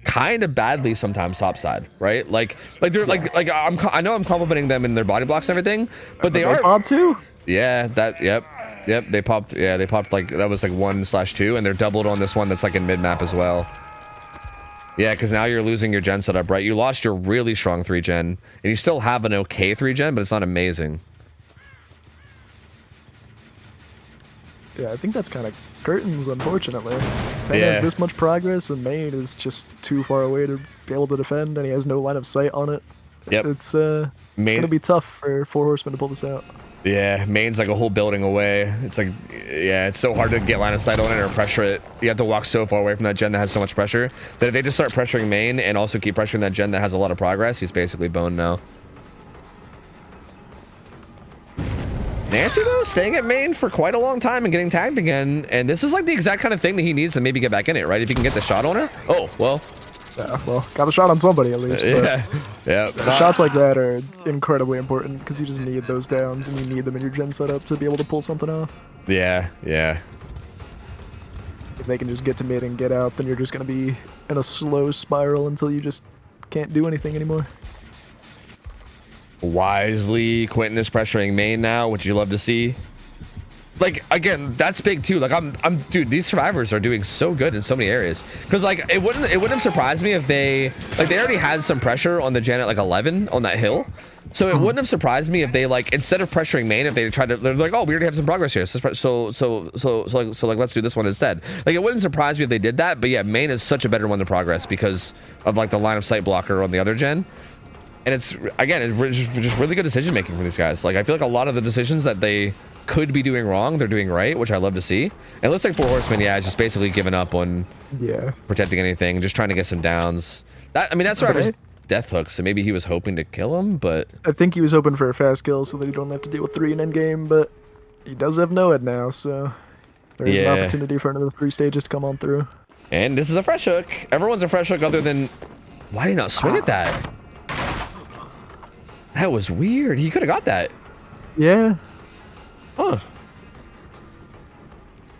kind of badly sometimes topside, right? Like they're I know I'm complimenting them in their body blocks and everything, but they are pop too. Yeah, yep, they popped. Yeah, they popped like that was like 1/2, and they're doubled on this one that's like in mid map as well. Yeah, because now you're losing your gen setup, right? You lost your really strong 3-gen, and you still have an okay 3-gen, but it's not amazing. Yeah, I think that's kind of curtains, unfortunately. Ten has this much progress, and Main is just too far away to be able to defend, and he has no line of sight on it. Yep. It's gonna be tough for 4 horsemen to pull this out. Yeah, Main's like a whole building away. It's like, yeah, it's so hard to get line of sight on it or pressure it. You have to walk so far away from that gen that has so much pressure that if they just start pressuring Main and also keep pressuring that gen that has a lot of progress, he's basically boned now. Nancy, though, staying at Main for quite a long time and getting tagged again. And this is like the exact kind of thing that he needs to maybe get back in it, right? If he can get the shot on her. Oh, well. Yeah, well, got a shot on somebody at least. Yeah. Shots like that are incredibly important because you just need those downs and you need them in your gen setup to be able to pull something off. Yeah. If they can just get to mid and get out, then you're just going to be in a slow spiral until you just can't do anything anymore. Wisely, Quentin is pressuring Main now, which you love to see. Like, again, that's big too. Like, dude, these survivors are doing so good in so many areas. Because like, it wouldn't have surprised me if they already had some pressure on the gen at like 11 on that hill. So it wouldn't have surprised me if they like, instead of pressuring Main, if they tried to, they're like, oh, we already have some progress here. So let's do this one instead. Like, it wouldn't surprise me if they did that. But yeah, Main is such a better one to progress because of like the line of sight blocker on the other gen. And it's, again, it's just really good decision making for these guys. Like, I feel like a lot of the decisions that they could be doing wrong, they're doing right, which I love to see. And it looks like 4 horsemen, yeah, is just basically giving up on protecting anything, just trying to get some downs. That's Survivor's death hook, so maybe he was hoping to kill him, but I think he was hoping for a fast kill so that he don't have to deal with 3 in endgame, but he does have Noed now, so there's an opportunity for another 3 stages to come on through. And this is a fresh hook. Everyone's a fresh hook other than... Why did he not swing at that? That was weird. He could have got that. Yeah. Huh.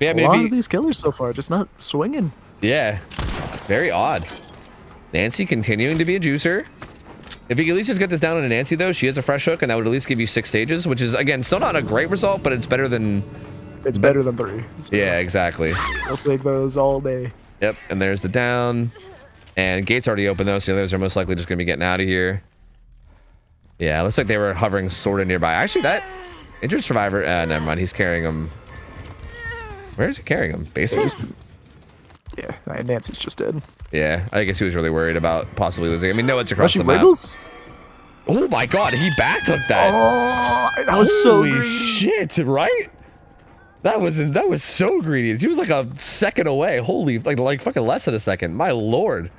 Yeah, a lot of these killers so far just not swinging. Yeah. Very odd. Nancy continuing to be a juicer. If you can at least just get this down on a Nancy, though, she has a fresh hook, and that would at least give you 6 stages, which is, again, still not a great result, but it's better than... It's better than 3. So yeah, exactly. I'll take those all day. Yep, and there's the down. And gate's already open, though, so the others are most likely just going to be getting out of here. Yeah, it looks like they were hovering sort of nearby. Actually, that injured survivor... never mind, he's carrying him... Where is he carrying him? Basement? Yeah, Nancy's just dead. Yeah, I guess he was really worried about possibly losing. I mean, no, it's across the map. Oh my god, he backtook that. Oh, that was so greedy. Holy shit, right? That was so greedy. He was like a second away. Holy, like fucking less than a second. My lord.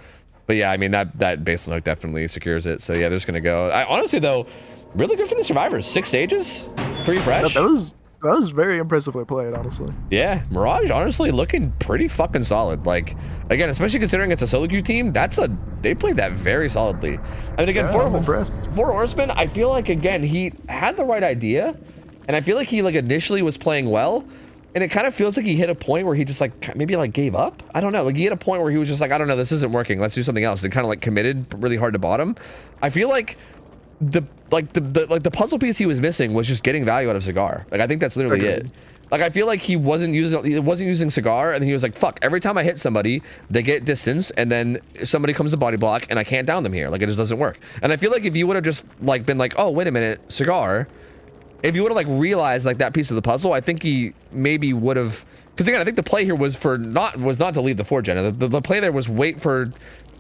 But yeah, I mean, that basement hook definitely secures it. So yeah, they're just gonna go. Honestly though, really good for the survivors. 6 stages, 3 fresh. That was very impressively played, honestly. Yeah, Mirage honestly looking pretty fucking solid. Like, again, especially considering it's a solo queue team, they played that very solidly. I mean, again, four horsemen, I feel like, again, he had the right idea, and I feel like he like initially was playing well, and it kind of feels like he hit a point where he just like maybe like gave up. I don't know. Like he hit a point where he was just like, I don't know, this isn't working. Let's do something else. And kind of like committed really hard to bottom. I feel like the puzzle piece he was missing was just getting value out of Cigar. Like I think that's literally it. Like I feel like he wasn't using Cigar, and then he was like, fuck, every time I hit somebody, they get distance, and then somebody comes to body block, and I can't down them here. Like it just doesn't work. And I feel like if you would have just like been like, oh wait a minute, Cigar, if you would have like realized like that piece of the puzzle, I think he maybe would have, because again, I think the play here was not to leave the 4-gen. The play there was wait for,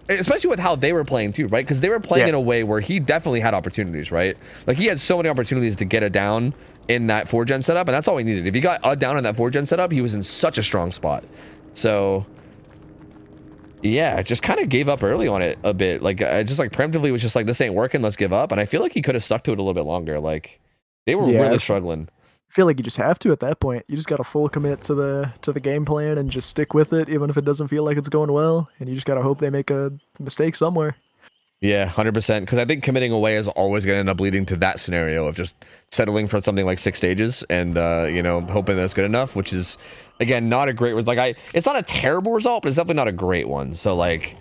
especially with how they were playing too, right? Because they were playing in a way where he definitely had opportunities, right? Like he had so many opportunities to get a down in that 4-gen setup, and that's all he needed. If he got a down in that 4-gen setup, he was in such a strong spot. So yeah, just kind of gave up early on it a bit. Like I just like preemptively was just like, this ain't working, let's give up. And I feel like he could have stuck to it a little bit longer. Like they were really struggling. I feel like you just have to at that point. You just got to full commit to the game plan and just stick with it, even if it doesn't feel like it's going well. And you just got to hope they make a mistake somewhere. Yeah, 100%. Because I think committing away is always going to end up leading to that scenario of just settling for something like 6 stages and, you know, hoping that's good enough, which is, again, not a great result. Like, it's not a terrible result, but it's definitely not a great one. So, like,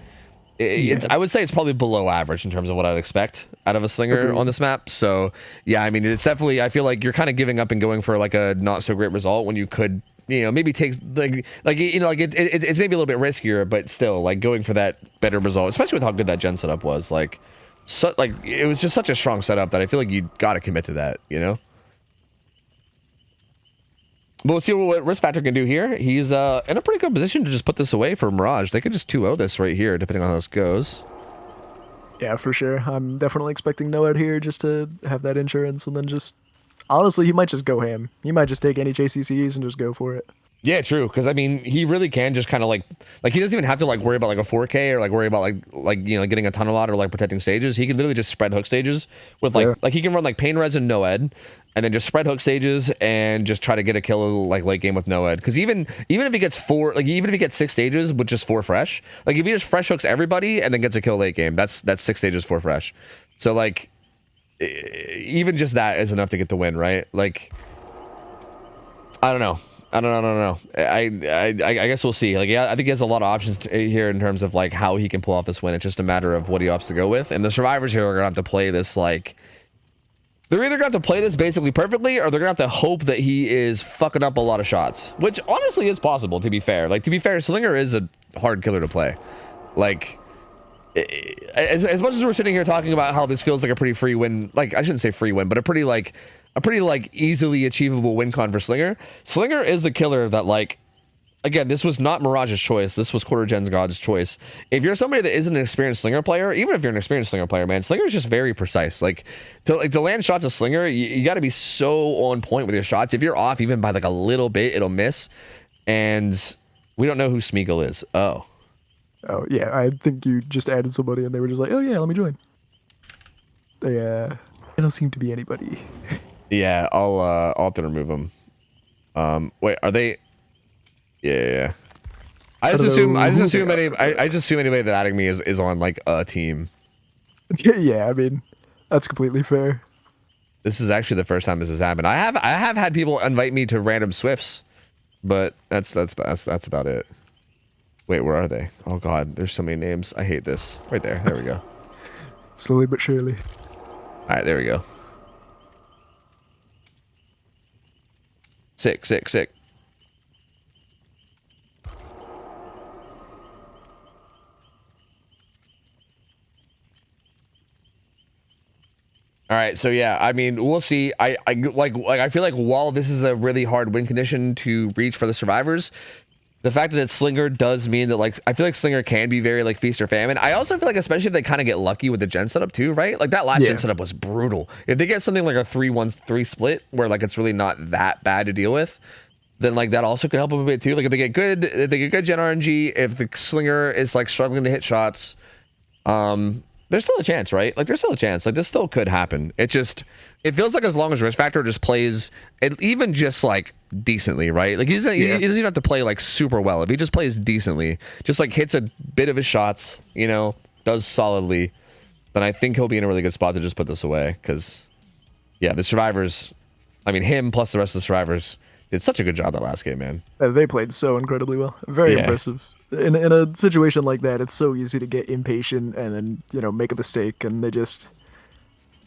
It's, I would say it's probably below average in terms of what I'd expect out of a slinger on this map. So yeah, I mean, it's definitely, I feel like you're kind of giving up and going for like a not so great result when you could, you know, maybe take like you know, like it's maybe a little bit riskier, but still like going for that better result, especially with how good that gen setup was. Like, so like it was just such a strong setup that I feel like you got to commit to that, you know. But we'll see what Risk Factor can do here. He's in a pretty good position to just put this away for Mirage. They could just 2-0 this right here, depending on how this goes. Yeah, for sure. I'm definitely expecting no out here just to have that insurance, and then just honestly, he might just go ham. He might just take any JCCs and just go for it. Yeah, true. Because I mean, he really can just kind of like he doesn't even have to like worry about like a 4K or like worry about like you know, getting a tunnel lot or like protecting stages. He can literally just spread hook stages with like he can run like Pain Res and No Ed, and then just spread hook stages and just try to get a kill like late game with No Ed. Because even if he gets even if he gets 6 stages with just 4 fresh, like if he just fresh hooks everybody and then gets a kill late game, that's 6 stages 4 fresh. So like even just that is enough to get the win, right? Like I don't know. I guess we'll see. Like, yeah, I think he has a lot of options here in terms of like how he can pull off this win. It's just a matter of what he opts to go with. And the survivors here are gonna have to play this like they're either gonna have to play this basically perfectly, or they're gonna have to hope that he is fucking up a lot of shots, which honestly is possible. To be fair, Slinger is a hard killer to play. Like, as much as we're sitting here talking about how this feels like a pretty free win, like I shouldn't say free win, but a pretty easily achievable win con for Slinger. Slinger is a killer that, like, again, this was not Mirage's choice. This was Quarter Gen God's choice. If you're somebody that isn't an experienced Slinger player, even if you're an experienced Slinger player, man, Slinger is just very precise. Like to land shots of Slinger, you got to be so on point with your shots. If you're off even by like a little bit, it'll miss. And we don't know who Smeagol is. Oh yeah, I think you just added somebody and they were just like, oh yeah, let me join. They don't seem to be anybody. Yeah, I'll have to remove them. Wait, are they? Yeah. I just assume anybody that adding me is on like a team. Yeah, I mean, that's completely fair. This is actually the first time this has happened. I have had people invite me to random Swifts, but that's about it. Wait, where are they? Oh god, there's so many names. I hate this. Right there. There we go. Slowly but surely. All right, there we go. Sick. All right, so yeah, I mean, we'll see. I feel like while this is a really hard win condition to reach for the survivors, the fact that it's Slinger does mean that, like, I feel like Slinger can be very like feast or famine. I also feel like, especially if they kind of get lucky with the gen setup too, right? Like that last gen setup was brutal. If they get something like a 3-1-3 split where like it's really not that bad to deal with, then like that also could help them a bit too. Like if they get good gen RNG, if the Slinger is like struggling to hit shots, there's still a chance, right? Like there's still a chance. Like this still could happen. It feels like as long as Risk Factor just plays, even just like decently, right? Like he doesn't even have to play like super well. If he just plays decently, just like hits a bit of his shots, you know, does solidly, then I think he'll be in a really good spot to just put this away. Because yeah, the survivors, I mean him plus the rest of the survivors did such a good job that last game, man. They played so incredibly well. Very impressive. In a situation like that, it's so easy to get impatient and then, you know, make a mistake, and they just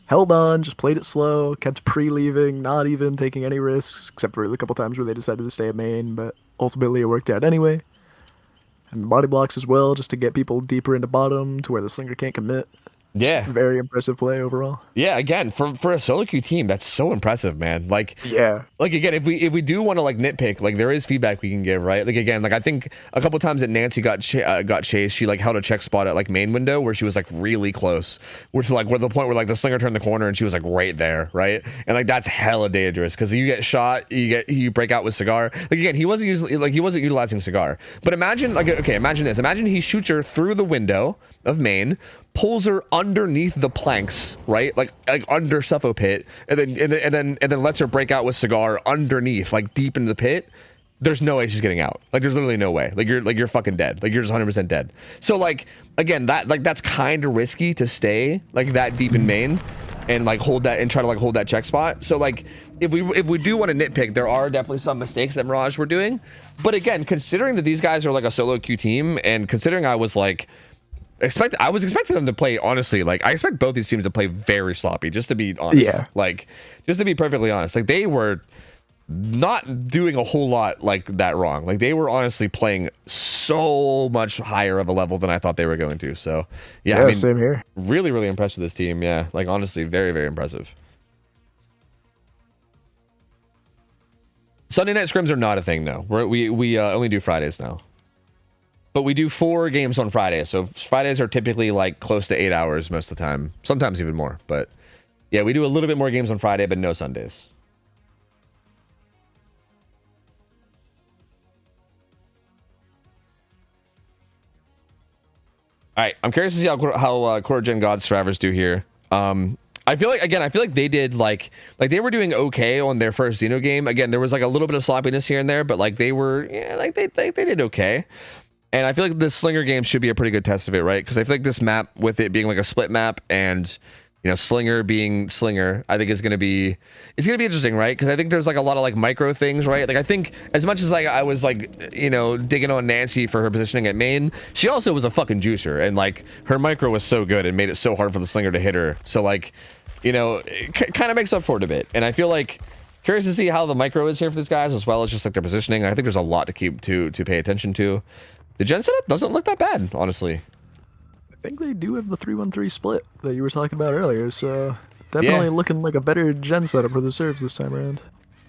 held on, just played it slow, kept pre-leaving, not even taking any risks, except for a couple times where they decided to stay at main, but ultimately it worked out anyway. And body blocks as well, just to get people deeper into bottom to where the Slinger can't commit. Yeah. Very impressive play overall. Yeah, again, for a solo queue team, that's so impressive, man. Like, yeah. Like, again, if we do want to, like, nitpick, like, there is feedback we can give, right? Like, again, like, I think a couple times that Nancy got chased, she, like, held a check spot at, like, main window where she was, like, really close. Which, like, where the point where, like, the Slinger turned the corner and she was, like, right there, right? And, like, that's hella dangerous because you get shot, you break out with Cigar. Like, again, he wasn't utilizing Cigar. But imagine, like, okay, imagine this. Imagine he shoots her through the window of main, pulls her underneath the planks, right? Like under Suffo pit, and then lets her break out with Cigar underneath, like deep into the pit. There's no way she's getting out. Like there's literally no way. Like you're fucking dead. Like you're just 100% dead. So like again, that's kind of risky to stay like that deep in main and like hold that and try to like hold that check spot. So like if we do want to nitpick, there are definitely some mistakes that Mirage were doing. But again, considering that these guys are like a solo queue team, and considering I was like I was expecting them to play, honestly, like, I expect both these teams to play very sloppy, just to be honest. Yeah. Like, just to be perfectly honest. Like, they were not doing a whole lot like that wrong. Like, they were honestly playing so much higher of a level than I thought they were going to. So, yeah, I mean, same here. really, really impressed with this team. Yeah, like, honestly, very, very impressive. Sunday night scrims are not a thing, no. We only do Fridays now. But we do 4 games on Fridays. So Fridays are typically like close to 8 hours most of the time. Sometimes even more. But yeah, we do a little bit more games on Friday, but no Sundays. All right, I'm curious to see how Quarter Gen God survivors do here. I feel like they did like they were doing okay on their first Xeno game. Again, there was like a little bit of sloppiness here and there, but like they were, yeah, like they did okay. And I feel like the Slinger game should be a pretty good test of it, right? Because I feel like this map, with it being like a split map and, you know, Slinger being Slinger, I think it's gonna be interesting, right? Because I think there's like a lot of like micro things, right? Like I think as much as like I was like, you know, digging on Nancy for her positioning at main, she also was a fucking juicer, and like her micro was so good and made it so hard for the Slinger to hit her. So like, you know, it kind of makes up for it a bit. And I feel like curious to see how the micro is here for these guys, as well as just like their positioning. I think there's a lot to keep to pay attention to. The gen setup doesn't look that bad, honestly. I think they do have the 3-1-3 split that you were talking about earlier, so definitely looking like a better gen setup for the serves this time around.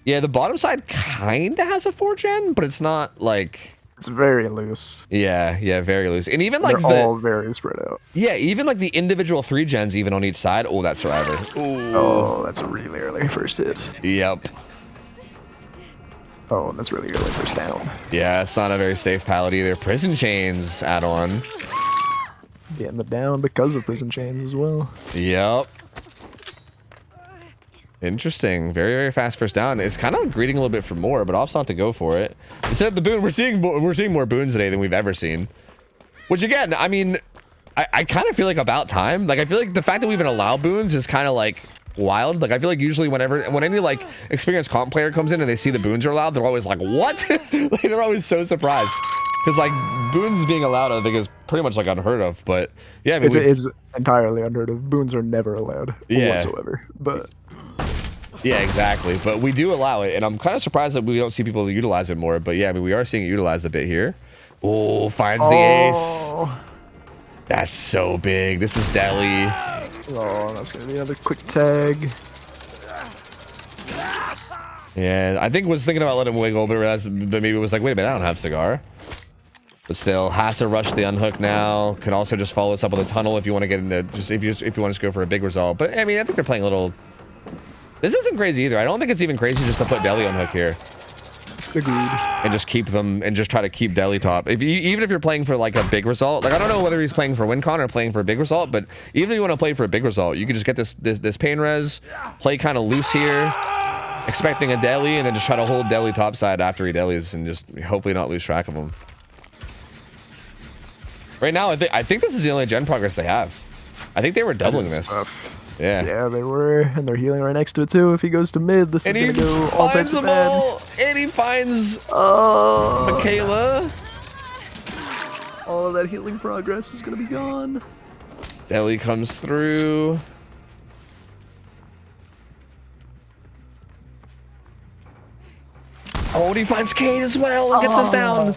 Yeah, the bottom side kind of has a 4-gen, but it's not like... It's very loose. Yeah, very loose. And even like they're all very spread out. Yeah, even like the individual 3-gens even on each side. Oh, that's Survivor. Ooh. Oh, that's a really early first hit. Yep. Oh, that's really early first down. Yeah, it's not a very safe pallet either. Prison Chains add-on. Getting the down because of Prison Chains as well. Yep. Interesting. Very, very fast first down. It's kind of greeting a little bit for more, but Off's not to go for it. Instead of the boon, we're seeing more boons today than we've ever seen. Which again, I mean, I kind of feel like about time. Like I feel like the fact that we even allow boons is kind of like wild. Like I feel like usually when any like experienced comp player comes in and they see the boons are allowed, they're always like, what? Like they're always so surprised. Because like boons being allowed, I think is pretty much like unheard of. But yeah, I mean, it's entirely unheard of. Boons are never allowed whatsoever. But yeah, exactly. But we do allow it, and I'm kind of surprised that we don't see people utilize it more. But yeah, I mean, we are seeing it utilized a bit here. Oh, finds the ace. That's so big. This is Deli. Oh, that's gonna be another quick tag. Yeah, I think was thinking about letting him wiggle, but maybe it was like, wait a minute, I don't have cigar. But still, has to rush the unhook now. Can also just follow this up with a tunnel if you want to get into if you want to go for a big result. But I mean, I think they're playing a little. This isn't crazy either. I don't think it's even crazy just to put Deli on hook here. Agreed. And just keep them and just try to keep Deli top. Even if you're playing for like a big result, like I don't know whether he's playing for WinCon or playing for a big result, but even if you want to play for a big result, you can just get this pain res, play kind of loose here, expecting a Deli, and then just try to hold Deli top side after he Delis and just hopefully not lose track of him. Right now, I think this is the only gen progress they have. I think they were doubling this. Tough. Yeah, they were, and they're healing right next to it too. If he goes to mid, this is gonna go all types of bad. And he finds Michaela. All of that healing progress is gonna be gone. Deli comes through. Oh, and he finds Kane as well and gets us down.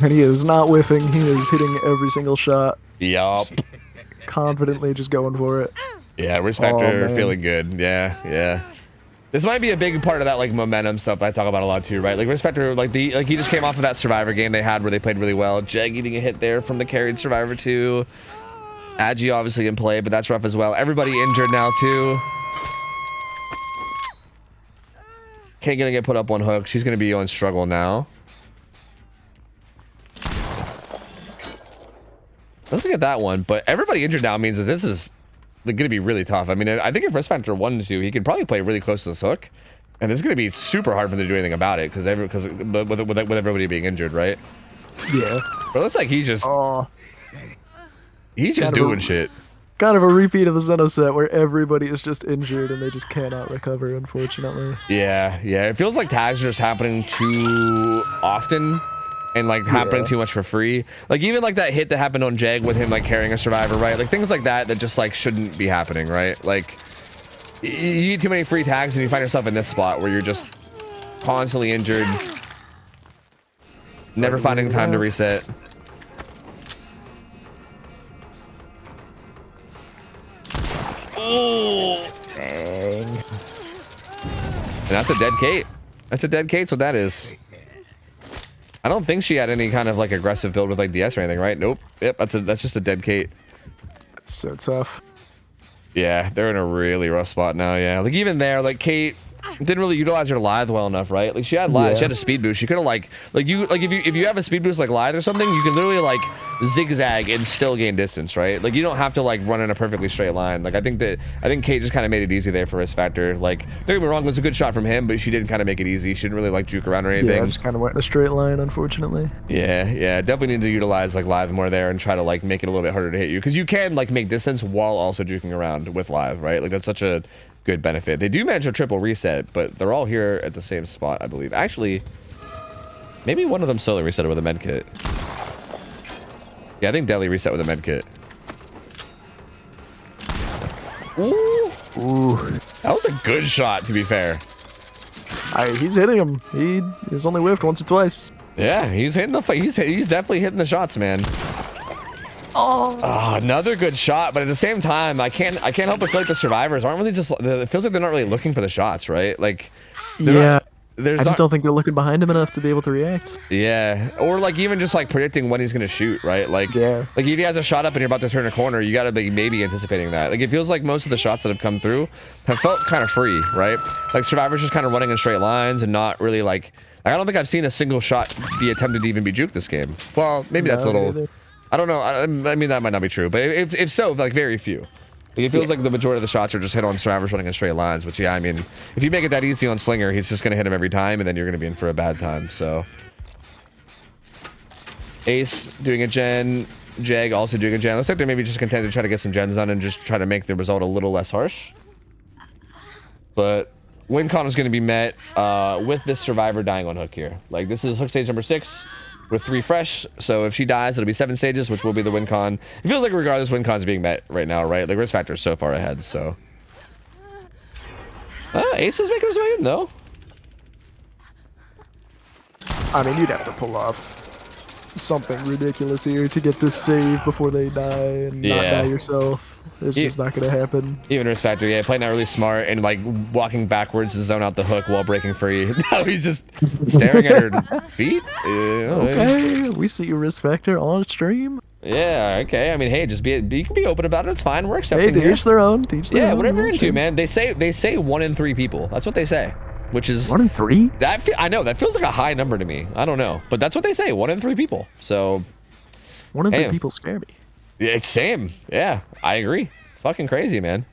And he is not whiffing. He is hitting every single shot. Yup. Confidently just going for it. Yeah, Respector feeling good. Yeah. This might be a big part of that like momentum stuff I talk about a lot too, right? Like Respector, like he just came off of that Survivor game they had where they played really well. Jeg eating a hit there from the carried Survivor 2. Agi obviously in play, but that's rough as well. Everybody injured now too. Kane gonna get put up on hook. She's gonna be on struggle now. Let's look at that one, but everybody injured now means that this is going to be really tough. I mean, I think if Risk Factor wanted to, he could probably play really close to this hook, and it's going to be super hard for them to do anything about it because with everybody being injured, right? Yeah. But it looks like he's just doing shit. Kind of a repeat of the Zeno set where everybody is just injured and they just cannot recover, unfortunately. Yeah. It feels like tags are just happening too often. and like happening too much for free. Like even like that hit that happened on Jeg with him like carrying a survivor, right? Like things like that just like shouldn't be happening, right? Like you get too many free tags and you find yourself in this spot where you're just constantly injured, never finding time to reset. Oh, dang. And that's a dead Kate. That's a dead Kate's what that is. I don't think she had any kind of like aggressive build with like DS or anything, right? Nope. Yep, that's just a dead Kate. That's so tough. Yeah, they're in a really rough spot now. Yeah, like even there, like Kate didn't really utilize her lithe well enough, right? Like she had lithe, she had a speed boost. She could have like if you have a speed boost like lithe or something, you can literally like zigzag and still gain distance, right? Like you don't have to like run in a perfectly straight line. Like I think Kate just kind of made it easy there for Risk Factor. Like don't get me wrong, it was a good shot from him, but she didn't kind of make it easy. She didn't really like juke around or anything. Yeah, just kind of went in a straight line, unfortunately. Yeah, definitely need to utilize like lithe more there and try to like make it a little bit harder to hit you, because you can like make distance while also juking around with lithe, right? Like that's such a good benefit. They do manage a triple reset, but they're all here at the same spot, I believe. Actually, maybe one of them solo reset with a med kit. Yeah, I think Deli reset with a med kit. Ooh, that was a good shot, to be fair. He's hitting him. He's only whiffed once or twice. Yeah, he's hitting he's definitely hitting the shots, man. Oh, another good shot, but at the same time, I can't help but feel like the survivors aren't really just. It feels like they're not really looking for the shots, right? Like, yeah. I just don't think they're looking behind him enough to be able to react. Yeah, or like even just like predicting when he's gonna shoot, right? Like, like if he has a shot up and you're about to turn a corner, you gotta be maybe anticipating that. Like it feels like most of the shots that have come through have felt kind of free, right? Like survivors just kind of running in straight lines and not really like. I don't think I've seen a single shot be attempted to even be juked this game. Well, maybe that's a little. I don't know. I mean, that might not be true, but if so, like very few. Like, it feels like the majority of the shots are just hit on survivors running in straight lines, which, yeah, I mean, if you make it that easy on Slinger, he's just going to hit him every time, and then you're going to be in for a bad time, so. Ace doing a gen, Jeg also doing a gen. Looks like they're maybe just content to try to get some gens on and just try to make the result a little less harsh. But win con is going to be met with this survivor dying on hook here. Like, this is hook stage number 6. With 3 fresh, so if she dies, it'll be 7 stages, which will be the win con. It feels like regardless, win con's being met right now, right? Like Risk Factor is so far ahead, so. Ace is making his way in, though. I mean, you'd have to pull off something ridiculous here to get this save before they die and not die yourself. It's just not going to happen. Even Risk Factor, yeah, playing that really smart and like walking backwards to zone out the hook while breaking free. Now he's just staring at her feet. Okay, we see you, Risk Factor, on stream. Yeah, okay. I mean, hey, just you can be open about it. It's fine. We're accepting. Hey, teach their own. Teach their own. Yeah, whatever you're into, man. They say 1 in 3 people. That's what they say. Which is 1 in 3? I know that feels like a high number to me. I don't know, but that's what they say. 1 in 3 people. So 1 in 3 people scare me. Yeah, it's same. Yeah, I agree. Fucking crazy, man.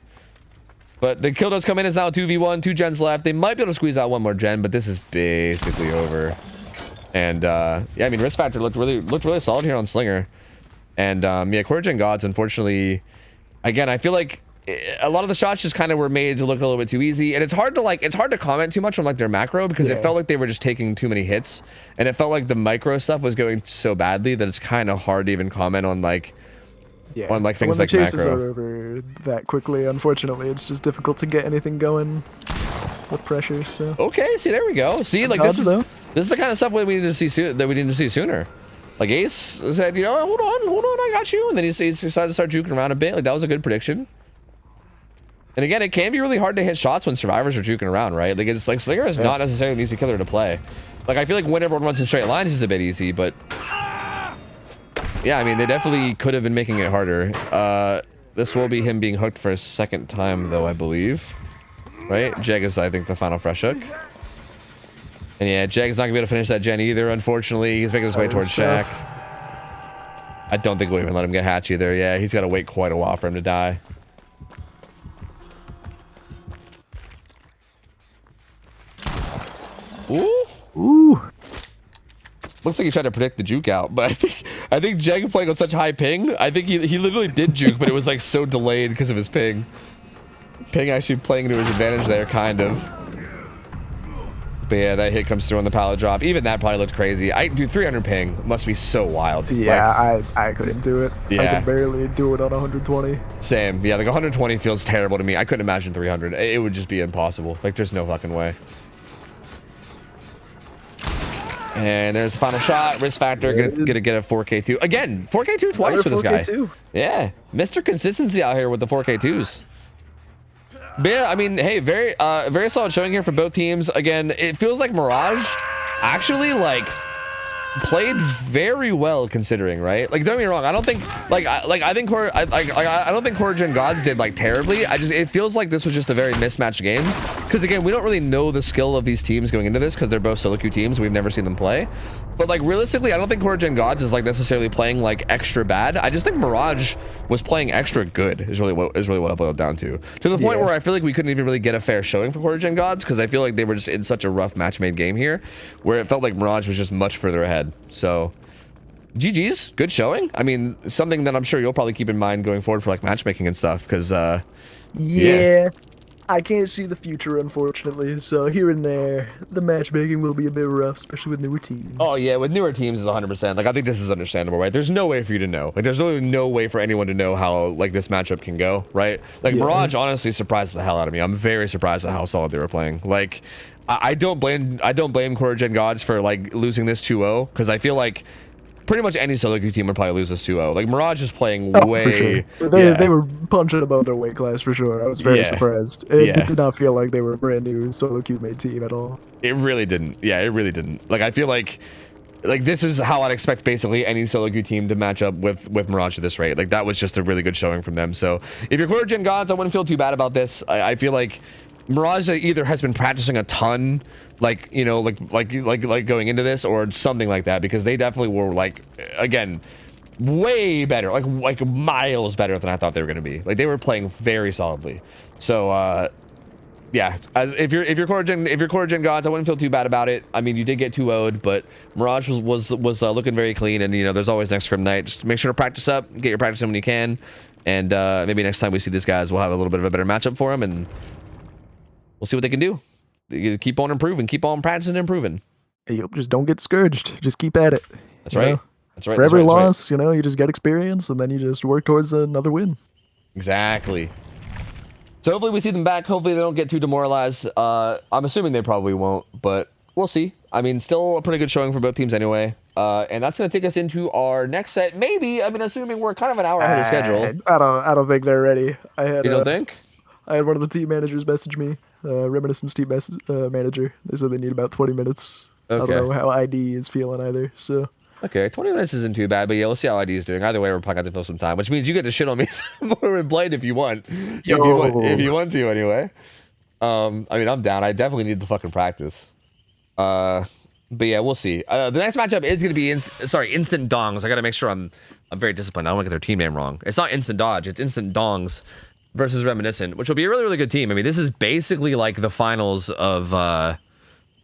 But the kill does come in. It's now 2v1, 2 gens left. They might be able to squeeze out 1 more gen, but this is basically over. And yeah, I mean, Risk Factor looked really solid here on Slinger. And yeah, quarter gen gods, unfortunately, again, I feel like a lot of the shots just kind of were made to look a little bit too easy, and it's hard to comment too much on like their macro, because it felt like they were just taking too many hits, and it felt like the micro stuff was going so badly that it's kind of hard to even comment on like on like things like macro. When the chases are over that quickly, unfortunately, it's just difficult to get anything going with pressure. So okay, see, there we go. See, like this is the kind of stuff we need to see sooner. Like Ace said, you know, hold on, I got you, and then he decided to start juking around a bit. Like that was a good prediction. And again, it can be really hard to hit shots when survivors are juking around, right? Like it's like Slinger is not necessarily an easy killer to play. Like I feel like when everyone runs in straight lines is a bit easy, but yeah, I mean they definitely could have been making it harder. This will be him being hooked for a 2nd time, though, I believe. Right? Jeg is, I think, the final fresh hook. And yeah, Jeg is not gonna be able to finish that gen either, unfortunately. He's making his way towards Shaq. I don't think we'll even let him get hatch either. Yeah, he's got to wait quite a while for him to die. Ooh. Looks like he tried to predict the juke out, but I think Jeg playing on such high ping, I think he literally did juke, but it was like so delayed because of his ping. Ping actually playing to his advantage there, kind of. But yeah, that hit comes through on the pallet drop. Even that probably looked crazy. Dude, 300 ping must be so wild. Yeah, I couldn't do it. Yeah. I could barely do it on 120. Same. Yeah, like 120 feels terrible to me. I couldn't imagine 300. It would just be impossible. Like, there's no fucking way. And there's the final shot. Risk factor. Gonna get a 4K2. Again, 4K2 twice for this guy. Yeah. Mr. Consistency out here with the 4K2s. But yeah, I mean, hey, very solid showing here for both teams. Again, it feels like Mirage actually like played very well considering, right? Like, don't get me wrong, I don't think I don't think Coragen Gods did like terribly. It feels like this was just a very mismatched game, because again, we don't really know the skill of these teams going into this because they're both solo queue teams. We've never seen them play, but like realistically, I don't think Coragen Gods is like necessarily playing like extra bad. I just think Mirage was playing extra good is really what I boiled down to the point where I feel like we couldn't even really get a fair showing for Coragen Gods, because I feel like they were just in such a rough match made game here where it felt like Mirage was just much further ahead. So GG's, good showing. I mean, something that I'm sure you'll probably keep in mind going forward for like matchmaking and stuff, because yeah, I can't see the future, unfortunately. So here and there, the matchmaking will be a bit rough, especially with newer teams. Oh yeah, with newer teams is 100%. Like, I think this is understandable, right? There's no way for you to know. Like, there's really no way for anyone to know how like this matchup can go, right? Like, Mirage honestly surprised the hell out of me. I'm very surprised at how solid they were playing. Like, I don't blame Coragen Gods for like losing this 2-0, because I feel like pretty much any solo queue team would probably lose this 2-0. Like, Mirage is playing way... For sure. They were punching above their weight class, for sure. I was very surprised. It did not feel like they were a brand new solo queue made team at all. It really didn't. Yeah, it really didn't. Like, I feel like this is how I'd expect basically any solo queue team to match up with Mirage at this rate. Like, that was just a really good showing from them. So if you're Coragen Gods, I wouldn't feel too bad about this. I feel like Mirage either has been practicing a ton, like, you know, like going into this, or something like that, because they definitely were like, again, way better, like miles better than I thought they were going to be. Like, they were playing very solidly. So yeah, if you're Coragen Gods, I wouldn't feel too bad about it. I mean, you did get 2-0'd, but Mirage was looking very clean, and you know, there's always next scrim night. Just make sure to practice up, get your practice in when you can, and maybe next time we see these guys, we'll have a little bit of a better matchup for them, and we'll see what they can do. You keep on improving, keep on practicing and improving. Yep, just don't get discouraged. Just keep at it. That's right. That's right. For every loss, you know, you just get experience, and then you just work towards another win. Exactly. So hopefully we see them back. Hopefully they don't get too demoralized. I'm assuming they probably won't, but we'll see. I mean, still a pretty good showing for both teams anyway. And that's going to take us into our next set. Maybe, I mean, assuming we're kind of an hour ahead of schedule. I don't think they're ready. You don't think? I had one of the team managers message me, Reminiscence team manager. They said they need about 20 minutes. Okay. I don't know how ID is feeling either, so... Okay, 20 minutes isn't too bad, but yeah, we'll see how ID is doing. Either way, we're probably going to fill some time, which means you get to shit on me some more with Blade if you want. If you want to, anyway. I mean, I'm down. I definitely need the fucking practice. But yeah, we'll see. The next matchup is going to be Instant Dongs. I got to make sure I'm very disciplined. I don't want to get their team name wrong. It's not Instant Dodge. It's Instant Dongs versus Reminiscent, which will be a really, really good team. I mean, this is basically like the finals of...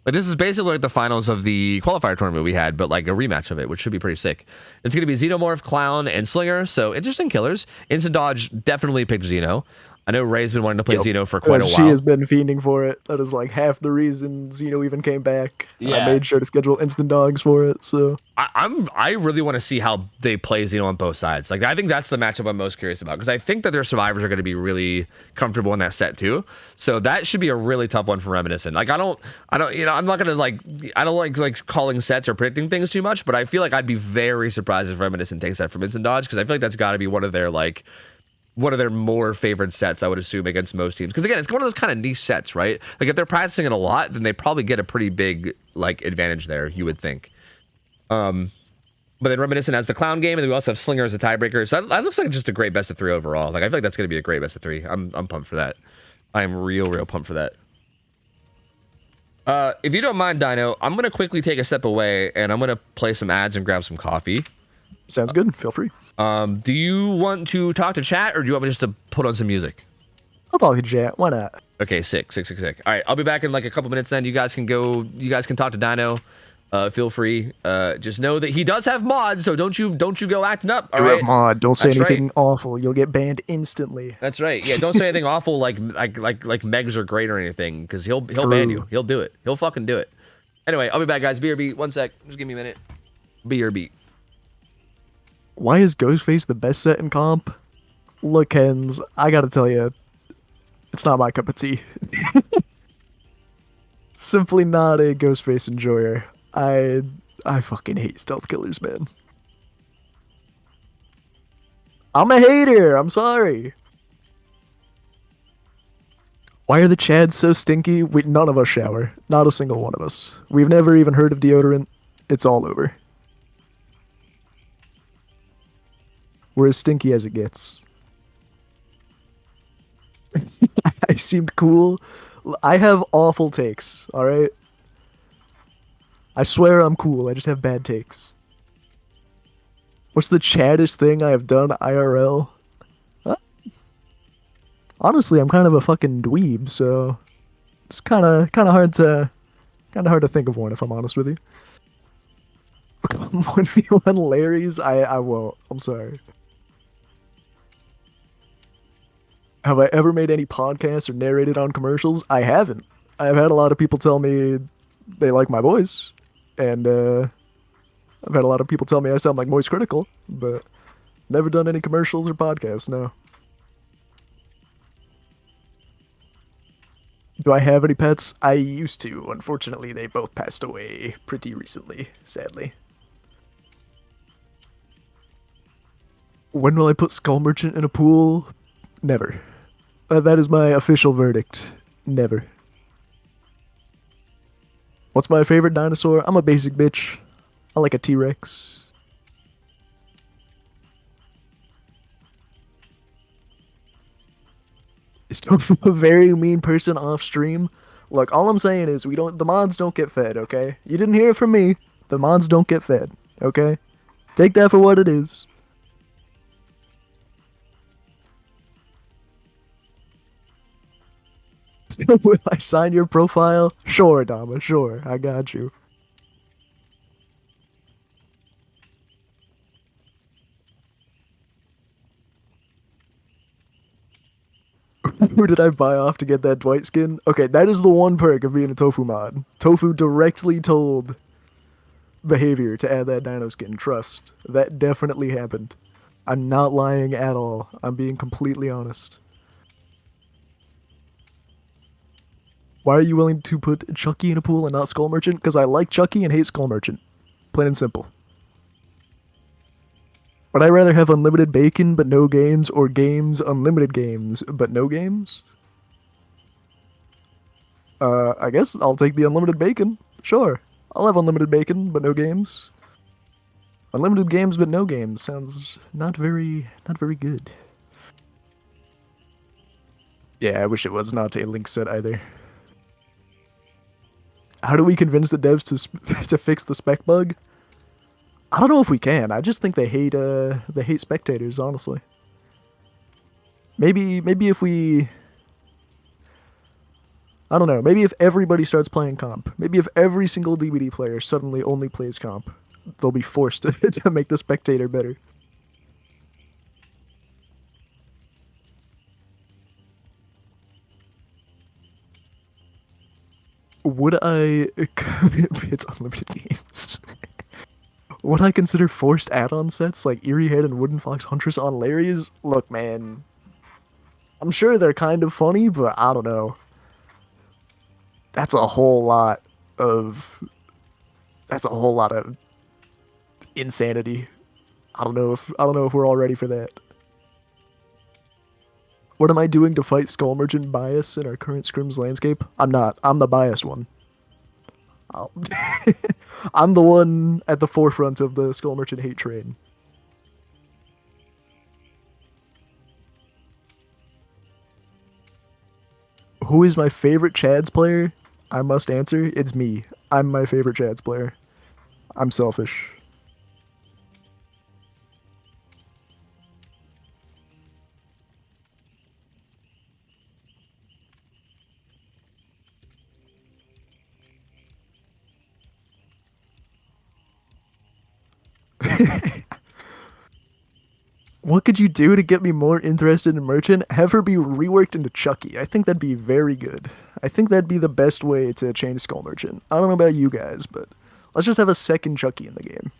this is basically like the finals of the qualifier tournament we had, but like a rematch of it, which should be pretty sick. It's going to be Xenomorph, Clown, and Slinger, so interesting killers. Instant Dodge definitely picked Xeno. I know Ray's been wanting to play Xeno for quite a while. She has been fiending for it. That is like half the reason Xeno even came back. Yeah. I made sure to schedule Instant Dogs for it, so... I really want to see how they play Xeno on both sides. Like, I think that's the matchup I'm most curious about, because I think that their survivors are going to be really comfortable in that set too. So that should be a really tough one for Reminiscent. Like, I don't, you know, I'm not going to like, I don't like calling sets or predicting things too much, but I feel like I'd be very surprised if Reminiscent takes that from Instant Dodge, because I feel like that's got to be one of their more favored sets, I would assume, against most teams. Because again, it's one of those kind of niche sets, right? Like, if they're practicing it a lot, then they probably get a pretty big like advantage there, you would think. But then Reminiscent has the Clown game, and then we also have Slinger as a tiebreaker. So that looks like just a great best of 3 overall. Like, I feel like that's going to be a great best of 3. I'm pumped for that. I am real pumped for that. If you don't mind, Dino, I'm going to quickly take a step away, and I'm going to play some ads and grab some coffee. Sounds good. Feel free. Do you want to talk to chat, or do you want me just to put on some music? I'll talk to chat. Why not? Okay, sick. All right, I'll be back in like a couple minutes then. You guys can talk to Dino. feel free. Just know that he does have mods, so don't you go acting up. All You have right. mod. Don't say That's anything right. awful. You'll get banned instantly. That's right. Yeah, don't say anything awful like Megs are great or anything, because he'll ban you. True. He'll do it. He'll fucking do it. Anyway, I'll be back, guys. BRB. 1 sec. Just give me a minute. BRB. Why is Ghostface the best set in comp? Look, Hens, I gotta tell you, it's not my cup of tea. Simply not a Ghostface enjoyer. I fucking hate stealth killers, man. I'm a hater. I'm sorry. Why are the Chads so stinky? None of us shower. Not a single one of us. We've never even heard of deodorant. It's all over. We're as stinky as it gets. I seemed cool. I have awful takes, alright? I swear I'm cool. I just have bad takes. What's the chaddest thing I have done IRL? Huh? Honestly, I'm kind of a fucking dweeb, so it's kind of hard to think of one if I'm honest with you. 1v1 Larry's, I won't. I'm sorry. Have I ever made any podcasts or narrated on commercials? I haven't. I've had a lot of people tell me they like my voice, and I've had a lot of people tell me I sound like Moist Critical, but never done any commercials or podcasts, no. Do I have any pets? I used to. Unfortunately, they both passed away pretty recently, sadly. When will I put Skull Merchant in a pool? Never. That is my official verdict. Never. What's my favorite dinosaur? I'm a basic bitch. I like a T-Rex. Is Tofu a very mean person off stream? Look, all I'm saying is the mods don't get fed, okay? You didn't hear it from me. The mods don't get fed, okay? Take that for what it is. Will I sign your profile? Sure, Dama, sure. I got you. Who did I buy off to get that Dwight skin? Okay, that is the one perk of being a Tofu mod. Tofu directly told Behavior to add that dino skin. Trust. That definitely happened. I'm not lying at all. I'm being completely honest. Why are you willing to put Chucky in a pool and not Skull Merchant? Because I like Chucky and hate Skull Merchant. Plain and simple. Would I rather have unlimited bacon but no games, or games, unlimited games, but no games? I guess I'll take the unlimited bacon. Sure. I'll have unlimited bacon, but no games. Unlimited games, but no games. Sounds not very good. Yeah, I wish it was not a link set either. How do we convince the devs to fix the spec bug? I don't know if we can. I just think they hate spectators, honestly. Maybe if we, I don't know, maybe if everybody starts playing comp. Maybe if every single DBD player suddenly only plays comp, they'll be forced to make the spectator better. Would I it's unlimited games? Would I consider forced add-on sets like Eerie Head and Wooden Fox Huntress on Larry's? Look, man, I'm sure they're kind of funny, but I don't know. That's a whole lot of insanity. I don't know if we're all ready for that. What am I doing to fight Skull Merchant bias in our current Scrims landscape? I'm not. I'm the biased one. I'm the one at the forefront of the Skull Merchant hate train. Who is my favorite Chads player? I must answer, it's me. I'm my favorite Chads player. I'm selfish. What could you do to get me more interested in Merchant? Have her be reworked into Chucky. I think that'd be very good. I think that'd be the best way to change Skull Merchant. I don't know about you guys, but let's just have a second Chucky in the game.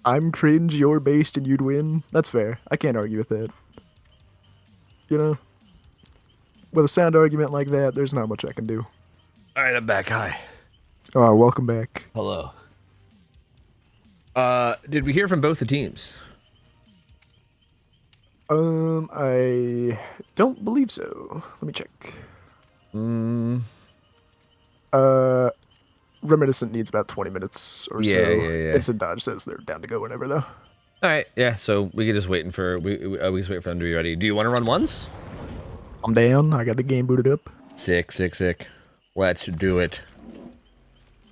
I'm cringe, you're based, and you'd win. That's fair. I can't argue with that. You know? With a sound argument like that, there's not much I can do. All right, I'm back. Hi. Oh, welcome back. Hello. Did we hear from both the teams? I don't believe so. Let me check. Reminiscent needs about 20 minutes or so. Yeah. Instant Dodge says they're down to go whenever, though. All right, yeah. So we can just waiting for we just wait for them to be ready. Do you want to run ones? I'm down. I got the game booted up. Sick. Let's do it.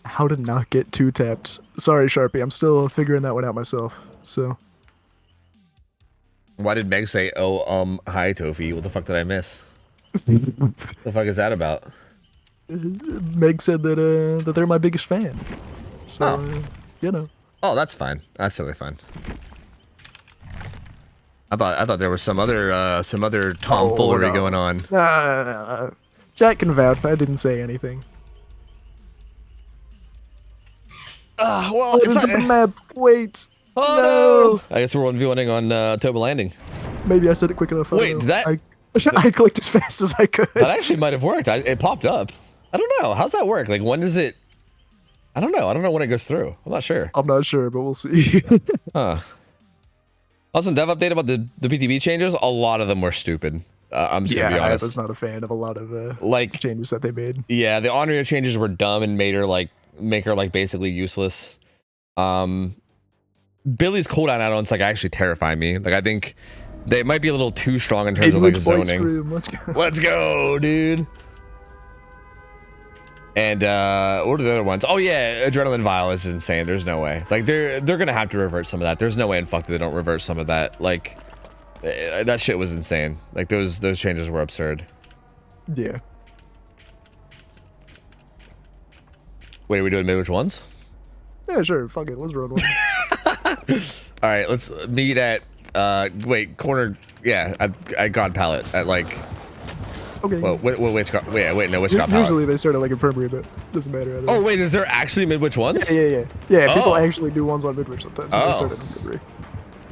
How to not get two tapped. Sorry, Sharpie. I'm still figuring that one out myself. So. Why did Meg say, "Oh, hi, Tofi"? What the fuck did I miss? The fuck is that about? Meg said that they're my biggest fan. So, you know. Oh, that's fine. That's totally fine. I thought there was some other tomfoolery going on. Jack can vouch. I didn't say anything. Well, it's not... map. Wait. Oh no! I guess we're 1v1ing on Toba Landing. Maybe I said it quick enough. Wait, did that? I clicked as fast as I could. That actually might have worked. It popped up. I don't know. How's that work? Like, when does it? I don't know. I don't know when it goes through. I'm not sure. I'm not sure, but we'll see. Huh. Also, dev update about the PTB changes. A lot of them were stupid. I'm just gonna be honest. I was not a fan of a lot of like changes that they made. Yeah, the Honoria changes were dumb and made her make her basically useless. Billy's cooldown add-ons actually terrify me. I think they might be a little too strong in terms of zoning. Let's go, dude. And what are the other ones? Oh yeah, Adrenaline Vial is insane. There's no way. They're gonna have to revert some of that. There's no way in fuck that they don't revert some of that. That shit was insane. Those changes were absurd. Yeah. Wait, are we doing which ones? Yeah, sure. Fuck it. Let's run one. All right, let's meet at wait, corner. Yeah, at God Palette at Okay. Well, wait, no, which God Palette? Usually they start at Infirmary, but doesn't matter. Oh wait, is there actually Midwich ones? Yeah. People actually do ones on Midwich sometimes. So they start at Infirmary.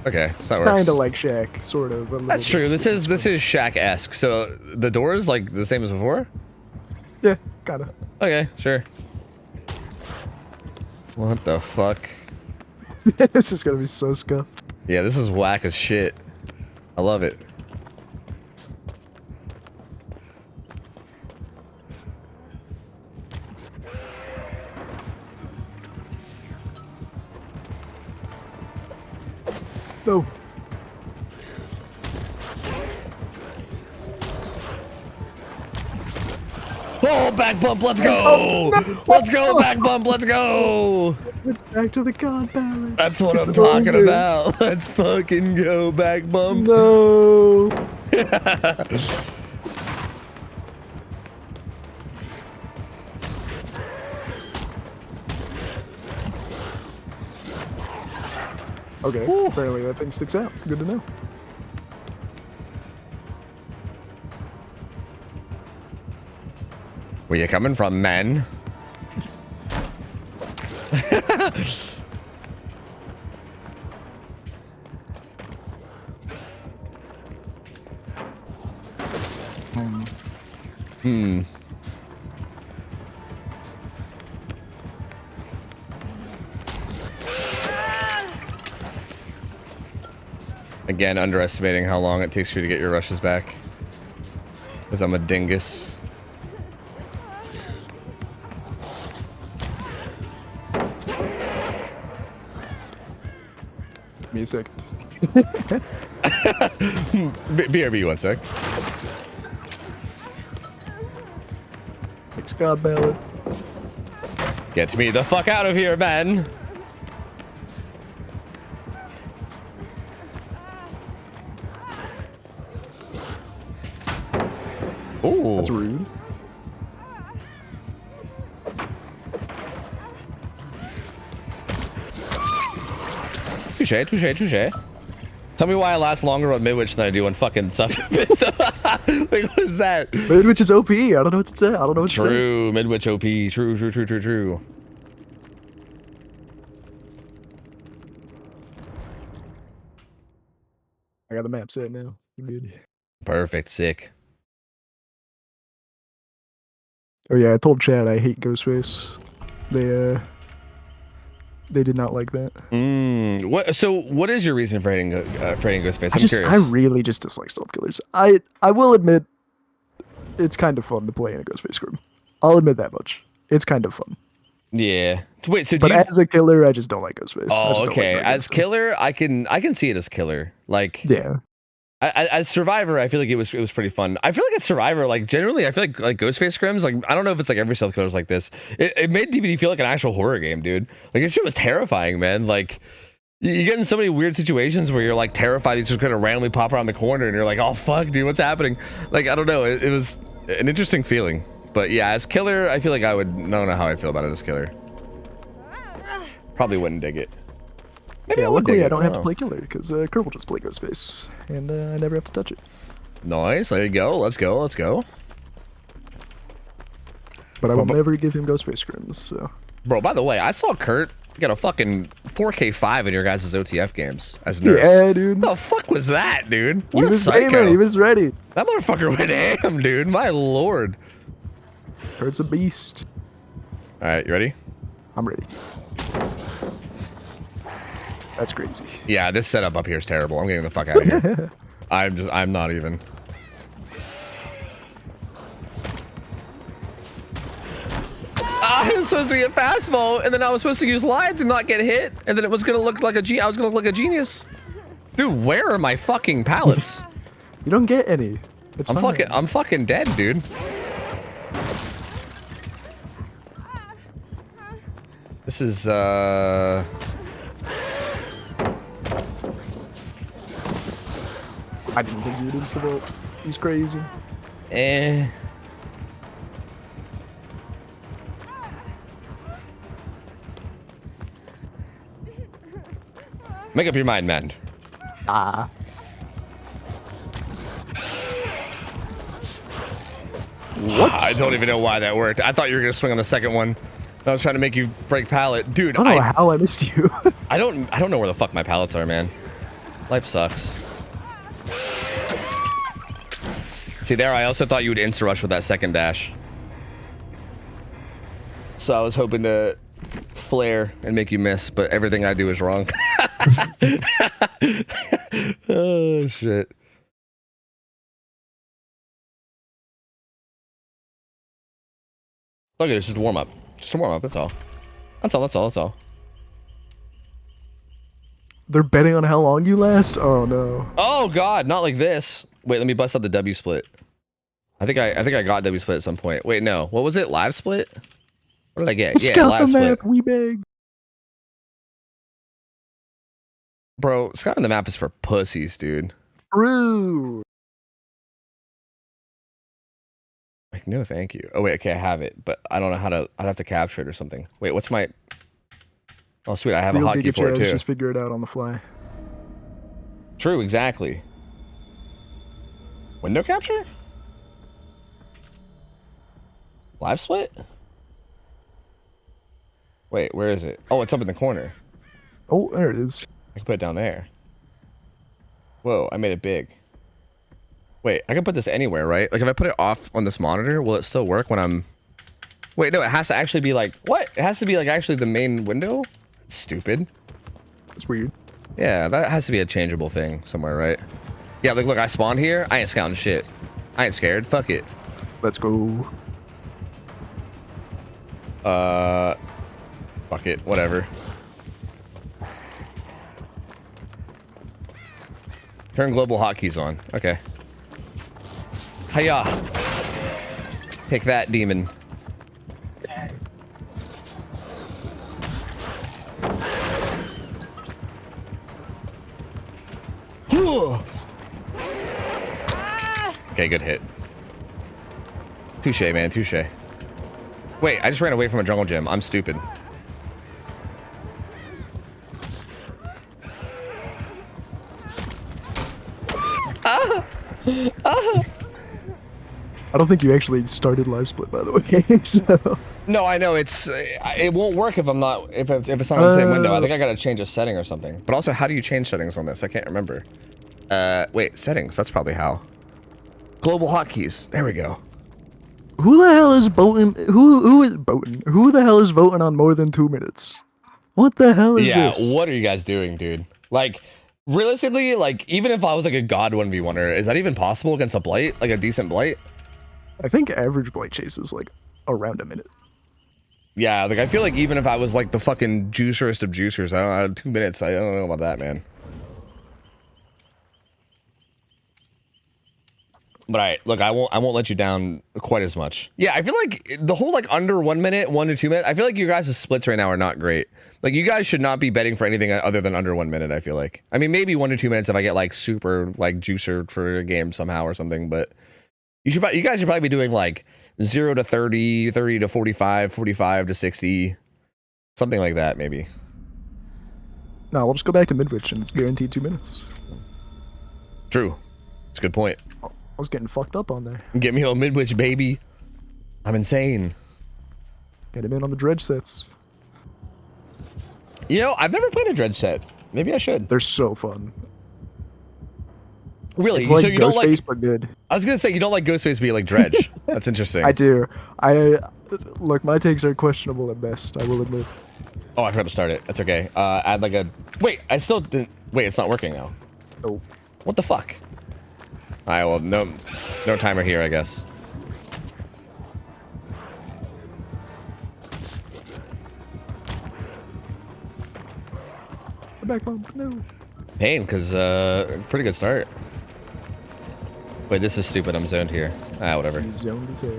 Okay, so it's kind of like Shack, sort of. That's true. This is Shack-esque. So the doors the same as before? Yeah, kind of. Okay, sure. What the fuck? This is gonna be so scuffed. Yeah, this is whack as shit. I love it. No. Oh, back bump, let's go! Oh, no. Let's go, back bump, let's go! It's back to the God Balance. That's what I'm talking about. Let's fucking go, back bump. No. Okay, apparently that thing sticks out. Good to know. Where you coming from, man? Again, underestimating how long it takes for you to get your rushes back. Because I'm a dingus. Give me a second. BRB, 1 sec. Thanks, God Ballad. Get me the fuck out of here, man! Ooh. That's rude. Touche, touche, touche. Tell me why I last longer on mid-witch than I do on fucking sub. Like, what is that? Mid-witch is OP. I don't know what to say. I don't know what to say. True, mid-witch OP. True, true, true, true, true. I got the map set now. You good? Perfect, sick. Oh yeah, I told Chad I hate Ghostface. They did not like that. What? So, what is your reason for hating Ghostface? I'm curious. I really just dislike stealth killers. I will admit, it's kind of fun to play in a Ghostface scrim. I'll admit that much. It's kind of fun. Yeah. Wait. So, but as a killer, I just don't like Ghostface. Oh, okay. As killer, I can see it as killer. Like, yeah. As Survivor, I feel like it was pretty fun. I feel like as Survivor, like generally, I feel like Ghostface scrims. Like, I don't know if it's like every stealth killer's like this. It made DBD feel like an actual horror game, dude. Like, this shit was terrifying, man. Like, you get in so many weird situations where you're like terrified. These just kind of randomly pop around the corner, and you're like, oh fuck, dude, what's happening? Like, I don't know. It was an interesting feeling. But yeah, as killer, I feel like I don't know how I feel about it as killer. Probably wouldn't dig it. Maybe luckily I don't have to play killer because Kurt will just play Ghostface, and I never have to touch it. Nice, there you go. Let's go, let's go. But I will never give him Ghostface scrims. So, bro, by the way, I saw Kurt get a fucking 4K5 in your guys' OTF games as nurse. Yeah, dude. What the fuck was that, dude? What a psycho. Aiming. He was ready. That motherfucker went ham, dude. My lord. Kurt's a beast. All right, you ready? I'm ready. That's crazy. Yeah, this setup up here is terrible. I'm getting the fuck out of here. I'm not even. I was supposed to be a fastball, and then I was supposed to use line to not get hit, and then it was gonna look like I was gonna look like a genius. Dude, where are my fucking pallets? You don't get any. I'm fucking dead, dude. This is I didn't think you would insta-vote. He's crazy. Make up your mind, man. Ah. What? I don't even know why that worked. I thought you were gonna swing on the second one. I was trying to make you break pallet, dude. I don't know how I missed you. I don't know where the fuck my pallets are, man. Life sucks. See there, I also thought you would insta rush with that second dash. So I was hoping to flare and make you miss, but everything I do is wrong. Oh shit. Look at this, just a warm up. Just a warm up, that's all. That's all, that's all, that's all. They're betting on how long you last? Oh no. Oh god, not like this. Wait, let me bust out the W split. I think I got W split at some point. Wait, no. What was it? Live split? What did I get? Yeah, live split. Map, we beg. Bro, scouting the map is for pussies, dude. True. Like, no, thank you. Oh wait, okay, I have it, but I don't know how to. I'd have to capture it or something. Wait, what's my? Oh sweet, I have a hotkey for it too. Just figure it out on the fly. True, exactly. Window capture? Live split? Wait, where is it? Oh, it's up in the corner. Oh, there it is. I can put it down there. Whoa, I made it big. Wait, I can put this anywhere, right? Like if I put it off on this monitor, will it still work when I'm... Wait, no, it has to actually be like... What? It has to be like actually the main window? That's stupid. That's weird. Yeah, that has to be a changeable thing somewhere, right? Yeah, like look, I spawned here. I ain't scouting shit. I ain't scared. Fuck it. Let's go. Fuck it. Whatever. Turn global hotkeys on. Okay. Hiya. Take that, demon. Okay, good hit. Touche, man, touche. Wait, I just ran away from a jungle gym. I'm stupid. I don't think you actually started live split, by the way. So. No, I know it won't work if I'm not if it's not in the same window. I think I gotta change a setting or something. But also, how do you change settings on this? I can't remember. Wait, settings. That's probably how. Global hotkeys. There we go. Who the hell is voting? Who is voting? Who the hell is voting on more than 2 minutes? What the hell is this? Yeah, what are you guys doing, dude? Like, realistically, like, even if I was like a god 1v1er, is that even possible against a blight? Like a decent blight? I think average blight chase is like around a minute. Yeah, like I feel like even if I was like the fucking juicerest of juicers, I don't know, 2 minutes. I don't know about that, man. But look, I won't let you down quite as much. Yeah, I feel like the whole like under 1 minute, 1 to 2 minutes. I feel like you guys' splits right now are not great. Like you guys should not be betting for anything other than under 1 minute. I feel like. I mean, maybe 1 to 2 minutes if I get like super like juicer for a game somehow or something. But you guys should probably be doing like 0 to 30, 30 to 45, 45 to 60, something like that maybe. No, we'll just go back to Midwich and it's guaranteed 2 minutes. True, it's a good point. I was getting fucked up on there. Get me on Midwich, baby. I'm insane. Get him in on the dredge sets. You know, I've never played a dredge set. Maybe I should. They're so fun. Really? It's like so you don't like? but good. I was gonna say you don't like Ghostface, but you like dredge. That's interesting. I do. Look, my takes are questionable at best. I will admit. Oh, I forgot to start it. That's okay. Add like a. Wait, I still didn't. Wait, it's not working now. Oh. What the fuck? Alright, well, no timer here, I guess. The back bump, no. Pain, because, pretty good start. Wait, this is stupid. I'm zoned here. Ah, whatever. He's zoned as hell.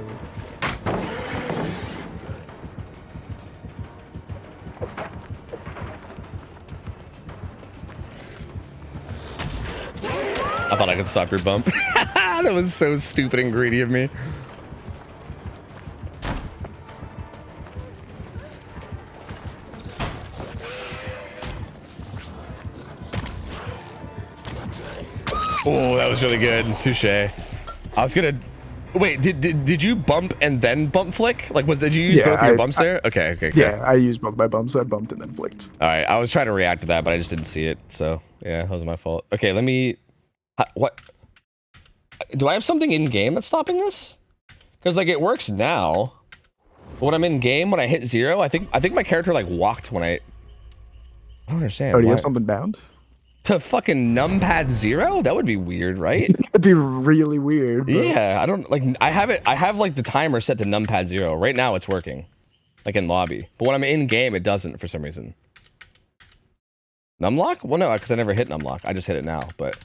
I thought I could stop your bump. That was so stupid and greedy of me. Oh, that was really good. Touche. I was gonna. Wait, did you bump and then bump flick? Like, did you use both of your bumps there? Okay. Yeah, I used both my bumps. I bumped and then flicked. All right, I was trying to react to that, but I just didn't see it. So yeah, that was my fault. Okay, let me. What? Do I have something in game that's stopping this? Because like it works now. But when I'm in game, when I hit 0, I think my character like walked when I don't understand. Oh, do you have something bound? To fucking numpad 0? That would be weird, right? That'd be really weird. But... Yeah, I don't like. I have like the timer set to numpad 0. Right now, it's working, like in lobby. But when I'm in game, it doesn't for some reason. Numlock? Well, no, because I never hit numlock. I just hit it now, but.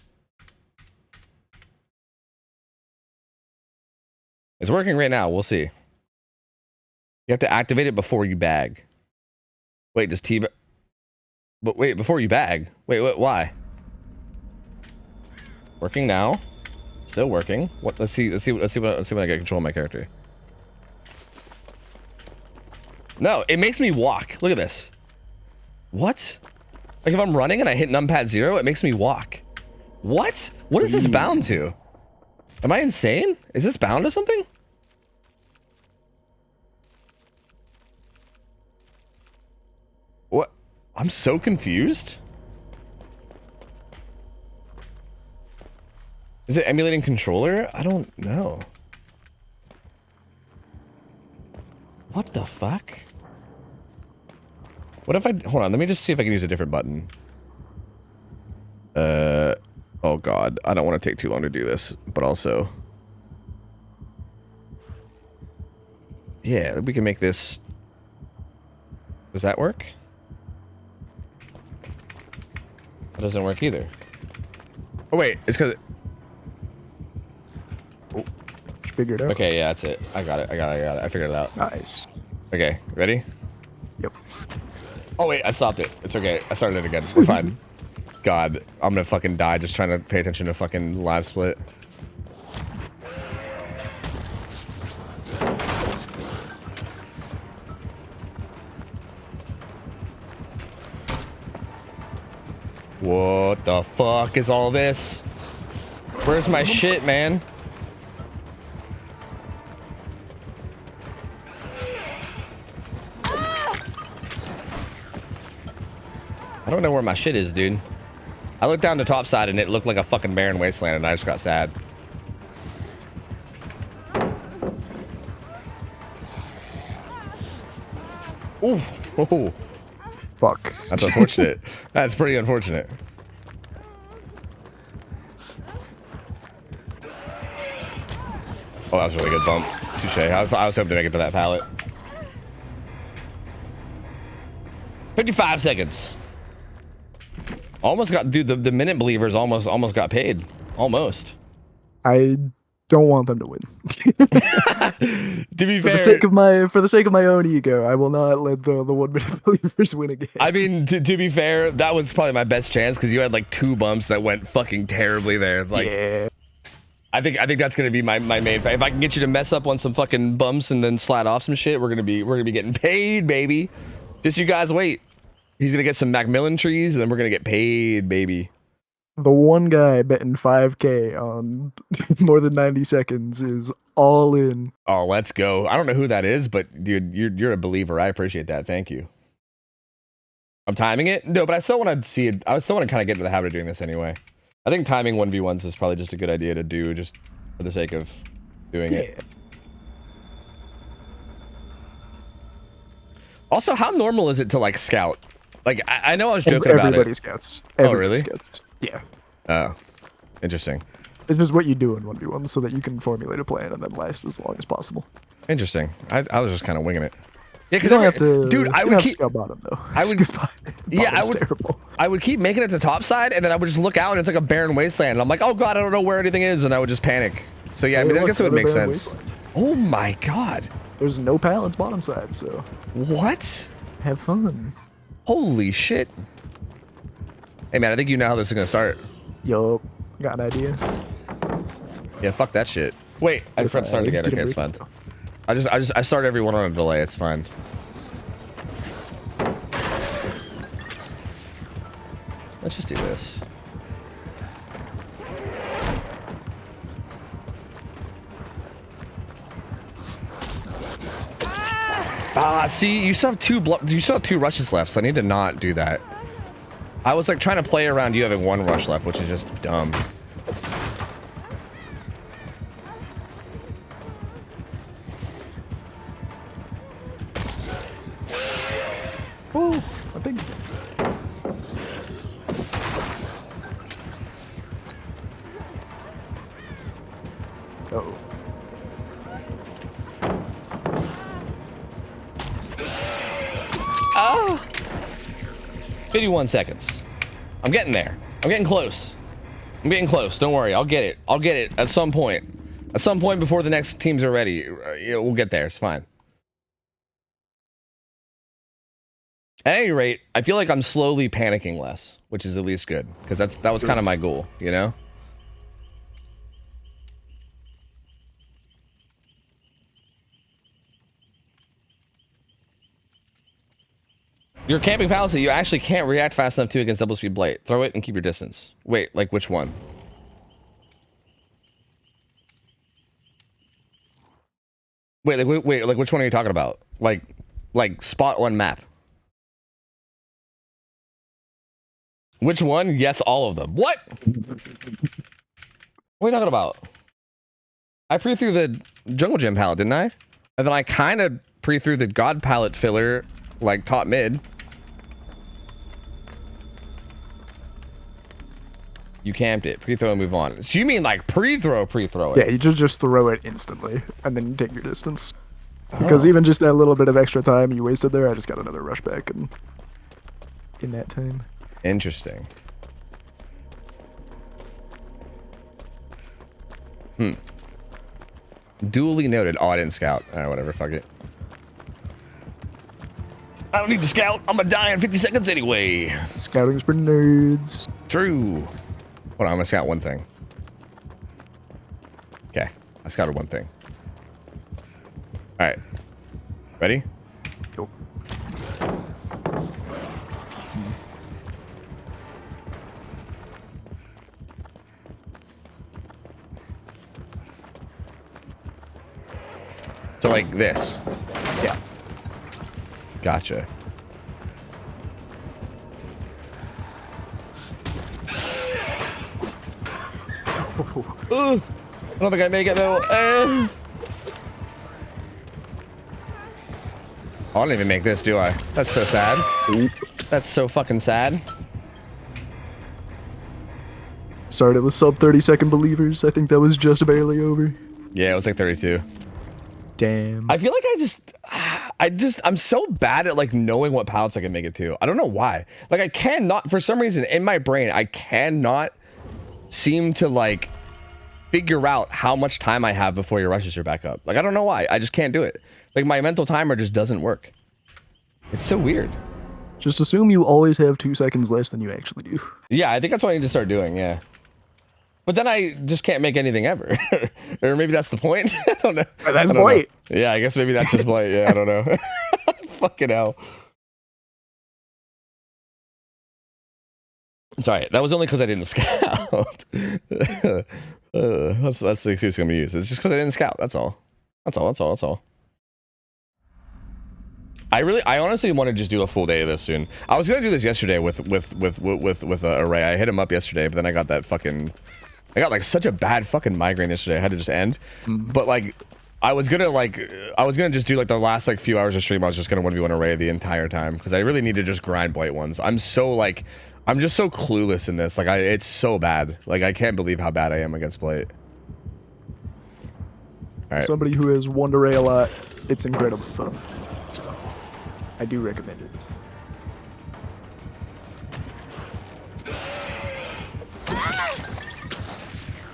It's working right now. We'll see. You have to activate it before you bag. Wait, does T... But wait, before you bag. Wait, why? Working now. Still working. What? Let's see when I get control of my character. No, it makes me walk. Look at this. What? Like if I'm running and I hit numpad 0, it makes me walk. What? What is this bound to? Am I insane? Is this bound to something? What? I'm so confused. Is it emulating controller? I don't know. What the fuck? What if I... Hold on, let me just see if I can use a different button. Oh god, I don't want to take too long to do this, but also... Yeah, we can make this... Does that work? That doesn't work either. Oh wait, it's because... Oh. Figured it out. Okay, yeah, that's it. I got it. I figured it out. Nice. Okay, ready? Yep. Oh wait, I stopped it. It's okay. I started it again. We're fine. God, I'm gonna fucking die just trying to pay attention to fucking live split. What the fuck is all this? Where's my shit, man? I don't know where my shit is, dude. I looked down the top side and it looked like a fucking barren wasteland and I just got sad. Ooh. Oh. Fuck. That's unfortunate. That's pretty unfortunate. Oh, that was a really good bump. Touche. I was hoping to make it to that pallet. 55 seconds. Almost got, dude. The minute believers almost got paid. Almost. I don't want them to win. To be fair, for the sake of my own ego, I will not let the 1 minute believers win again. I mean, to be fair, that was probably my best chance because you had like 2 bumps that went fucking terribly there. Like, yeah. I think that's gonna be my main. If I can get you to mess up on some fucking bumps and then slide off some shit, we're gonna be getting paid, baby. Just you guys wait. He's gonna get some Macmillan trees, and then we're gonna get paid, baby. The one guy betting 5K on more than 90 seconds is all in. Oh, let's go. I don't know who that is, but dude, you're a believer. I appreciate that. Thank you. I'm timing it? No, but I still want to see it. I still want to kind of get into the habit of doing this anyway. I think timing 1v1s is probably just a good idea to do just for the sake of doing it. Also, how normal is it to like scout? Like, I know I was joking about it. Everybody scouts. Oh, really? Scouts. Yeah. Oh, interesting. It's just what you do in 1v1 so that you can formulate a plan and then last as long as possible. Interesting. I was just kind of winging it. Yeah, because I have to. Dude, I would keep scout bottom though. I would. Yeah, I would. Terrible. I would keep making it to top side, and then I would just look out, and it's like a barren wasteland. And I'm like, oh god, I don't know where anything is, and I would just panic. So yeah, I mean, I guess it would make sense. Wasteland. Oh my god. There's no pallets bottom side, so. What? Have fun. Holy shit. Hey man, I think you know how this is gonna start. Yup. Got an idea. Yeah, fuck that shit. Wait, I forgot to start again. Okay, it's fine. I start everyone on a delay. It's fine. Let's just do this. Ah, see, you still have two rushes left, so I need to not do that. I was like trying to play around you having 1 rush left, which is just dumb. Oh, I think. Uh-oh. Oh! 51 seconds. I'm getting there. I'm getting close. I'm getting close. Don't worry. I'll get it. I'll get it at some point. At some point before the next teams are ready. We'll get there. It's fine. At any rate, I feel like I'm slowly panicking less, which is at least good, because that was kind of my goal, you know? Your camping fallacy, you actually can't react fast enough to against double speed blight. Throw it and keep your distance. Wait, like which one? Wait, like which one are you talking about? Like spot on map. Which one? Yes, all of them. What? What are you talking about? I pre-threw the jungle gym palette, didn't I? And then I kind of pre-threw the god palette filler, like top mid. You camped it. Pre-throw and move on. So you mean like pre-throw it? Yeah, you just throw it instantly and then you take your distance. Because even just that little bit of extra time you wasted there, I just got another rush back and in that time. Interesting. Duly noted. Oh, I didn't scout. Alright, whatever. Fuck it. I don't need to scout. I'm gonna die in 50 seconds anyway. Scouting's for nerds. True. Hold on, I'm gonna scout one thing. Okay, I scouted one thing. Alright. Ready? Go. So like this. Yeah. Gotcha. I don't think I make it though. I don't even make this, do I? That's so sad. That's so fucking sad. Started with sub 30-second believers. I think that was just barely over. Yeah, it was like 32. Damn. I feel like I'm so bad at like knowing what pallets I can make it to. I don't know why. Like I cannot, for some reason in my brain, I cannot seem to like figure out how much time I have before your rushes are back up. Like I don't know why. I just can't do it. Like my mental timer just doesn't work. It's so weird. Just assume you always have 2 seconds less than you actually do. Yeah, I think that's what I need to start doing, yeah. But then I just can't make anything ever. Or maybe that's the point. I don't know. That's blight. Yeah, I guess maybe that's just blight. Yeah, I don't know. Fucking hell. Sorry, that was only because I didn't scout. That's the excuse I'm gonna use. It's just because I didn't scout. That's all. That's all. I honestly want to just do a full day of this soon. I was gonna do this yesterday with Array. I hit him up yesterday, but then I got like such a bad fucking migraine yesterday. I had to just end. But like, I was gonna just do like the last like few hours of stream. I was just gonna 1v1 Array the entire time because I really need to just grind blight ones. I'm just so clueless in this. Like it's so bad. Like I can't believe how bad I am against blight. All right. Somebody who has won Array a lot, it's incredibly fun. So I do recommend it.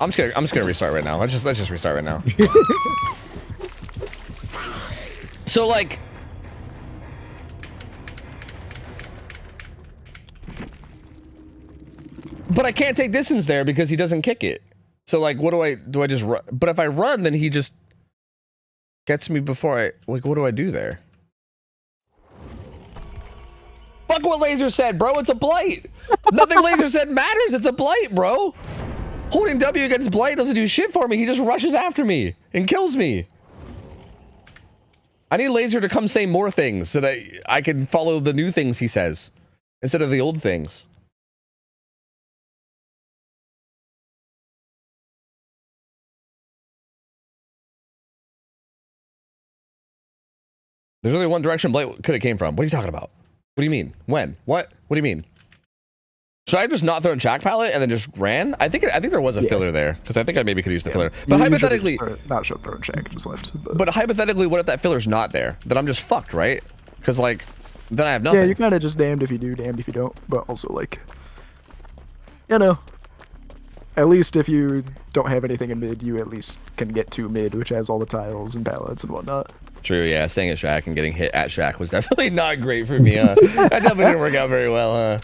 I'm just gonna restart right now. Let's just restart right now. So like, but I can't take distance there because he doesn't kick it. So like, what do I just run? But if I run, then he just gets me before I like. What do I do there? Fuck what Laser said, bro. It's a blight. Nothing Laser said matters. It's a blight, bro. Holding W against blight doesn't do shit for me. He just rushes after me and kills me. I need Laser to come say more things so that I can follow the new things he says instead of the old things. There's only one direction blight could have came from. What are you talking about? What do you mean? When? What? What do you mean? Should I just not throw in Shack Pallet and then just ran? I think there was a filler there because I think I maybe could use the filler. But hypothetically, not should throw in Shack, just left. But hypothetically, what if that filler's not there? Then I'm just fucked, right? Because like, then I have nothing. Yeah, you're kind of just damned if you do, damned if you don't. But also like, you know, at least if you don't have anything in mid, you at least can get to mid, which has all the tiles and pallets and whatnot. True, yeah. Staying at Shack and getting hit at Shack was definitely not great for me, huh? That definitely didn't work out very well, huh?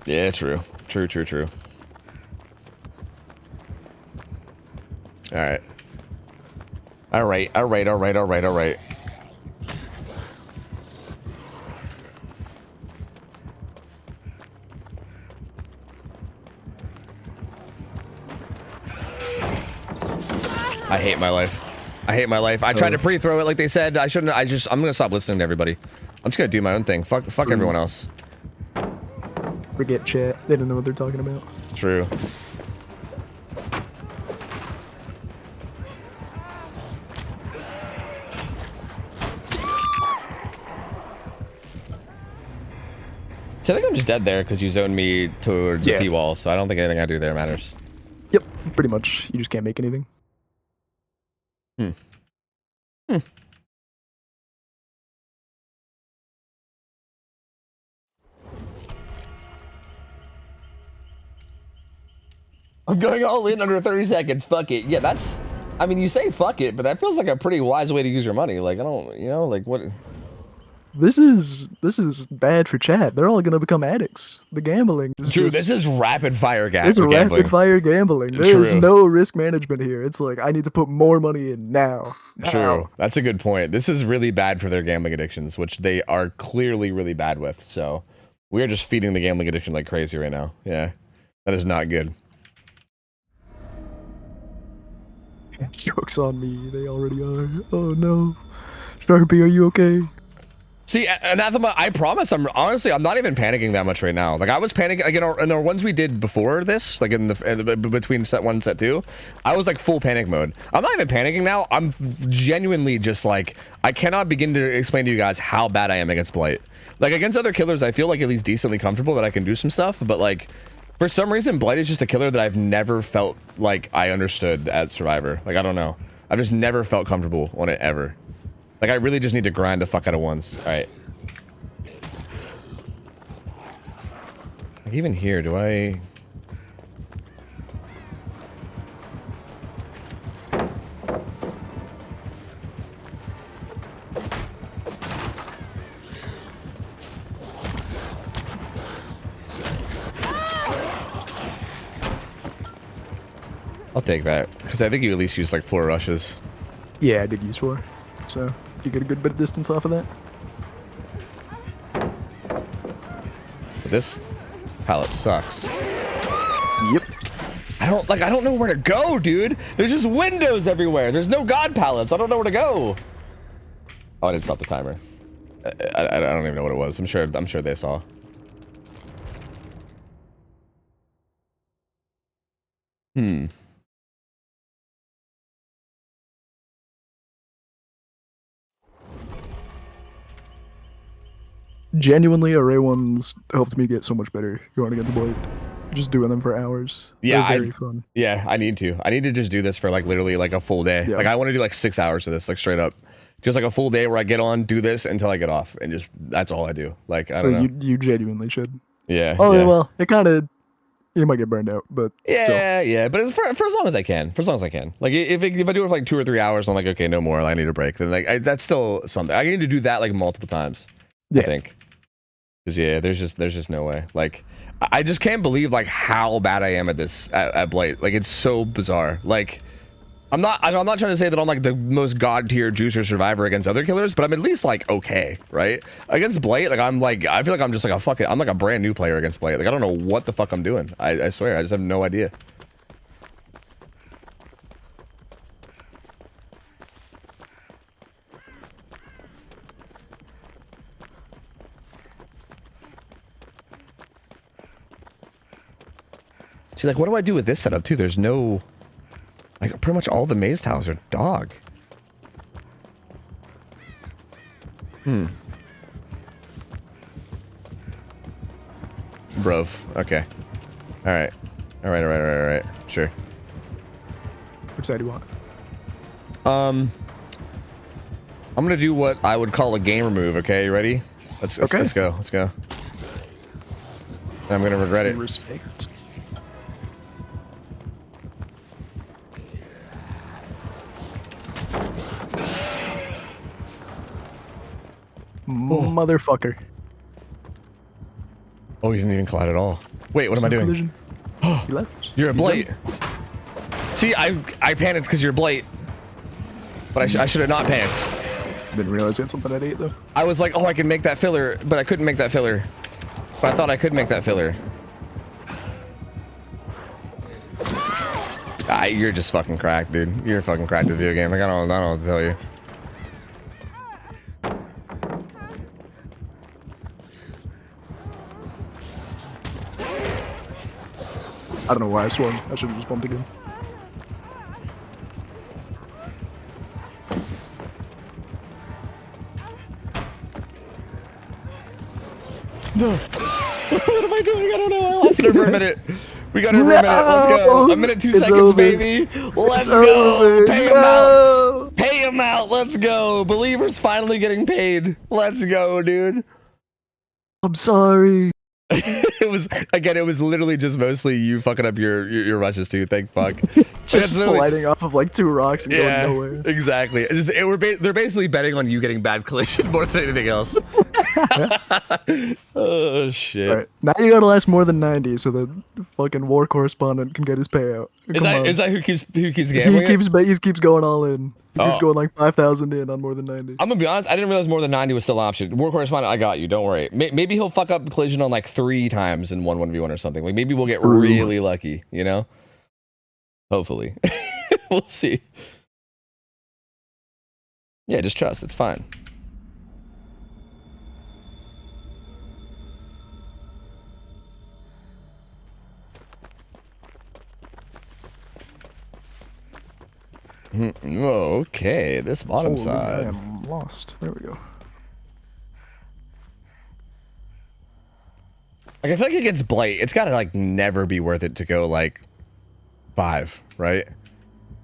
Yeah, true. True. Alright. Alright. I hate my life. I tried to pre-throw it like they said. I shouldn't. I'm gonna stop listening to everybody. I'm just gonna do my own thing. Fuck everyone else. Forget chat. They don't know what they're talking about. True. So I think I'm just dead there because you zoned me towards the T-wall, so I don't think anything I do there matters. Yep, pretty much. You just can't make anything. I'm going all in under 30 seconds. Fuck it. Yeah, that's... I mean, you say fuck it, but that feels like a pretty wise way to use your money. Like, I don't... You know, like, what... This is bad for chat. They're all gonna become addicts. The gambling is True, this is rapid fire gambling. It's rapid fire gambling. There is no risk management here. It's like, I need to put more money in now. True. That's a good point. This is really bad for their gambling addictions, which they are clearly really bad with. So we are just feeding the gambling addiction like crazy right now. Yeah. That is not good. Joke's on me. They already are. Oh no. Sharpie, are you okay? See, Anathema, I promise, I'm not even panicking that much right now. Like, I was panicking, like, in our ones we did before this, like, between set 1 and set 2, I was, like, full panic mode. I'm not even panicking now. I'm genuinely just, like, I cannot begin to explain to you guys how bad I am against Blight. Like, against other killers, I feel, like, at least decently comfortable that I can do some stuff, but, like, for some reason, Blight is just a killer that I've never felt like I understood as Survivor. Like, I don't know. I've just never felt comfortable on it, ever. Like, I really just need to grind the fuck out of ones. Alright. Like, even here, do I... I'll take that, because I think you at least used like 4 rushes. Yeah, I did use 4. So, you get a good bit of distance off of that. But this pallet sucks. Yep. I don't know where to go, dude. There's just windows everywhere. There's no god pallets. I don't know where to go. Oh, I didn't stop the timer. I don't even know what it was. I'm sure they saw. Genuinely, array ones helped me get so much better going against Blight. Just doing them for hours. Yeah, they're very fun. Yeah, I need to just do this for like literally like a full day. Yeah. Like I want to do like 6 hours of this, like straight up. Just like a full day where I get on, do this until I get off, and just that's all I do. Like I don't know. You genuinely should. Yeah. Oh yeah. well, it kind of you might get burned out, but yeah, still. yeah. But it's for as long as I can. For as long as I can. Like if I do it for like 2 or 3 hours, I'm like, okay, no more. I need a break. Then like that's still something. I need to do that like multiple times. Yeah. I think. Cause yeah, there's just no way. Like I just can't believe like how bad I am at this at Blight. Like it's so bizarre. Like I'm not trying to say that I'm like the most god tier juicer survivor against other killers, but I'm at least like okay, right? Against Blight, like I feel like I'm just like I'm like a brand new player against Blight. Like I don't know what the fuck I'm doing. I swear, I just have no idea. See, like, what do I do with this setup, too? There's no... Like, pretty much all the maze tiles are dog. Bro. Okay. Alright. Alright. Sure. Which side do you want? I'm gonna do what I would call a gamer move, okay? You ready? Let's go. Let's go. I'm gonna regret it. Respect. Motherfucker. Oh, you didn't even collide at all. Wait, what am I doing? He left. You're a Blight. See, I panicked because you're a Blight. But I should have not panicked. Didn't realize you had something at 8 though. I was like, oh, I can make that filler, but I couldn't make that filler. But I thought I could make that filler. You're just fucking cracked, dude. You're fucking cracked at the video game. Like, I don't know what to tell you. I don't know why I swung. I should have just bumped again. What am I doing? I don't know. I lost it for a minute. We got it for a minute. Let's go. A minute, 2 seconds, over. Baby. Let's go. Pay him out. Pay him out. Let's go. Believers finally getting paid. Let's go, dude. I'm sorry. It was literally just mostly you fucking up your rushes too. Thank fuck. Just sliding off of like 2 rocks and going nowhere. Exactly. They're basically betting on you getting bad collision more than anything else. Oh shit. All right. Now you gotta last more than 90 so the fucking war correspondent can get his payout. Is that who keeps gambling? He keeps going all in. He keeps going like 5,000 in on more than 90. I'm gonna be honest, I didn't realize more than 90 was still an option. War correspondent, I got you, don't worry. Maybe he'll fuck up collision on like 3 times in 1v1 or something. Like maybe we'll get really lucky, you know? Hopefully. We'll see. Yeah, just trust. It's fine. Oh, okay. This bottom side. I am lost. There we go. Like, I feel like against Blight, it's gotta like never be worth it to go like 5, right?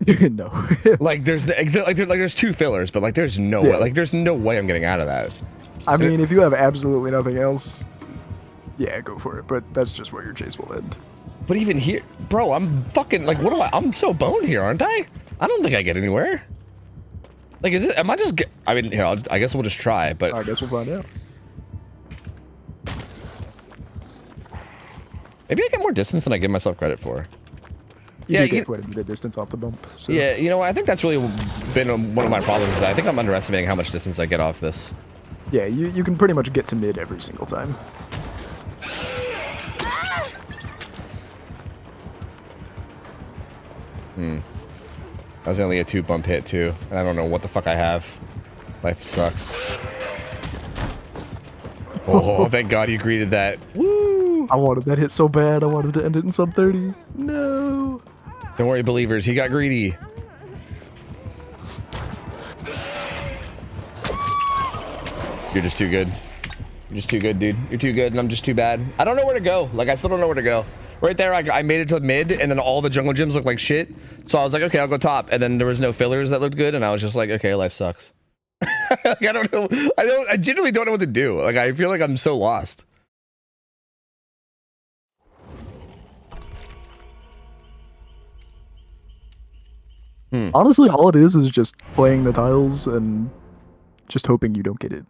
No. Like there's 2 fillers, but like there's no way, like there's no way I'm getting out of that. I mean, if you have absolutely nothing else, yeah, go for it. But that's just where your chase will end. But even here, bro, I'm fucking like, what do I'm so boned here, aren't I? I don't think I get anywhere. Like, is it? Am I just? I mean, here, I guess we'll just try. But I guess we'll find out. Maybe I get more distance than I give myself credit for. You get quite a bit of distance off the bump. So. Yeah, you know, I think that's really been one of my problems. Is I think I'm underestimating how much distance I get off this. Yeah, you can pretty much get to mid every single time. That was only a 2 bump hit too, and I don't know what the fuck I have. Life sucks. Oh, thank God you greeted that. Woo! I wanted that hit so bad. I wanted to end it in sub 30. No. Don't worry, believers. He got greedy. You're just too good. You're just too good, dude. You're too good, and I'm just too bad. I don't know where to go. Like, I still don't know where to go. Right there, I made it to mid, and then all the jungle gyms looked like shit. So I was like, okay, I'll go top. And then there was no fillers that looked good, and I was just like, okay, life sucks. Like, I don't know. I genuinely don't know what to do. Like, I feel like I'm so lost. Honestly, all it is just playing the tiles and just hoping you don't get it.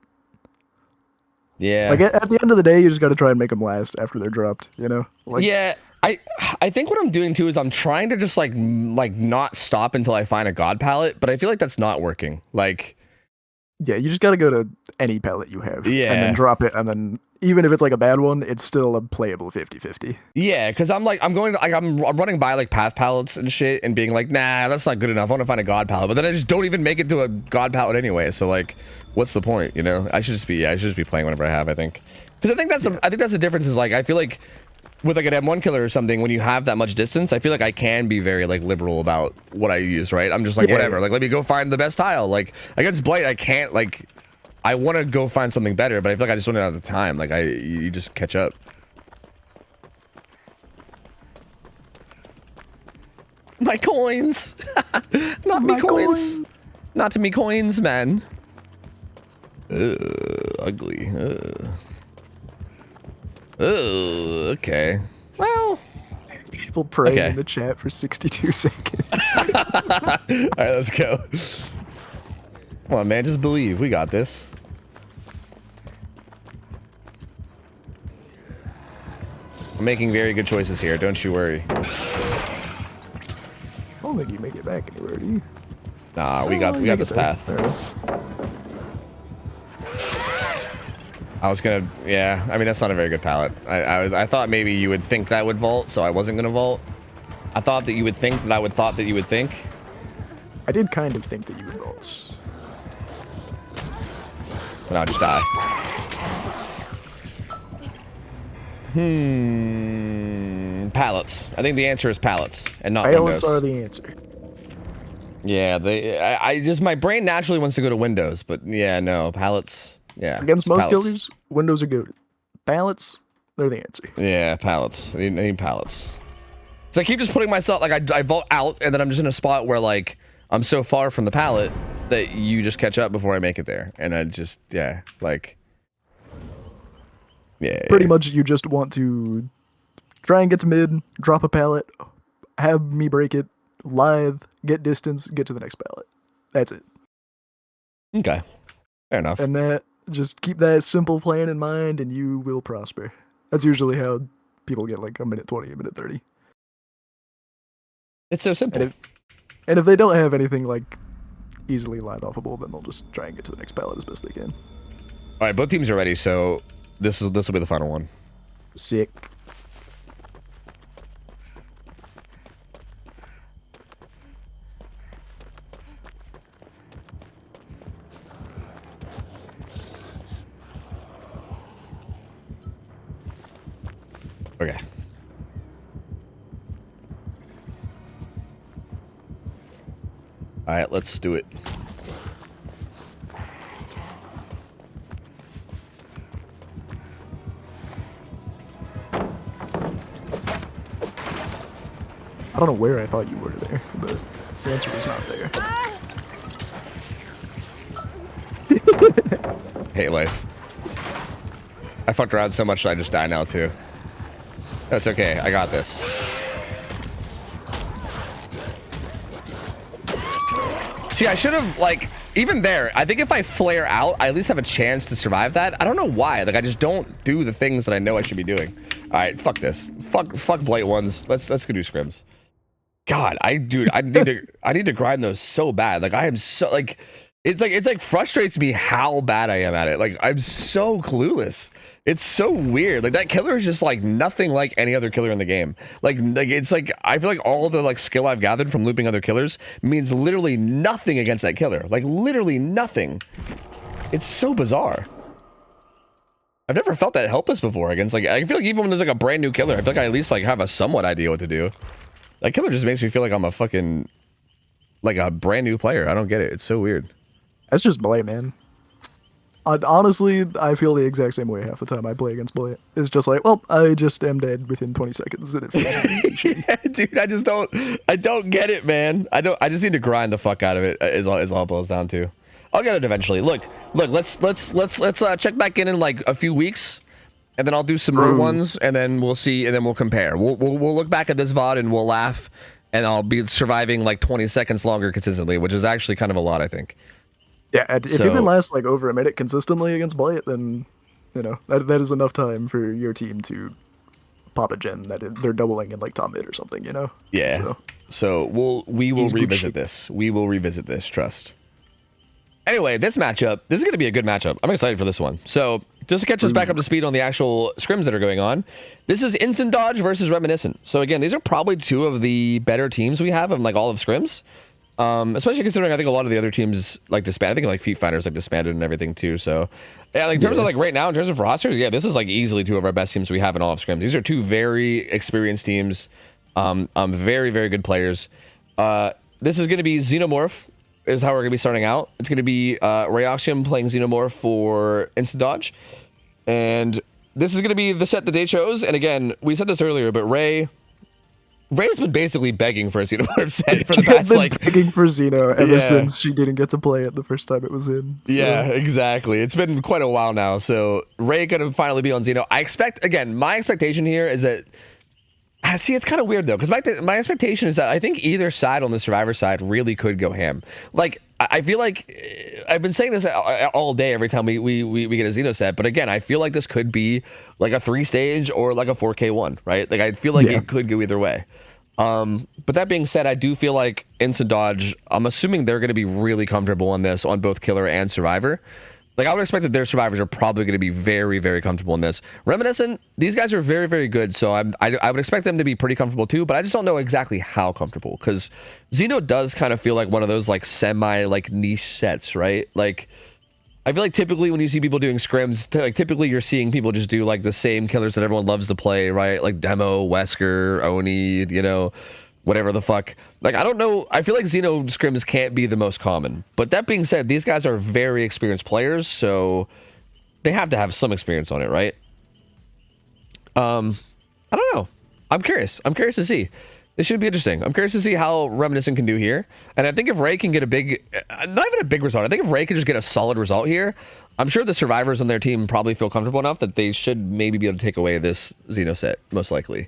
Yeah. Like, at the end of the day, you just got to try and make them last after they're dropped, you know? Like, yeah. I think what I'm doing too is I'm trying to just like not stop until I find a god palette, but I feel like that's not working. Like, yeah, you just got to go to any palette you have. Yeah. And then drop it, and then even if it's like a bad one, it's still a playable 50-50. Yeah, because I'm running by like path palettes and shit and being like, nah, that's not good enough. I want to find a god palette, but then I just don't even make it to a god palette anyway. So like, what's the point? You know, I should just be playing whatever I have. I think, because I think that's the difference. Is like, I feel like with like an M1 killer or something, when you have that much distance, I feel like I can be very like liberal about what I use. Right? I'm just like, whatever. Like, let me go find the best tile. Like against Blight, I can't like. I want to go find something better, but I feel like I just don't have the time. Like you just catch up. My coins, not me coins, not to me coins, man. Ugly. Okay. Well. People praying in the chat for 62 seconds. All right, let's go. Come on, man, just believe. We got this. I'm making very good choices here. Don't you worry. I don't think you make it back anywhere, do you? Nah, we got this path. I was gonna, yeah. I mean, that's not a very good palette. I thought maybe you would think that would vault, so I wasn't gonna vault. I thought that you would think that I would thought that you would think. I did kind of think that you would vault. But I'll just die. Pallets. I think the answer is pallets and not Pallets windows. are the answer. Yeah, I just, my brain naturally wants to go to windows, but yeah, no, pallets. Yeah. Against most pallets. killers, windows are good. Pallets, they're the answer. Yeah, pallets. I need pallets. So I keep just putting myself, like, I vault out, and then I'm just in a spot where, like, I'm so far from the pallet that you just catch up before I make it there. And I just, yeah, like... Yeah. Pretty much you just want to try and get to mid, drop a pallet, have me break it, lithe, get distance, get to the next pallet. That's it. Okay. Fair enough. And that, just keep that simple plan in mind and you will prosper. That's usually how people get like a minute 20, a minute 30. It's so simple. And if they don't have anything like easily lithe offable, then they'll just try and get to the next pallet as best they can. All right, both teams are ready, so this will be the final one. Sick. Okay. All right, let's do it. I don't know where I thought you were there, but the answer is not there. Hate life. I fucked around so much that I just die now too. That's okay. I got this. See, I should have, like, even there, I think if I flare out, I at least have a chance to survive that. I don't know why. Like, I just don't do the things that I know I should be doing. All right, fuck this. Fuck Blight ones. Let's go do scrims. God, I need to grind those so bad. Like, I am so, like, it's like frustrates me how bad I am at it. Like, I'm so clueless. It's so weird. Like, that killer is just like nothing like any other killer in the game. Like it's like I feel like all the like skill I've gathered from looping other killers means literally nothing against that killer. Like, literally nothing. It's so bizarre. I've never felt that helpless before against, like, I feel like even when there's like a brand new killer, I feel like I at least like have a somewhat idea what to do. That killer just makes me feel like I'm a fucking, like, a brand new player. I don't get it. It's so weird. That's just Blight, man. Honestly, I feel the exact same way half the time I play against Blight. It's just like, well, I just am dead within 20 seconds, and it feels really shitty. Yeah, dude, I don't get it, man. I just need to grind the fuck out of it. Is all it boils down to. I'll get it eventually. Look. Let's check back in like a few weeks, and then I'll do some more ones, and then we'll see, and then we'll compare. We'll look back at this VOD and we'll laugh, and I'll be surviving like 20 seconds longer consistently, which is actually kind of a lot, I think. Yeah, if you can last like over a minute consistently against Blight, then you know that is enough time for your team to pop a gen that they're doubling in like top mid or something, you know. Yeah. So we will revisit this. We will revisit this. Trust. Anyway, this is going to be a good matchup. I'm excited for this one. So just to catch us back up to speed on the actual scrims that are going on, this is Instant Dodge versus Reminiscent. So again, these are probably two of the better teams we have in like all of scrims. Especially considering I think a lot of the other teams like disbanded. I think like Feet Finders like disbanded and everything too. So yeah, like in terms of like right now, in terms of rosters, yeah, this is like easily two of our best teams we have in all of scrims. These are two very experienced teams. Very, very good players. This is going to be Xenomorph is how we're going to be starting out. It's going to be Rayoxium playing Xenomorph for Instant Dodge. And this is going to be the set that they chose. And again, we said this earlier, but Ray's been basically begging for a Xenomorph set for the past, like, begging for Xeno ever since she didn't get to play it the first time it was in. So. Yeah, exactly. It's been quite a while now. So Ray gonna finally be on Xeno. I expect, again, my expectation here is that, see, it's kind of weird though, because my expectation is that I think either side on the Survivor side really could go ham. Like, I feel like I've been saying this all day every time we get a Xeno set, but again, I feel like this could be like a 3-stage or like a 4K1, right? Like, I feel like it could go either way. But that being said, I do feel like Instant Dodge, I'm assuming they're going to be really comfortable on this on both Killer and Survivor. Like, I would expect that their survivors are probably going to be very, very comfortable in this. Reminiscent, these guys are very, very good, so I would expect them to be pretty comfortable too, but I just don't know exactly how comfortable, because Xeno does kind of feel like one of those, like, semi, like, niche sets, right? Like, I feel like typically when you see people doing scrims, like, typically you're seeing people just do, like, the same killers that everyone loves to play, right? Like, Demo, Wesker, Oni, you know, whatever the fuck. Like, I don't know. I feel like Xeno scrims can't be the most common. But that being said, these guys are very experienced players, so they have to have some experience on it, right? I don't know. I'm curious. I'm curious to see. This should be interesting. I'm curious to see how Reminiscent can do here. And I think if Ray can get a big, not even a big result, I think if Ray can just get a solid result here, I'm sure the survivors on their team probably feel comfortable enough that they should maybe be able to take away this Xeno set, most likely.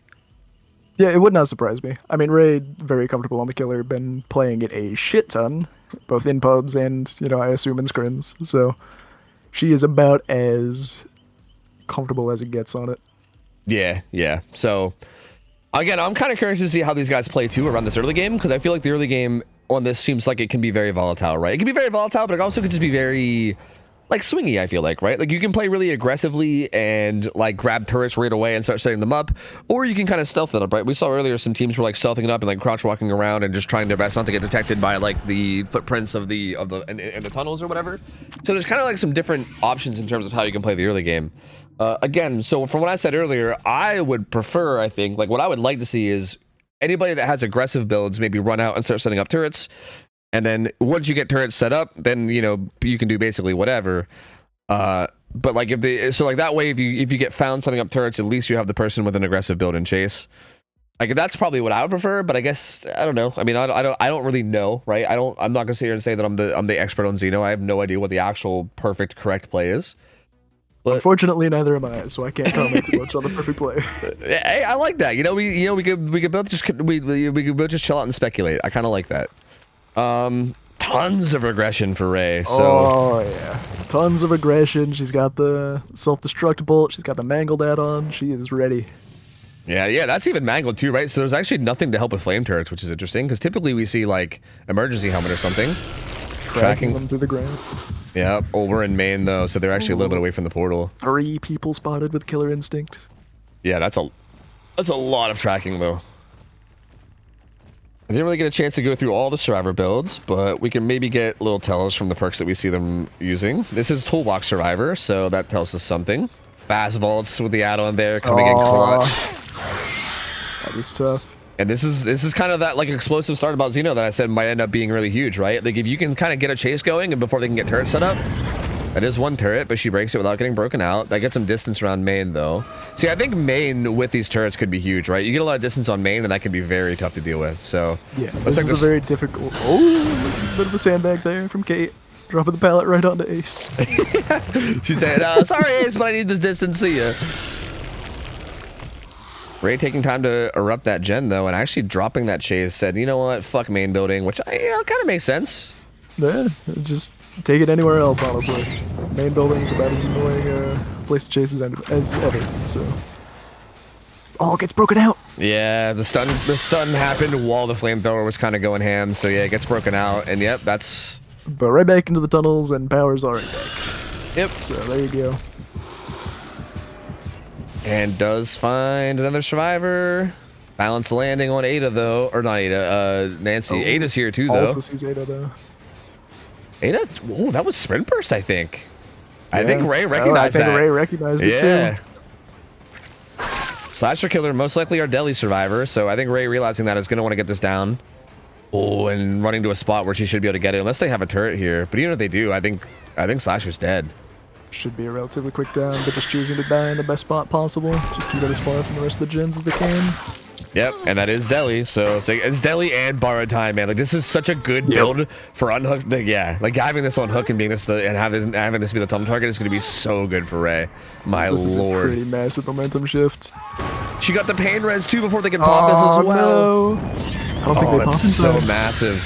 Yeah, it would not surprise me. I mean, Ray, very comfortable on the Killer, been playing it a shit ton, both in pubs and, you know, I assume in scrims. So she is about as comfortable as it gets on it. Yeah, yeah. So, again, I'm kind of curious to see how these guys play, too, around this early game, because I feel like the early game on this seems like it can be very volatile, right? It can be very volatile, but it also could just be very, like, swingy, I feel like, right? Like, you can play really aggressively and, like, grab turrets right away and start setting them up, or you can kind of stealth it up, right? We saw earlier some teams were, like, stealthing it up and, like, crouch walking around and just trying their best not to get detected by, like, the footprints of the in the tunnels or whatever. So there's kind of, like, some different options in terms of how you can play the early game. Again, so from what I said earlier, I would prefer, I think, like what I would like to see is anybody that has aggressive builds maybe run out and start setting up turrets. And then once you get turrets set up, then, you know, you can do basically whatever. But like like that way, if you get found setting up turrets, at least you have the person with an aggressive build and chase. Like that's probably what I would prefer, but I guess I don't know. I mean, I don't really know, right? I'm not gonna sit here and say that I'm the expert on Xeno. I have no idea what the actual perfect correct play is. But unfortunately, neither am I, so I can't comment too much on the perfect play. Hey, I like that. We could both just we could both just chill out and speculate. I kind of like that. Tons of regression for Ray. So. Oh yeah, tons of aggression. She's got the self-destruct bolt. She's got the mangled add-on. She is ready. Yeah, that's even mangled too, right? So there's actually nothing to help with flame turrets, which is interesting because typically we see like emergency helmet or something. Tracking them through the ground. Yeah. Oh, we're in main though, so they're actually a little bit away from the portal. 3 people spotted with killer instinct. Yeah, that's a lot of tracking though. I didn't really get a chance to go through all the survivor builds, but we can maybe get little tells from the perks that we see them using. This is toolbox survivor, so that tells us something. Fast vaults with the add-on there coming in clutch. That is tough. And this is kind of that like explosive start about Xeno that I said might end up being really huge, right? Like if you can kind of get a chase going and before they can get turrets set up. That is one turret, but she breaks it without getting broken out. That gets some distance around main though. See, I think main with these turrets could be huge, right? You get a lot of distance on main and that can be very tough to deal with. So yeah, this is a very difficult. Oh, bit of a sandbag there from Kate. Dropping the pallet right onto Ace. She said, sorry Ace, but I need this distance, see ya. Ray taking time to erupt that gen though, and actually dropping that chase said, you know what, fuck main building, which kind of makes sense. Yeah, just take it anywhere else, honestly. Main building is about as annoying a place to chase as ever, so. Oh, it gets broken out. Yeah, the stun happened while the flamethrower was kind of going ham, so yeah, it gets broken out, and yep, that's... But right back into the tunnels, and power's already back. Yep. So there you go. And does find another survivor. Balance landing on Ada though, or not Ada, Nancy. Oh, Ada's here too though. Also sees Ada though. Ada, oh, that was sprint burst, I think. Yeah. I think Ray recognized that. I think Ray recognized it too. Slasher killer, most likely our deli survivor. So I think Ray realizing that is going to want to get this down. Oh, and running to a spot where she should be able to get it, unless they have a turret here. But even if they do, I think Slasher's dead. Should be a relatively quick down, but just choosing to die in the best spot possible. Just keep it as far from the rest of the gens as they can. Yep, and that is Deli. So it's Deli and borrowed time, man. Like this is such a good build for unhook. Yeah, like having this on hook and being this and having this be the tunnel target is going to be so good for Ray. My lord. This is a pretty massive momentum shift. She got the pain res too before they can pop this as well. No. I don't think they pop that's so massive.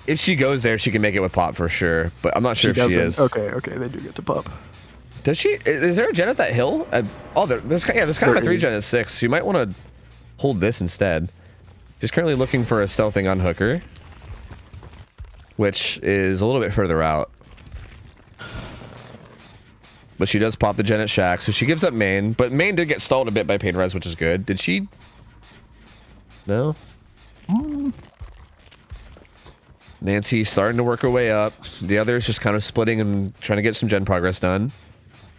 If she goes there, she can make it with pop for sure, but I'm not sure if she is. Okay, they do get to pop. Does she? Is there a gen at that hill? There's kind of a 3 gen at 6. You might want to hold this instead. She's currently looking for a stealthing unhooker, which is a little bit further out. But she does pop the gen at Shack, so she gives up main. But main did get stalled a bit by pain res, which is good. Did she? No. Nancy starting to work her way up. The others just kind of splitting and trying to get some gen progress done.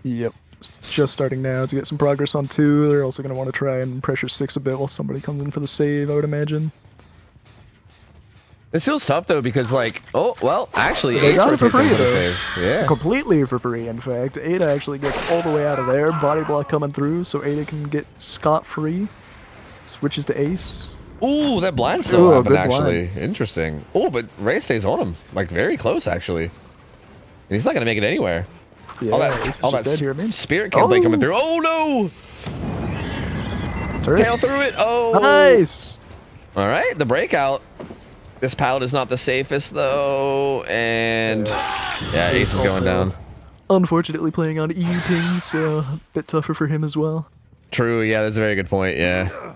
Yep. Just starting now to get some progress on 2. They're also going to want to try and pressure 6 a bit while somebody comes in for the save, I would imagine. This feels tough though because like, oh well, actually they got it for free though. Save. Yeah. Completely for free, in fact. Ada actually gets all the way out of there. Body block coming through, so Ada can get scot-free. Switches to Ace. Ooh, that blind still happened actually. Blind. Interesting. Oh, but Ray stays on him. Like very close actually. And he's not gonna make it anywhere. Yeah, all that here, man. Spirit campaign coming through. Oh no! Tail through it. Oh, nice. All right, the breakout. This pallet is not the safest though, and yeah, Ace is going down. Unfortunately, playing on EU ping, so a bit tougher for him as well. True. Yeah, that's a very good point. Yeah.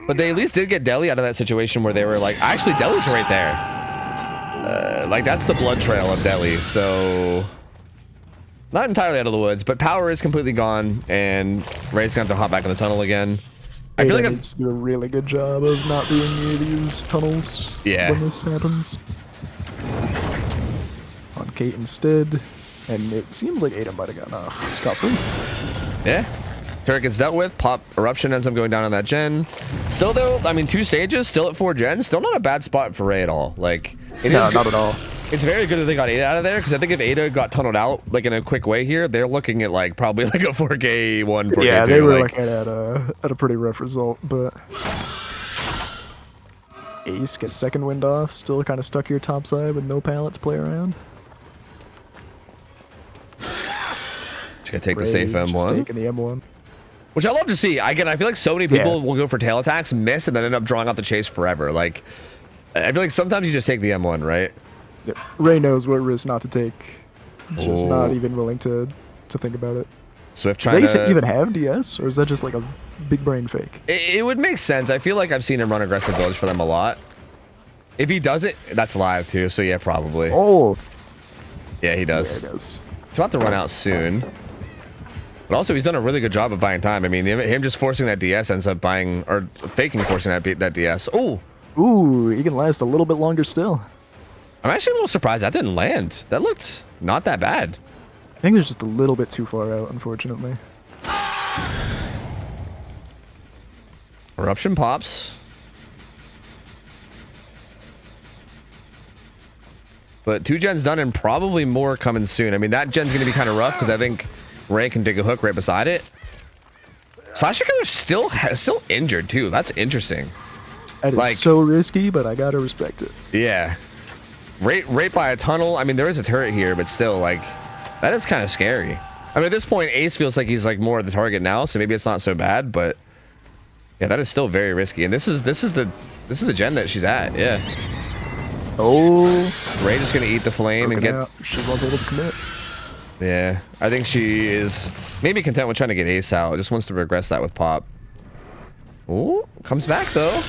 But they at least did get Deli out of that situation where they were like, actually, Deli's right there. Like, that's the blood trail of Deli, so... Not entirely out of the woods, but power is completely gone, and Ray's gonna have to hop back in the tunnel again. I feel like I'm... needs to do a really good job of not being near these tunnels when this happens. On Kate instead. And it seems like Ada might have gotten off scot-free. Yeah. Turret gets dealt with. Pop Eruption ends up going down on that gen. Still, though, I mean, 2 stages, still at 4 gens. Still not a bad spot for Ray at all. Like, No, not at all. It's very good that they got Ada out of there, because I think if Ada got tunneled out, like, in a quick way here, they're looking at, like, probably, like, a 4K1, 4K2. Yeah, they were looking at a pretty rough result, but... Ace gets second wind off, still kind of stuck here topside with no pallet to play around. Just gonna take the safe Just M1. taking the M1. Which I love to see. Again, I feel like so many people will go for tail attacks, miss, and then end up drawing out the chase forever. Like, I feel like sometimes you just take the M1, right? Yeah. Ray knows what risk not to take. Just Ooh. not even willing to think about it. Swift Does trying Ace to... even have DS, or is that just like a big brain fake? It would make sense. I feel like I've seen him run aggressive builds for them a lot. If he does it, that's live too, so yeah, probably. Oh! Yeah, he does. Yeah, he does. It's about to run out soon. But also, he's done a really good job of buying time. I mean, him just forcing that DS ends up buying, or faking forcing that DS. Oh! Ooh, he can last a little bit longer still. I'm actually a little surprised that didn't land. That looked not that bad. I think it was just a little bit too far out, unfortunately. Eruption pops. But 2 gens done and probably more coming soon. I mean, that gen's going to be kind of rough because I think Ray can dig a hook right beside it. Slasher Killer's still injured too. That's interesting. That is Like- so risky, but I gotta respect it. Yeah. Right by a tunnel. I mean, there is a turret here, but still, like, that is kind of scary. I mean, at this point, Ace feels like he's like more of the target now, so maybe it's not so bad. But yeah, that is still very risky. And this is the gen that she's at. Yeah. Oh, Ray just gonna eat the flame and get. out. She won't be able to commit. Yeah, I think she is maybe content with trying to get Ace out. Just wants to regress that with Pop. Ooh, comes back though.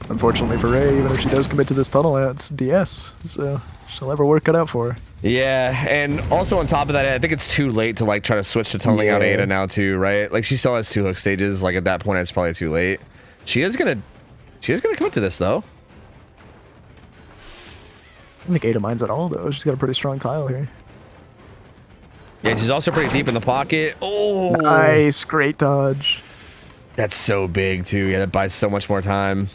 Unfortunately for Ray, even if she does commit to this tunnel, it's DS, so she'll have her work cut out for her. Yeah, and also on top of that, I think it's too late to like try to switch to tunneling out Yeah. Ada now too, right? Like she still has 2 hook stages. Like at that point, it's probably too late. She is gonna commit to this though. I don't think Ada minds at all, though. She's got a pretty strong tile here. Yeah, she's also pretty deep in the pocket. Oh, Nice, great dodge. that's so big too. Yeah, that buys so much more time.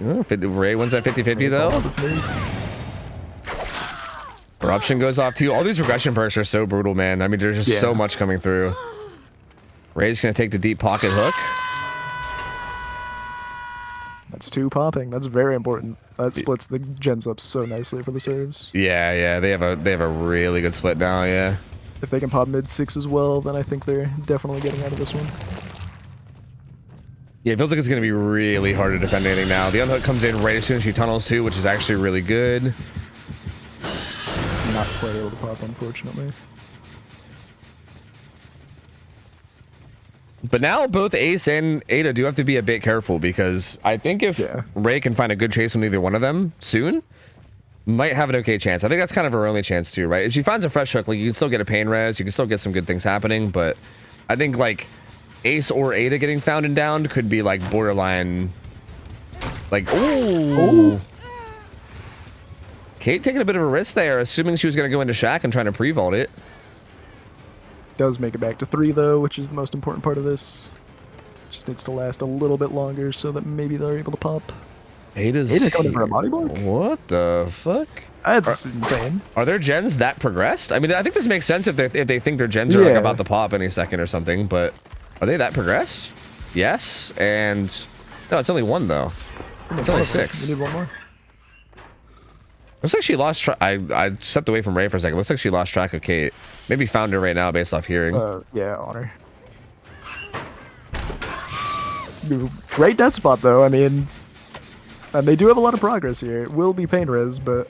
Oh, Ray wins that 50-50 though. Eruption goes off too. All these regression perks are so brutal, man. I mean, there's just so much coming through. Ray's gonna take the deep pocket hook. That's 2 popping. That's very important. That splits the gens up so nicely for the serves. Yeah, they have a really good split now. Yeah. If they can pop mid-6 as well, then I think they're definitely getting out of this one. Yeah, it feels like it's gonna be really hard to defend anything now. The unhook comes in right as soon as she tunnels too, which is actually really good. Not quite able to pop, unfortunately. But now both Ace and Ada do have to be a bit careful because I think if Ray can find a good chase on either one of them soon, might have an okay chance. I think that's kind of her only chance too, right? If she finds a fresh hook, like you can still get a pain res, you can still get some good things happening, but I think like Ace or Ada getting found and downed could be like borderline, like ooh. Kate taking a bit of a risk there, assuming she was going to go into Shack and trying to pre-vault it. Does make it back to 3 though, which is the most important part of this. Just needs to last a little bit longer so that maybe they're able to pop. Ada's going for a body block? What the fuck? That's insane. Are their gens that progressed? I mean, I think this makes sense if they think their gens are like about to pop any second or something, but are they that progressed? Yes, and no, it's only 1 though. It's only 6. We need 1 more. Looks like she lost track. I stepped away from Ray for a second. Looks like she lost track of Kate. Maybe found her right now based off hearing. Yeah, on her. Great death spot though. I mean, and they do have a lot of progress here. It will be pain res, but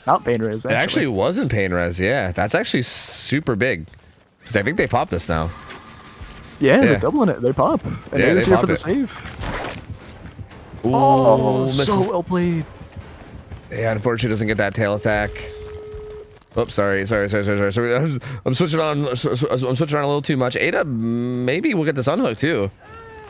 not pain res. It actually wasn't pain res. Yeah, that's actually super big. Because I think they popped this now. Yeah, they're doubling it. They pop. And Yeah, Ada's they here pop for the it. save. Ooh, Oh, so misses. well played. Yeah, unfortunately doesn't get that tail attack. Oops, sorry. I'm switching on. I'm switching on a little too much. Ada, maybe we'll get this unhook too.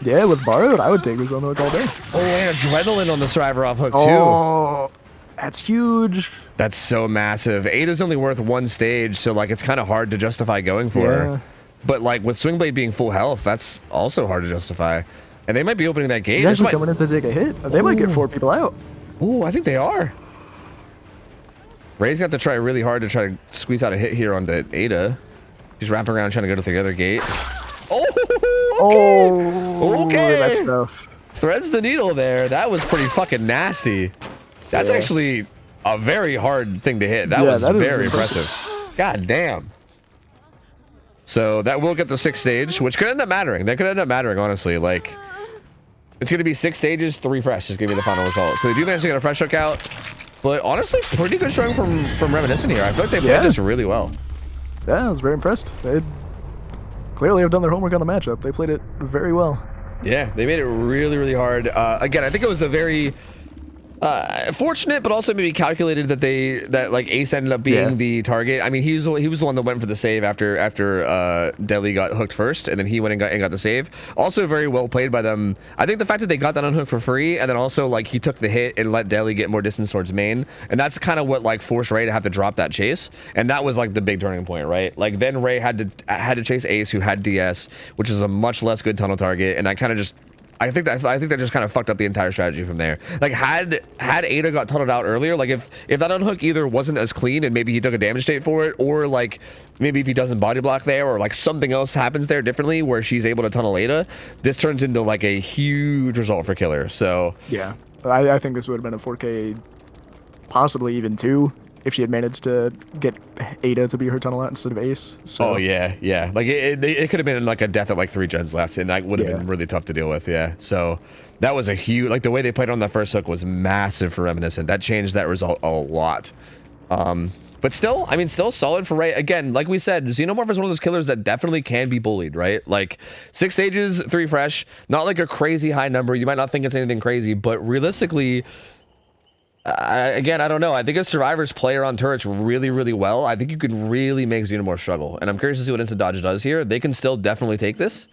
Yeah, with borrowed, I would take this on the hook all day. Oh, and adrenaline on the survivor off hook too. Oh, that's huge. That's so massive. Ada's only worth one stage, so like it's kind of hard to justify going for her. But like with Swing Blade being full health, that's also hard to justify. And they might be opening that gate. He's actually coming in to take a hit. They might get 4 people out. Oh, I think they are. Ray's got to try really hard to try to squeeze out a hit here onto Ada. He's wrapping around trying to go to the other gate. Oh, okay. That's tough. Threads the needle there. That was pretty fucking nasty. That's actually a very hard thing to hit. That was very impressive. God damn. So that will get the 6th stage, which could end up mattering. That could end up mattering, honestly. Like, it's going to be 6 stages, 3 fresh is going to be the final result. So they do manage to get a fresh hook out. But honestly, pretty good showing from Reminiscent here. I feel like they played this really well. Yeah, I was very impressed. They clearly have done their homework on the matchup. They played it very well. Yeah, they made it really, really hard. Again, I think it was a very fortunate, but also maybe calculated that like Ace ended up being the target. I mean, he was the one that went for the save after Deli got hooked first, and then he went and got the save. Also, very well played by them. I think the fact that they got that unhook for free, and then also like he took the hit and let Deli get more distance towards main, and that's kind of what like forced Ray to have to drop that chase, and that was like the big turning point, right? Like then Ray had to chase Ace, who had DS, which is a much less good tunnel target, and that kind of just. I think that just kind of fucked up the entire strategy from there. Like had Ada got tunneled out earlier, like if that unhook either wasn't as clean and maybe he took a damage state for it, or like maybe if he doesn't body block there, or like something else happens there differently where she's able to tunnel Ada, this turns into like a huge result for Killer. So yeah, I think this would have been a 4K, possibly even 2. If she had managed to get Ada to be her tunnel out instead of Ace. So. Oh yeah. Like it could have been like a death at like 3 gens left, and that would have been really tough to deal with. Yeah. So that was a huge, like the way they played on that first hook was massive for Reminiscent. That changed that result a lot. But still, I mean, still solid for Ray. Again, like we said, Xenomorph is one of those killers that definitely can be bullied, right? Like 6 stages, 3 fresh, not like a crazy high number. You might not think it's anything crazy, but realistically. Again, I don't know. I think if survivors play her on turrets really, really well, I think you could really make Xenomorph struggle. And I'm curious to see what Instant Dodge does here. They can still definitely take this,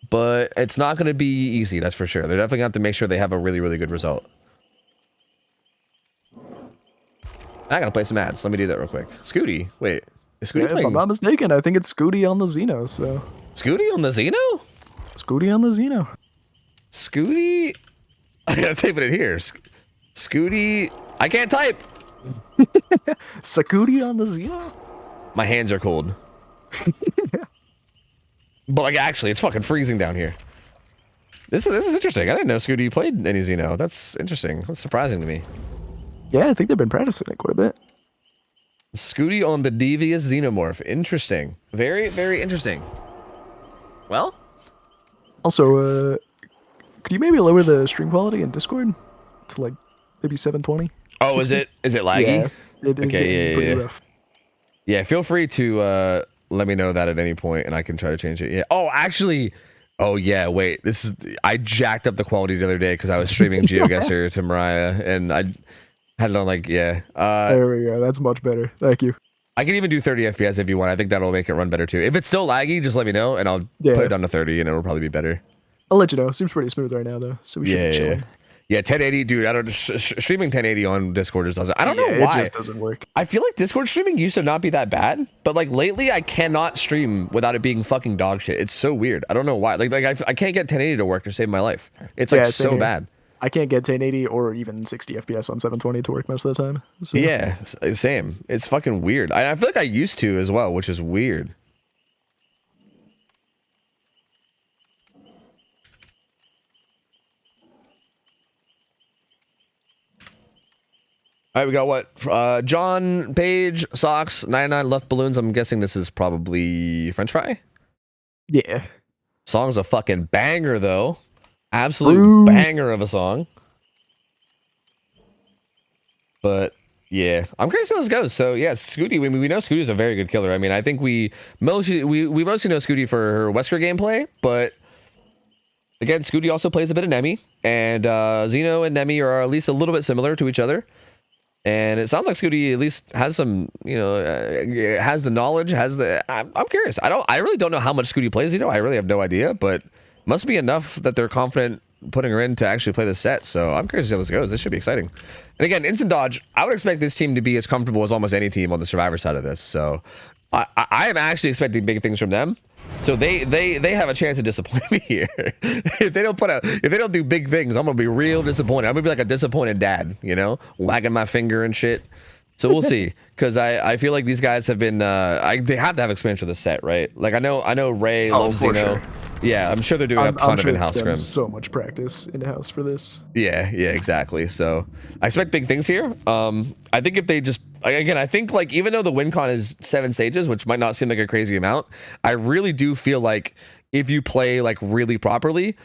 but it's not going to be easy, that's for sure. They're definitely going to have to make sure they have a really, really good result. I got to play some ads. Let me do that real quick. Scooty. Wait. Is Scooty playing? If I'm not mistaken, I think it's Scooty on the Xeno, so... Scooty on the Xeno? Scooty on the Xeno. Scooty? I got to type it in here. Scooty, I can't type. Scooty on the Xeno? My hands are cold. But like actually, it's fucking freezing down here. This is interesting. I didn't know Scooty played any Xeno. That's interesting. That's surprising to me. Yeah, I think they've been practicing it quite a bit. Scooty on the Devious Xenomorph. Interesting. Very, very interesting. Well. Also, could you maybe lower the stream quality in Discord to like maybe 720? Oh, 60? Is it laggy? Yeah, it is pretty rough. Yeah, feel free to let me know that at any point, and I can try to change it. Yeah. Oh, actually, oh yeah. Wait, I jacked up the quality the other day because I was streaming GeoGuessr to Mariah, and I had it on like there we go. That's much better. Thank you. I can even do 30 FPS if you want. I think that'll make it run better too. If it's still laggy, just let me know, and I'll put it down to 30, and it'll probably be better. I'll let you know. It seems pretty smooth right now, though, so we should be chilling. Yeah, 1080, dude. I don't streaming 1080 on Discord just doesn't. I don't know why. It just doesn't work. I feel like Discord streaming used to not be that bad, but like lately, I cannot stream without it being fucking dog shit. It's so weird. I don't know why. Like I can't get 1080 to work to save my life. It's like so bad. I can't get 1080 or even 60 FPS on 720 to work most of the time. So. Yeah, same. It's fucking weird. I feel like I used to as well, which is weird. All right, we got what? John Page, Socks, 99 left balloons. I'm guessing this is probably French fry. Yeah. Song's a fucking banger, though. Absolute banger of a song. But yeah, I'm curious how this goes. So yeah, Scooty. We know Scooty's a very good killer. I mean, I think we mostly know Scooty for her Wesker gameplay, but again, Scooty also plays a bit of Nemi, and Xeno and Nemi are at least a little bit similar to each other. And it sounds like Scooty at least has some, has the knowledge, I'm curious. I really don't know how much Scooty plays, I really have no idea, but must be enough that they're confident putting her in to actually play the set. So I'm curious to see how this goes. This should be exciting. And again, instant dodge, I would expect this team to be as comfortable as almost any team on the Survivor side of this. So I am actually expecting big things from them. So they have a chance to disappoint me here. If they don't do big things, I'm gonna be real disappointed. I'm gonna be like a disappointed dad, wagging my finger and shit. So we'll see, because I feel like these guys have been they have to have experience with the set, right? Like I know Ray loves sure. Yeah, I'm sure they're doing a ton of in-house scrims. So much practice in-house for this. Yeah, exactly. So I expect big things here. I think if they just, again, I think like even though the win con is 7 stages, which might not seem like a crazy amount, I really do feel like if you play like really properly,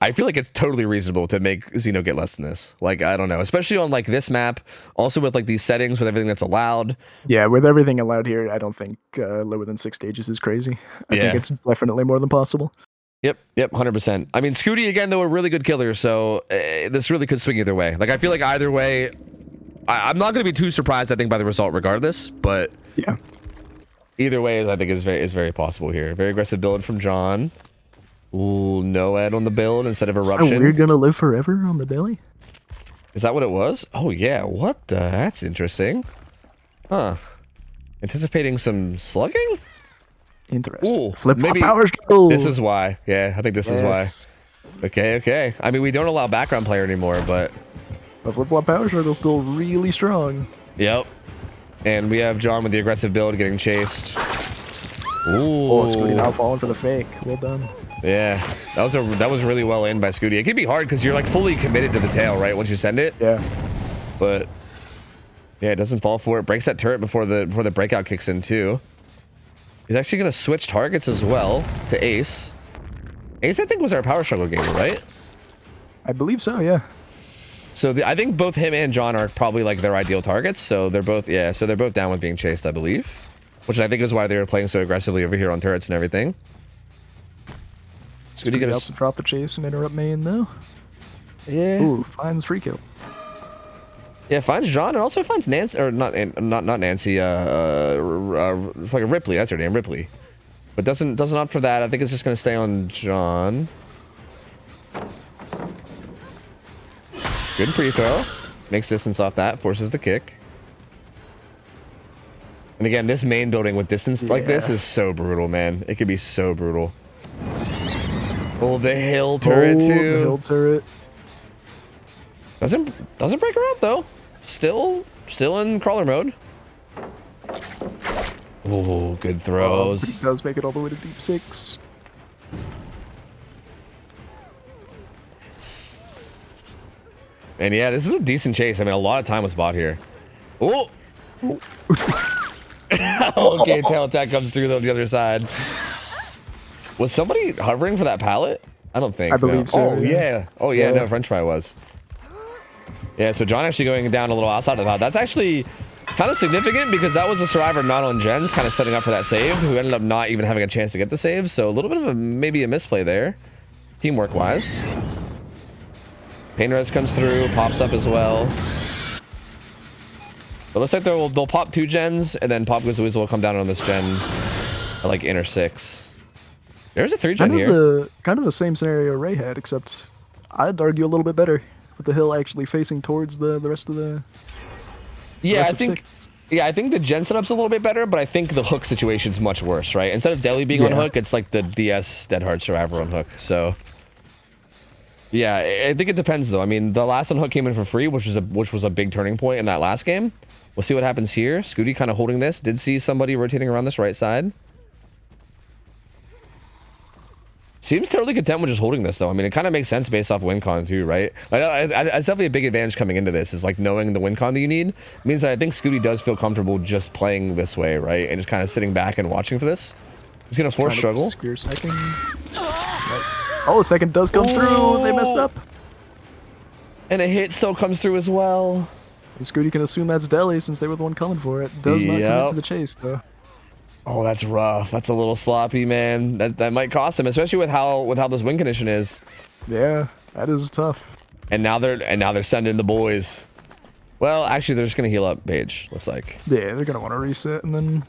I feel like it's totally reasonable to make Xeno get less than this. Like, I don't know, especially on like this map, also with like these settings with everything that's allowed. Yeah, with everything allowed here, I don't think lower than 6 stages is crazy. I think it's definitely more than possible. Yep, 100%. I mean, Scooty, again, though, a really good killer, so this really could swing either way. Like, I feel like either way, I'm not going to be too surprised, I think, by the result regardless, but yeah, either way, I think is very possible here. Very aggressive build from John. Ooh, Noed on the build instead of Eruption. So we're gonna live forever on the belly? Is that what it was? Oh yeah, what the? That's interesting. Huh. Anticipating some slugging? Interesting. Ooh, Flip-flop power struggle. This is why. Yeah, I think this is why. Okay. I mean, we don't allow background player anymore, but flip-flop power struggle's still really strong. Yep. And we have John with the aggressive build getting chased. Ooh. Oh, Scooty now falling for the fake. Well done. Yeah, that was really well in by Scooty. It can be hard because you're like fully committed to the tail, right? Once you send it. Yeah. But yeah, it doesn't fall for it. Breaks that turret before the breakout kicks in too. He's actually gonna switch targets as well to Ace. Ace, I think, was our power struggle gamer, right? I believe so. Yeah. So I think both him and John are probably like their ideal targets. So they're both down with being chased, I believe, which I think is why they were playing so aggressively over here on turrets and everything. Scooty gonna also drop the chase and interrupt main though. Yeah. Ooh, finds free kill. Yeah, finds John and also finds Nancy, or not Nancy. Fucking Ripley. That's her name, Ripley. But doesn't opt for that. I think it's just gonna stay on John. Good pre-throw. Makes distance off that. Forces the kick. And again, this main building with distance like this is so brutal, man. It could be so brutal. Oh, the hill turret too. The hill turret. Doesn't break her out though. Still in crawler mode. Oh, good throws. He does make it all the way to deep 6. And yeah, this is a decent chase. I mean, a lot of time was bought here. Oh. Okay, tail attack comes through though the other side. Was somebody hovering for that pallet? I don't think. I believe so. Oh yeah. Oh yeah. No, French fry was. Yeah. So John actually going down a little outside of that. That's actually kind of significant because that was a survivor not on gens, kind of setting up for that save, who ended up not even having a chance to get the save. So a little bit of maybe a misplay there, teamwork wise. Pain res comes through, pops up as well. But looks like they'll pop 2 gens, and then Pop Goes the Weasel will come down on this gen at like inner 6. There's a 3 gen here. Kind of the same scenario Ray had, except I'd argue a little bit better with the hill actually facing towards the rest of the. Yeah, I think the gen setup's a little bit better, but I think the hook situation's much worse, right? Instead of Deli being on hook, it's like the DS Dead Hard Survivor on hook. So yeah, I think it depends though. I mean, the last on hook came in for free, which was a big turning point in that last game. We'll see what happens here. Scooty kind of holding this. Did see somebody rotating around this right side. Seems totally content with just holding this, though. I mean, it kind of makes sense based off win con, too, right? Like, it's definitely a big advantage coming into this, is like knowing the win con that you need. It means that I think Scooty does feel comfortable just playing this way, right? And just kind of sitting back and watching for this. He's going to force struggle. Secure second. Nice. Oh, second does come through. They messed up. And a hit still comes through as well. And Scooty can assume that's Deli since they were the one coming for it. Does not come into the chase, though. Oh, that's rough. That's a little sloppy, man. That might cost him, especially with how this win condition is. Yeah, that is tough. And now they're sending the boys. Well, actually, they're just gonna heal up Paige. Looks like. Yeah, they're gonna want to reset and then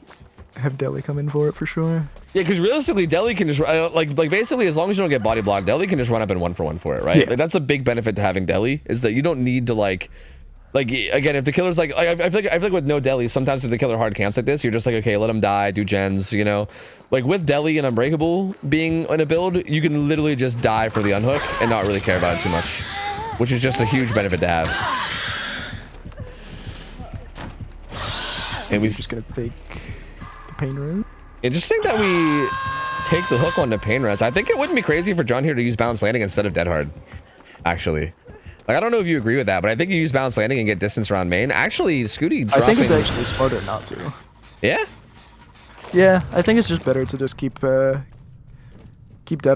have Deli come in for it for sure. Yeah, because realistically, Deli can just like basically as long as you don't get body blocked, Deli can just run up and 1-for-1 for it, right? Yeah. Like, that's a big benefit to having Deli is that you don't need to like again, if the killer's like I feel like with no Deli, sometimes if the killer hard camps like this, you're just like, okay, let him die, do gens, you know. Like with Deli and Unbreakable being in a build, you can literally just die for the unhook and not really care about it too much, which is just a huge benefit to have. And we're just gonna take the pain route. Interesting that we take the hook on the pain res. I think it wouldn't be crazy for John here to use balance landing instead of dead hard. Actually, like I don't know if you agree with that, but I think you use balance landing and get distance around main. Actually, Scooty dropping... I think it's actually smarter not to. Yeah. Yeah, I think it's just better to just keep dead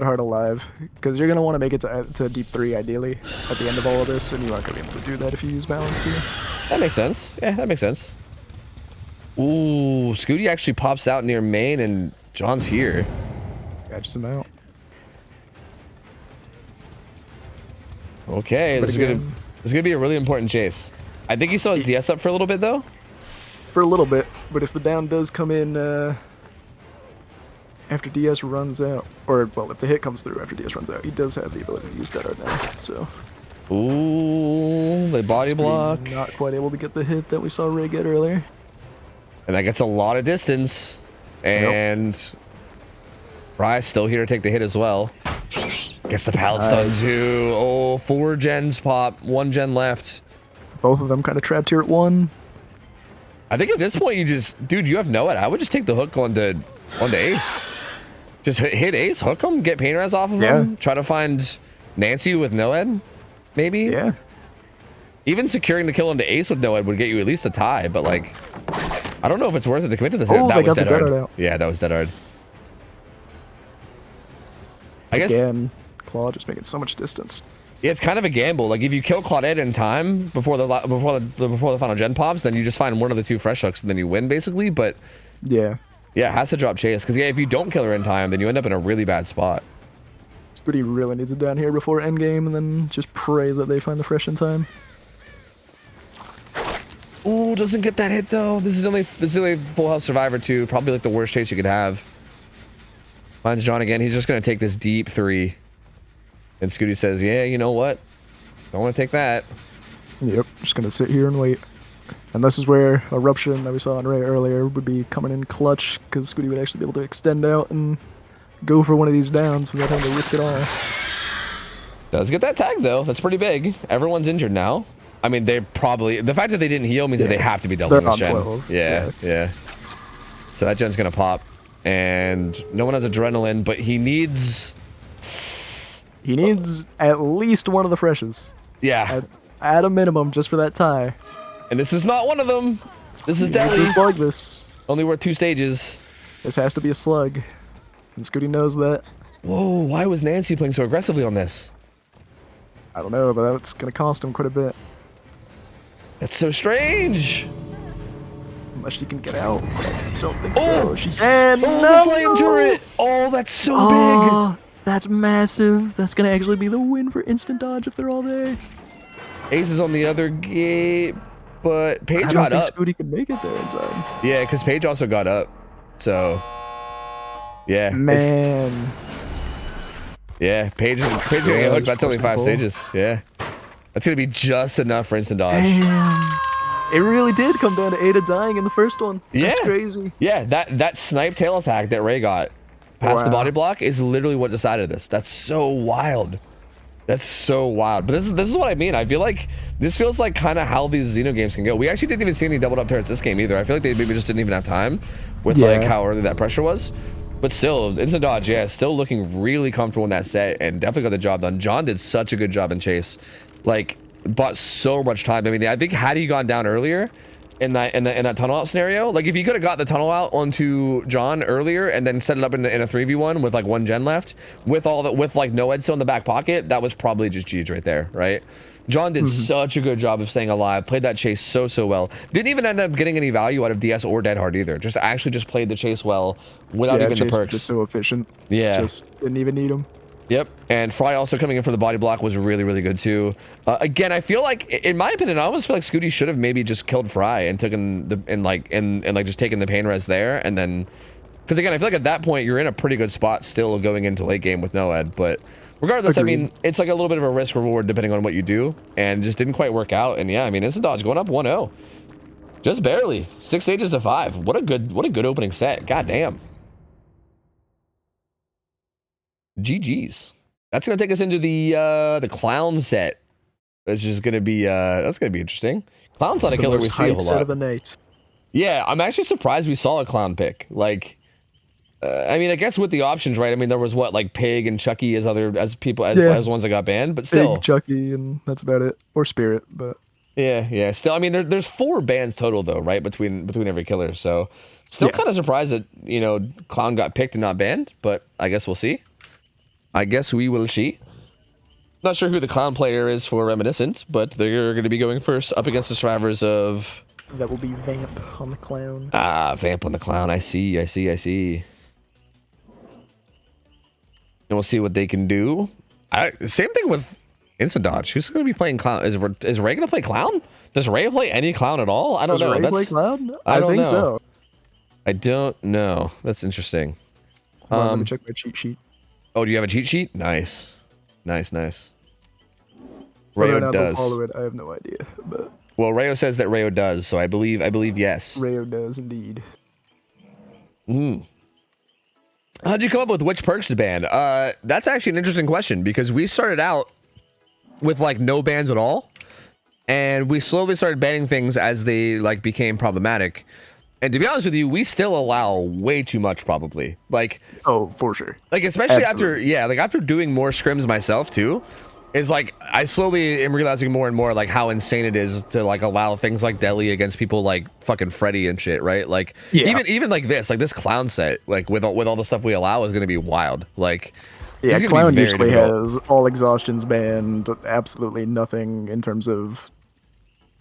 hard alive because you're gonna want to make it to deep 3 ideally at the end of all of this, and you aren't gonna be able to do that if you use balance too. That makes sense. Yeah, that makes sense. Ooh, Scooty actually pops out near main and John's here. Catches him out. Okay, this is gonna be a really important chase. I think he saw his DS up for a little bit though. For a little bit, but if the down does come in after DS runs out, or well, if the hit comes through after DS runs out, he does have the ability to use that right now. So. Ooh, the body block. Not quite able to get the hit that we saw Ray get earlier. And that gets a lot of distance. And Rye's still here to take the hit as well. Gets the pallet stun too. Oh, 4 gens pop. 1 gen left. Both of them kind of trapped here at 1. I think at this point you just... Dude, you have no-ed. I would just take the hook onto Ace. Just hit Ace, hook him, get pain res off of him. Try to find Nancy with no-ed, maybe? Yeah. Even securing the kill onto Ace with no-ed would get you at least a tie, but like... I don't know if it's worth it to commit to this. Oh, that was dead hard. Out. Yeah, that was dead hard. I guess again, Claw just making so much distance. Yeah, it's kind of a gamble. Like if you kill Claudette in time before the final gen pops, then you just find one of the 2 fresh hooks and then you win basically. But yeah, it has to drop chase because if you don't kill her in time, then you end up in a really bad spot. Scooty really needs it down here before endgame, and then just pray that they find the fresh in time. Ooh, doesn't get that hit though. This is only Full Health Survivor 2. Probably like the worst chase you could have. Finds John again. He's just gonna take this deep 3. And Scooty says, "Yeah, you know what? Don't want to take that." Yep, just gonna sit here and wait. And this is where Eruption that we saw on Ray earlier would be coming in clutch, because Scooty would actually be able to extend out and go for one of these downs without having to risk it all. Does get that tag though. That's pretty big. Everyone's injured now. I mean, they probably... The fact that they didn't heal means that they have to be doubling this gen. 12. Yeah. So that gen's going to pop. And no one has adrenaline, but he needs... He needs at least one of the freshes. Yeah. At a minimum, just for that tie. And this is not one of them. This is Deli. Just like this. Only worth 2 stages. This has to be a slug. And Scooty knows that. Whoa, why was Nancy playing so aggressively on this? I don't know, but that's going to cost him quite a bit. That's so strange. Unless she can get out. But I don't think so. She can. Oh, no! The flame turret. Oh, that's so big. That's massive. That's going to actually be the win for instant dodge if they're all there. Ace is on the other gate, but Paige got up. I don't think Scooty could make it there inside. Yeah, because Paige also got up. So, yeah. Man. Yeah, Paige is going to get hooked. That's only 5 stages. Yeah. That's going to be just enough for instant dodge. Damn. It really did come down to Ada dying in the first one. Yeah. That's crazy. Yeah, that snipe tail attack that Ray got past the body block is literally what decided this. That's so wild. That's so wild. But this is what I mean. I feel like this feels like kind of how these Xeno games can go. We actually didn't even see any doubled up turrets this game either. I feel like they maybe just didn't even have time with like how early that pressure was. But still, instant dodge, yeah, still looking really comfortable in that set and definitely got the job done. John did such a good job in chase. Like, bought so much time. I mean, I think had he gone down earlier in that tunnel out scenario, like if he could have got the tunnel out onto John earlier and then set it up in a 3v1 with like 1 gen left with like no ed still in the back pocket, that was probably just G's right there, right? John did such a good job of staying alive, played that chase so well. Didn't even end up getting any value out of DS or Dead Hard either. Just actually just played the chase well without even the perks. Just so efficient. Yeah. Just didn't even need him. Yep, and Fry also coming in for the body block was really, really good too. Again, I feel like, in my opinion, I almost feel like Scooty should have maybe just killed Fry and taken the and just taken the pain res there, and then, because again, I feel like at that point you're in a pretty good spot still going into late game with no ed. But regardless, Agreed. I mean, it's like a little bit of a risk reward depending on what you do, and just didn't quite work out. And yeah, I mean, Instant Dodge going up 1-0, just barely 6 stages to 5. What a good opening set. God damn. GG's. That's gonna take us into the clown set. That's just gonna be that's gonna be interesting. Clown's not a killer we see a whole set lot. of the night. Yeah, I'm actually surprised we saw a clown pick. Like, I mean, I guess with the options, right? I mean, there was what, like Pig and Chucky as ones that got banned, but still, Big Chucky, and that's about it. Or Spirit, but yeah. Still, I mean, there's 4 bans total though, right? Between every killer, so still kind of surprised that Clown got picked and not banned, but I guess we'll see. I guess we will see. Not sure who the clown player is for Reminiscent, but they're going to be going first up against the survivors of... that will be Vamp on the clown. Ah, Vamp on the clown. I see. And we'll see what they can do. Same thing with Instant Dodge. Who's going to be playing clown? Is Ray going to play clown? Does Ray play any clown at all? I don't know. Does Ray play clown? I don't think know. so. I don't know. That's interesting. Let me check my cheat sheet. Oh, do you have a cheat sheet? Nice. Whether Rayo or not they'll does. follow it, I have no idea. But Well, Rayo says that Rayo does, so I believe yes. Rayo does indeed. How'd you come up with which perks to ban? That's actually an interesting question, because we started out with like no bans at all, and we slowly started banning things as they like became problematic. And to be honest with you, we still allow way too much, probably. Like, oh, for sure. Like, especially Absolutely. after doing more scrims myself too, is like I slowly am realizing more and more like how insane it is to like allow things like Deli against people like fucking Freddy and shit, right? Like, even like this clown set, like with all the stuff we allow is gonna be wild. Like, Yeah, it's gonna clown be very usually difficult. has all exhaustions banned, absolutely nothing in terms of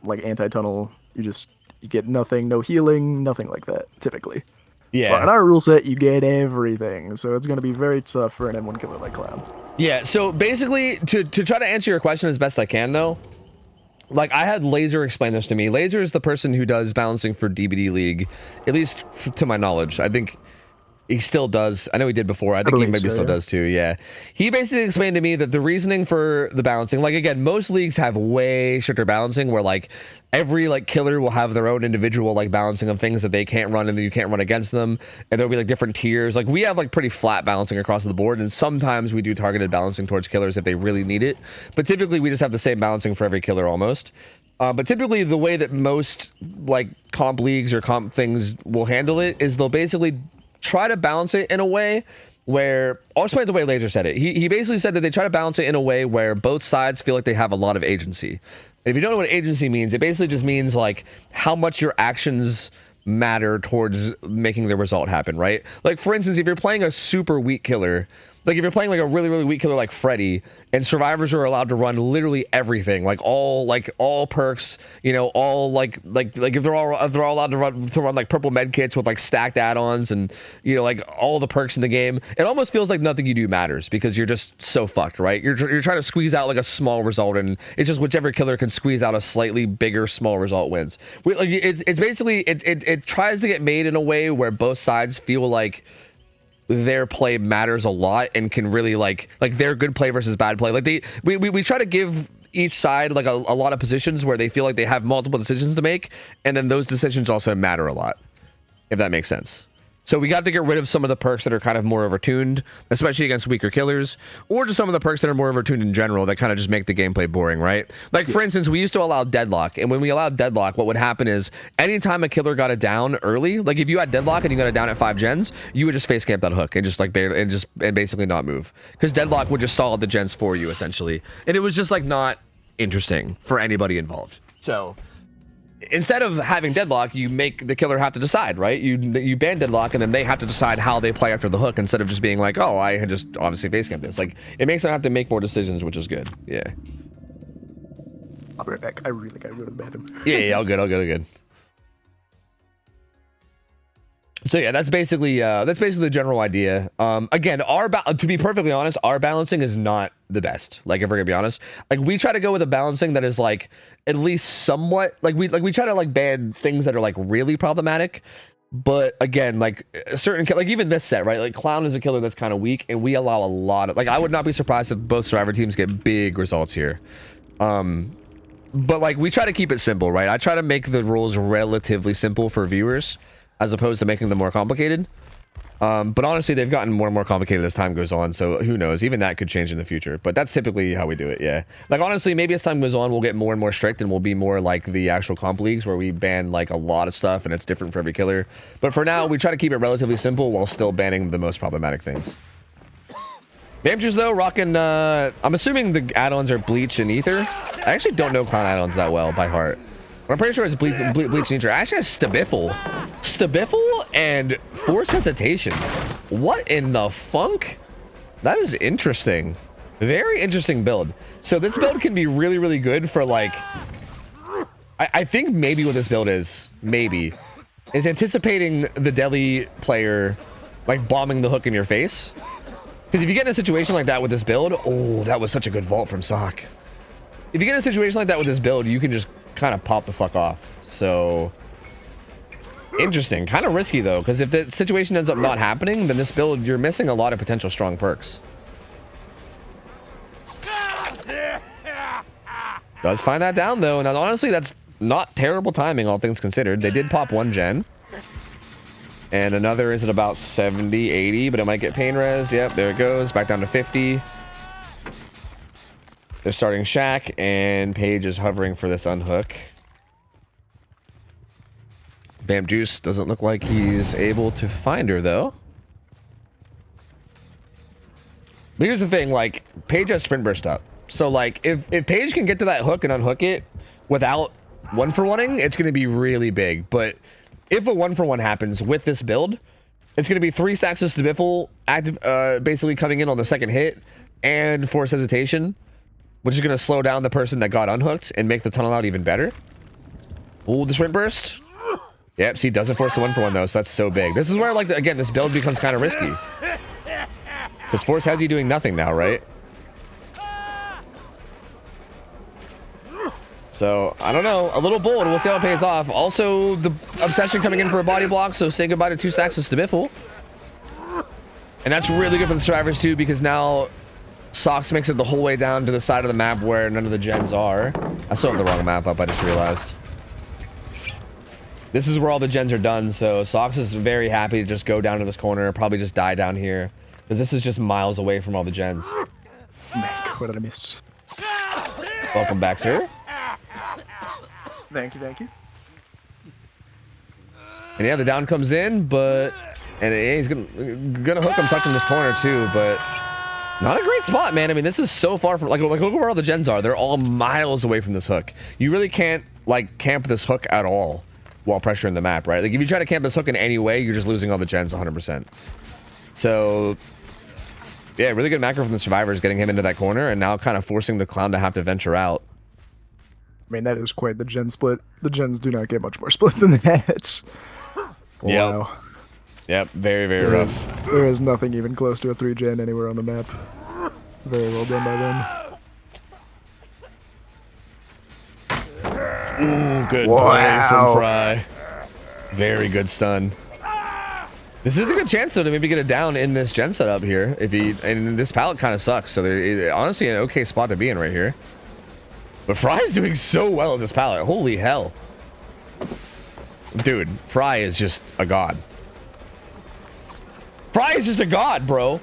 like anti-tunnel. You get nothing, no healing, nothing like that, typically. Yeah. But in our rule set, you get everything, so it's going to be very tough for an M1 killer like Clown. Yeah, so basically, to try to answer your question as best I can, though, like, I had Laser explain this to me. Laser is the person who does balancing for DBD League, at least to my knowledge. I think he still does. I know he did before. I think he maybe still does too. Yeah. He basically explained to me that the reasoning for the balancing, like, again, most leagues have way stricter balancing where like every like killer will have their own individual like balancing of things that they can't run and that you can't run against them. And there'll be like different tiers. Like we have like pretty flat balancing across the board. And sometimes we do targeted balancing towards killers if they really need it. But typically we just have the same balancing for every killer almost. But typically the way that most like comp leagues or comp things will handle it is they'll basically try to balance it in a way where, I'll explain the way Laser said it. He basically said that they try to balance it in a way where both sides feel like they have a lot of agency. And if you don't know what agency means, it basically just means like how much your actions matter towards making the result happen, right? Like for instance, if you're playing a super weak killer, like if you're playing like a really, really weak killer like Freddy, and survivors are allowed to run literally everything, like all perks, you know, all like if they're all allowed to run like purple med kits with like stacked add-ons and, you know, like all the perks in the game, it almost feels like nothing you do matters because you're just so fucked, right? You're trying to squeeze out like a small result, and it's just whichever killer can squeeze out a slightly bigger small result wins. Like it's basically it tries to get made in a way where both sides feel like their play matters a lot and can really like their good play versus bad play. Like we try to give each side like a lot of positions where they feel like they have multiple decisions to make, and then those decisions also matter a lot, if that makes sense. So we got to get rid of some of the perks that are kind of more overtuned, especially against weaker killers, or just some of the perks that are more overtuned in general that kind of just make the gameplay boring, right? Like, for instance, we used to allow deadlock, and when we allowed deadlock, what would happen is anytime a killer got it down early, like if you had deadlock and you got it down at 5 gens, you would just face camp that hook and just like and basically not move, because deadlock would just stall the gens for you essentially, and it was just like not interesting for anybody involved. So instead of having deadlock, you make the killer have to decide, right? You ban deadlock, and then they have to decide how they play after the hook, instead of just being like, oh, I had just obviously face camp this. Like, it makes them have to make more decisions, which is good. Yeah. I'll be right back. I really gotta go to the bathroom. Yeah, all good. So yeah, that's basically the general idea. Again, to be perfectly honest, our balancing is not the best. Like, if we're gonna be honest, like we try to go with a balancing that is like at least somewhat like we try to like ban things that are like really problematic. But again, like like even this set, right? Like Clown is a killer that's kind of weak, and we allow a lot of like. I would not be surprised if both survivor teams get big results here. But like we try to keep it simple, right? I try to make the rules relatively simple for viewers, as opposed to making them more complicated. But honestly, they've gotten more and more complicated as time goes on, so who knows? Even that could change in the future, but that's typically how we do it, yeah. Like, honestly, maybe as time goes on, we'll get more and more strict, and we'll be more like the actual comp leagues, where we ban, like, a lot of stuff, and it's different for every killer. But for now, we try to keep it relatively simple while still banning the most problematic things. Bamjuice, though, rocking, I'm assuming the add-ons are Bleach and Ether. I actually don't know Clown add-ons that well by heart. I'm pretty sure it's Bleach and Ether. Actually, has Stabiffle and Force Hesitation. What in the funk? That is interesting. Very interesting build. So this build can be really, really good for like... I think maybe what this build is anticipating the Deli player like bombing the hook in your face. Because if you get in a situation like that with this build... Oh, that was such a good vault from Sock. If you get in a situation like that with this build, you can just kind of pop the fuck off. So interesting, kind of risky though, because if the situation ends up not happening, then this build, you're missing a lot of potential strong perks. Does find that down though, and honestly that's not terrible timing, all things considered. They did pop one gen, and another is at about 70 80, but it might get pain res. Yep, there it goes, back down to 50. They're starting Shack, and Paige is hovering for this unhook. Bamjuice doesn't look like he's able to find her, though. But here's the thing, like, Paige has Sprint Burst up. So, like, if Paige can get to that hook and unhook it without 1-for-1ing, it's going to be really big. But if a 1-for-1 happens with this build, it's going to be 3 stacks of Stabiffle active, basically coming in on the second hit, and Force Hesitation, which is going to slow down the person that got unhooked and make the tunnel out even better. Ooh, the Sprint Burst. Yep, see, doesn't force the 1-for-1 though, so that's so big. This is where, like, again, this build becomes kind of risky. Because Force has you doing nothing now, right? So, I don't know. A little bold. We'll see how it pays off. Also, the Obsession coming in for a body block, so say goodbye to 2 stacks of Stabiffle. And that's really good for the survivors, too, because now Socks makes it the whole way down to the side of the map where none of the gens are. I still have the wrong map up, I just realized. This is where all the gens are done, so Socks is very happy to just go down to this corner, probably just die down here, because this is just miles away from all the gens. Mac, what did I miss? Welcome back, sir. Thank you, thank you. And yeah, the down comes in, but... And he's gonna hook him tucked in this corner, too, but... Not a great spot, man. I mean, this is so far from... Like, look where all the gens are. They're all miles away from this hook. You really can't, like, camp this hook at all while pressuring the map, right? Like, if you try to camp this hook in any way, you're just losing all the gens 100%. So... Yeah, really good macro from the survivors, getting him into that corner, and now kind of forcing the Clown to have to venture out. I mean, that is quite the gen split. The gens do not get much more split than that. Wow. Yep, very, very rough. There is nothing even close to a 3-gen anywhere on the map. Very well done by them. Ooh, good play from Fry. Very good stun. This is a good chance, though, to maybe get it down in this gen setup here. And this pallet kind of sucks, so they're honestly an okay spot to be in right here. But Fry's doing so well in this pallet. Holy hell. Dude, Fry is just a god. Fry is just a god, bro.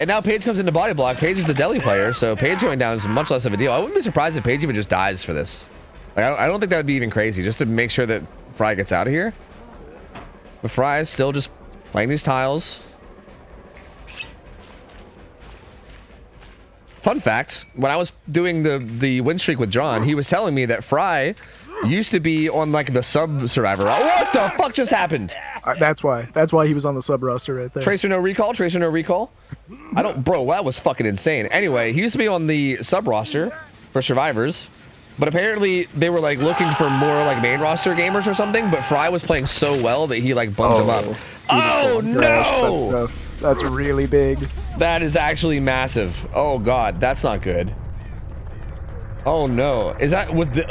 And now Paige comes into body block. Paige is the Deli player, so Paige going down is much less of a deal. I wouldn't be surprised if Paige even just dies for this. Like, I don't think that would be even crazy, just to make sure that Fry gets out of here. But Fry is still just playing these tiles. Fun fact, when I was doing the win streak with John, he was telling me that Fry used to be on, like, the sub survivor. What the fuck just happened? That's why he was on the sub roster right there. Tracer no recall, Tracer no recall. Bro, that was fucking insane. Anyway, he used to be on the sub roster for survivors, But apparently they were like looking for more like main roster gamers or something. But Fry was playing so well that he like bumped him up. Oh no! That's really big. That is actually massive. Oh god, that's not good. Oh no, is that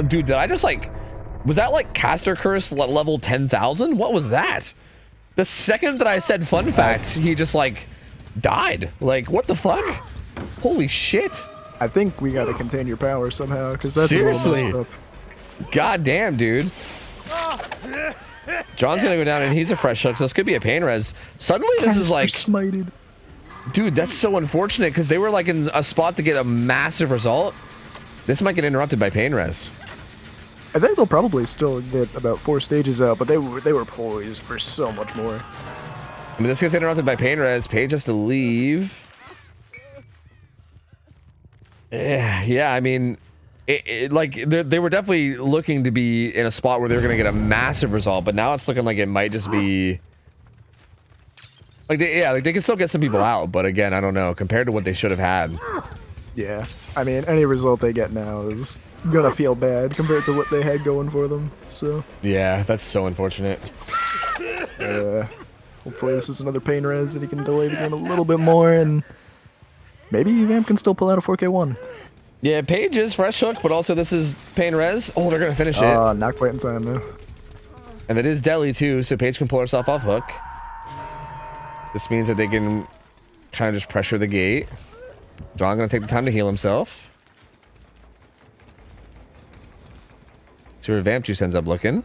dude? Did I just like? Was that like caster curse level 10,000? What was that? The second that I said fun facts, he just like died. Like what the fuck? Holy shit! I think we gotta contain your power somehow, because that's seriously. A little messed up. God damn, dude. John's gonna go down and he's a fresh hook, so this could be a pain res. Suddenly this is like, smited. Dude, that's so unfortunate because they were like in a spot to get a massive result. This might get interrupted by pain res. I think they'll probably still get about 4 stages out, but they were poised for so much more. I mean, this gets interrupted by pain res. Paige has to leave. Yeah, I mean, like they were definitely looking to be in a spot where they were going to get a massive result, but now it's looking like it might just be like they can still get some people out, but again, I don't know compared to what they should have had. Yeah, I mean, any result they get now is gonna feel bad compared to what they had going for them. So yeah, that's so unfortunate. Hopefully this is another pain res and he can delay the game a little bit more, and maybe Vamp can still pull out a 4K1. Yeah, Paige is fresh hook, but also this is pain res. Oh, they're gonna finish it. Not quite in time though. And it is deli too, so Paige can pull herself off hook. This means that they can kind of just pressure the gate. John gonna take the time to heal himself. See where Vamp Juice ends up looking.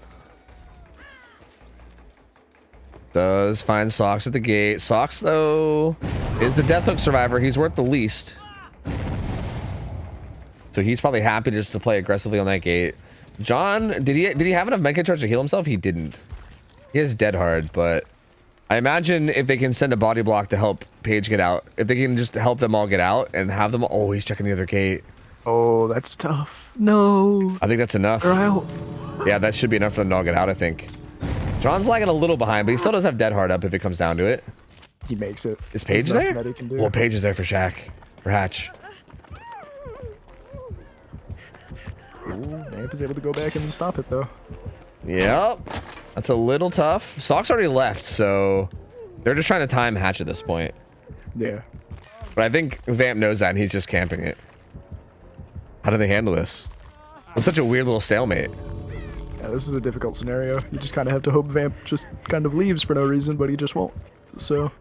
Does find Socks at the gate. Socks though is the death hook survivor. He's worth the least. So he's probably happy just to play aggressively on that gate. John, did he have enough Mecha charge to heal himself? He didn't. He is dead hard, but I imagine if they can send a body block to help Paige get out, if they can just help them all get out and have them always checking the other gate. Oh, that's tough. No. I think that's enough. They're out. Yeah, that should be enough for them to all get out, I think. John's lagging a little behind, but he still does have dead hard up if it comes down to it. He makes it. Is Paige there? Well, Paige is there for Shaq. For Hatch. Ooh, Vamp is able to go back and stop it though. Yep. That's a little tough. Sock's already left, so they're just trying to time Hatch at this point. Yeah. But I think Vamp knows that and he's just camping it. How do they handle this? It's such a weird little stalemate. Yeah, this is a difficult scenario. You just kind of have to hope Vamp just kind of leaves for no reason, but he just won't. So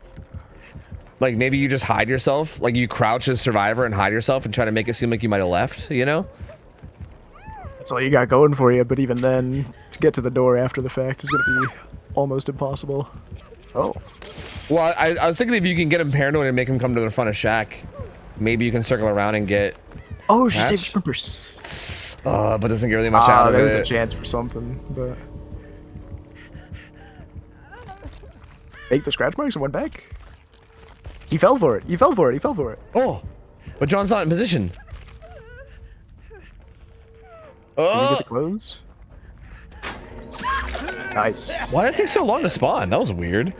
like maybe you just hide yourself, like you crouch as survivor and hide yourself and try to make it seem like you might have left, you know? That's all you got going for you, but even then, to get to the door after the fact is going to be almost impossible. Oh. Well, I was thinking if you can get him paranoid and make him come to the front of Shaq, maybe you can circle around and get... Oh, she saved Sprimpers. But doesn't get really much out of it. There was a chance for something, but... Faked the scratch marks and went back. He fell for it. He fell for it. He fell for it. Oh, but John's not in position. Does he get the close? Nice. Why did it take so long to spawn? That was weird.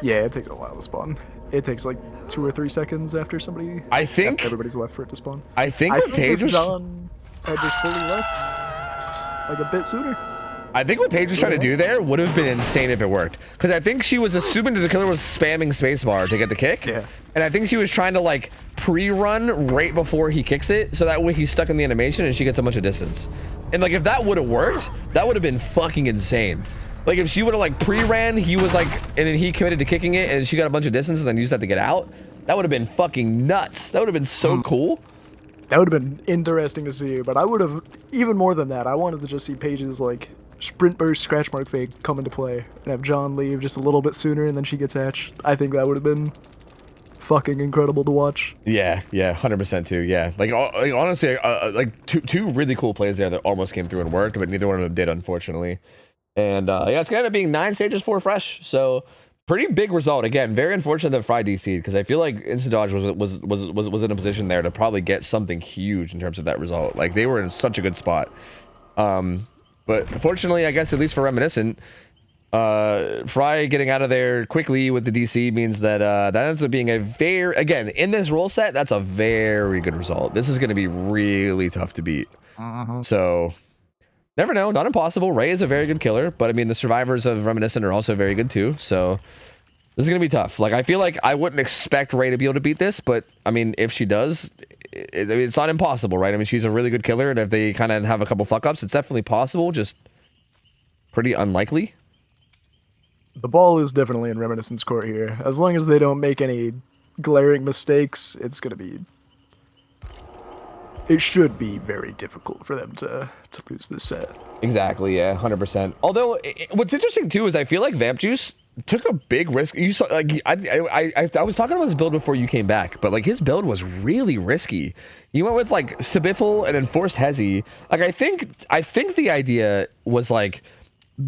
Yeah, it takes a while to spawn. It takes like 2 or 3 seconds after somebody... I think... everybody's left for it to spawn. I think what Paige was... John had just fully left like a bit sooner. I think what Paige was trying to do there would have been insane if it worked. Because I think she was assuming that the killer was spamming spacebar to get the kick. Yeah. And I think she was trying to like pre-run right before he kicks it. So that way he's stuck in the animation and she gets a bunch of distance. And like if that would have worked, that would have been fucking insane. Like if she would have like pre-ran, he was like, and then he committed to kicking it and she got a bunch of distance and then used that to get out. That would have been fucking nuts. That would have been so cool. That would have been interesting to see, but I would have, even more than that, I wanted to just see Paige's like sprint burst scratch mark fake come into play and have John leave just a little bit sooner and then she gets hatched. I think that would have been fucking incredible to watch. Yeah, 100% too. Yeah, like honestly, like two really cool plays there that almost came through and worked, but neither one of them did, unfortunately. And yeah, it's gonna end up being 9 stages, 4 fresh. So pretty big result. Again, very unfortunate that Fry DC'd because I feel like Instant Dodge was in a position there to probably get something huge in terms of that result. Like they were in such a good spot. But fortunately, I guess at least for Reminiscent, Fry getting out of there quickly with the DC means that that ends up being a very, again, in this rule set, that's a very good result. This is going to be really tough to beat. So never know, not impossible. Ray is a very good killer, but I mean the survivors of Reminiscent are also very good too. So this is gonna be tough. Like I feel like I wouldn't expect Ray to be able to beat this, but I mean if she does, I mean, it's not impossible, right? I mean she's a really good killer, and if they kind of have a couple fuck ups, it's definitely possible. Just pretty unlikely. The ball is definitely in Reminiscent's court here. As long as they don't make any glaring mistakes, it's gonna be. It should be very difficult for them to lose this set. Exactly, yeah, 100%. Although, what's interesting too is I feel like Vamp Juice took a big risk. You saw, like, I was talking about his build before you came back, but like his build was really risky. You went with like Stabiffle and then forced Hezi. Like I think the idea was like,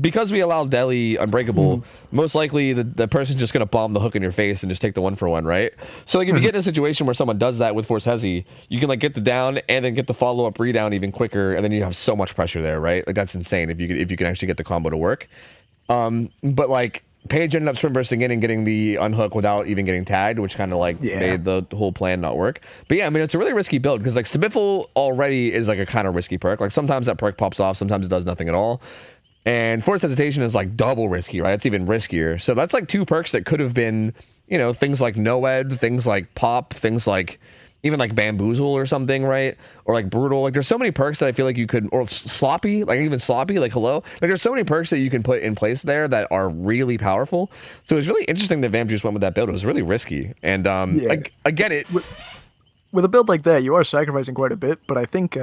because we allowed Deli Unbreakable, most likely the person's just gonna bomb the hook in your face and just take the 1-for-1, right? So like if you get in a situation where someone does that with Force Hezi, you can like get the down and then get the follow-up redown even quicker, and then you have so much pressure there, right? Like that's insane if you can actually get the combo to work. But like Paige ended up swim bursting in and getting the unhook without even getting tagged, which kind of like made the whole plan not work. But yeah, I mean it's a really risky build because like Stabiffle already is like a kind of risky perk. Like sometimes that perk pops off, sometimes it does nothing at all. And Forced Hesitation is like double risky, right? It's even riskier. So that's like two perks that could have been, you know, things like Noed, things like Pop, things like even like Bamboozle or something, right? Or like Brutal. Like there's so many perks that I feel like you could, or Sloppy, like even Sloppy, like Hello. Like there's so many perks that you can put in place there that are really powerful. So it's really interesting that Vamp Juice went with that build. It was really risky. And like, again, it... With a build like that, you are sacrificing quite a bit, but I think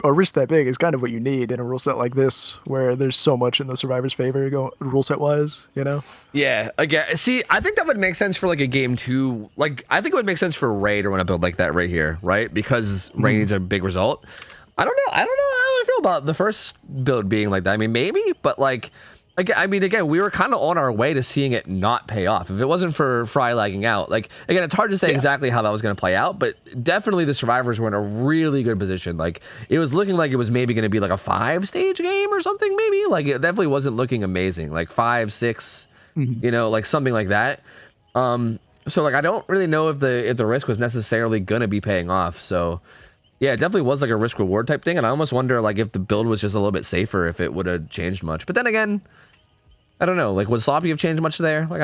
a risk that big is kind of what you need in a rule set like this, where there's so much in the survivor's favor, rule set wise, you know? Yeah, again, see, I think that would make sense for like a game 2. Like, I think it would make sense for Ray to run a build like that right here, right? Because Ray needs a big result. I don't know how I feel about the first build being like that. I mean, maybe, but like I mean, again, we were kind of on our way to seeing it not pay off. If it wasn't for Fry lagging out, like, again, it's hard to say exactly how that was going to play out, but definitely the survivors were in a really good position. Like, it was looking like it was maybe going to be like a 5-stage game or something, maybe. Like, it definitely wasn't looking amazing. Like 5, 6, you know, like something like that. So like, I don't really know if the risk was necessarily going to be paying off. So yeah, it definitely was like a risk reward type thing. And I almost wonder like if the build was just a little bit safer, if it would have changed much. But then again, I don't know. Like, would Sloppy have changed much there? Like,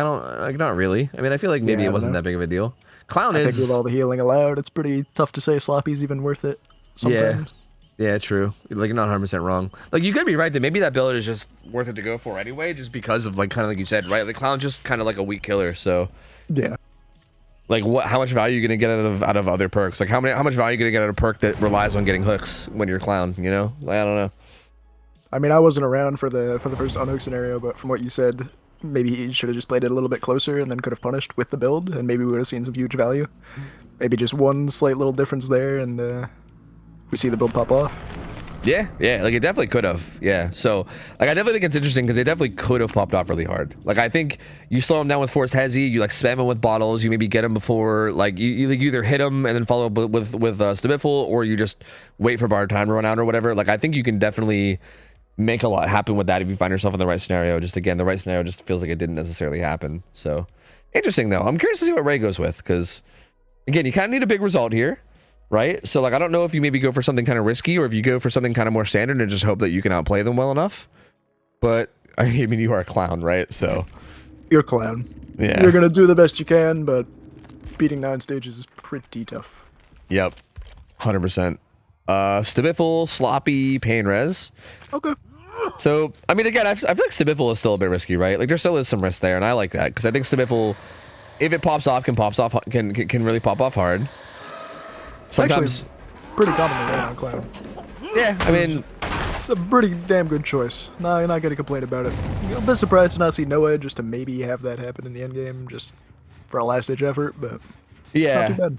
not really. I mean, I feel like maybe it wasn't that big of a deal. Clown I is... think with all the healing allowed, it's pretty tough to say Sloppy's even worth it sometimes. Yeah, true. Like, you're not 100% wrong. Like, you could be right that maybe that build is just worth it to go for anyway, just because of, like, kind of like you said, right? The Clown's just kind of like a weak killer, so... Yeah. Like, how much value are you going to get out of other perks? Like, how much value are you going to get out of a perk that relies on getting hooks when you're Clown, you know? Like, I don't know. I mean, I wasn't around for the first unhook scenario, but from what you said, maybe he should have just played it a little bit closer and then could have punished with the build, and maybe we would have seen some huge value. Maybe just one slight little difference there, and we see the build pop off. Yeah, like it definitely could have. Yeah, so like I definitely think it's interesting because they definitely could have popped off really hard. Like I think you slow him down with Forced Hezi, you like spam him with bottles, you maybe get him before, like you either hit him and then follow up with Stabiffle, or you just wait for bar time to run out or whatever. Like I think you can definitely make a lot happen with that if you find yourself in the right scenario. Just again, the right scenario just feels like it didn't necessarily happen. So interesting though. I'm curious to see what Ray goes with, because again, you kind of need a big result here, right? So like I don't know if you maybe go for something kind of risky or if you go for something kind of more standard and just hope that you can outplay them well enough. But I mean, you are a Clown, right? So you're a Clown. Yeah, you're gonna do the best you can, but beating 9 stages is pretty tough. Yep, 100%. Stabiffle, Sloppy, Pain Res. Okay. So, I mean, again, I feel like Stabiffle is still a bit risky, right? Like, there still is some risk there, and I like that, because I think Stabiffle, if it pops off, can really pop off hard. Sometimes... Actually, pretty commonly right on Clown. Yeah, I mean... It's a pretty damn good choice. No, you're not going to complain about it. I'm a bit surprised to not see Noah just to maybe have that happen in the endgame, just for a last-ditch effort, but... Yeah. Not too bad.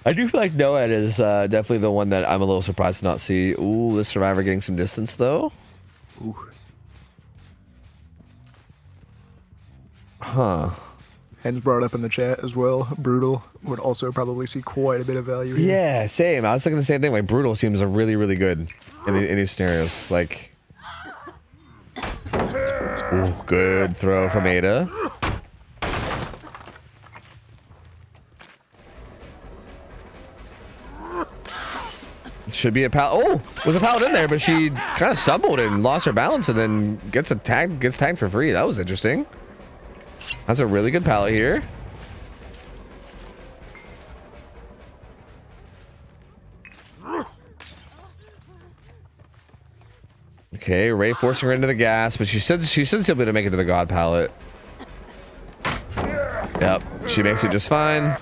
I do feel like Noed is definitely the one that I'm a little surprised to not see. Ooh, the Survivor getting some distance, though. Ooh. Huh. Hens brought up in the chat as well. Brutal would also probably see quite a bit of value here. Yeah, same. I was thinking the same thing. Like, Brutal seems really, really good in these scenarios. Like... Ooh, good throw from Ada. Should be a pal. Oh, was a pallet in there, but she kind of stumbled and lost her balance, and then gets tagged for free. That was interesting. That's a really good pallet here. Okay, Ray forcing her into the gas, but she should still be able to make it to the god pallet. Yep, she makes it just fine.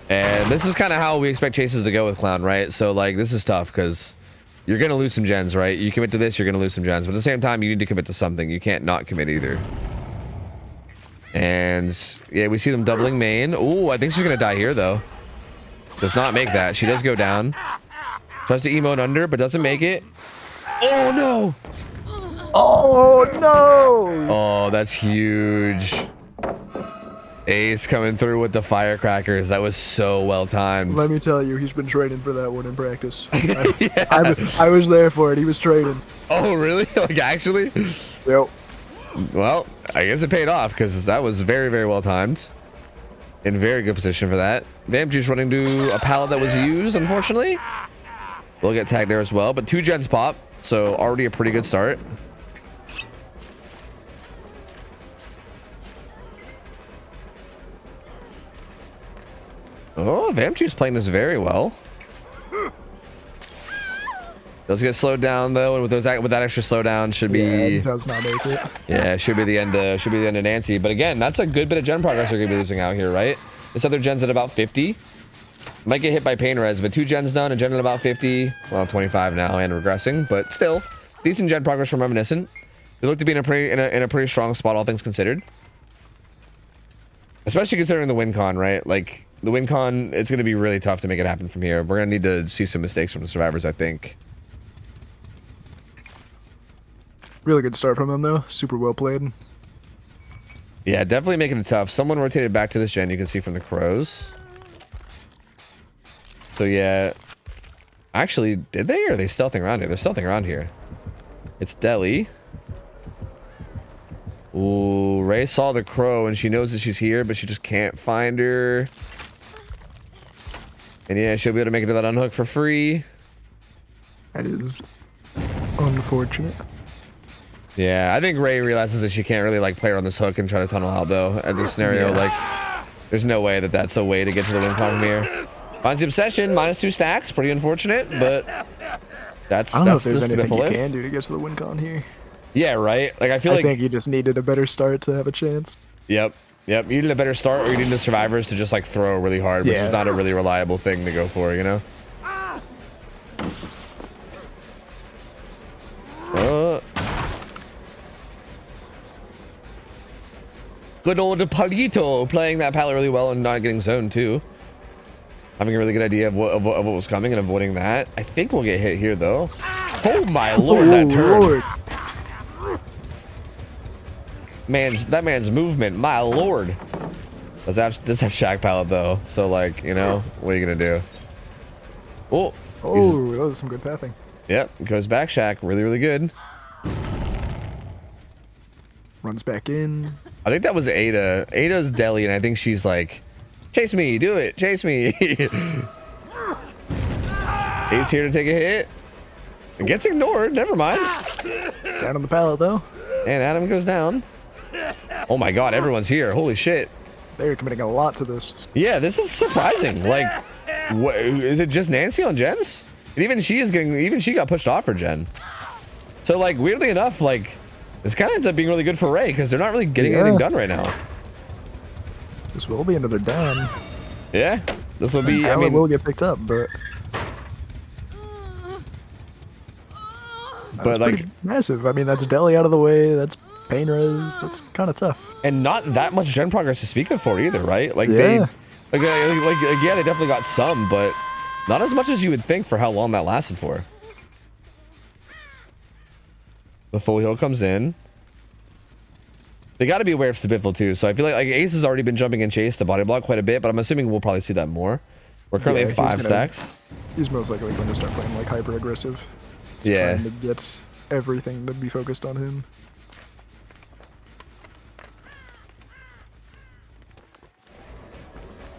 And this is kind of how we expect chases to go with Clown, right? So like this is tough because you're gonna lose some gens, right? You commit to this, you're gonna lose some gens, but at the same time you need to commit to something. You can't not commit either. And yeah, we see them doubling main. Ooh, I think she's gonna die here though. Does not make that. She does go down. Tries to emote under, but doesn't make it. Oh no! Oh no! Oh, that's huge. Ace coming through with the firecrackers. That was so well timed. Let me tell you, he's been training for that one in practice. I was there for it. He was training. Oh, really? Like, actually? Yep. Well, I guess it paid off because that was very, very well timed. In very good position for that. Vampjuice running to a pallet that was used, unfortunately. We'll get tagged there as well, but 2 gens pop, so already a pretty good start. Oh, Vampjuice playing this very well. Does get slowed down though, and with that extra slowdown should be. Yeah, it does not make it. Yeah, should be the end. Should be the end of Nancy. But again, that's a good bit of gen progress they're gonna be losing out here, right? This other gen's at about 50. Might get hit by pain res, but 2 gens done, a gen at about 50. Well, 25 now and regressing, but still decent gen progress from Reminiscent. They look to be in a pretty strong spot, all things considered. Especially considering the win con, right? Like the win con, it's gonna be really tough to make it happen from here. We're gonna need to see some mistakes from the survivors, I think. Really good start from them though. Super well played. Yeah, definitely making it tough. Someone rotated back to this gen, you can see from the crows. So yeah, actually, did they, or are they stealthing around here? They're stealthing around here. It's Deli. Ooh, Ray saw the crow and she knows that she's here, but she just can't find her. And yeah, she'll be able to make it to that unhook for free. That is unfortunate. Yeah, I think Ray realizes that she can't really like play her on this hook and try to tunnel out though. At this scenario, Yeah. like, there's no way that that's a way to get to the win con from here. Finds the obsession, -2 stacks, pretty unfortunate, but that's I don't know if the there's anything you lift. can do to get to the win con here. Yeah, right. Like I feel I like think you just needed a better start to have a chance. Yep. You need a better start, or you need the survivors to just like throw really hard, which is not a really reliable thing to go for, you know? Good old Palito playing that pallet really well and not getting zoned too. Having a really good idea of what was coming and avoiding that. I think we'll get hit here though. Oh my lord, that turn. Lord. That man's movement, my lord. Does have Shack pallet though, so like, you know, what are you gonna do? Oh, that was some good pathing. Yep, goes back Shack, really good. Runs back in. I think that was Ada. Ada's Deli, and I think she's like, chase me, do it, chase me. Ace here to take a hit. It gets ignored, never mind. Down on the pallet though. And Adam goes down. Oh my god, everyone's here. Holy shit. They're committing a lot to this. Yeah, this is surprising. Like, what, is it just Nancy on gens? And even she got pushed off her gen. So like, weirdly enough, like, this kind of ends up being really good for Ray because they're not really getting anything done right now. This will be another down. Yeah, this will be. I It mean, will get picked up, but that's like pretty massive. I mean, that's Deli out of the way. That's pain res. That's kind of tough. and not that much gen progress to speak of for either, right? Like Yeah. they yeah, they definitely got some, but not as much as you would think for how long that lasted for. The full heal comes in. They got to be aware of Stabifil too, so I feel like Ace has already been jumping in chase to body block quite a bit, but I'm assuming we'll probably see that more. We're currently at 5 stacks. He's most likely going to start playing like hyper aggressive. Yeah. Trying to get everything to be focused on him.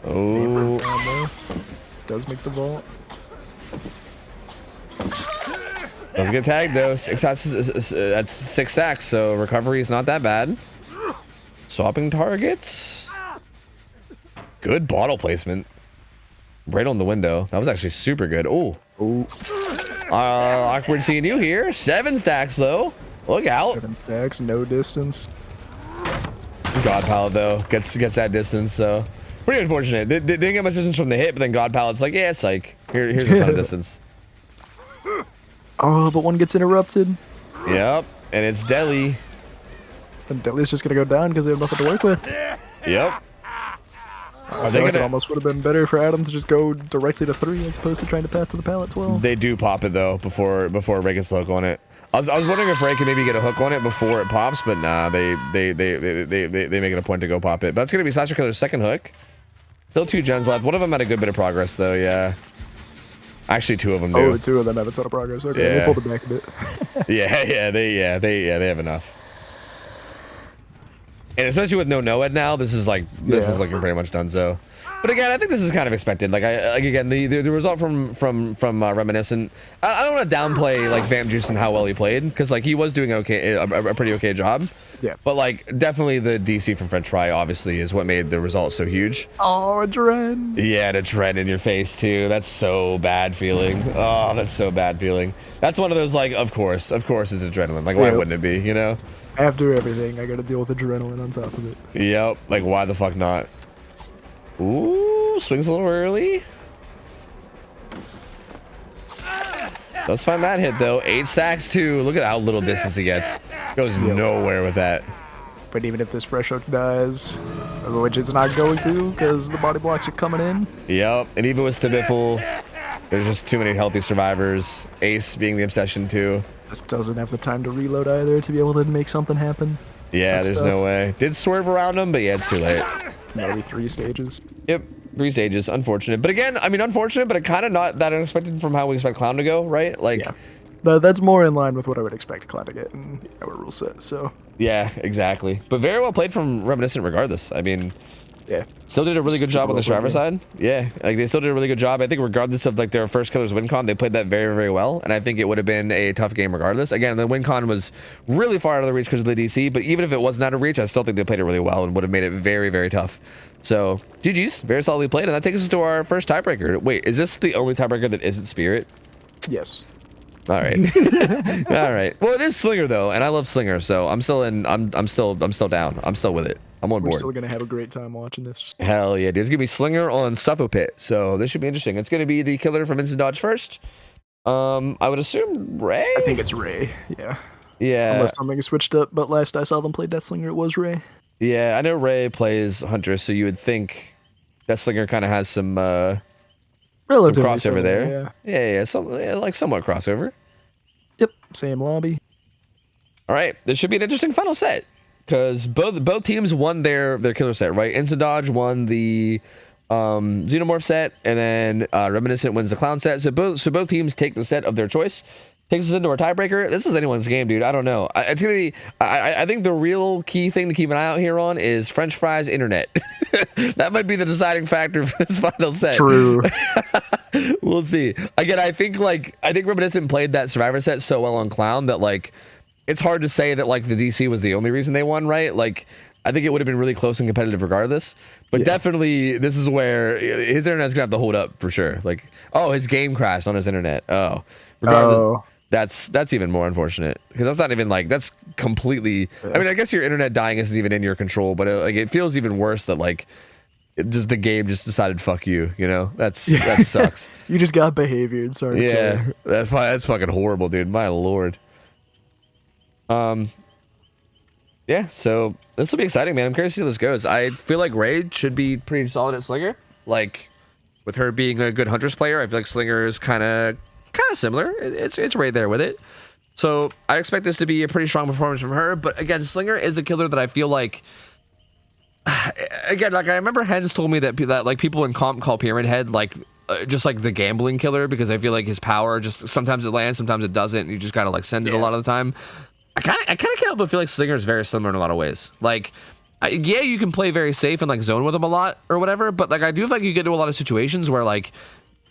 Oh, does make the vault. Doesn't get tagged though. That's 6 stacks, so recovery is not that bad. Swapping targets. Good bottle placement. Right on the window. That was actually super good. Oh. Awkward seeing you here. 7 stacks though. Look out. 7 stacks, no distance. God Pallet though gets that distance, so pretty unfortunate. They didn't get much distance from the hit, but then God Pallet's like, yeah, psych. Here's a ton of distance. Oh, but one gets interrupted. Yep, and it's Deli. And Deli's just gonna go down because they have nothing to work with. Yep. I think it almost would have been better for Adam to just go directly to 3 as opposed to trying to path to the pallet 12. They do pop it though before Ray gets the hook on it. I was wondering if Ray could maybe get a hook on it before it pops, but nah, they make it a point to go pop it. But that's gonna be Slasher Killer's second hook. Still 2 gens left. One of them had a good bit of progress though, yeah. Actually, 2 of them do. Oh, 2 of them have a ton of progress. Okay, Yeah. they pulled it back a bit. They have enough. And especially with no NOED now, this is looking pretty much done so. But again, I think this is kind of expected. Like again, the result from Reminiscent. I don't want to downplay like Vamp Juice and how well he played, because like he was doing okay, a pretty okay job. Yeah. But like definitely the DC from French Fry obviously is what made the result so huge. Oh, a Dren. Yeah, and a Dren in your face too. That's so bad feeling. Oh, that's so bad feeling. That's one of those like, of course it's adrenaline. Like why wouldn't it be? You know. After everything, I gotta deal with adrenaline on top of it. Yep. Like why the fuck not? Ooh, swings a little early. Let's find that hit though. 8 stacks too. Look at how little distance he gets. Goes nowhere with that. But even if this fresh hook dies, which it's not going to because the body blocks are coming in. Yep. And even with Stabiffle, there's just too many healthy survivors. Ace being the obsession too. Just doesn't have the time to reload either to be able to make something happen. Yeah, there's no way. Did swerve around him, but yeah, it's too late. Maybe 3 stages. Yep, 3 stages. Unfortunate. But again, I mean, unfortunate, but kind of not that unexpected from how we expect Clown to go, right? Like, yeah. But that's more in line with what I would expect Clown to get in our rule set, so. Yeah, exactly. But very well played from Reminiscent regardless. I mean, yeah. Still did a really good job on the survivor side. Yeah, like they still did a really good job. I think regardless of like their first Killers win con, they played that very, very well. And I think it would have been a tough game regardless. Again, the win con was really far out of the reach because of the DC, but even if it wasn't out of reach, I still think they played it really well and would have made it very, very tough. So GG's, very solidly played. And that takes us to our first tiebreaker. Wait, is this the only tiebreaker that isn't Spirit? Yes. All right. All right. Well, it is Slinger though, and I love Slinger, so I'm still in. I'm still down. I'm still with it. I'm on board. We're still gonna have a great time watching this. Hell yeah, dude. It's gonna be Slinger on Suffo Pit, so this should be interesting. It's gonna be the killer from Instant Dodge first. I would assume Ray. I think it's Ray. Yeah. Yeah. Unless something switched up, but last I saw them play Death Slinger, it was Ray. Yeah, I know Ray plays Huntress, so you would think Death Slinger kind of has some relatively crossover similar, there. Yeah, like somewhat crossover. Yep, same lobby. All right, this should be an interesting final set because both teams won their killer set, right? Instant Dodge won the Xenomorph set, and then Reminiscent wins the Clown set. So both teams take the set of their choice. Takes us into our tiebreaker. This is anyone's game, dude. I don't know. It's gonna be. I think the real key thing to keep an eye out here on is French Fries internet. That might be the deciding factor for this final set. True. We'll see. Again, I think Reminiscent played that Survivor set so well on Clown that like it's hard to say that like the DC was the only reason they won, right? Like I think it would have been really close and competitive regardless. But definitely this is where his internet's gonna have to hold up for sure. Like, oh, his game crashed on his internet. Oh, regardless. Oh. That's even more unfortunate because that's not even like that's completely. I mean, I guess your internet dying isn't even in your control, but it feels even worse that like the game just decided fuck you. You know, that sucks. You just got behavior. Sorry. Yeah, that's fucking horrible, dude. My lord. Yeah, so this will be exciting, man. I'm curious to see how this goes. I feel like Ray should be pretty solid at Slinger. Like with her being a good Huntress player, I feel like Slinger is kind of similar. It's right there with it. So I expect this to be a pretty strong performance from her. But again, Slinger is a killer that I feel like. Again, like I remember Hens told me that like people in comp call Pyramid Head like just like the gambling killer, because I feel like his power just sometimes it lands, sometimes it doesn't. And you just gotta like send it a lot of the time. I kind of can't help but feel like Slinger is very similar in a lot of ways. Like, yeah, you can play very safe and like zone with him a lot or whatever, but like I do feel like you get into a lot of situations where like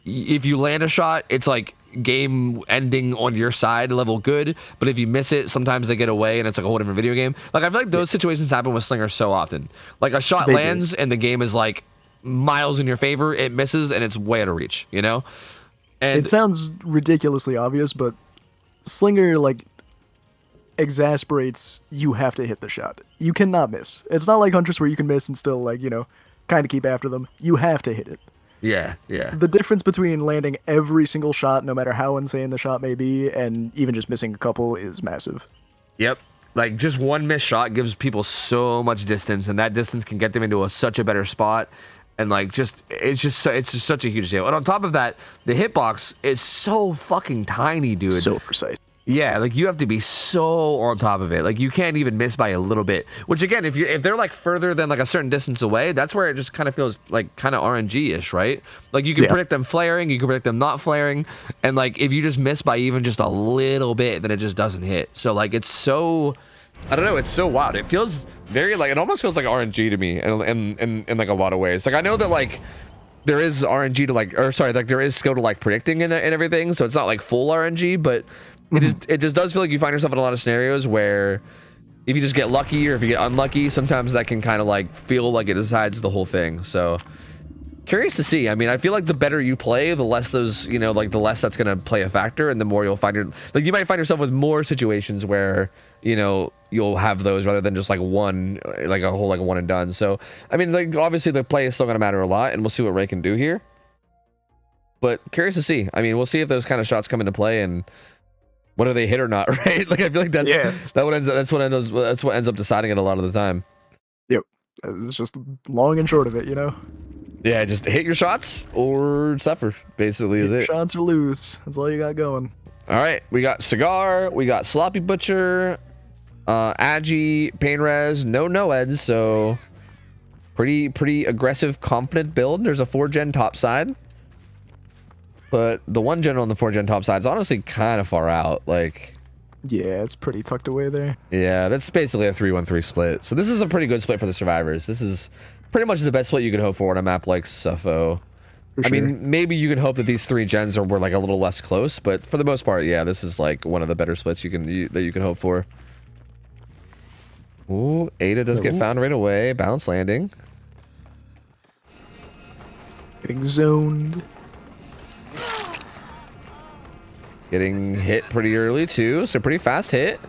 if you land a shot, it's like game ending on your side level good, but if you miss it, sometimes they get away and it's like a whole different video game. Like I feel like those situations happen with Slinger so often. Like a shot lands and the game is like miles in your favor, it misses and it's way out of reach, you know? And it sounds ridiculously obvious, but Slinger like exasperates you have to hit the shot. You cannot miss. It's not like Huntress where you can miss and still like, you know, kind of keep after them. You have to hit it. Yeah. The difference between landing every single shot, no matter how insane the shot may be, and even just missing a couple is massive. Yep. Like just one missed shot gives people so much distance, and that distance can get them into such a better spot. And like it's just such a huge deal. And on top of that, the hitbox is so fucking tiny, dude. So precise. Yeah, like you have to be so on top of it. Like you can't even miss by a little bit. Which again, if they're like further than like a certain distance away, that's where it just kind of feels like kind of RNG-ish, right? Like you can predict them flaring, you can predict them not flaring, and like if you just miss by even just a little bit, then it just doesn't hit. So like it's so, I don't know, it's so wild. It feels very like, it almost feels like RNG to me in like a lot of ways. Like I know that like there is RNG to like, or sorry, like there is skill to like predicting and everything, so it's not like full RNG, but it just does feel like you find yourself in a lot of scenarios where if you just get lucky or if you get unlucky, sometimes that can kind of like feel like it decides the whole thing. So curious to see. I mean, I feel like the better you play, the less those, you know, like the less that's going to play a factor, and the more you'll find like you might find yourself with more situations where, you know, you'll have those rather than just like one, like a whole like one and done. So I mean, like obviously the play is still going to matter a lot, and we'll see what Ray can do here. But curious to see. I mean, we'll see if those kind of shots come into play and whether they hit or not, right? Like I feel like that's what ends up deciding it a lot of the time. Yep, it's just long and short of it, you know. Yeah, just hit your shots or suffer. Basically, is it? Shots or lose. That's all you got going. All right, we got Cigar, we got Sloppy Butcher, Agi, Pain Res, no Noeds, so pretty aggressive, confident build. There's a 4-gen top side. But the 1-gen on the 4-gen top side is honestly kind of far out. Like, yeah, it's pretty tucked away there. Yeah, that's basically a 3-1-3 split. So this is a pretty good split for the survivors. This is pretty much the best split you could hope for on a map like Suffo. I mean, maybe you can hope that these 3 gens were like a little less close, but for the most part, yeah, this is like one of the better splits that you can hope for. Ooh, Ada does get found right away. Bounce landing. Getting zoned. Getting hit pretty early too, so pretty fast hit.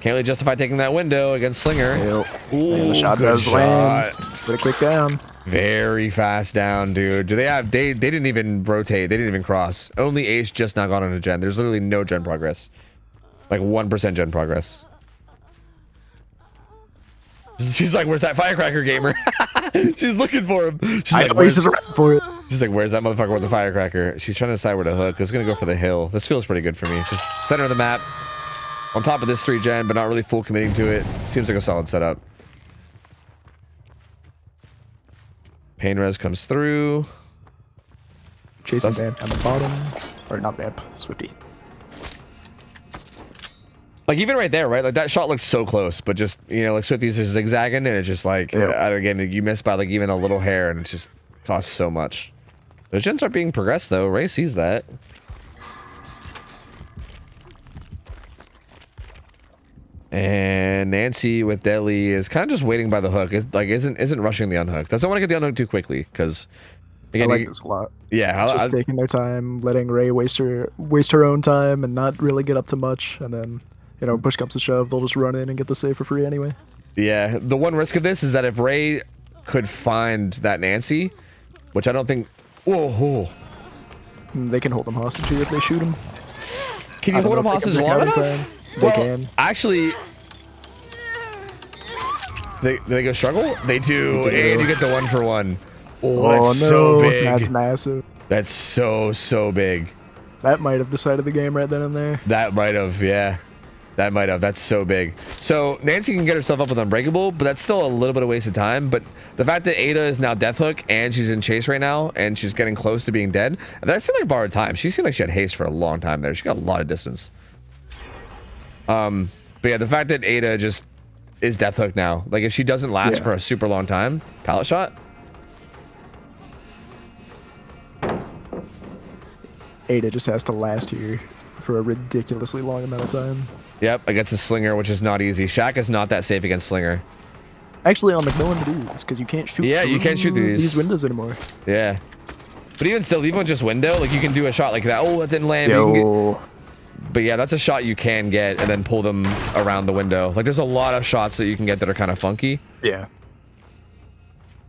Can't really justify taking that window against Slinger. Yep. Ooh, the shot does land. Pretty quick down. Very fast down, dude. Do they have? They didn't even rotate. They didn't even cross. Only Ace just now got on a gen. There's literally no gen progress. Like 1% gen progress. She's like, "Where's that firecracker gamer?" She's looking for him. She's like, "Where's his for it?" She's like, "Where's that motherfucker with the firecracker?" She's trying to decide where to hook. It's gonna go for the hill. This feels pretty good for me. Just center of the map, on top of this 3-gen, but not really full committing to it. Seems like a solid setup. Pain Res comes through. Chasing Vamp on the bottom, or not Vamp, Swifty. Like even right there, right? Like that shot looks so close, but just, you know, like Swifty's just zigzagging, and it's just like, again, you miss by like even a little hair, and it just costs so much. Those gens are being progressed though. Ray sees that. And Nancy with Deli is kind of just waiting by the hook. It's like isn't rushing the unhook. Doesn't want to get the unhook too quickly, because again, I like this a lot. Yeah, just taking their time, letting Ray waste her own time, and not really get up to much, and then, you know, push comes to shove, they'll just run in and get the save for free anyway. Yeah, the one risk of this is that if Ray could find that Nancy, which I don't think. Whoa. They can hold him hostage if they shoot him. Can you hold him hostage long enough? They can. Actually, they go struggle? They do. And you get the 1-for-1. Oh, that's no, so big. That's massive. That's so big. That might have decided the game right then and there. That might have, yeah. That might have. That's so big. So Nancy can get herself up with Unbreakable, but that's still a little bit of waste of time. But the fact that Ada is now Deathhook and she's in chase right now and she's getting close to being dead, that seemed like borrowed time. She seemed like she had haste for a long time there. She got a lot of distance. But yeah, the fact that Ada just is Deathhook now, like if she doesn't last for a super long time, pallet shot. Ada just has to last here for a ridiculously long amount of time. Yep, against a Slinger, which is not easy. Shaq is not that safe against Slinger. Actually, on Macmillan it is, because you can't shoot. Yeah, you can't shoot through these windows anymore. Yeah, but even still, even with just window, like you can do a shot like that. Oh, that didn't land. But yeah, that's a shot you can get and then pull them around the window. Like there's a lot of shots that you can get that are kind of funky. Yeah.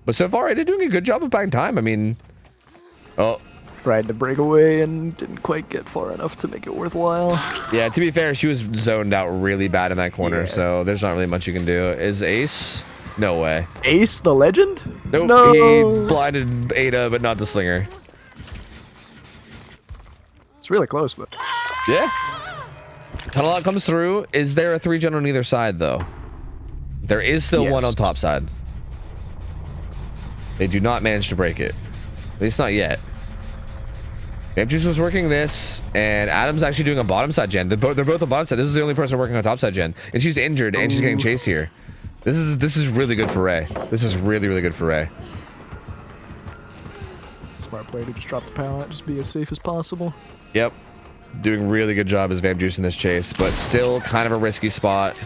But so far, Ada doing a good job of buying time. I mean, oh. Tried to break away and didn't quite get far enough to make it worthwhile. Yeah, to be fair, she was zoned out really bad in that corner, so there's not really much you can do. Is Ace? No way. Ace the legend? Nope, no. He blinded Ada, but not the Slinger. It's really close, though. Yeah. Tunnel out comes through. Is there a 3-gen on either side, though? There is still one on top side. They do not manage to break it. At least not yet. Juice was working this, and Adam's actually doing a bottom side gen. They're both a bottom side. This is the only person working on top side gen, and she's injured and she's getting chased here. This is really good for Ray. This is really good for Ray. Smart play to just drop the pallet, just be as safe as possible. Yep, doing really good job as Vamp Juice in this chase, but still kind of a risky spot.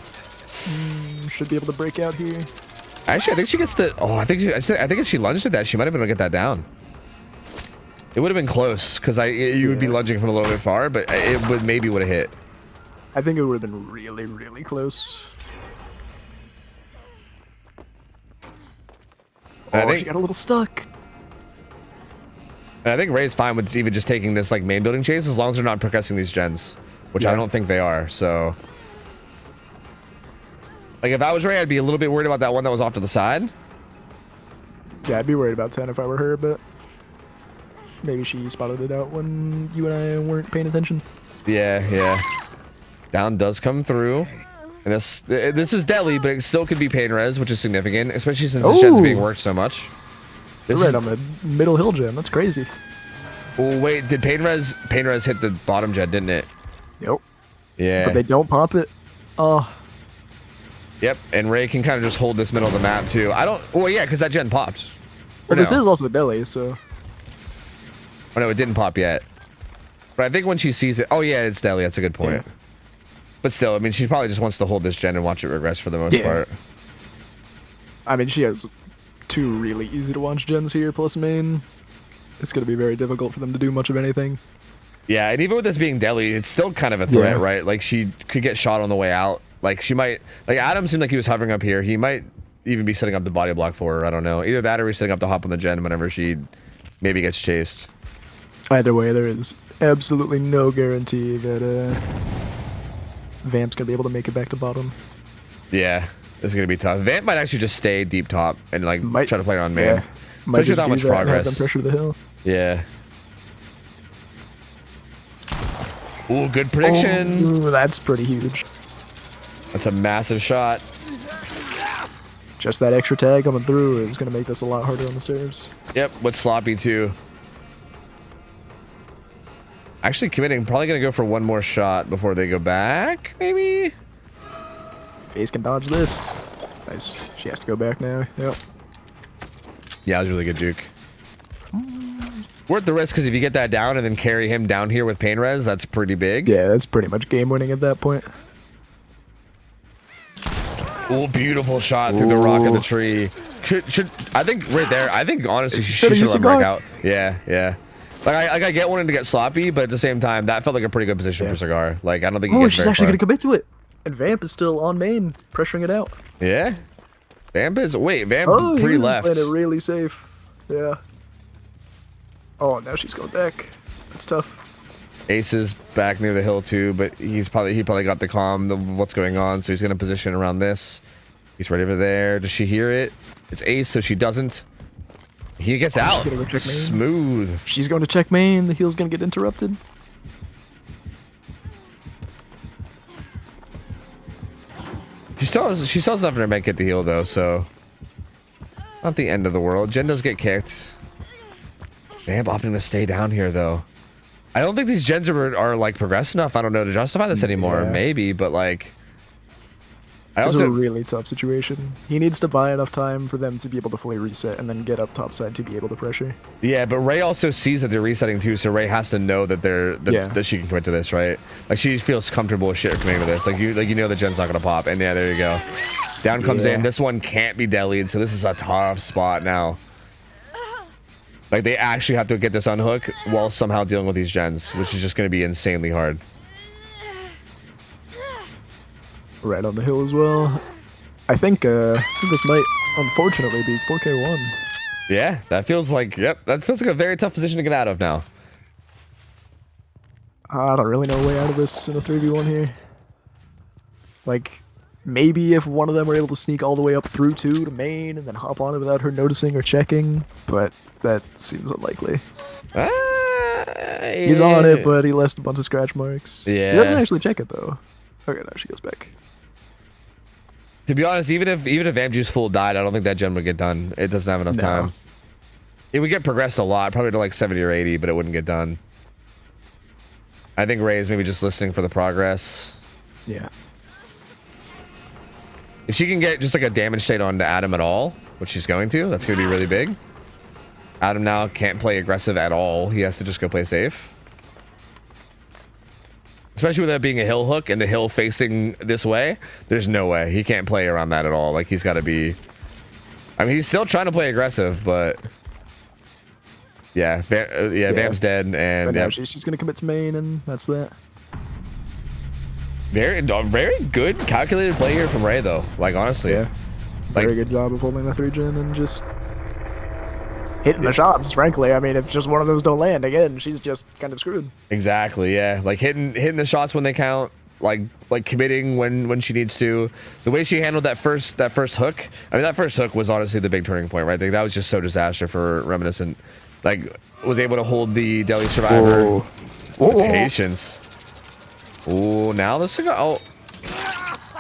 Should be able to break out here. Actually, I think she gets the. Oh, I think if she lunged at that, she might have been able to get that down. It would have been close because you would be lunging from a little bit far, but it would maybe would have hit. I think it would have been really close. I think she got a little stuck. And I think Ray's fine with even just taking this like main building chase as long as they're not progressing these gens, which I don't think they are. So, like if I was Ray, I'd be a little bit worried about that one that was off to the side. Yeah, I'd be worried about 10 if I were her, but. Maybe she spotted it out when you and I weren't paying attention. Yeah. Down does come through. And this is deadly, but it still could be pain res, which is significant, especially since this gen's being worked so much. This right on the middle hill gen. That's crazy. Oh, wait. Did pain res hit the bottom gen, didn't it? Yep. Yeah. But they don't pop it. Oh. Yep. And Ray can kind of just hold this middle of the map, too. Well, yeah, because that gen popped. Well, this is also belly, so... Oh, no, it didn't pop yet. But I think when she sees it... Oh, yeah, it's deli. That's a good point. Yeah. But still, I mean, she probably just wants to hold this gen and watch it regress for the most part. I mean, she has 2 really easy-to-watch gens here, plus main. It's going to be very difficult for them to do much of anything. Yeah, and even with this being deli, it's still kind of a threat, right? Like, she could get shot on the way out. Like, she might... Like, Adam seemed like he was hovering up here. He might even be setting up the body block for her. I don't know. Either that or he's setting up to hop on the gen whenever she maybe gets chased. Either way, there is absolutely no guarantee that Vamp's gonna be able to make it back to bottom. Yeah, this is gonna be tough. Vamp might actually just stay deep top and like try to play it on man. Yeah. Might just not much that progress. And have them pressure the hill. Yeah. Ooh, good prediction. Ooh, that's pretty huge. That's a massive shot. Just that extra tag coming through is gonna make this a lot harder on the serves. Yep, with sloppy too. Actually committing, probably gonna go for one more shot before they go back, maybe? FaZe can dodge this. Nice. She has to go back now. Yep. Yeah, it was really good juke. Worth the risk, because if you get that down and then carry him down here with pain res, that's pretty big. Yeah, that's pretty much game winning at that point. Oh, beautiful shot through the rock of the tree. I think right there, I think honestly she should let him break out. Yeah. Like I get wanting to get sloppy, but at the same time, that felt like a pretty good position for Cigar. Like I don't think. Oh, she's actually gonna commit to it, and Vamp is still on main, pressuring it out. Yeah, Vamp is. Wait, Vamp pre-left. Playing it really safe. Yeah. Oh, now she's going back. That's tough. Ace is back near the hill too, but he probably got the comm of what's going on, so he's gonna position around this. He's right over there. Does she hear it? It's Ace, so she doesn't. He gets out. Go check main. Smooth. She's going to check main. The heal's going to get interrupted. She still has enough in her med kit to heal though, so not the end of the world. Jen does get kicked. Vamp opting to stay down here though. I don't think these gens are like progressed enough. I don't know to justify this anymore. Yeah. Maybe, but like, It's a really tough situation. He needs to buy enough time for them to be able to fully reset and then get up topside to be able to pressure. Yeah, but Ray also sees that they're resetting too, so Ray has to know that that she can commit to this, right? Like she feels comfortable with shit committing to this. Like you know the gen's not gonna pop, and yeah, there you go. Down comes in. This one can't be delayed, so this is a tough spot now. Like they actually have to get this unhook while somehow dealing with these gens, which is just gonna be insanely hard. Right on the hill as well. I think this might unfortunately be 4K1. Yeah, that feels like that feels like a very tough position to get out of now. I don't really know a way out of this in a 3v1 here. Like, maybe if one of them were able to sneak all the way up through 2 to main and then hop on it without her noticing or checking, but that seems unlikely. He's on it, but he left a bunch of scratch marks. Yeah. He doesn't actually check it though. Okay, now she goes back. To be honest, even if Vamp Juice full died, I don't think that gen would get done. It doesn't have enough time. It would get progressed a lot, probably to like 70 or 80, but it wouldn't get done. I think Ray is maybe just listening for the progress. Yeah. If she can get just like a damage state onto Adam at all, which she's going to, that's going to be really big. Adam now can't play aggressive at all. He has to just go play safe. Especially with that being a hill hook and the hill facing this way, there's no way. He can't play around that at all. Like, he's got to be... I mean, he's still trying to play aggressive, but... Yeah, Vamp's dead, and... But now she's going to commit to main, and that's that. Very good calculated play here from Ray, though. Like, honestly. Yeah. Very good job of holding the 3-gen and just... hitting the shots, frankly. I mean, if just one of those don't land, again, she's just kind of screwed. Exactly, yeah. Like hitting the shots when they count, like committing when she needs to. The way she handled that first hook, I mean, that first hook was honestly the big turning point, right? Like, that was just so disaster for Reminiscent. Like, was able to hold the Delhi Survivor. Patience. Ooh, now the cigar. Oh,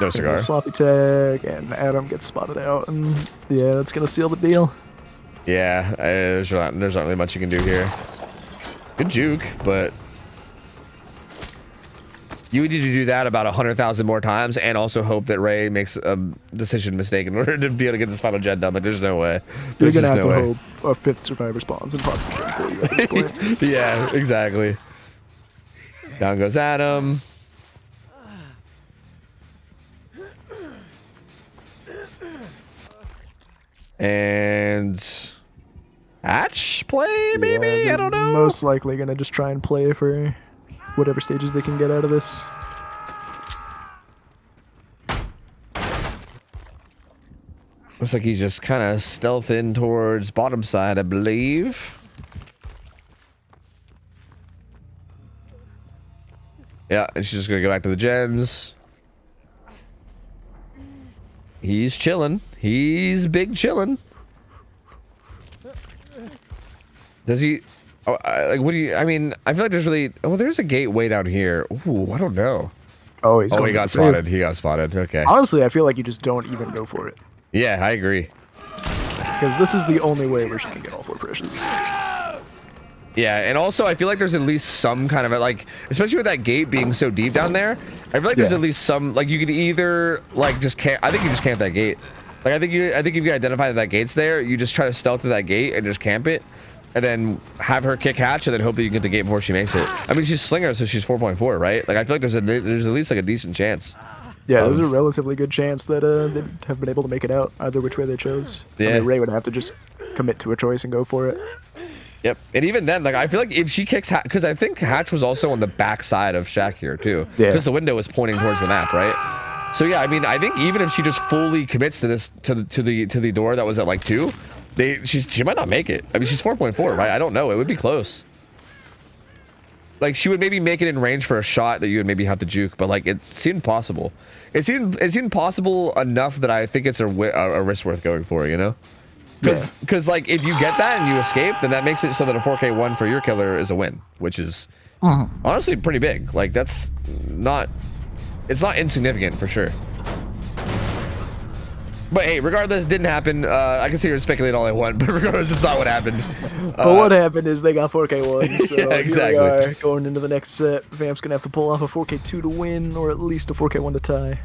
no cigar. Sloppy tag, and Adam gets spotted out, and yeah, that's gonna seal the deal. Yeah, there's not really much you can do here. Good juke, but you would need to do that about 100,000 more times, and also hope that Ray makes a decision mistake in order to be able to get this final gen done. Like, there's no way. You're gonna have to hope a 5th survivor spawns and pops the gen for you at this point. Yeah, exactly. Down goes Adam. And Hatch play, maybe? Yeah, I don't know. Most likely gonna just try and play for whatever stages they can get out of this. Looks like he's just kind of stealthing towards bottom side, I believe. Yeah, and she's just gonna go back to the gens. He's chilling. He's big chilling. Does he? Oh, like, what do you? I mean, I feel like there's really. Oh, there's a gate way down here. Ooh, I don't know. Oh, he got spotted. He got spotted. Okay. Honestly, I feel like you just don't even go for it. Yeah, I agree. Because this is the only way where she can get all 4 pressures. Yeah, and also I feel like there's at least some kind of like, especially with that gate being so deep down there, I feel like there's at least some, like, you could either like just camp. I think you just camp that gate. Like, I think if you identify that gate's there, you just try to stealth to that gate and just camp it, and then have her kick hatch, and then hope that you can get the gate before she makes it. I mean, she's slinger, so she's 4.4, right? Like, I feel like there's at least like a decent chance. Yeah, there's a relatively good chance that they'd have been able to make it out either which way they chose. Yeah. I mean, Ray would have to just commit to a choice and go for it. Yep, and even then, like, I feel like if she kicks Hatch, because I think Hatch was also on the back side of Shaq here too, because the window was pointing towards the map, right? So yeah, I mean, I think even if she just fully commits to this to the door that was at like 2, she might not make it. I mean, she's 4.4, right? I don't know. It would be close. Like, she would maybe make it in range for a shot that you would maybe have to juke, but like, it seemed possible. It seemed possible enough that I think it's a risk worth going for, you know? Because like, if you get that and you escape, then that makes it so that a 4K1 for your killer is a win, which is honestly pretty big. Like, it's not insignificant for sure. But hey, regardless, didn't happen. I can sit here and speculate all I want, but regardless, it's not what happened. But what happened is they got 4K1, so Yeah, exactly. here we are going into the next set. Vamp's gonna have to pull off a 4K2 to win, or at least a 4K1 to tie.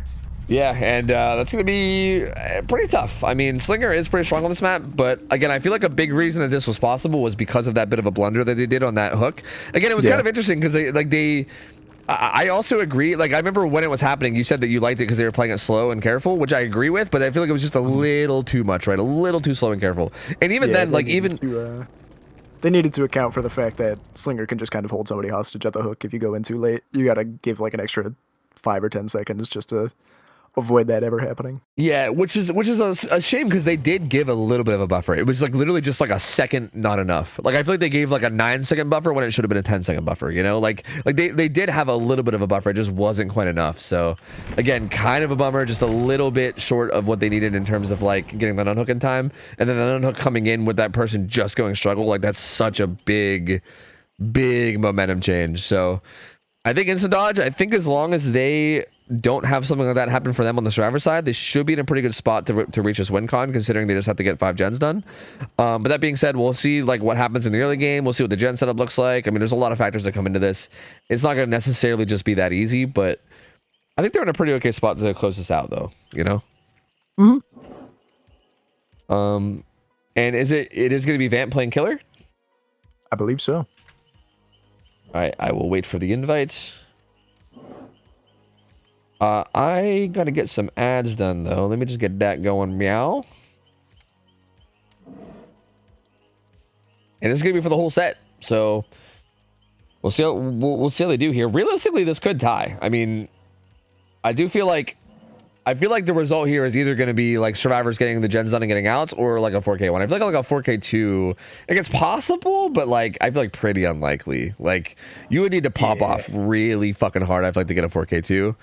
Yeah, and that's going to be pretty tough. I mean, Slinger is pretty strong on this map, but again, I feel like a big reason that this was possible was because of that bit of a blunder that they did on that hook. Again, it was kind of interesting because I also agree. Like, I remember when it was happening, you said that you liked it because they were playing it slow and careful, which I agree with, but I feel like it was just a little too much, right? A little too slow and careful. And even then, like, they needed to account for the fact that Slinger can just kind of hold somebody hostage at the hook if you go in too late. You gotta give, like, an extra 5 or 10 seconds just to avoid that ever happening. Yeah, which is a shame because they did give a little bit of a buffer. It was like literally just like a second, not enough. Like I feel like they gave like a 9-second buffer when it should have been a 10-second buffer. You know, like they did have a little bit of a buffer. It just wasn't quite enough. So again, kind of a bummer. Just a little bit short of what they needed in terms of like getting that unhook in time, and then the unhook coming in with that person just going struggle. Like that's such a big momentum change. So I think instant dodge. I think as long as they don't have something like that happen for them on the survivor side, they should be in a pretty good spot to reach this win con, considering they just have to get 5 gens done. But that being said, we'll see like what happens in the early game. We'll see what the gen setup looks like. I mean, there's a lot of factors that come into this. It's not going to necessarily just be that easy, but I think they're in a pretty okay spot to close this out, though. You know. And it is going to be Vamp playing killer? I believe so. All right, I will wait for the invite. I gotta get some ads done though. Let me just get that going. Meow. And it's gonna be for the whole set, so we'll see. We'll see how they do here. Realistically, this could tie. I mean, I feel like the result here is either going to be like survivors getting the gens done and getting outs, or like a 4K1. I feel like a 4K2, like it's possible, but like I feel like pretty unlikely. Like you would need to pop off really fucking hard. I feel like to get a 4K2.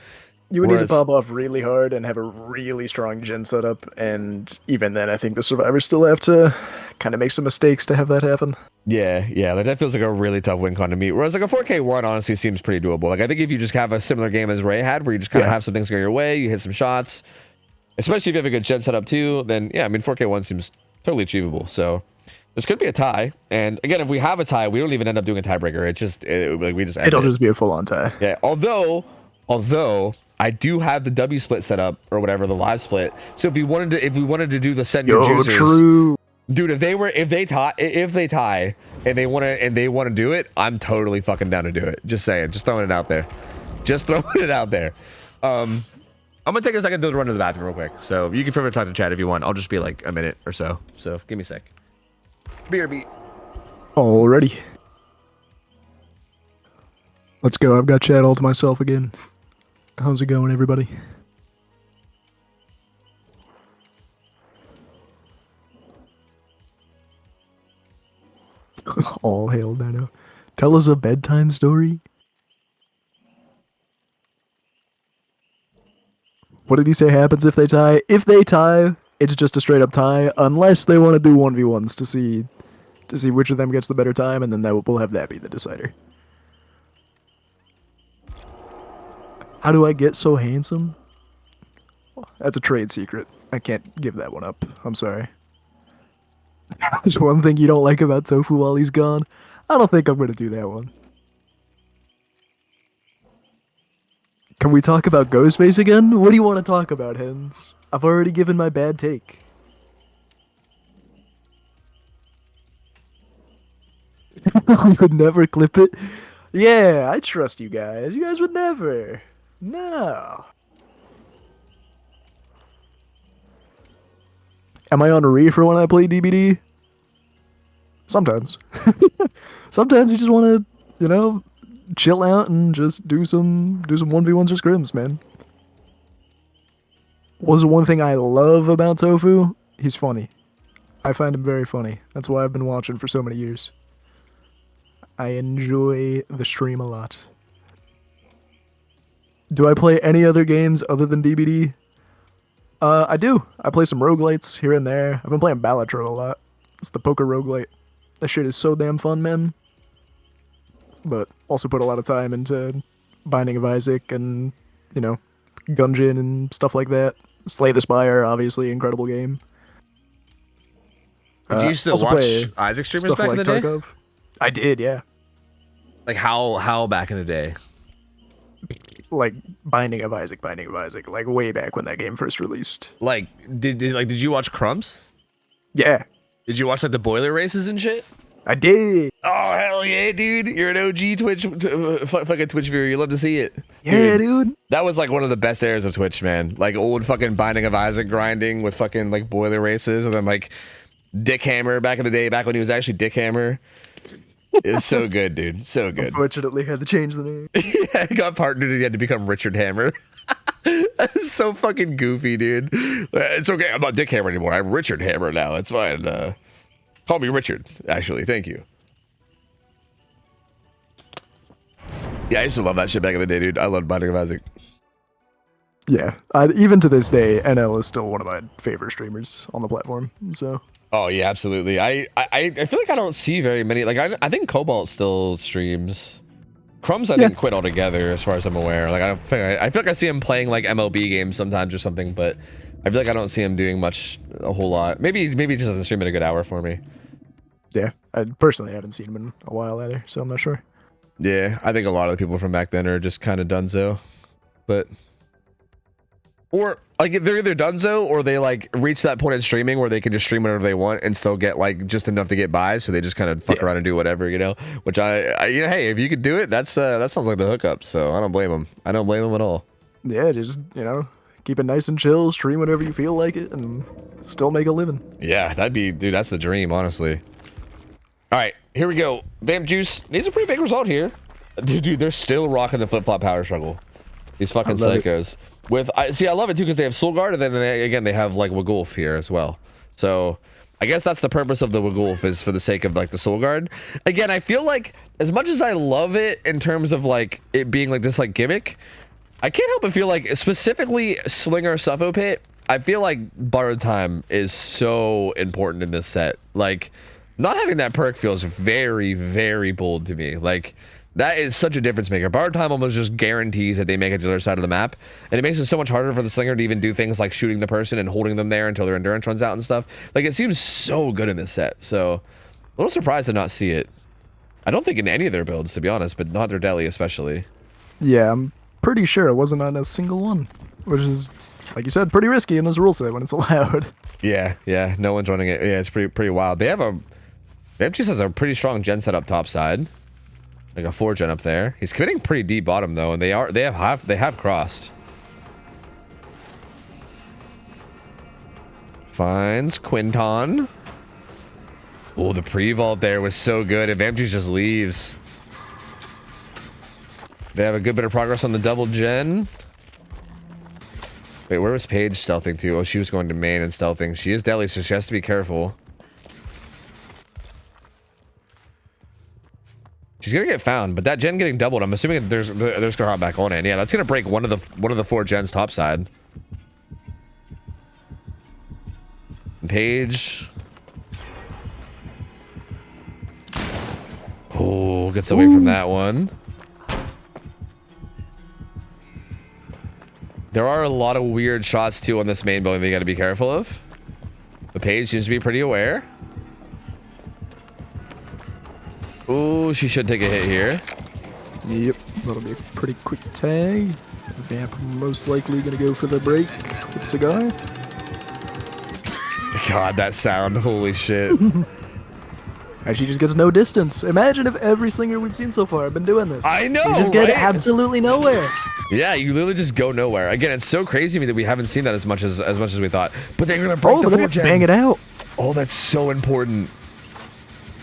You would need to pop off really hard and have a really strong gen setup, and even then, I think the survivors still have to kind of make some mistakes to have that happen. Yeah, like that feels like a really tough win con to meet. Whereas like a 4K1 honestly seems pretty doable. Like I think if you just have a similar game as Ray had, where you just kind of have some things go your way, you hit some shots, especially if you have a good gen setup too, then yeah, I mean 4K1 seems totally achievable. So this could be a tie, and again, if we have a tie, we don't even end up doing a tiebreaker. It's just like we just end it'll just be a full-on tie. Yeah, although I do have the W split set up or whatever, the live split. So if we wanted to do the send your juicers, true. Dude, if they tie and they want to do it, I'm totally fucking down to do it. Just saying, just throwing it out there. I'm gonna take a second to run to the bathroom real quick. So you can feel free to talk to chat if you want. I'll just be like a minute or so. So give me a sec. BRB. Alrighty. Let's go. I've got chat all to myself again. How's it going, everybody? All hail Dino. Tell us a bedtime story. What did he say happens if they tie? If they tie, it's just a straight up tie, unless they want to do 1v1s to see which of them gets the better time, and then we'll have that be the decider. How do I get so handsome? That's a trade secret. I can't give that one up. I'm sorry. There's one thing you don't like about Tofu while he's gone. I don't think I'm going to do that one. Can we talk about Ghostface again? What do you want to talk about, Hens? I've already given my bad take. You would never clip it? Yeah, I trust you guys. You guys would never. No. Am I on a reefer when I play DBD? Sometimes. Sometimes you just want to, you know, chill out and just do some 1v1s or scrims, man. What's the one thing I love about Tofu? He's funny. I find him very funny. That's why I've been watching for so many years. I enjoy the stream a lot. Do I play any other games other than DBD? I do. I play some roguelites here and there. I've been playing Balatro a lot. It's the poker roguelite. That shit is so damn fun, man. But also put a lot of time into Binding of Isaac and, you know, Gungeon and stuff like that. Slay the Spire, obviously, incredible game. Do you still Also watch play Isaac streamers stuff back like in the day? Tarkov. I did, yeah. Like how back in the day? Like Binding of Isaac, like way back when that game first released. Like did you watch Crumps? Yeah, Did you watch like the boiler races and shit? I did. Oh hell yeah, dude! You're an OG Twitch fucking Twitch viewer. You love to see it. Yeah, dude. That was like one of the best eras of Twitch, man. Like old fucking Binding of Isaac grinding with fucking like boiler races, and then like Dick Hammer back in the day, back when he was actually Dick Hammer. It was so good, dude. So good. Unfortunately, had to change the name. Yeah, he got partnered and he had to become Richard Hammer. That's so fucking goofy, dude. It's okay. I'm not Dick Hammer anymore. I'm Richard Hammer now. It's fine. Call me Richard, actually. Thank you. Yeah, I used to love that shit back in the day, dude. I loved Binding of Isaac. Yeah, even to this day, NL is still one of my favorite streamers on the platform. So. Oh yeah, absolutely. I feel like I don't see very many. Like I think Cobalt still streams. Crumbs I think quit altogether, as far as I'm aware. Like I feel like I see him playing like MLB games sometimes or something, but I feel like I don't see him doing much, a whole lot. Maybe he just doesn't stream at a good hour for me. Yeah, I personally haven't seen him in a while either, so I'm not sure. Yeah, I think a lot of the people from back then are just kind of donezo, but. Or like they're either donezo or they like reach that point in streaming where they can just stream whatever they want and still get like just enough to get by, so they just kind of fuck around and do whatever, you know. Which I you know, hey, if you could do it, that sounds like the hookup. So I don't blame them. I don't blame them at all. Yeah, just keep it nice and chill, stream whenever you feel like it, and still make a living. Yeah, dude, that's the dream, honestly. All right, here we go. Vamp Juice needs a pretty big result here. Dude, they're still rocking the flip-flop power struggle. These fucking psychos. I love it too because they have Soul Guard, and then they have like Wagulf here as well. So I guess that's the purpose of the Wagulf, is for the sake of like the Soul Guard. Again, I feel like as much as I love it in terms of like it being like this like gimmick, I can't help but feel like specifically Slinger Suffo Pit, I feel like Borrowed Time is so important in this set. Like not having that perk feels very, very bold to me. Like that is such a difference maker. Borrowed Time almost just guarantees that they make it to the other side of the map, and it makes it so much harder for the Slinger to even do things like shooting the person and holding them there until their endurance runs out and stuff. Like it seems so good in this set, so a little surprised to not see it. I don't think in any of their builds, to be honest, but not their deli especially. Yeah, I'm pretty sure it wasn't on a single one, which is, like you said, pretty risky in this rule set when it's allowed. Yeah, no one's running it. Yeah, it's pretty wild. They just has a pretty strong gen set up top side. Like a 4 gen up there. He's committing pretty deep bottom though, and they have crossed. Finds Quinton. Oh, the pre-vault there was so good. If Vamp Juice just leaves. They have a good bit of progress on the double gen. Wait, where was Paige stealthing to? Oh, she was going to main and stealthing. She is deli, so she has to be careful. She's gonna get found, but that gen getting doubled, I'm assuming there's gonna hop back on it. Yeah, that's gonna break one of the 4 gens top side. Paige. Oh, gets away from that one. There are a lot of weird shots too on this main building they gotta be careful of. The Paige seems to be pretty aware. Ooh, she should take a hit here. Yep, that'll be a pretty quick tag. Vamp most likely gonna go for the break with Cigar. God, that sound, holy shit. And she just gets no distance. Imagine if every Slinger we've seen so far have been doing this. I know, you just get right? absolutely nowhere. Yeah, you literally just go nowhere. Again, it's so crazy to me that we haven't seen that as much as we thought. But they're gonna break the 4 gen. Bang it out. Oh, that's so important.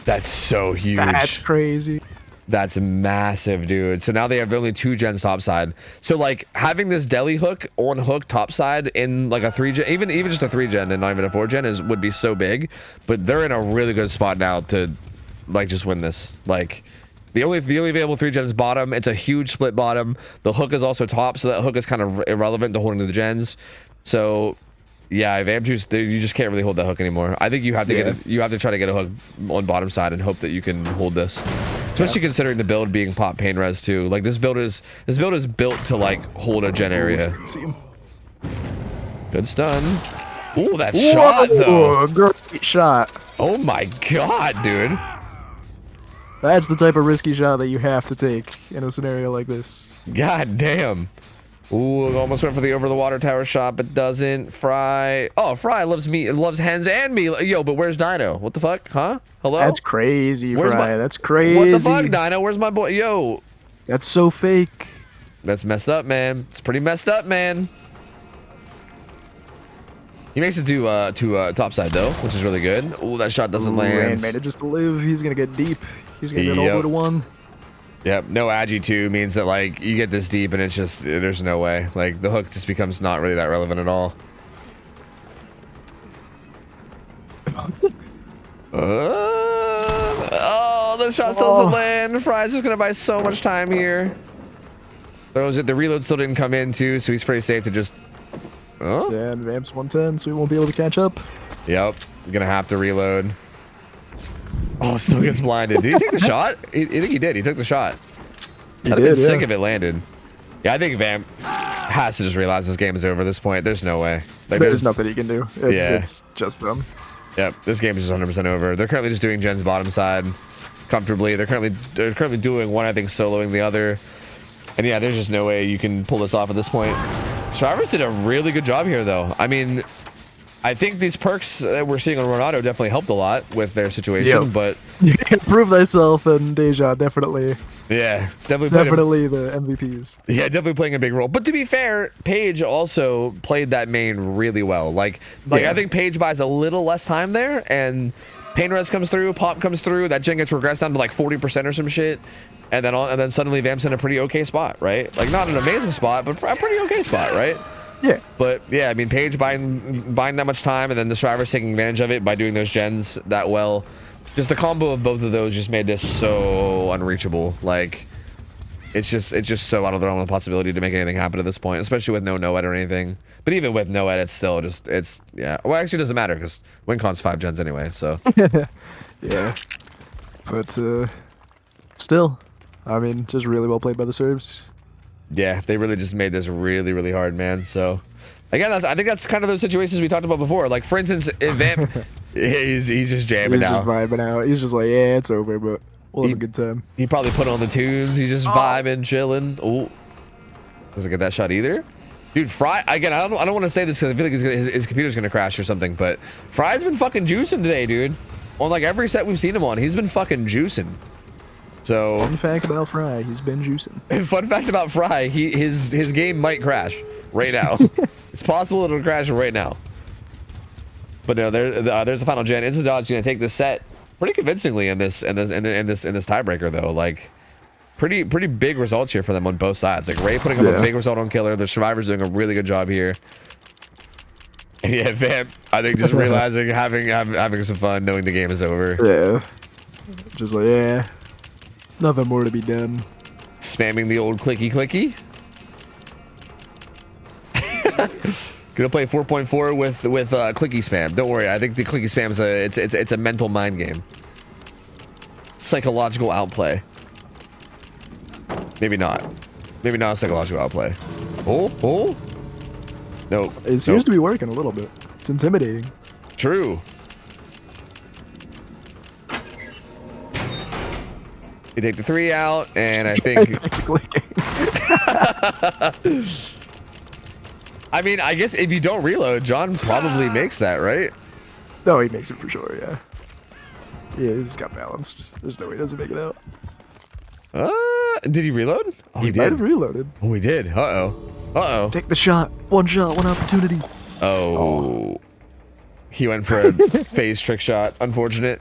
That's so huge. That's crazy. That's massive, dude. So now they have only 2 gens topside. So like having this deli hook on hook topside in like a 3 gen, even just a 3 gen and not even a 4 gen would be so big. But they're in a really good spot now to like just win this. Like the only available 3 gen is bottom. It's a huge split bottom. The hook is also top, so that hook is kind of irrelevant to holding the gens. So yeah, Vamp Juice, you just can't really hold that hook anymore. I think you have to you have to try to get a hook on bottom side and hope that you can hold this. Especially considering the build being pop pain res too. Like this build is built to like hold a gen area. Good stun. Ooh, that shot though. Great shot. Oh my god, dude. That's the type of risky shot that you have to take in a scenario like this. God damn. Ooh, almost went for the over the water tower shot, but doesn't. Fry. Oh, Fry loves me, loves hens and me. Yo, but where's Dino? What the fuck? Huh? Hello? That's crazy, Where's Fry. my- That's crazy. What the fuck, Dino? Where's my boy? Yo. That's so fake. That's messed up, man. It's pretty messed up, man. He makes it to top side though, which is really good. Oh, that shot doesn't land. And manages to live. He's gonna get deep. He's gonna get all the way to 1. Yep. No agi 2 means that like you get this deep and it's just there's no way. Like the hook just becomes not really that relevant at all. Oh, the shot still doesn't land. Fry's just gonna buy so much time here. Throws it. The reload still didn't come in too, so he's pretty safe to just. Oh. Yeah, and Vamp's 110, so he won't be able to catch up. Yep. Gonna have to reload. Oh, still gets blinded. Did he take the shot? I think he did. He took the shot. He I'd have been did, sick yeah. if it landed. Yeah, I think Vamp has to just realize this game is over at this point. There's no way. Like, There's nothing he can do. It's just done. Yep, this game is just 100% over. They're currently just doing Jen's bottom side comfortably. They're currently doing one, I think, soloing the other. And yeah, there's just no way you can pull this off at this point. Survivors did a really good job here, though. I mean, I think these perks that we're seeing on Ronaldo definitely helped a lot with their situation, Yep. but You can prove thyself, and Deja definitely yeah, definitely the MVPs. Yeah, definitely playing a big role. But to be fair, Paige also played that main really well. Like Yeah. I think Paige buys a little less time there, and Pain Res comes through, Pop comes through, that gen gets regressed down to like 40% or some shit, and then suddenly Vamp's in a pretty okay spot, right? Like not an amazing spot, but a pretty okay spot, right? Yeah. But yeah, I mean, Paige buying that much time, and then the Survivors taking advantage of it by doing those gens that well. Just the combo of both of those just made this so unreachable. Like, it's just so out of the realm of the possibility to make anything happen at this point, especially with no Noed or anything. But even with Noed, it's still just yeah. Well, actually, it doesn't matter because WinCon's 5 gens anyway. So Yeah. But still, I mean, just really well played by the Serbs. yeah, they really just made this really, really hard, man. So again, I think that's kind of those situations we talked about before. Like for instance, if Vamp, he's just jamming He's now. just vibing out. He's just like, yeah, it's over, but we'll have a good time. He probably put on the tunes. He's just vibing, chilling. Oh, doesn't get that shot either. Dude, Fry, again, I don't want to say this because I feel like his computer's going to crash or something, but Fry's been fucking juicing today, dude. On like every set we've seen him on, he's been fucking juicing. So, Fun fact about Fry, he's been juicing. fun fact about Fry, his game might crash right now. It's possible it'll crash right now. But no, there's the final gen. Instadog's going to take this set pretty convincingly in this tiebreaker though. Like pretty big results here for them on both sides. Like Ray putting up a big result on Killer. The Survivors doing a really good job here. And yeah, Vamp, I think just realizing having some fun, knowing the game is over. Yeah. Just like, yeah. Nothing more to be done. Spamming the old clicky. Gonna play 4.4 with clicky spam. Don't worry, I think the clicky spam is it's a mental mind game. Psychological outplay. Maybe not. Maybe not a psychological outplay. Oh. No. It seems to be working a little bit. It's intimidating. True. You take the 3 out, and I think. I mean, I guess if you don't reload, John probably makes that, right? No, he makes it for sure, yeah. Yeah, he's got balanced. There's no way he doesn't make it out. Did he reload? Oh, he Might did. have reloaded. Oh, he did. Uh-oh. Take the shot. One shot, one opportunity. Oh. He went for a phase trick shot. Unfortunate.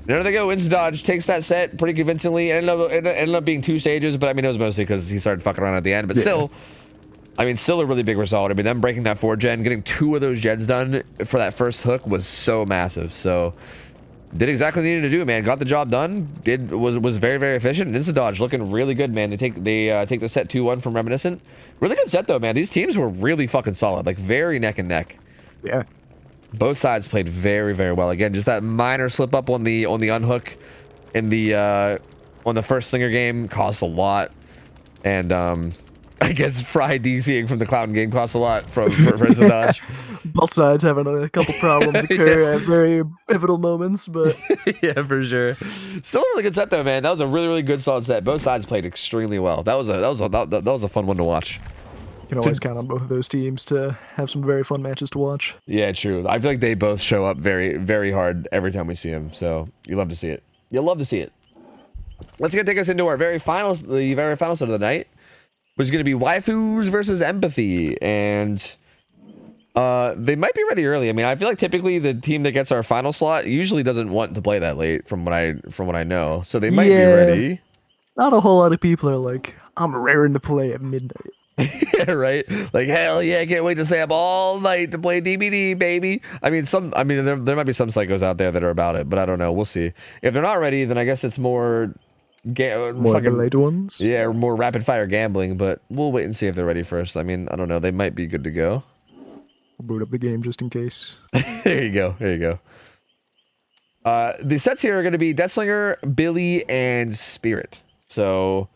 There they go. Wins dodge. Takes that set pretty convincingly. It ended up being 2 stages, but I mean, it was mostly because he started fucking around at the end. But still, I mean, still a really big result. I mean, them breaking that 4 gen, getting 2 of those gens done for that first hook was so massive. So, did exactly what they needed to do, man. Got the job done. Was very, very efficient. Insta dodge looking really good, man. They take the set 2-1 from Reminiscent. Really good set though, man. These teams were really fucking solid, like very neck and neck. Yeah. Both sides played very, very well. Again, just that minor slip up on the unhook in the on the first Slinger game cost a lot, and I guess Fry DCing from the Cloud game costs a lot for Friends of Dodge. Both sides having a couple problems occur at very pivotal moments, but Yeah, for sure. Still a really good set though, man. That was a really good solid set. Both sides played extremely well. That was a fun one to watch. you can always count on both of those teams to have some very fun matches to watch. Yeah, true. I feel like they both show up very hard every time we see them. So you love to see it. You'll love to see it. Let's take us into our the very final set of the night, which is going to be waifus versus empathy, and they might be ready early. I mean, I feel like typically the team that gets our final slot usually doesn't want to play that late, from what I know. So they might be ready. Not a whole lot of people are like, I'm raring to play at midnight. Yeah, right. Like, hell yeah, I can't wait to stay up all night to play DBD, baby. I mean, there might be some psychos out there that are about it, but I don't know. We'll see. If they're not ready, then I guess it's more The late ones. Yeah, more rapid fire gambling. But we'll wait and see if they're ready first. I mean, I don't know. They might be good to go. We'll boot up the game just in case. There you go. The sets here are going to be Deathslinger, Billy, and Spirit. So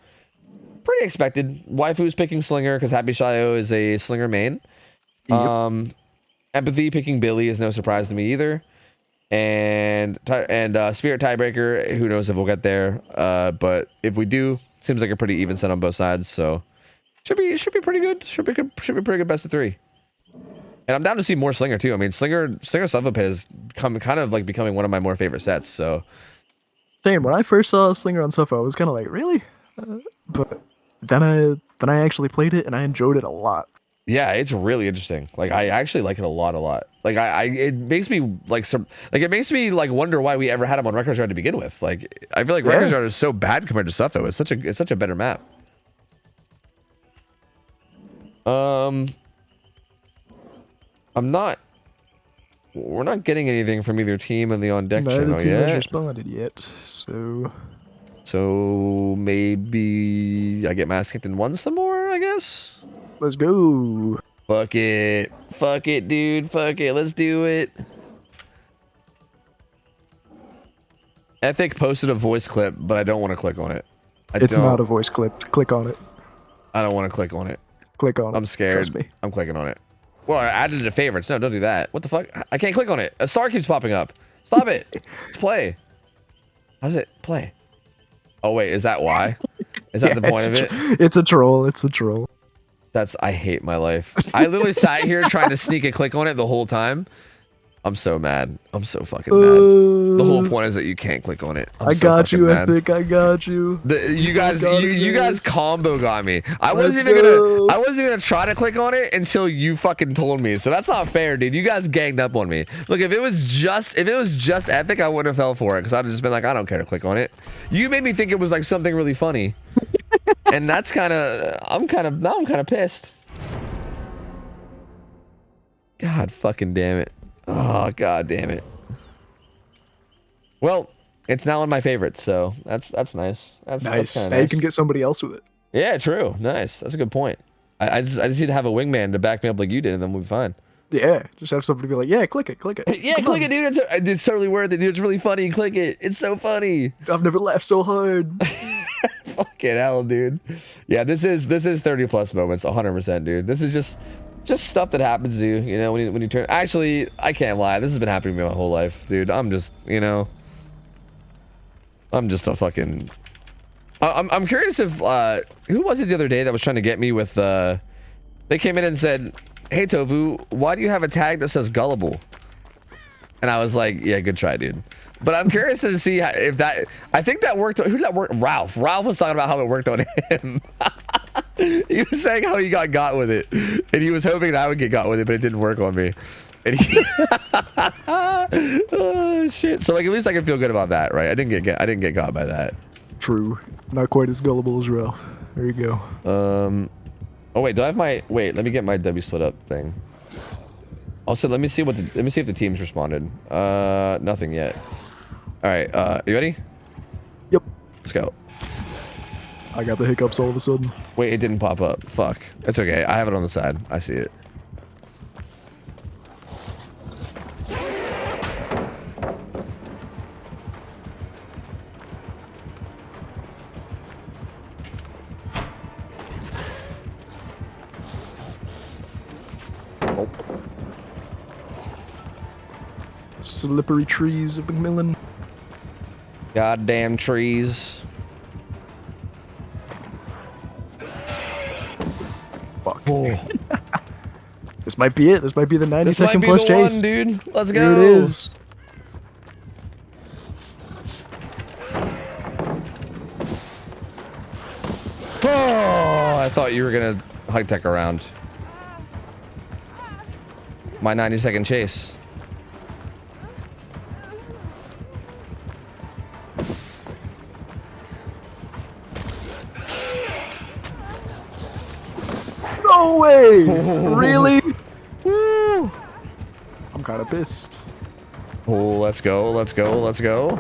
pretty expected. Waifu's picking Slinger because Happy Shio is a Slinger main. Yep. Empathy picking Billy is no surprise to me either. And Spirit tiebreaker, who knows if we'll get there. But if we do, seems like a pretty even set on both sides. So should be pretty good. Should be pretty good best of 3. And I'm down to see more Slinger too. I mean, Slinger Suffolk has kind of like becoming one of my more favorite sets. So Same. When I first saw Slinger on Suffolk, I was kind of like, really? But then I actually played it and I enjoyed it a lot. yeah, it's really interesting. Like I actually like it a lot. Like it makes me like wonder why we ever had him on Record Yard to begin with. Like I feel like Record Yard is so bad compared to Suffolk. It's such a better map. We're not getting anything from either team in the on deck Neither channel team has yet. responded yet, So maybe I get Mass Kicked in 1 some more, I guess. let's go. Fuck it, dude. Fuck it. Let's do it. Ethic posted a voice clip, but I don't want to click on it. It's not a voice clip. Click on it. I don't want to click on it. Click on it. I'm scared. Trust me. I'm clicking on it. Well, I added it to favorites. No, don't do that. What the fuck? I can't click on it. A star keeps popping up. Stop it. Play. How's it play? Oh wait, is that why? Is that the point of it? It's a troll. It's a troll. I hate my life. I literally sat here trying to sneak a click on it the whole time. I'm so mad. I'm so fucking mad. The whole point is that you can't click on it. I got you, Ethic. I got you. You guys combo got me. I wasn't even gonna try to click on it until you fucking told me. So that's not fair, dude. You guys ganged up on me. Look, if it was just Epic, I wouldn't have fell for it because I'd have just been like, I don't care to click on it. You made me think it was like something really funny, and that's I'm kind of pissed. God fucking damn it. Oh god damn it. Well, it's now in my favorites, so that's nice. That's Nice. kind of Now nice. you can get somebody else with it. Yeah, true. Nice. That's a good point. I just need to have a wingman to back me up like you did, and then we'll be fine. Yeah, just have somebody be like, yeah, click it. Yeah, Come click on. it, dude. It's totally worth it, dude. It's really funny. Click it. It's so funny. I've never laughed so hard. Fucking hell, dude. Yeah, this is 30 plus moments, 100%, dude. This is just stuff that happens to you, you know, when you turn. Actually, I can't lie. This has been happening to me my whole life, dude. I'm just, you know, I'm just a fucking. I'm curious if who was it the other day that was trying to get me with they came in and said, "Hey Tofu, why do you have a tag that says gullible?" And I was like, "Yeah, good try, dude." But I'm curious to see if that. I think that worked. Who did that work? Ralph. Ralph was talking about how it worked on him. He was saying how he got with it, and he was hoping that I would get got with it, but it didn't work on me. And he oh shit! So like at least I can feel good about that, right? I didn't get got by that. True. Not quite as gullible as Ralph. There you go. Oh wait, do I have my wait? Let me get my W split up thing. Also, let me see if the teams responded. Nothing yet. All right, you ready? Yep. Let's go. I got the hiccups all of a sudden. Wait, it didn't pop up. Fuck. It's okay. I have it on the side. I see it. Slippery trees of McMillan. Goddamn trees. Fuck. Oh. This might be it. This might be the 90 This might second be plus the chase. one, dude. Let's Here go. it is. Oh, I thought you were gonna high tech around. My 90-second chase. No way! Really? Woo! I'm kind of pissed. Oh, let's go, let's go, let's go.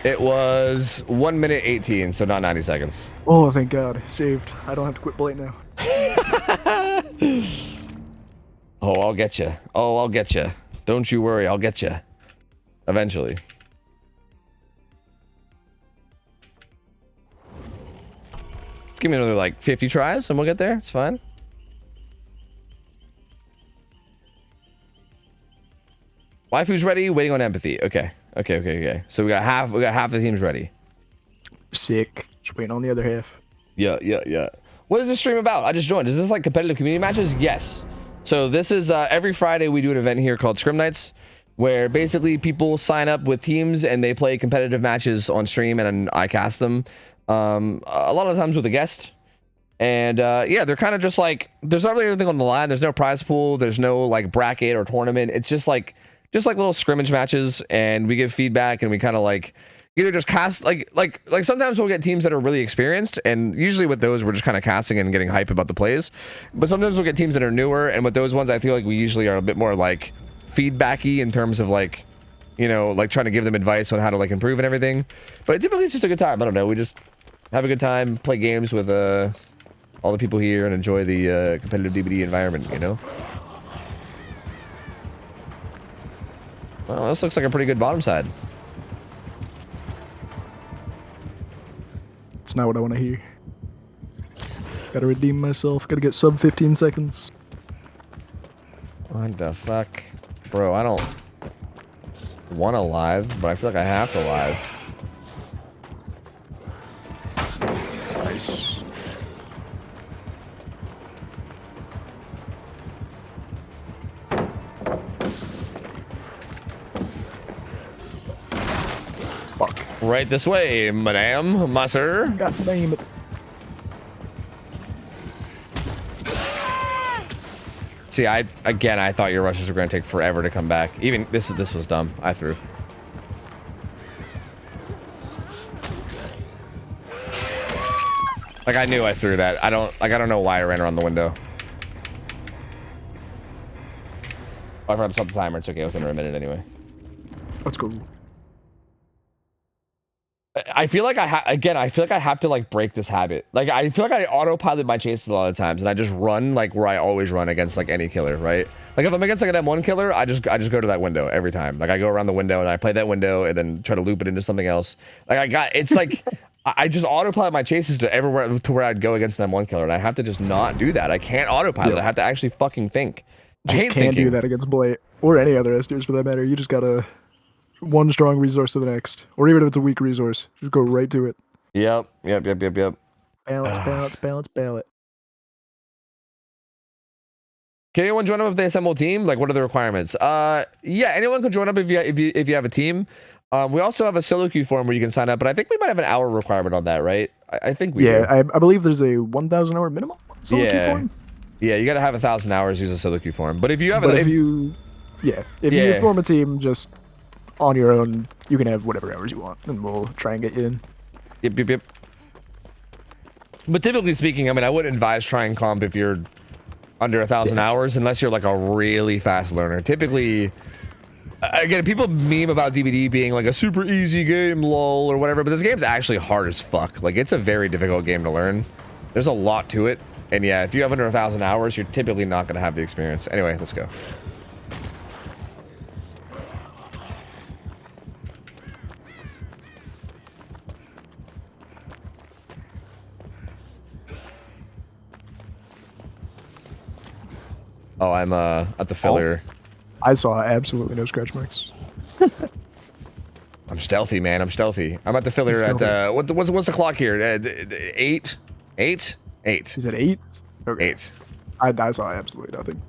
It was 1 minute 18, so not 90 seconds. Oh, thank God. Saved. I don't have to quit Blade now. Oh, I'll get you. Oh, I'll get you. Don't you worry, I'll get you. Eventually. Give me another like 50 tries and we'll get there. It's fine. Waifu's ready, waiting on empathy. Okay. Okay. So we got half the teams ready. Sick. Just waiting on the other half. Yeah. What is this stream about? I just joined. Is this like competitive community matches? Yes. So this is every Friday we do an event here called Scrim Nights, where basically people sign up with teams and they play competitive matches on stream, and I cast them. A lot of times with a guest. And yeah, they're kind of just like, there's not really anything on the line. There's no prize pool. There's no like bracket or tournament. It's just like little scrimmage matches, and we give feedback, and we kind of like either just cast like sometimes we'll get teams that are really experienced, and usually with those we're just kind of casting and getting hype about the plays. But sometimes we'll get teams that are newer, and with those ones I feel like we usually are a bit more like feedbacky in terms of like, you know, like trying to give them advice on how to like improve and everything. But typically it's just a good time. I don't know, we just have a good time, play games with all the people here, and enjoy the competitive DBD environment, you know. Well, this looks like a pretty good bottom side. It's not what I want to hear. Gotta redeem myself. Gotta get sub 15 seconds. What the fuck? Bro, I don't want to live, but I feel like I have to live. Nice. Fuck. Right this way, madame, master. God damn it. See, I thought your rushes were going to take forever to come back. Even this was dumb. I threw. Like I knew I threw that. I don't know why I ran around the window. Oh, I forgot to stop the timer. It's okay. I was under a minute anyway. Let's go. I feel like I feel like I have to like break this habit. Like I feel like I autopilot my chases a lot of times, and I just run like where I always run against like any killer, right? Like if I'm against like an M1 killer, I just go to that window every time. Like I go around the window and I play that window and then try to loop it into something else. Like it's like I just autopilot my chases to everywhere to where I'd go against an M1 killer, and I have to just not do that. I can't autopilot. I have to actually fucking think. I hate Can't thinking. do that against Blade or any other SDers for that matter. You just gotta one strong resource to the next, or even if it's a weak resource, just go right to it. Yep. Balance. Can anyone join up if they assemble a team? Like, what are the requirements? Yeah, anyone can join up if you have a team. We also have a solo queue form where you can sign up, but I think we might have an hour requirement on that, right? I think we do. I believe there's a 1,000 hour minimum solo queue form. Yeah, you got to have 1,000 hours to use a solo queue form. But if you have, if you form a team just on your own, you can have whatever hours you want, and we'll try and get you in. Yep. But typically speaking, I mean, I wouldn't advise trying comp if you're under 1,000 hours, unless you're like a really fast learner. Typically, again, people meme about DBD being like a super easy game, lol, or whatever, but this game's actually hard as fuck. Like, it's a very difficult game to learn. There's a lot to it. And yeah, if you have under 1,000 hours, you're typically not going to have the experience. Anyway, let's go. Oh, I'm at the filler. I saw absolutely no scratch marks. I'm stealthy, man. I'm stealthy. I'm at the filler at what's the clock here? 8. Is it 8? Okay. 8. I saw absolutely nothing.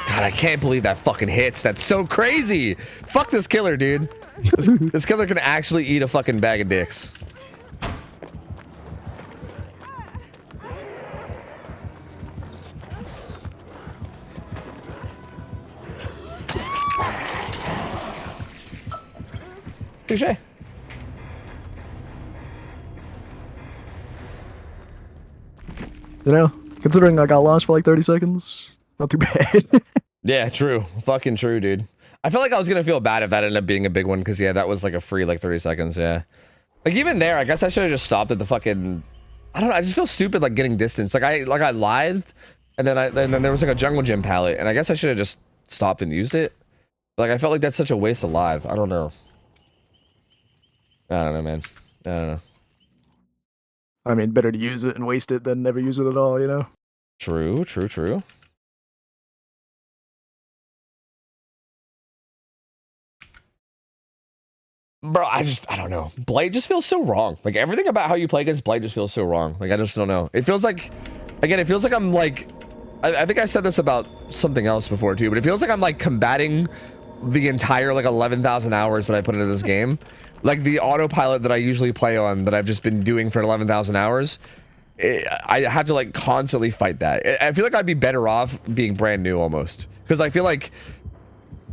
God, I can't believe that fucking hits. That's so crazy. Fuck this killer, dude. This killer can actually eat a fucking bag of dicks. Touché. You know, considering I got launched for like 30 seconds, not too bad. Yeah, true. Fucking true, dude. I felt like I was gonna feel bad if that ended up being a big one, because yeah, that was like a free like 30 seconds. Yeah, like even there, I guess I should have just stopped at the fucking. I don't know. I just feel stupid like getting distance. Like I lied, and then there was like a jungle gym pallet, and I guess I should have just stopped and used it. Like I felt like that's such a waste of live. I don't know. I don't know, man. I don't know. I mean, better to use it and waste it than never use it at all, you know? True, true, true. Bro, I don't know. Blade just feels so wrong. Like everything about how you play against Blade just feels so wrong. Like I just don't know. It feels like, again, it feels like I'm like, I think I said this about something else before too, but it feels like I'm like combating the entire like 11,000 hours that I put into this game. Like the autopilot that I usually play on that I've just been doing for 11,000 hours. I have to like constantly fight that. I feel like I'd be better off being brand new almost. Because I feel like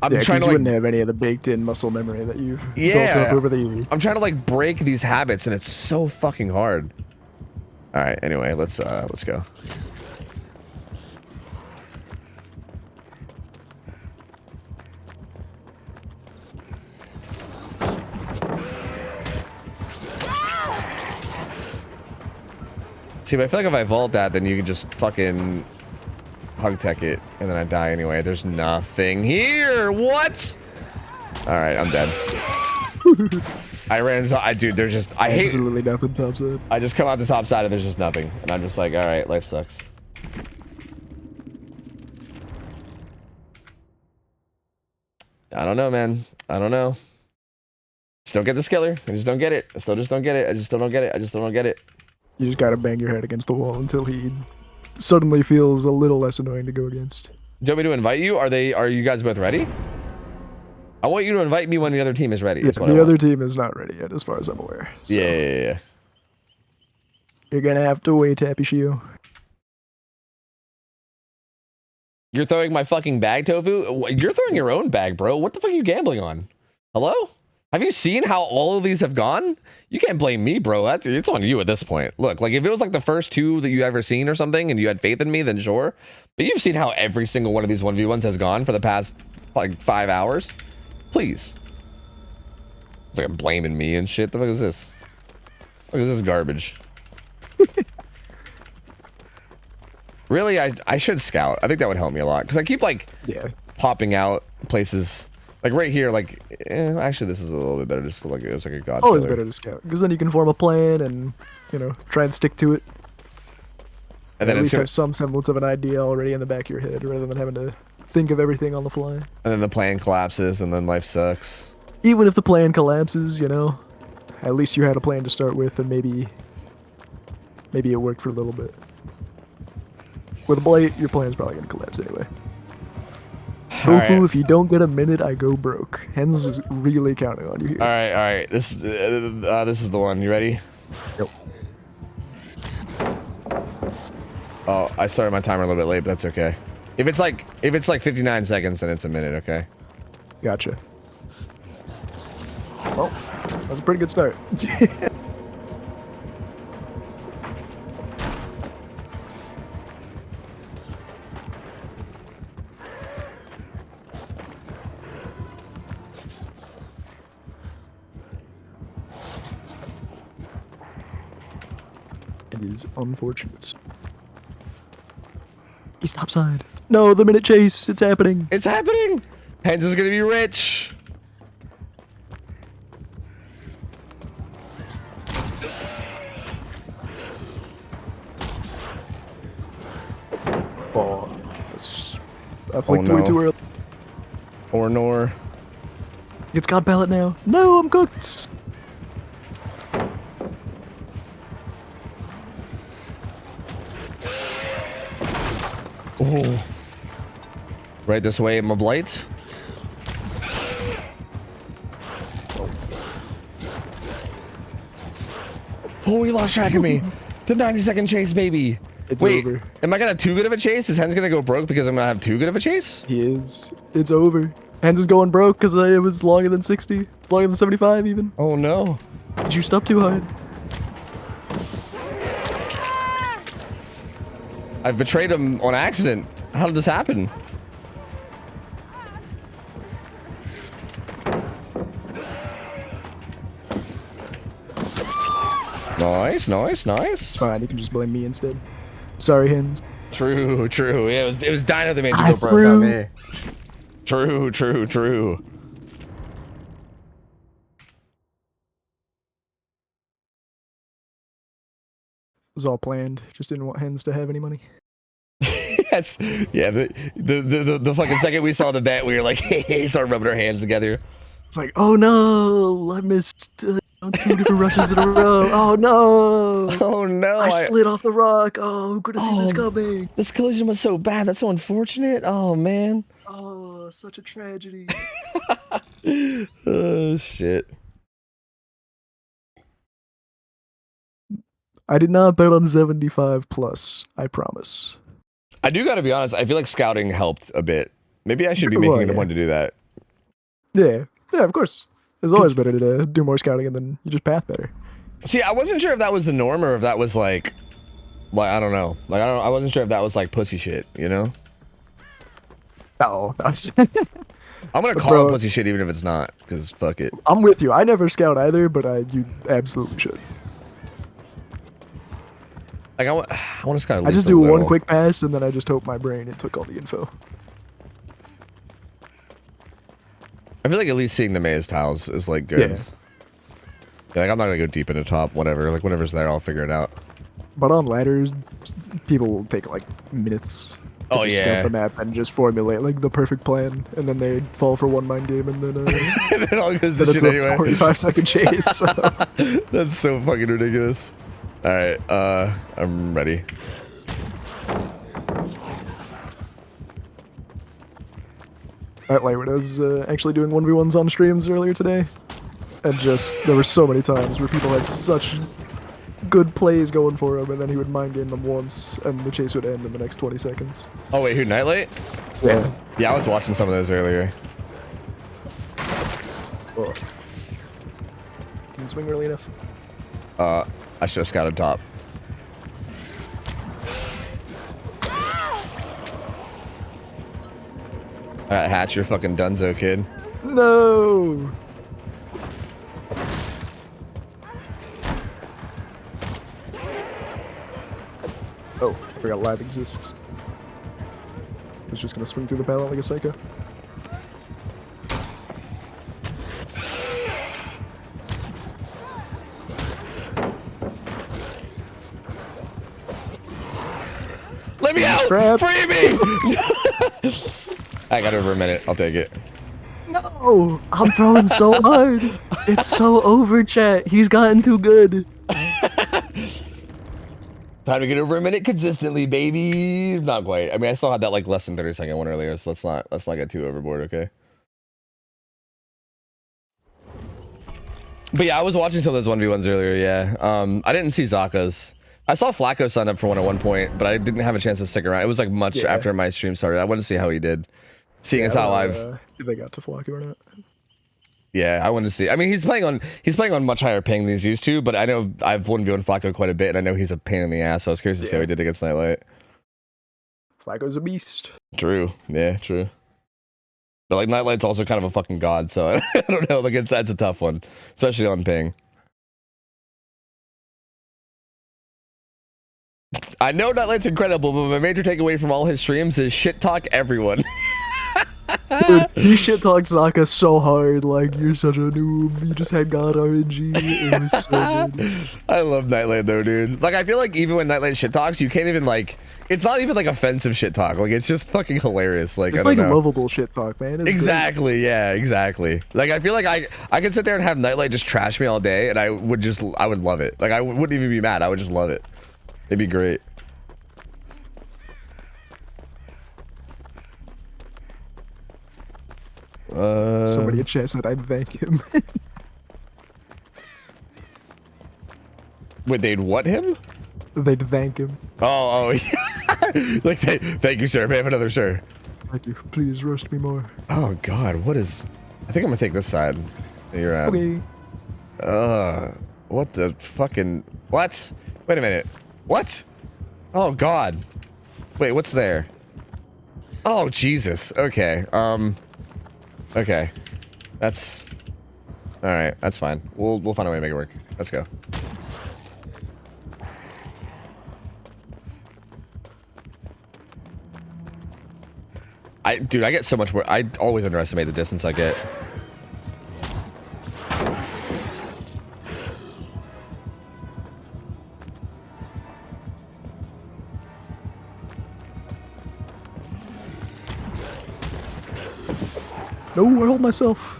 I'm trying to you like, wouldn't have any of the baked-in muscle memory that you've built up over the years. I'm trying to like break these habits, and it's so fucking hard. All right. Anyway, let's go. See, but I feel like if I vault that, then you can just fucking hug tech it, and then I die anyway. There's nothing here. What? All right, I'm dead. I ran. Dude, there's just. I hate. Absolutely nothing top side. I just come out the top side and there's just nothing, and I'm just like, all right, life sucks. I don't know, man. I don't know. Just don't get the skiller. I just don't get it. I still just don't get it. I just still don't get it. I just still don't get it. You just gotta bang your head against the wall until he suddenly feels a little less annoying to go against. Do you want me to invite you? Are you guys both ready? I want you to invite me when the other team is ready. Yeah, the other team is not ready yet, as far as I'm aware. So Yeah. you're gonna have to wait, Happy Shio. You're throwing my fucking bag, Tofu? You're throwing your own bag, bro. What the fuck are you gambling on? Hello? Have you seen how all of these have gone? You can't blame me, bro. It's on you at this point. Look, like if it was like the first two that you ever seen or something and you had faith in me, then sure. But you've seen how every single one of these 1v1s has gone for the past like 5 hours. Please. Like I'm blaming me and shit. The fuck is this? What is this garbage? Really, I should scout. I think that would help me a lot because I keep like popping out places. Like right here, like actually, this is a little bit better. Just like it was like a god. Always better to scout because then you can form a plan and try and stick to it. And then at least have some semblance of an idea already in the back of your head, rather than having to think of everything on the fly. And then the plan collapses, and then life sucks. Even if the plan collapses, at least you had a plan to start with, and maybe it worked for a little bit. With a Blight, your plan's probably gonna collapse anyway. Tofu, if you don't get a minute, I go broke. Hens is really counting on you here. All right. This is the one. You ready? Yep. Oh, I started my timer a little bit late, but that's okay. If it's like 59 seconds, then it's a minute. Okay. Gotcha. Well, that's a pretty good start. It is unfortunate. He's topside. No, the minute chase. It's happening. It's happening. Hens is gonna be rich. Oh, I flicked way no. too early. Or nor. It's God pallet now. No, I'm cooked. Oh. Right this way, my blight. Oh, he lost track of me. The 90-second chase, baby. It's Wait, over. am I gonna have too good of a chase? Is Hen's gonna go broke because I'm gonna have too good of a chase? He is. It's over. Hans is going broke because it was longer than 60. It's longer than 75 even. Oh no. Did you stop too hard? I've betrayed him on accident. How did this happen? Nice, nice, nice. It's fine. You can just blame me instead. Sorry, Hans. True, true. Yeah, it was Dino that made you I go broke, not threw. me. True, true, true. It was all planned. Just didn't want Hans to have any money. Yes. Yeah, the fucking second we saw the bet, we were like, hey, start rubbing our hands together. It's like, oh no, I missed 2 different rushes in a row. Oh no. Oh no. I slid off the rock. Oh, who could have seen this coming? This collision was so bad. That's so unfortunate. Oh man. Oh, such a tragedy. Oh shit. I did not bet on 75 plus, I promise. I do gotta be honest, I feel like scouting helped a bit. Maybe I should be making it a point to do that. Yeah, yeah, of course. It's always better to do more scouting and then you just path better. See, I wasn't sure if that was the norm or if that was like I don't know. I wasn't sure if that was like pussy shit, you know? Oh, I'm gonna call bro, it pussy shit even if it's not, because fuck it. I'm with you. I never scout either, but you absolutely should. Like I want to scout. I just do one quick pass and then I just hope my brain it took all the info. I feel like at least seeing the maze tiles is like good. Yeah. Yeah, like I'm not gonna go deep into top, whatever. Like whatever's there, I'll figure it out. But on ladders, people will take like minutes. Oh just scout the map and just formulate like the perfect plan, and then they fall for one mind game, and then it all goes to then shit it's a anyway. 45-second chase. So. That's so fucking ridiculous. All right, I'm ready. That light, when I was actually doing 1v1s on streams earlier today, and just there were so many times where people had such good plays going for him, and then he would mind game them once, and the chase would end in the next 20 seconds. Oh wait, who, Nightlight? Yeah. Yeah, I was watching some of those earlier. Ugh. Can you swing early enough? I should have scouted top. Alright, Hatch, you're fucking dunzo, kid. No! Oh, I forgot lab exists. I was just gonna swing through the pallet like a psycho. Let me out! Crap. Free me! I got over a minute. I'll take it. No! I'm throwing so hard! It's so over, chat. He's gotten too good. Time to get over a minute consistently, baby. Not quite. I mean, I still had that like less than 30-second one earlier, so let's not get too overboard, okay? But yeah, I was watching some of those 1v1s earlier, yeah. I didn't see Zaka's. I saw Flacco sign up for one at one point, but I didn't have a chance to stick around. It was like much after my stream started. I wanted to see how he did. Seeing as how I've if they got to Flacco or not. Yeah, I wanted to see. I mean, he's playing on much higher ping than he's used to, but I know I've 1v1 Flacco quite a bit, and I know he's a pain in the ass, so I was curious to see how he did against Nightlight. Flacco's a beast. True. Yeah, true. But like Nightlight's also kind of a fucking god, so I don't know. Like that's a tough one, especially on ping. I know Nightlight's incredible, but my major takeaway from all his streams is shit talk everyone. Dude, he shit talks Zaka so hard, like, you're such a noob, you just had God RNG, it was so good. I love Nightlight though, dude. Like, I feel like even when Nightlight shit talks, you can't even, like, It's not even like offensive shit talk. Like it's just fucking hilarious. Like It's I don't like know. lovable shit talk, man. It's Exactly. Great. Yeah. Exactly. Like I feel like I could sit there and have Nightlight just trash me all day, and I would love it. Like I wouldn't even be mad. I would just love it. It'd be great. Somebody in chat said I'd thank him. Wait, they'd what him? They'd thank him. Oh, yeah. Like, thank you, sir. May I have another, sir? Thank you. Please roast me more. Oh, God. What is... I think I'm gonna take this side that you're at. Okay. What the fucking... What? Wait a minute. What? Oh, God. Wait, what's there? Oh, Jesus. Okay. Okay. That's... Alright, that's fine. We'll find a way to make it work. Let's go. Dude, I get so much more. I always underestimate the distance I get. No, I hold myself.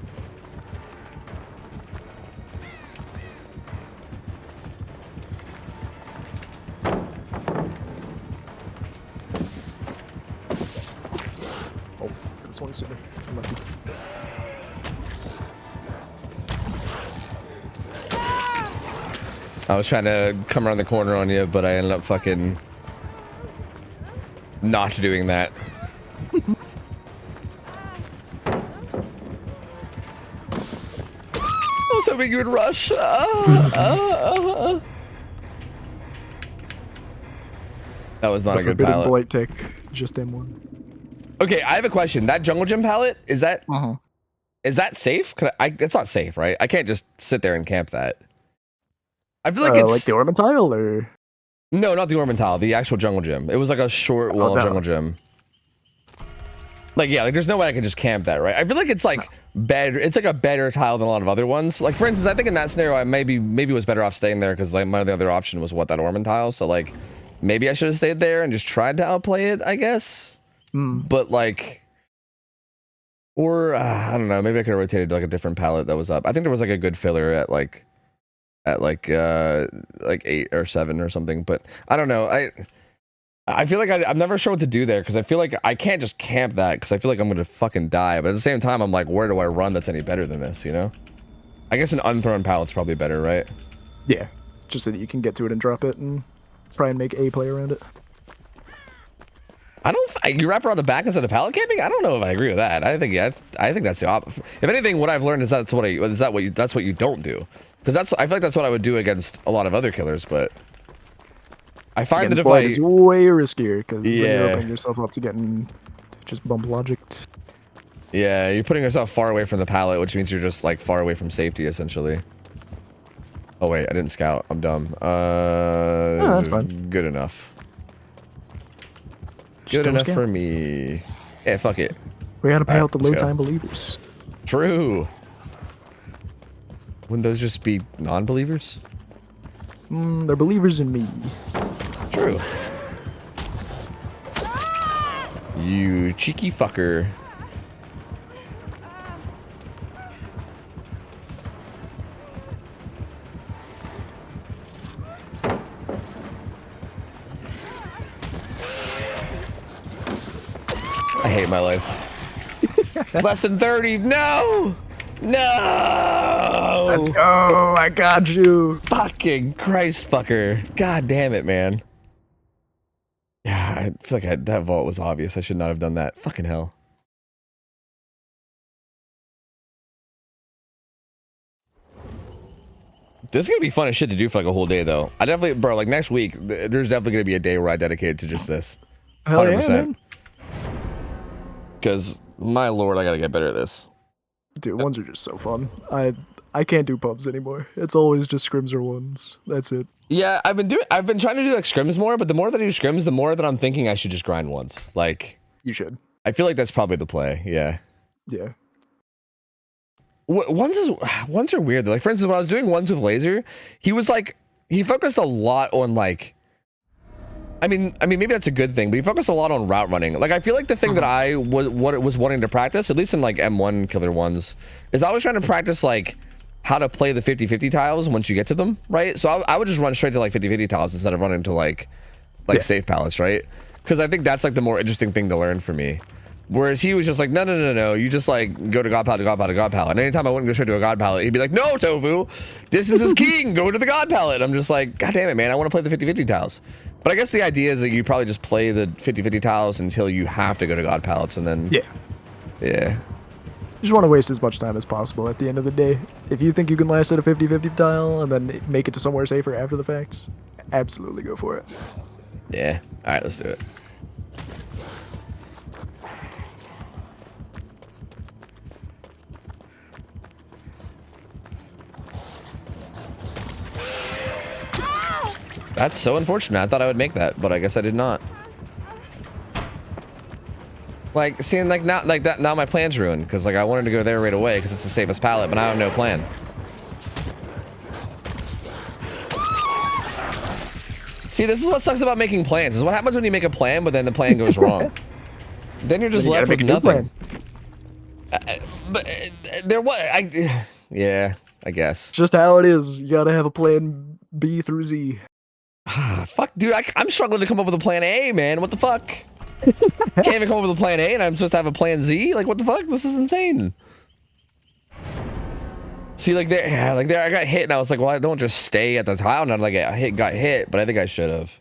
Oh, this one's sooner. I'm lucky. I was trying to come around the corner on you, but I ended up fucking not doing that. I was hoping you would rush. That was not a good Forbidden palette. Blight tech, just M1. Okay, I have a question. That jungle gym palette, is that safe? It's not safe, right? I can't just sit there and camp that. I feel like it's like the Ormentile, or no, not the Ormentile, the actual jungle gym. It was like a short wall jungle gym. Like yeah, like there's no way I could just camp that, right? I feel like it's like better. It's like a better tile than a lot of other ones. Like for instance, I think in that scenario, I maybe was better off staying there because like my other option was that Ormentile. So like maybe I should have stayed there and just tried to outplay it, I guess. But like, or I don't know, maybe I could have rotated to like a different palette that was up. I think there was like a good filler at like 8 or 7 or something, but I don't know. I feel like I'm never sure what to do there because I feel like I can't just camp that because I feel like I'm gonna fucking die. But at the same time, I'm like, where do I run that's any better than this? You know? I guess an unthrown palette's probably better, right? Yeah, just so that you can get to it and drop it and try and make a play around it. I don't. You wrap around the back instead of pallet camping? I don't know if I agree with that. I think that's the opposite. If anything, what I've learned is that's what you don't do. Because I feel like that's what I would do against a lot of other killers, but I find that if it's way riskier because then you're yeah, opening yourself up to getting just bump logicked. yeah, you're putting yourself far away from the pallet, which means you're just like far away from safety essentially. Oh wait, I didn't scout. I'm dumb. No, that's fine. Good enough. Just Good don't enough scout. for me. Yeah, fuck it. We gotta pay out the let's low go. time believers. True. Wouldn't those just be non-believers? They're believers in me. True. You cheeky fucker. I hate my life. Less than 30. No! No! Let's go! I got you! Fucking Christ fucker. God damn it, man. Yeah, I feel like that vault was obvious. I should not have done that. Fucking hell. This is gonna be fun as shit to do for like a whole day, though. I definitely, bro, like next week, there's definitely gonna be a day where I dedicate it to just this. Hell yeah, man. Because, my lord, I gotta get better at this. Dude, ones are just so fun. I can't do pubs anymore. It's always just scrims or ones. That's it. Yeah, I've been trying to do like scrims more, but the more that I do scrims, the more that I'm thinking I should just grind ones. Like, You should. I feel like that's probably the play. Yeah. Yeah. Ones are weird. Like, for instance, when I was doing ones with Laser, he focused a lot on like I mean, maybe that's a good thing, but you focus a lot on route running. Like, I feel like the thing that I was wanting to practice, at least in like M1 killer ones, is I was trying to practice like how to play the 50-50 tiles once you get to them, right? So I would just run straight to like 50-50 tiles instead of running to like safe pallets, right? Because I think that's like the more interesting thing to learn for me. Whereas he was just like, no, you just like go to God pallet to God pallet to God pallet. And anytime I wouldn't go straight to a God pallet, he'd be like, no, Tofu, distance is king, go to the God pallet. I'm just like, God damn it, man, I want to play the 50-50 tiles. But I guess the idea is that you probably just play the 50-50 tiles until you have to go to God pallets, and then... Yeah. You just want to waste as much time as possible at the end of the day. If you think you can last at a 50-50 tile and then make it to somewhere safer after the fact, absolutely go for it. Yeah. Alright, let's do it. That's so unfortunate. I thought I would make that, but I guess I did not. Like, seeing like now, like that now my plan's ruined because like I wanted to go there right away because it's the safest pallet, but I have no plan. See, this is what sucks about making plans. This is what happens when you make a plan, but then the plan goes wrong. Then you're just left with nothing. But there was yeah, I guess. Just how it is. You gotta have a plan B through Z. Fuck, dude, I'm struggling to come up with a plan A, man. What the fuck? Can't even come up with a plan A and I'm supposed to have a plan Z? Like, what the fuck? This is insane. See, like there, I got hit and I was like, well, I don't just stay at the tile and I like got hit, but I think I should have.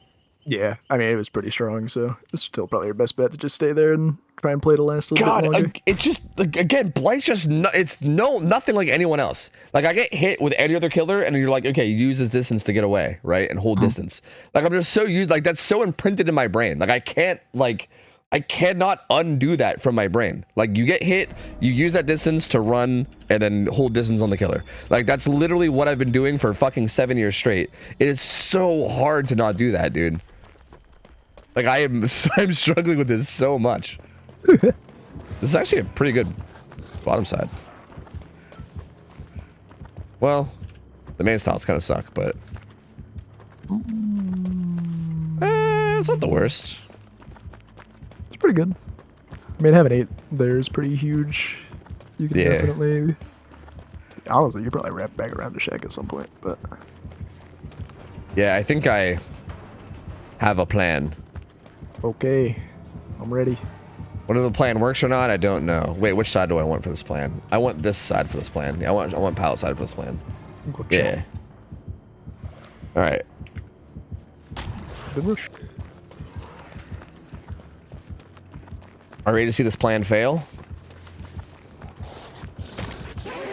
Yeah, I mean, it was pretty strong, so it's still probably your best bet to just stay there and try and play to last a little bit longer. It's just, like, again, Blight's just, nothing like anyone else. Like, I get hit with any other killer, and you're like, okay, use this distance to get away, right? And hold distance. Like, I'm just so used, like, that's so imprinted in my brain. Like, I cannot undo that from my brain. Like, you get hit, you use that distance to run, and then hold distance on the killer. Like, that's literally what I've been doing for fucking 7 years straight. It is so hard to not do that, dude. Like, I'm struggling with this so much. This is actually a pretty good bottom side. Well, the main styles kind of suck, but it's not the worst. It's pretty good. I mean, having 8 there is pretty huge. You can definitely... Honestly, you probably wrap back around to Shack at some point, but... Yeah, I think I have a plan. Okay, I'm ready. Whether the plan works or not, I don't know. Wait, which side do I want for this plan? I want this side for this plan. Yeah, I want pallet side for this plan. Yeah. All right. Good rush. Are you ready to see this plan fail?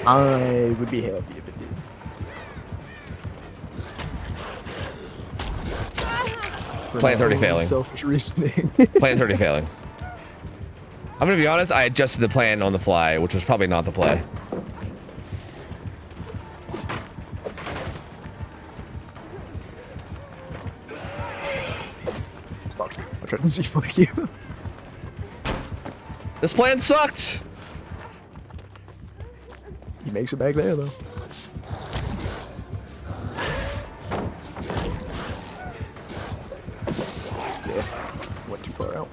I would be happy if it did. Plan's already failing. Selfish reasoning. Plan's already failing. I'm gonna be honest, I adjusted the plan on the fly, which was probably not the play. Fuck. I tried to see fuck you. This plan sucked! He makes it back there though. Yeah, went too far out.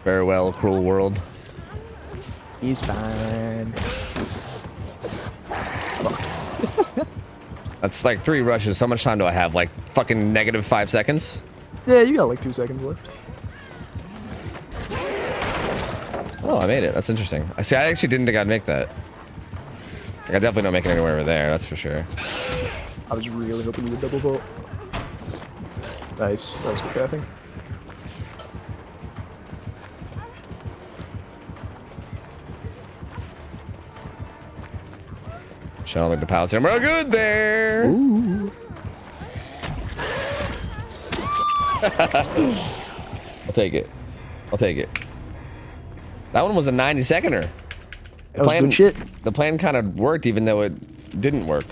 Farewell, cruel world. He's fine. That's like 3 rushes. How much time do I have? Like fucking negative 5 seconds? Yeah, you got like 2 seconds left. Oh, I made it. That's interesting. I see. I actually didn't think I'd make that. Like, I definitely don't make it anywhere over there. That's for sure. I was really hoping you would double vote. Nice. Nice good pathing. Showing like the pallets are real good there. Ooh. I'll take it. I'll take it. That one was a 90-seconder. That was good shit. The plan kind of worked, even though it didn't work.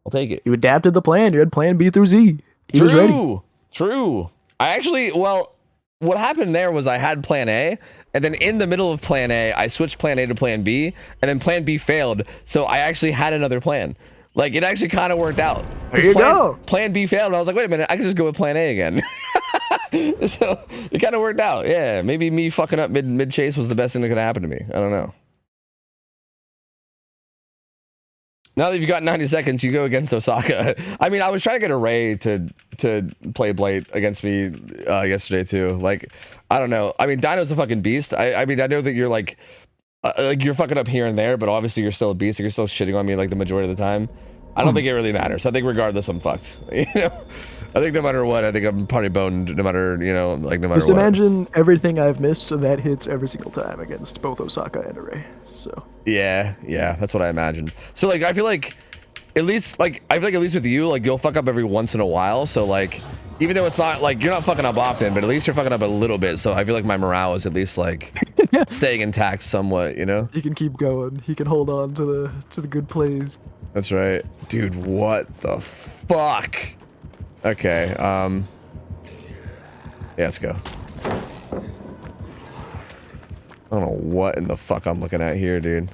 I'll take it. You adapted the plan. You had plan B through Z. He was ready. True. I actually, well, what happened there was I had plan A, and then in the middle of plan A, I switched plan A to plan B, and then plan B failed. So I actually had another plan. Like, it actually kind of worked out. There you go. Plan B failed, and I was like, wait a minute, I can just go with plan A again. So it kind of worked out. Yeah, maybe me fucking up mid chase was the best thing that could happen to me. I don't know. Now that you've got 90 seconds, you go against Osaka. I mean, I was trying to get a Ray to play Blade against me yesterday too. Like, I don't know. I mean, Dino's a fucking beast. I mean, I know that you're like you're fucking up here and there, but obviously you're still a beast. You're still shitting on me like the majority of the time. I don't think it really matters. I think regardless, I'm fucked. You know, I think no matter what, I think I'm probably boned. No matter, you know, like no matter Just what. imagine everything I've missed, and that hits every single time against both Osaka and Array. So Yeah, that's what I imagined. So like, I feel like at least with you, like you'll fuck up every once in a while. So like, even though it's not like you're not fucking up often, but at least you're fucking up a little bit. So I feel like my morale is at least like staying intact somewhat, you know? he can keep going. He can hold on to the good plays. That's right. Dude, what the fuck? Okay, yeah, let's go. I don't know what in the fuck I'm looking at here, dude.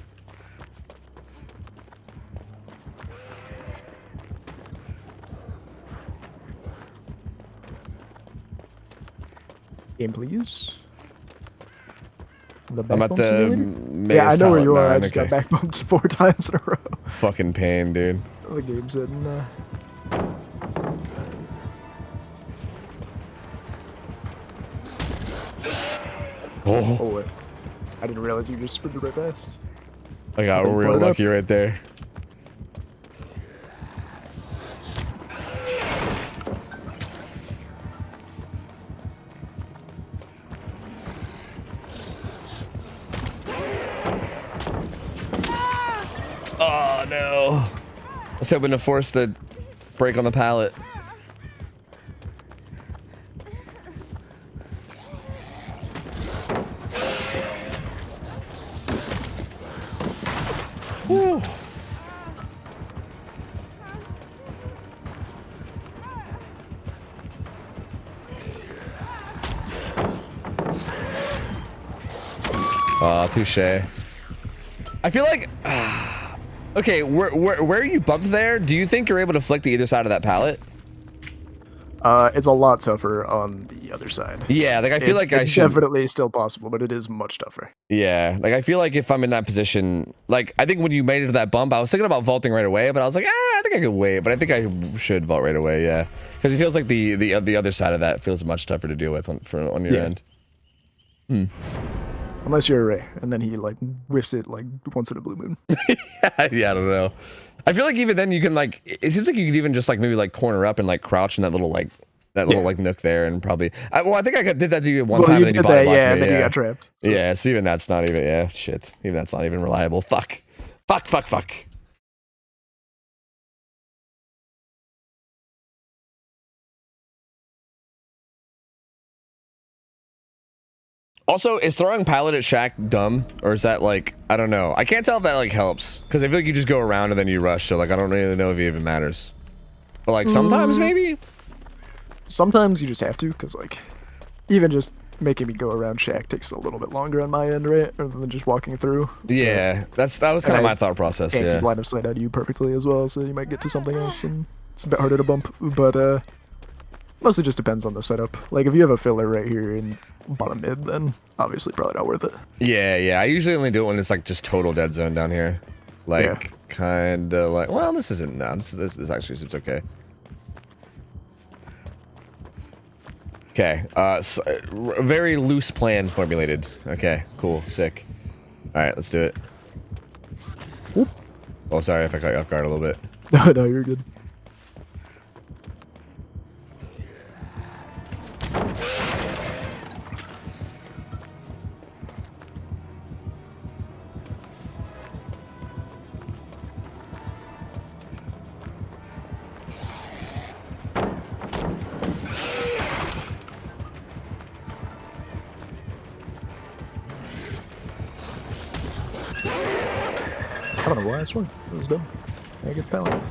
Game, please. The I'm at the yeah, I know where you are. I nine, just okay. got back bumped 4 times in a row. Fucking pain, dude. The game's in. Oh, wait. I didn't realize you just sprinted right past. I got real lucky right there. Oh no. I was hoping to force the break on the pallet. Whew. Touche. I feel like okay, where you bumped there, do you think you're able to flick to either side of that pallet? It's a lot tougher on the other side. Yeah, like I feel like it's definitely still possible, but it is much tougher. Yeah, like I feel like if I'm in that position, like I think when you made it to that bump, I was thinking about vaulting right away, but I was like, I think I could wait, but I think I should vault right away, yeah, because it feels like the other side of that feels much tougher to deal with on your end. Unless you're Array, and then he like whiffs it like once in a blue moon. Yeah, I don't know. I feel like even then you can like, it seems like you could even just like maybe like corner up and like crouch in that little like like nook there and probably. Well, I think I did that to you one time. You and then did you that, yeah, and then you got trapped. So. Yeah, so even that's not even shit. Even that's not even reliable. Fuck. Also, is throwing pallet at Shaq dumb? Or is that like, I don't know. I can't tell if that like helps. Because I feel like you just go around and then you rush. So like, I don't really know if it even matters. But like sometimes maybe? Sometimes you just have to, because like, even just making me go around Shaq takes a little bit longer on my end, right? Rather than just walking through. Yeah, that was kind of my thought process. Can't Yeah. keep line of sight out of you perfectly as well, so you might get to something else and it's a bit harder to bump. But mostly just depends on the setup. Like if you have a filler right here in bottom mid, then obviously probably not worth it. Yeah. I usually only do it when it's like just total dead zone down here. Like kind of like, well, this isn't. No, this actually seems okay. Okay. So, very loose plan formulated. Okay. Cool. Sick. All right. Let's do it. Whoop. Oh, sorry if I caught you off guard a little bit. No, you're good. I don't know why I swung. It was dumb. I get pallet.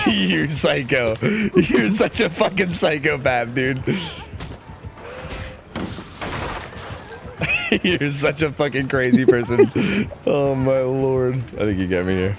You psycho. You're such a fucking psychopath, dude. You're such a fucking crazy person. Oh my lord. I think you got me here.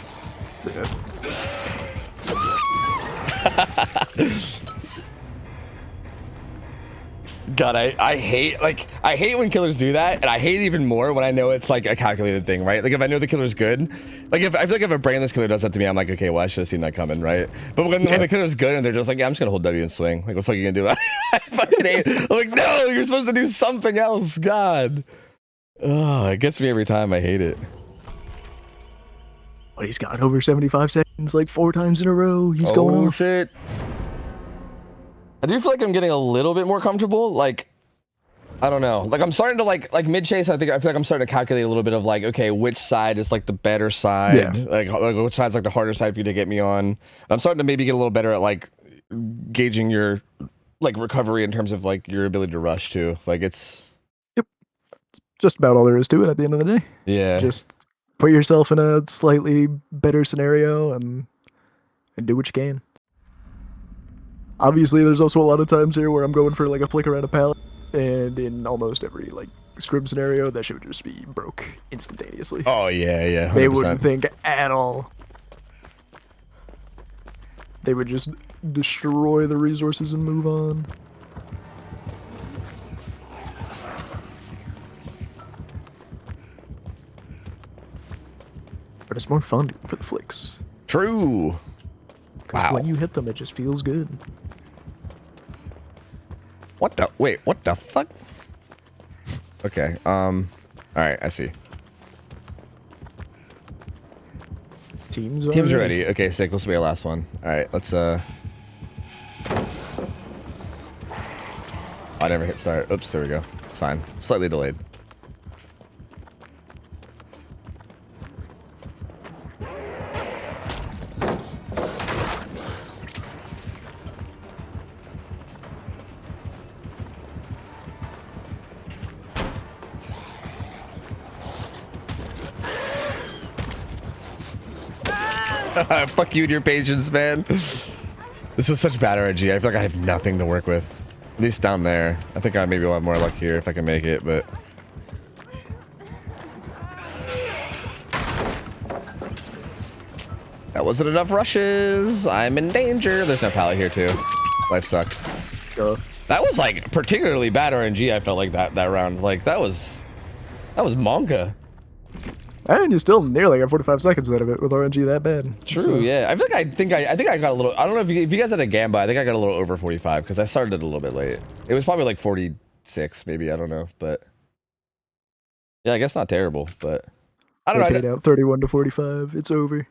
God, I hate when killers do that, and I hate it even more when I know it's like a calculated thing, right? Like if I know the killer's good, like if I feel like if a brainless killer does that to me, I'm like, okay, well I should have seen that coming, right? But when the killer's good and they're just like, yeah, I'm just gonna hold W and swing. Like what the fuck are you gonna do? I fucking hate it. I'm like, no, you're supposed to do something else. God. Oh, it gets me every time. I hate it. But he's got over 75 seconds like 4 times in a row. He's going off. Shit. I do feel like I'm getting a little bit more comfortable. Like, I don't know. Like I'm starting to like mid chase. I feel like I'm starting to calculate a little bit of like, okay, which side is like the better side? Yeah. Like which side's like the harder side for you to get me on? I'm starting to maybe get a little better at like gauging your like recovery in terms of like your ability to rush too. Like it's. Yep. It's just about all there is to it at the end of the day. Yeah. Just put yourself in a slightly better scenario and do what you can. Obviously, there's also a lot of times here where I'm going for like a flick around a pallet, and in almost every like scrim scenario, that shit would just be broke instantaneously. Oh yeah, yeah. 100%. They wouldn't think at all. They would just destroy the resources and move on. But it's more fun for the flicks. True. Because when you hit them, it just feels good. What the? Wait, what the fuck? Okay, alright, I see. Teams are ready. Okay, sick. This will be our last one. Alright, let's, I never hit start. Oops, there we go. It's fine. Slightly delayed. Fuck you and your patience, man. This was such bad RNG. I feel like I have nothing to work with. At least down there. I think I maybe will have more luck here if I can make it, but... That wasn't enough rushes. I'm in danger. There's no pallet here, too. Life sucks. That was, like, particularly bad RNG, I felt like, that round. Like, that was Monka. And you still nearly got 45 seconds out of it with RNG that bad. True, so. Yeah. I feel like I think I got a little. I don't know if you guys had a gamba. I think I got a little over 45 because I started it a little bit late. It was probably like 46, maybe. I don't know, but yeah, I guess not terrible. But I don't know. Paid out 31 to 45. It's over.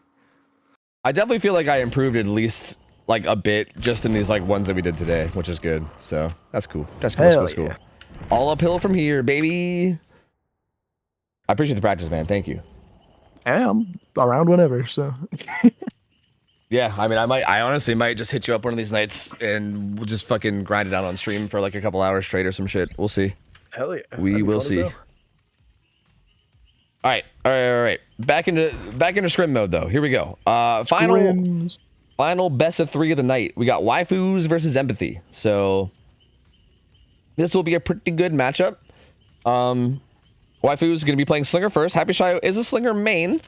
I definitely feel like I improved at least like a bit just in these like ones that we did today, which is good. So that's cool. That's cool. That's cool. All uphill from here, baby. I appreciate the practice, man. Thank you. I'm around whenever, so. Yeah, I mean, I honestly might just hit you up one of these nights and we'll just fucking grind it out on stream for like a couple hours straight or some shit. We'll see. Hell yeah. We will see. All right. Back into scrim mode though. Here we go. Final best of 3 of the night. We got waifus versus empathy. So this will be a pretty good matchup. Waifu is going to be playing Slinger first. Happy Shayo is a Slinger main.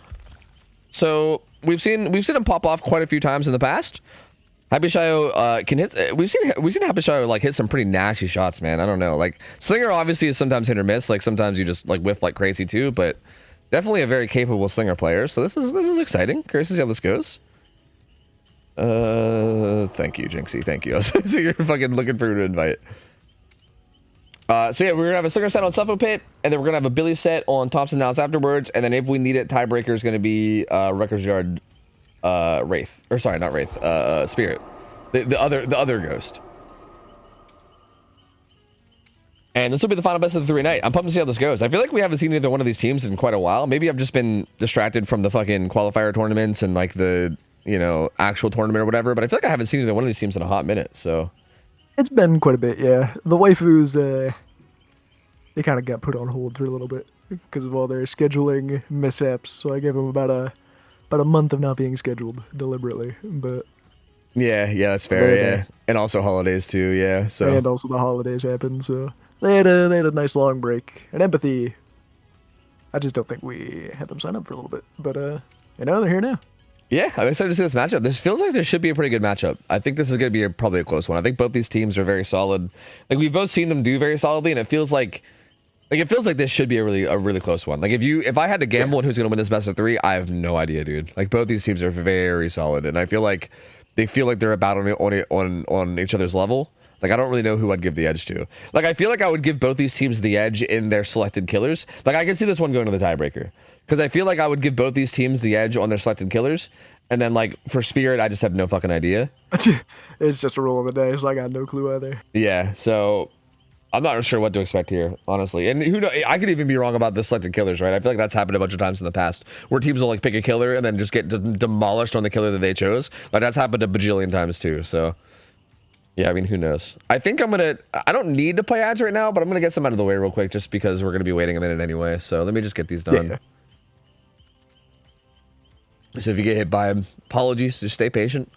So we've seen him pop off quite a few times in the past. Happy Shayo can hit. We've seen Happy Shayo like hit some pretty nasty shots, man. I don't know. Like Slinger obviously is sometimes hit or miss. Like sometimes you just like whiff like crazy too, but definitely a very capable Slinger player. So this is exciting. Curious to see how this goes. Thank you, Jinxie. Thank you. So you're fucking looking for an invite. So yeah, we're gonna have a Slinger set on Suffo Pit, and then we're gonna have a Billy set on Thompson House afterwards, and then if we need it, tiebreaker is gonna be Wrecker's Yard, Wraith, or sorry, not Wraith, Spirit, the other ghost. And this will be the final best of the 3 night. I'm pumped to see how this goes. I feel like we haven't seen either one of these teams in quite a while. Maybe I've just been distracted from the fucking qualifier tournaments and like the actual tournament or whatever. But I feel like I haven't seen either one of these teams in a hot minute. So. It's been quite a bit, yeah. The waifus, they kind of got put on hold for a little bit because of all their scheduling mishaps. So I gave them about a month of not being scheduled deliberately. But Yeah, that's fair. Yeah, and also holidays too. Yeah, so And also the holidays happened, so they had a nice long break. And Empathy, I just don't think we had them sign up for a little bit, but they're here now. yeah, I'm excited to see this matchup. This feels like there should be a pretty good matchup. I think this is going to be probably a close one. I think both these teams are very solid. Like we've both seen them do very solidly, and it feels like this should be a really close one. Like if I had to gamble on who's going to win this best of 3, I have no idea, dude. Like both these teams are very solid, and I feel like they're about on each other's level. Like I don't really know who I'd give the edge to. Like I feel like I would give both these teams the edge in their selected killers. Like I can see this one going to the tiebreaker because I feel like I would give both these teams the edge on their selected killers. And then like for Spirit, I just have no fucking idea. It's just a roll of the dice. I got no clue either. Yeah, so I'm not sure what to expect here, honestly. And who knows? I could even be wrong about the selected killers, right? I feel like that's happened a bunch of times in the past, where teams will like pick a killer and then just get demolished on the killer that they chose. Like that's happened a bajillion times too. So yeah, I mean, who knows? I think I don't need to play ads right now, but I'm gonna get some out of the way real quick, just because we're gonna be waiting a minute anyway. So let me just get these done. Yeah. So if you get hit by them, apologies. Just stay patient.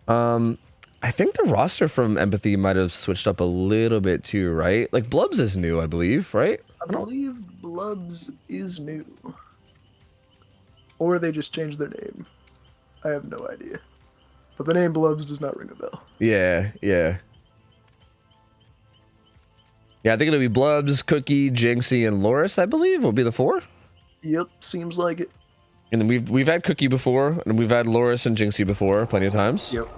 I think the roster from Empathy might have switched up a little bit too, right? Like Blubs is new, I believe, right? I believe Blubs is new. Or they just changed their name. I have no idea. But the name Blubs does not ring a bell. Yeah. Yeah, I think it'll be Blubs, Cookie, Jinxie, and Loris, I believe, will be the 4. Yep, seems like it. And then we've had Cookie before, and we've had Loris and Jinxie before, plenty of times. Yep.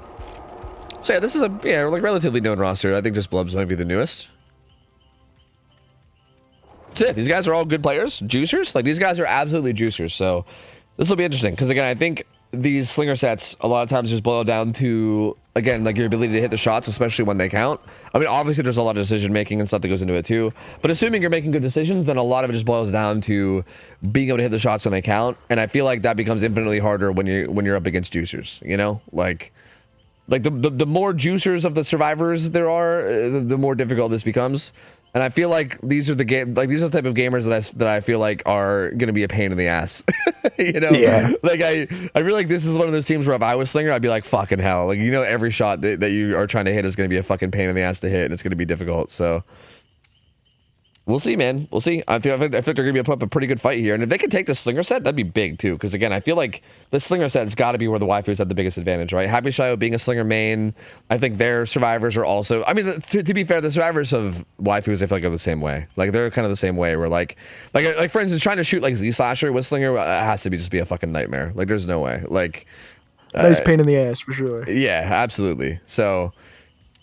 So yeah, this is a like relatively known roster. I think just Blubs might be the newest. That's it. These guys are all good players, juicers. Like these guys are absolutely juicers. So this will be interesting because again, I think these slinger sets a lot of times just boil down to again like your ability to hit the shots, especially when they count. I mean, obviously there's a lot of decision making and stuff that goes into it too. But assuming you're making good decisions, then a lot of it just boils down to being able to hit the shots when they count. And I feel like that becomes infinitely harder when you're up against juicers. You know, like the more juicers of the survivors there are, the more difficult this becomes. And I feel like these are the type of gamers that I feel like are gonna be a pain in the ass. You know? Yeah. Like I feel like this is one of those teams where if I was Slinger, I'd be like, fucking hell. Like every shot that you are trying to hit is gonna be a fucking pain in the ass to hit, and it's gonna be difficult. So we'll see, man. We'll see. I think they're going to be up a pretty good fight here. And if they could take the Slinger set, that'd be big, too. Because, again, I feel like the Slinger set's got to be where the waifus have the biggest advantage, right? Happy Shio being a Slinger main, I think their survivors are also... I mean, to be fair, the survivors of waifus, I feel like, are the same way. Like, they're kind of the same way. Where, like for instance, trying to shoot, like, Z-Slasher with Slinger has to just be a fucking nightmare. Like, there's no way. Like... Nice pain in the ass, for sure. Yeah, absolutely. So...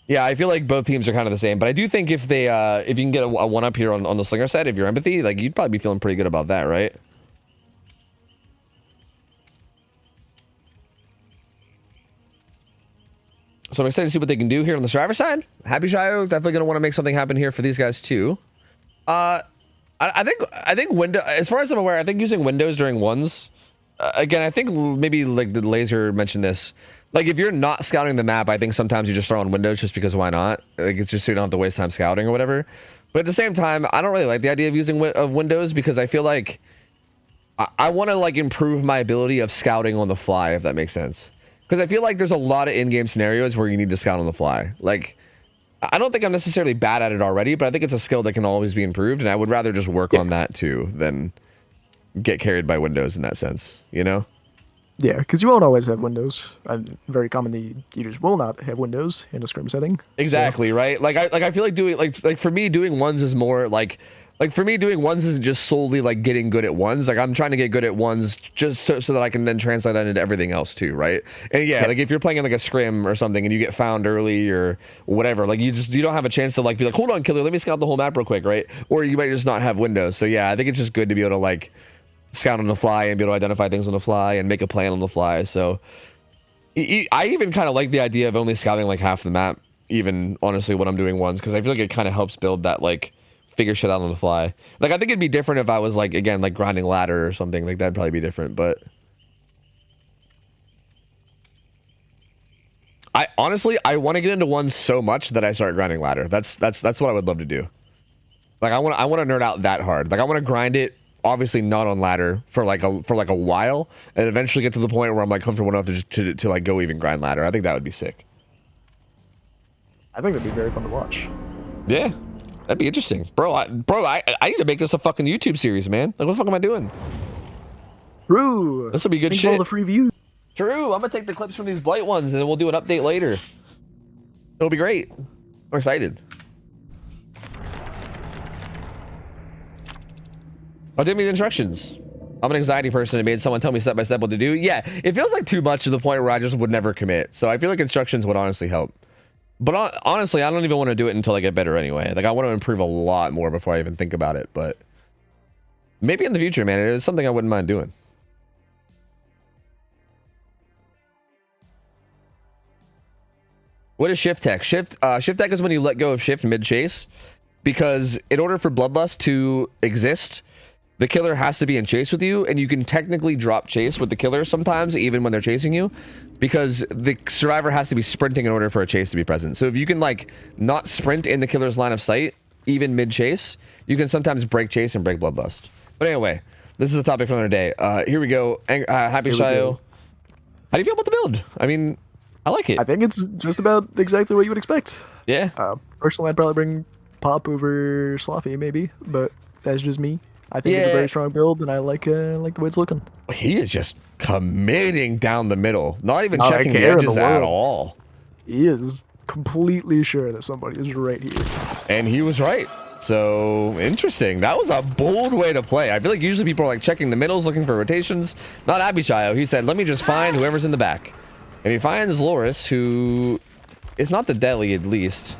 yeah, I feel like both teams are kind of the same, but I do think if you can get a one-up here on the Slinger side, if you're Empathy, like you'd probably be feeling pretty good about that, right? So I'm excited to see what they can do here on the survivor side. Happy Shio definitely going to want to make something happen here for these guys too. I think window, as far as I'm aware, I think using windows during ones. Again, I think maybe like the Laser mentioned this. Like if you're not scouting the map, I think sometimes you just throw on windows just because why not? Like it's just so you don't have to waste time scouting or whatever. But at the same time, I don't really like the idea of using windows because I feel like I want to like improve my ability of scouting on the fly, if that makes sense. Because I feel like there's a lot of in-game scenarios where you need to scout on the fly. Like I don't think I'm necessarily bad at it already, but I think it's a skill that can always be improved, and I would rather just work on that too than get carried by windows in that sense, you know? Yeah, because you won't always have windows. Very commonly, you just will not have windows in a scrim setting. Exactly, so. Right? Like I feel like doing like for me doing ones is more like for me doing ones isn't just solely like getting good at ones. Like I'm trying to get good at ones just so that I can then translate that into everything else too, right? And yeah, like if you're playing in like a scrim or something and you get found early or whatever, like you don't have a chance to like be like, hold on, killer, let me scout the whole map real quick, right? Or you might just not have windows. So yeah, I think it's just good to be able to like scout on the fly and be able to identify things on the fly and make a plan on the fly. So I even kind of like the idea of only scouting like half the map, even honestly when I'm doing ones, because I feel like it kind of helps build that like figure shit out on the fly. Like I think it'd be different if I was like, again, like grinding ladder or something. Like that'd probably be different, but I honestly want to get into ones so much that I start grinding ladder. That's what I would love to do. Like I want to nerd out that hard. Like I want to grind it obviously not on ladder for like a while, and eventually get to the point where I'm like comfortable enough to like go even grind ladder. I think that would be sick. I think that'd be very fun to watch. Yeah, that'd be interesting, bro. I need to make this a fucking YouTube series, man. Like, what the fuck am I doing? True. This will be good Thanks shit. for all the free views. True. I'm gonna take the clips from these blight ones, and then we'll do an update later. It'll be great. I'm excited. I didn't read instructions. I'm an anxiety person. It made someone tell me step by step what to do. Yeah, it feels like too much to the point where I just would never commit. So I feel like instructions would honestly help. But honestly, I don't even want to do it until I get better anyway. Like, I want to improve a lot more before I even think about it. But maybe in the future, man, it is something I wouldn't mind doing. What is shift tech? Shift tech is when you let go of shift mid chase, because in order for bloodlust to exist, the killer has to be in chase with you, and you can technically drop chase with the killer sometimes, even when they're chasing you, because the survivor has to be sprinting in order for a chase to be present. So if you can like not sprint in the killer's line of sight, even mid chase, you can sometimes break chase and break bloodlust. But anyway, this is a topic for another day. Here we go. Happy Shio. How do you feel about the build? I mean, I like it. I think it's just about exactly what you would expect. Yeah. Personally, I'd probably bring Pop over Sloppy, maybe, but that's just me. I think it's a very strong build, and I like the way it's looking. He is just committing down the middle, not even checking the edges at all. He is completely sure that somebody is right here. And he was right. So, interesting. That was a bold way to play. I feel like usually people are like checking the middles, looking for rotations. Not Abishio. He said, let me just find whoever's in the back. And he finds Loris, who is not the deli, at least.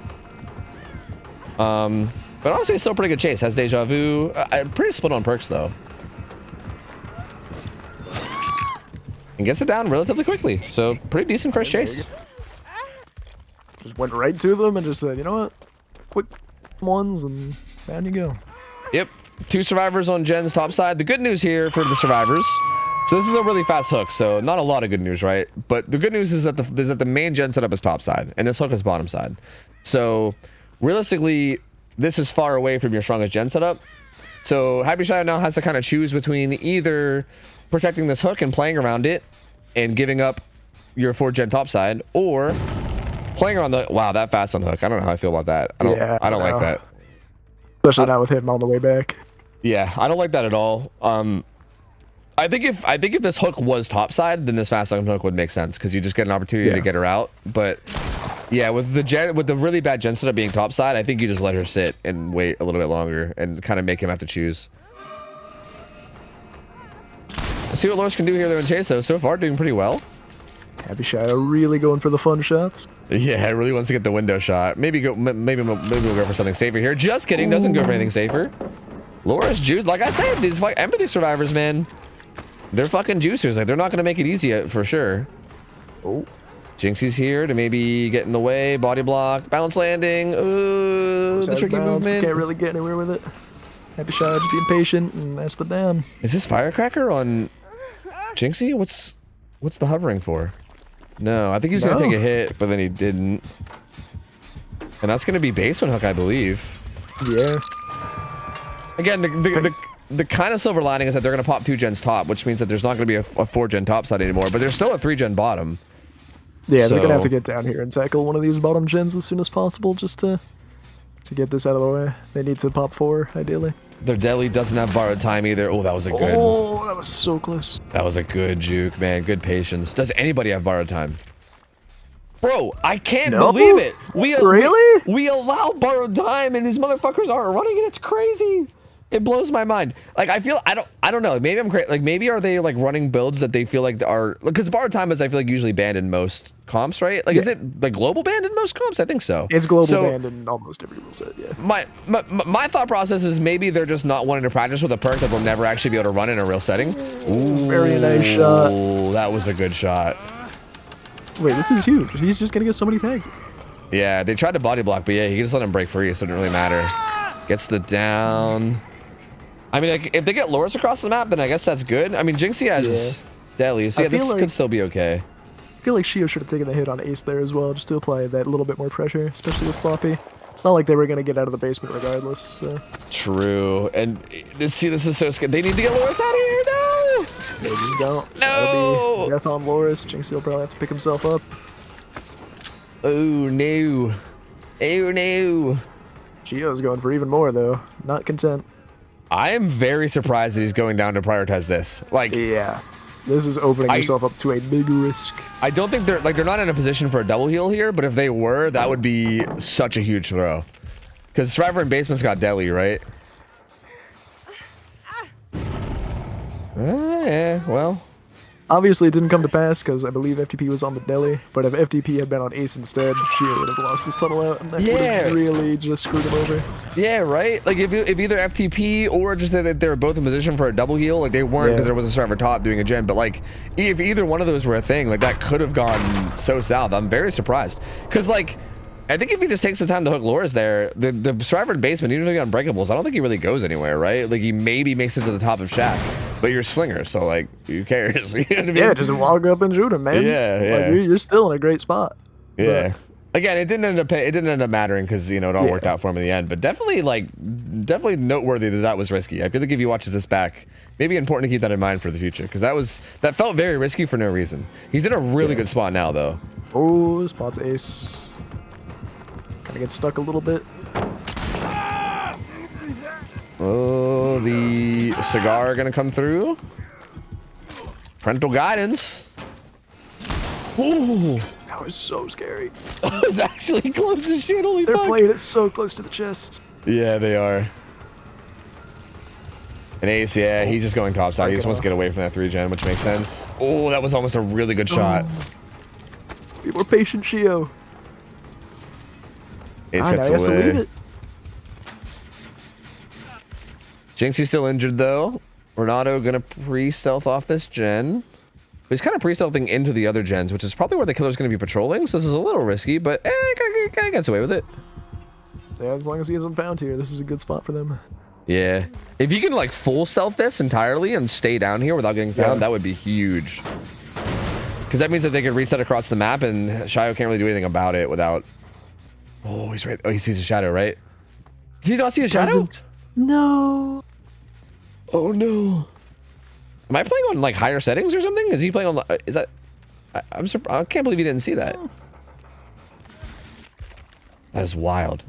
But honestly, it's still a pretty good chase. Has deja vu. Pretty split on perks, though. And gets it down relatively quickly. So, pretty decent first chase. Just went right to them and just said, you know what? Quick ones, and down you go. Yep. 2 survivors on Jen's top side. The good news here for the survivors. So this is a really fast hook, so not a lot of good news, right? But the good news is that the main gen setup is top side, and this hook is bottom side. So realistically, this is far away from your strongest gen setup. So Happy Shadow now has to kind of choose between either protecting this hook and playing around it and giving up your 4 gen top side, or playing around the... Wow, that fast on hook. I don't know how I feel about that. I don't like that. Especially not with him on the way back. Yeah, I don't like that at all. I think if this hook was topside, then this fast on hook would make sense, because you just get an opportunity to get her out. But yeah, with the really bad gen setup being topside, I think you just let her sit and wait a little bit longer and kind of make him have to choose. Let's see what Loris can do here though in chase though. So far doing pretty well. Happy Shadow really going for the fun shots. Yeah, it really wants to get the window shot. Maybe we'll go for something safer here. Just kidding, doesn't go for anything safer. Loris juice, like I said, these empathy survivors, man. They're fucking juicers. Like, they're not going to make it easy for sure. Oh. Jinxie's here to maybe get in the way. Body block. Bounce landing. Ooh, the tricky movement. Can't really get anywhere with it. Happy Shot just being patient, and that's the down. Is this Firecracker on Jinxie? What's the hovering for? No, I think he was going to take a hit, but then he didn't. And that's going to be basement hook, I believe. Yeah. Again, the kind of silver lining is that they're going to pop 2 gens top, which means that there's not going to be a 4 gen top side anymore, but there's still a 3 gen bottom. Yeah, so they're going to have to get down here and tackle one of these bottom gens as soon as possible just to get this out of the way. They need to pop 4, ideally. Their deli doesn't have borrowed time either. Oh, that was a good... Oh, that was so close. That was a good juke, man. Good patience. Does anybody have borrowed time? Bro, I can't believe it. Really? We allow borrowed time, and these motherfuckers aren't running it. It's crazy. It blows my mind. Like, I don't know. Maybe I'm crazy. Like, maybe are they like running builds that they feel like are, because borrowed time is, I feel like, usually banned in most comps, right? Like, is it like global banned in most comps? I think so. It's global banned in almost every rule set. Yeah. My thought process is maybe they're just not wanting to practice with a perk that they'll never actually be able to run in a real setting. Ooh, very nice shot. That was a good shot. Wait, this is huge. He's just gonna get so many tags. Yeah, they tried to body block, but yeah, he just let him break free, so it didn't really matter. Gets the down. I mean, like, if they get Loris across the map, then I guess that's good. I mean, Jinxie has deli, so yeah, this could still be okay. I feel like Shio should have taken the hit on Ace there as well, just to apply that little bit more pressure, especially with Sloppy. It's not like they were gonna get out of the basement regardless. So. True. And this is so scary. They need to get Loris out of here. No. They just don't. No. That'll be death on Loris. Jinxie will probably have to pick himself up. Oh no. Oh no. Gio's going for even more though. Not content. I am very surprised that he's going down to prioritize this. Like, yeah, this is opening himself up to a big risk. I don't think they're not in a position for a double heal here, but if they were, that would be such a huge throw. Because Survivor in basement's got deli, right? Yeah, well. Obviously, it didn't come to pass because I believe FTP was on the deli. But if FTP had been on Ace instead, she would have lost this tunnel out, and that would have really just screwed him over. Yeah, right. Like if either FTP or just that they were both in position for a double heal, like they weren't because there was a Survivor top doing a gen. But like if either one of those were a thing, like that could have gone so south. I'm very surprised because like. I think if he just takes the time to hook Loris there, the Survivor in basement, even if he got Unbreakables, I don't think he really goes anywhere, right? Like he maybe makes it to the top of Shack, but you're a slinger, so like who cares? You know what I mean? Yeah, just walk up and shoot him, man. Yeah, yeah. Like, you're still in a great spot. Yeah. But, again, it didn't end up mattering because it all worked out for him in the end. But definitely noteworthy that was risky. I feel like if he watches this back, maybe important to keep that in mind for the future because that felt very risky for no reason. He's in a really good spot now, though. Oh, spots Ace. Kind of get stuck a little bit. Oh, the cigar gonna come through. Parental guidance. Ooh, that was so scary. That was actually close as shit. Holy They're fuck. playing it so close to the chest. Yeah, they are. And Ace, yeah, he's just going topside. He just wants to get away from that 3-gen, which makes sense. Oh, that was almost a really good shot. Be more patient, Shio. Ace gets away. Jinxie's still injured though. Renato gonna pre-stealth off this gen. But he's kind of pre-stealthing into the other gens, which is probably where the killer's gonna be patrolling. So this is a little risky, but kind of gets away with it. Yeah, as long as he isn't found here, this is a good spot for them. Yeah. If you can like full stealth this entirely and stay down here without getting found, that would be huge. Because that means that they can reset across the map and Shio can't really do anything about it without... Oh, he's right. Oh, he sees a shadow, right? Did he not see a shadow? No. Oh no. Am I playing on like higher settings or something? Is he playing on? Is that? I'm surprised. I can't believe he didn't see that. That is wild.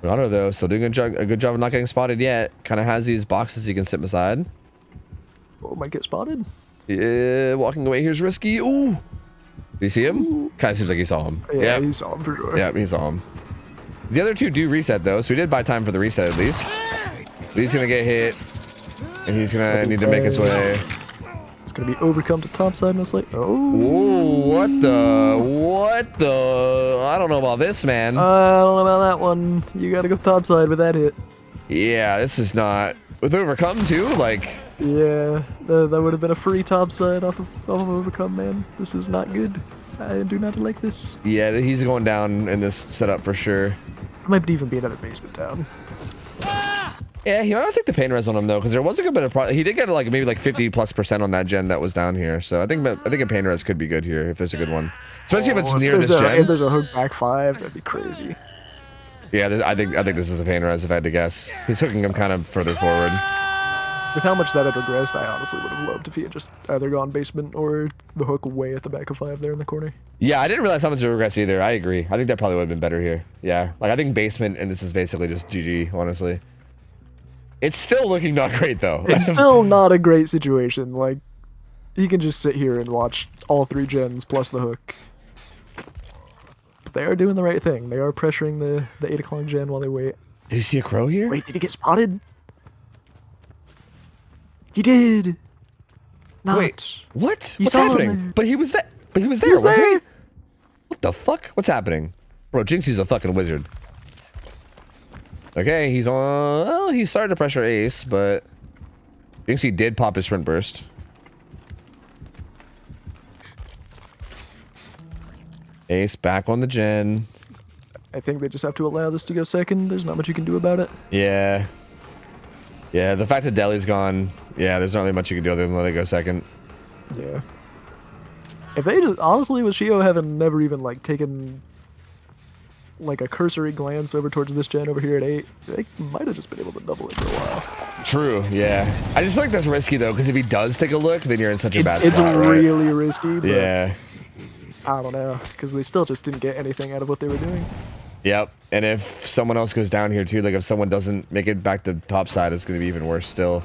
Renato though, still doing a good job of not getting spotted yet. Kind of has these boxes he can sit beside. Oh, might get spotted. Yeah, walking away here's risky. Ooh. Do you see him? Kind of seems like he saw him. Yeah, he saw him for sure. Yeah, he saw him. The other two do reset though, so we did buy time for the reset at least. But he's gonna get hit, and he's gonna need to make his way. It's gonna be overcome to topside, most likely. Oh. Whoa, what the? I don't know about this, man. I don't know about that one. You gotta go topside with that hit. Yeah, this is not with overcome too. Like. Yeah, that would have been a free topside off of overcome, man. This is not good. I do not like this. Yeah, he's going down in this setup for sure. It might even be another basement down. Yeah, he might take the pain res on him though, because there was a good bit of he did get like maybe like 50+% on that gen that was down here. So I think a pain res could be good here if there's a good one, especially if it's near this gen. If there's a hook back 5, that'd be crazy. Yeah, I think this is a pain res if I had to guess. He's hooking him kind of further forward. With how much that had regressed, I honestly would have loved if he had just either gone basement or the hook way at the back of 5 there in the corner. Yeah, I didn't realize how much it regressed either. I agree. I think that probably would have been better here. Yeah, like I think basement and this is basically just GG, honestly. It's still looking not great though. It's still not a great situation. Like, he can just sit here and watch all 3 gens plus the hook. But they are doing the right thing. They are pressuring the 8 o'clock gen while they wait. Did you see a crow here? Wait, did he get spotted? He did. Not. Wait, what? He What's saw happening? him. But he was there. But he was there, wasn't he? What the fuck? What's happening? Bro, Jinxie's a fucking wizard. Okay, he's on. Oh, he started to pressure Ace, but Jinxie did pop his sprint burst. Ace back on the gen. I think they just have to allow this to go second. There's not much you can do about it. Yeah. Yeah, the fact that Deli's gone, yeah, there's not really much you can do other than let it go second. Yeah. If they just, honestly, with Shio having never even like taken like a cursory glance over towards this gen over here at 8, they might have just been able to double it for a while. True, yeah. I just feel like that's risky though, because if he does take a look, then you're in such a bad It's spot, right? really risky, but Yeah. I don't know, because they still just didn't get anything out of what they were doing. Yep. And if someone else goes down here too, like if someone doesn't make it back to top side, it's going to be even worse still.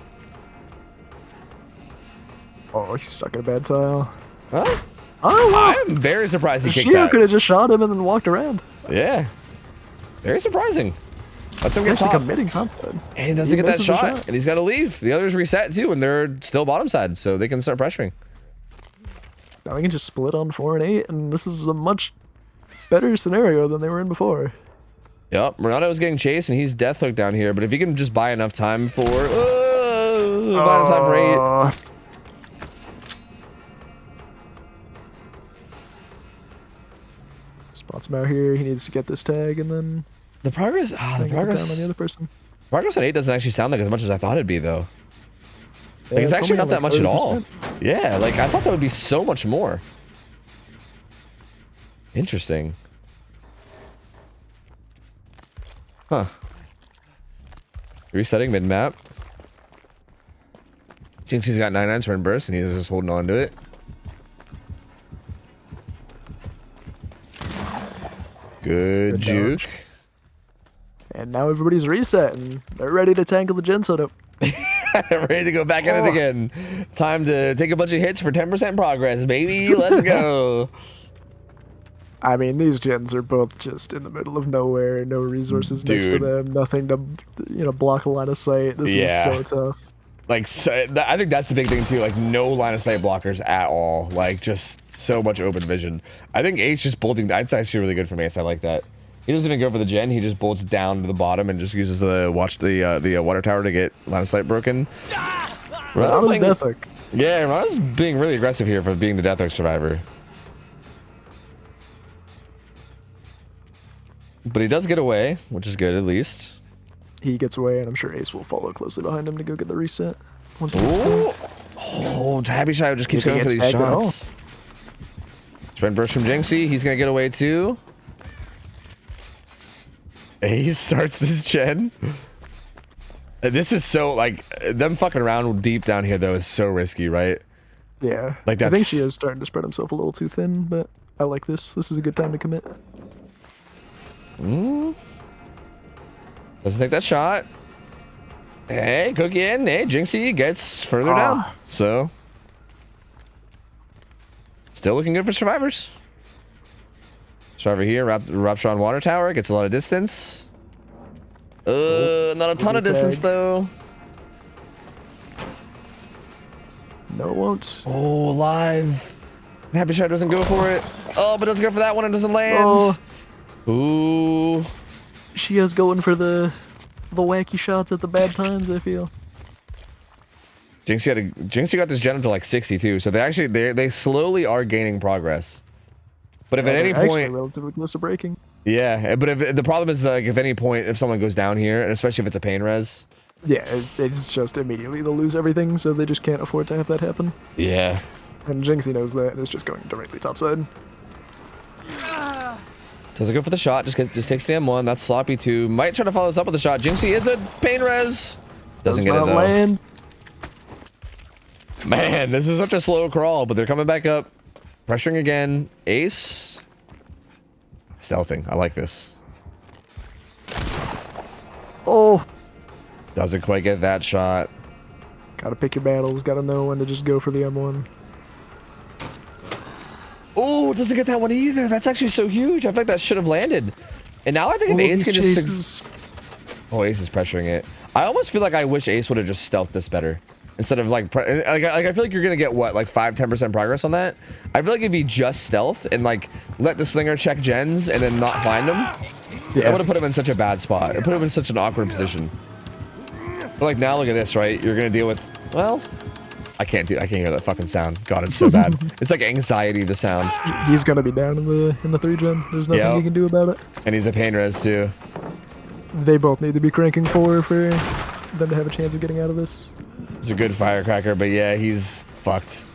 Oh, he's stuck in a bad tile. Huh? Oh, wow. I'm very surprised he kicked Shio that. could have just shot him and then walked around. Yeah. Very surprising. Let's him get Actually top. committing top side. And he doesn't get that misses the shot, and he's got to leave. The others reset too, and they're still bottom side, so they can start pressuring. Now they can just split on 4 and 8, and this is a much better scenario than they were in before. Yep, Ronaldo is getting chased, and he's death hooked down here. But if he can just buy enough time for, buy enough time for 8. Spots him out here. He needs to get this tag, and then The progress, the down on the progress, other person. progress on 8 doesn't actually sound like as much as I thought it'd be though. Yeah, Like it's actually only not at, that like, much at all. 30%. Yeah, like I thought that would be so much more. Interesting. Huh. Resetting mid map. Jinxie's got 99 turn burst and he's just holding on to it. Good juke. dodge. And now everybody's reset, and they're ready to tangle the gen setup. Ready to go back at it again. Time to take a bunch of hits for 10% progress, baby. Let's go. I mean, these gens are both just in the middle of nowhere, no resources next to Dude. them, nothing to, block a line of sight. This Yeah. is so tough. Like, I think that's the big thing too. Like, no line of sight blockers at all. Like, just so much open vision. I think Ace just bolting. That's actually really good from Ace. I like that. He doesn't even go for the gen. He just bolts down to the bottom and just uses the water tower to get line of sight broken. That was death hook. Yeah, Ron's being really aggressive here for being the death hook survivor. But he does get away, which is good at least. He gets away, and I'm sure Ace will follow closely behind him to go get the reset. Once he gets there. Oh, Happy Shadow just keeps If he going for gets these tagged at all. shots. Sprint burst from Jinxie. He's going to get away too. Ace starts this gen. This is so, like, them fucking around deep down here, though, is so risky, right? Yeah. Like, I think that's- she is starting to spread himself a little too thin, but I like this. This is a good time to commit. Doesn't take that shot. Hey, Cookie in. Hey, Jinxie gets further down. So, still looking good for survivors. Survivor here, Rapture on water tower, gets a lot of distance. Not a ton of distance tag. though. No, it won't. Oh, live. Happy Shadow doesn't go for it. Oh, but doesn't go for that one and doesn't land. Ooh. She is going for the wacky shots at the bad times, I feel. Jinxie got this gen up to like 62, so they slowly are gaining progress. But if at any They're actually point, relatively close to breaking. yeah, but if the problem is like if any point if someone goes down here, and especially if it's a pain res, Yeah, it's just immediately they'll lose everything, so they just can't afford to have that happen. yeah. And Jinxie knows that, and is just going directly topside. Doesn't go for the shot, just takes the M1. That's sloppy too. Might try to follow this up with a shot. Jinxie is a pain res. Doesn't Does get it not though. land. Man, this is such a slow crawl, but they're coming back up. Pressuring again. Ace. Stealthing. I like this. Oh, Doesn't quite get that shot. gotta pick your battles. Gotta know when to just go for the M1. Oh, doesn't get that one either. That's actually so huge. I feel like that should have landed. And now I think if Ace can just... Oh, Ace is pressuring it. I almost feel like I wish Ace would have just stealthed this better. Instead of like I feel like you're going to get what, like 5-10% progress on that? I feel like it'd be just stealth and like let the slinger check gens and then not find them. Yeah. It would have put him in such a bad spot. It put him in such an awkward position. But like now look at this, right? You're going to deal with, well, I can't hear that fucking sound. God, it's so bad. It's like anxiety, the sound. He's gonna be down in the 3 gen. There's nothing he can do about it. And he's a pain res too. They both need to be cranking 4 for them to have a chance of getting out of this. He's a good firecracker, but yeah, he's fucked.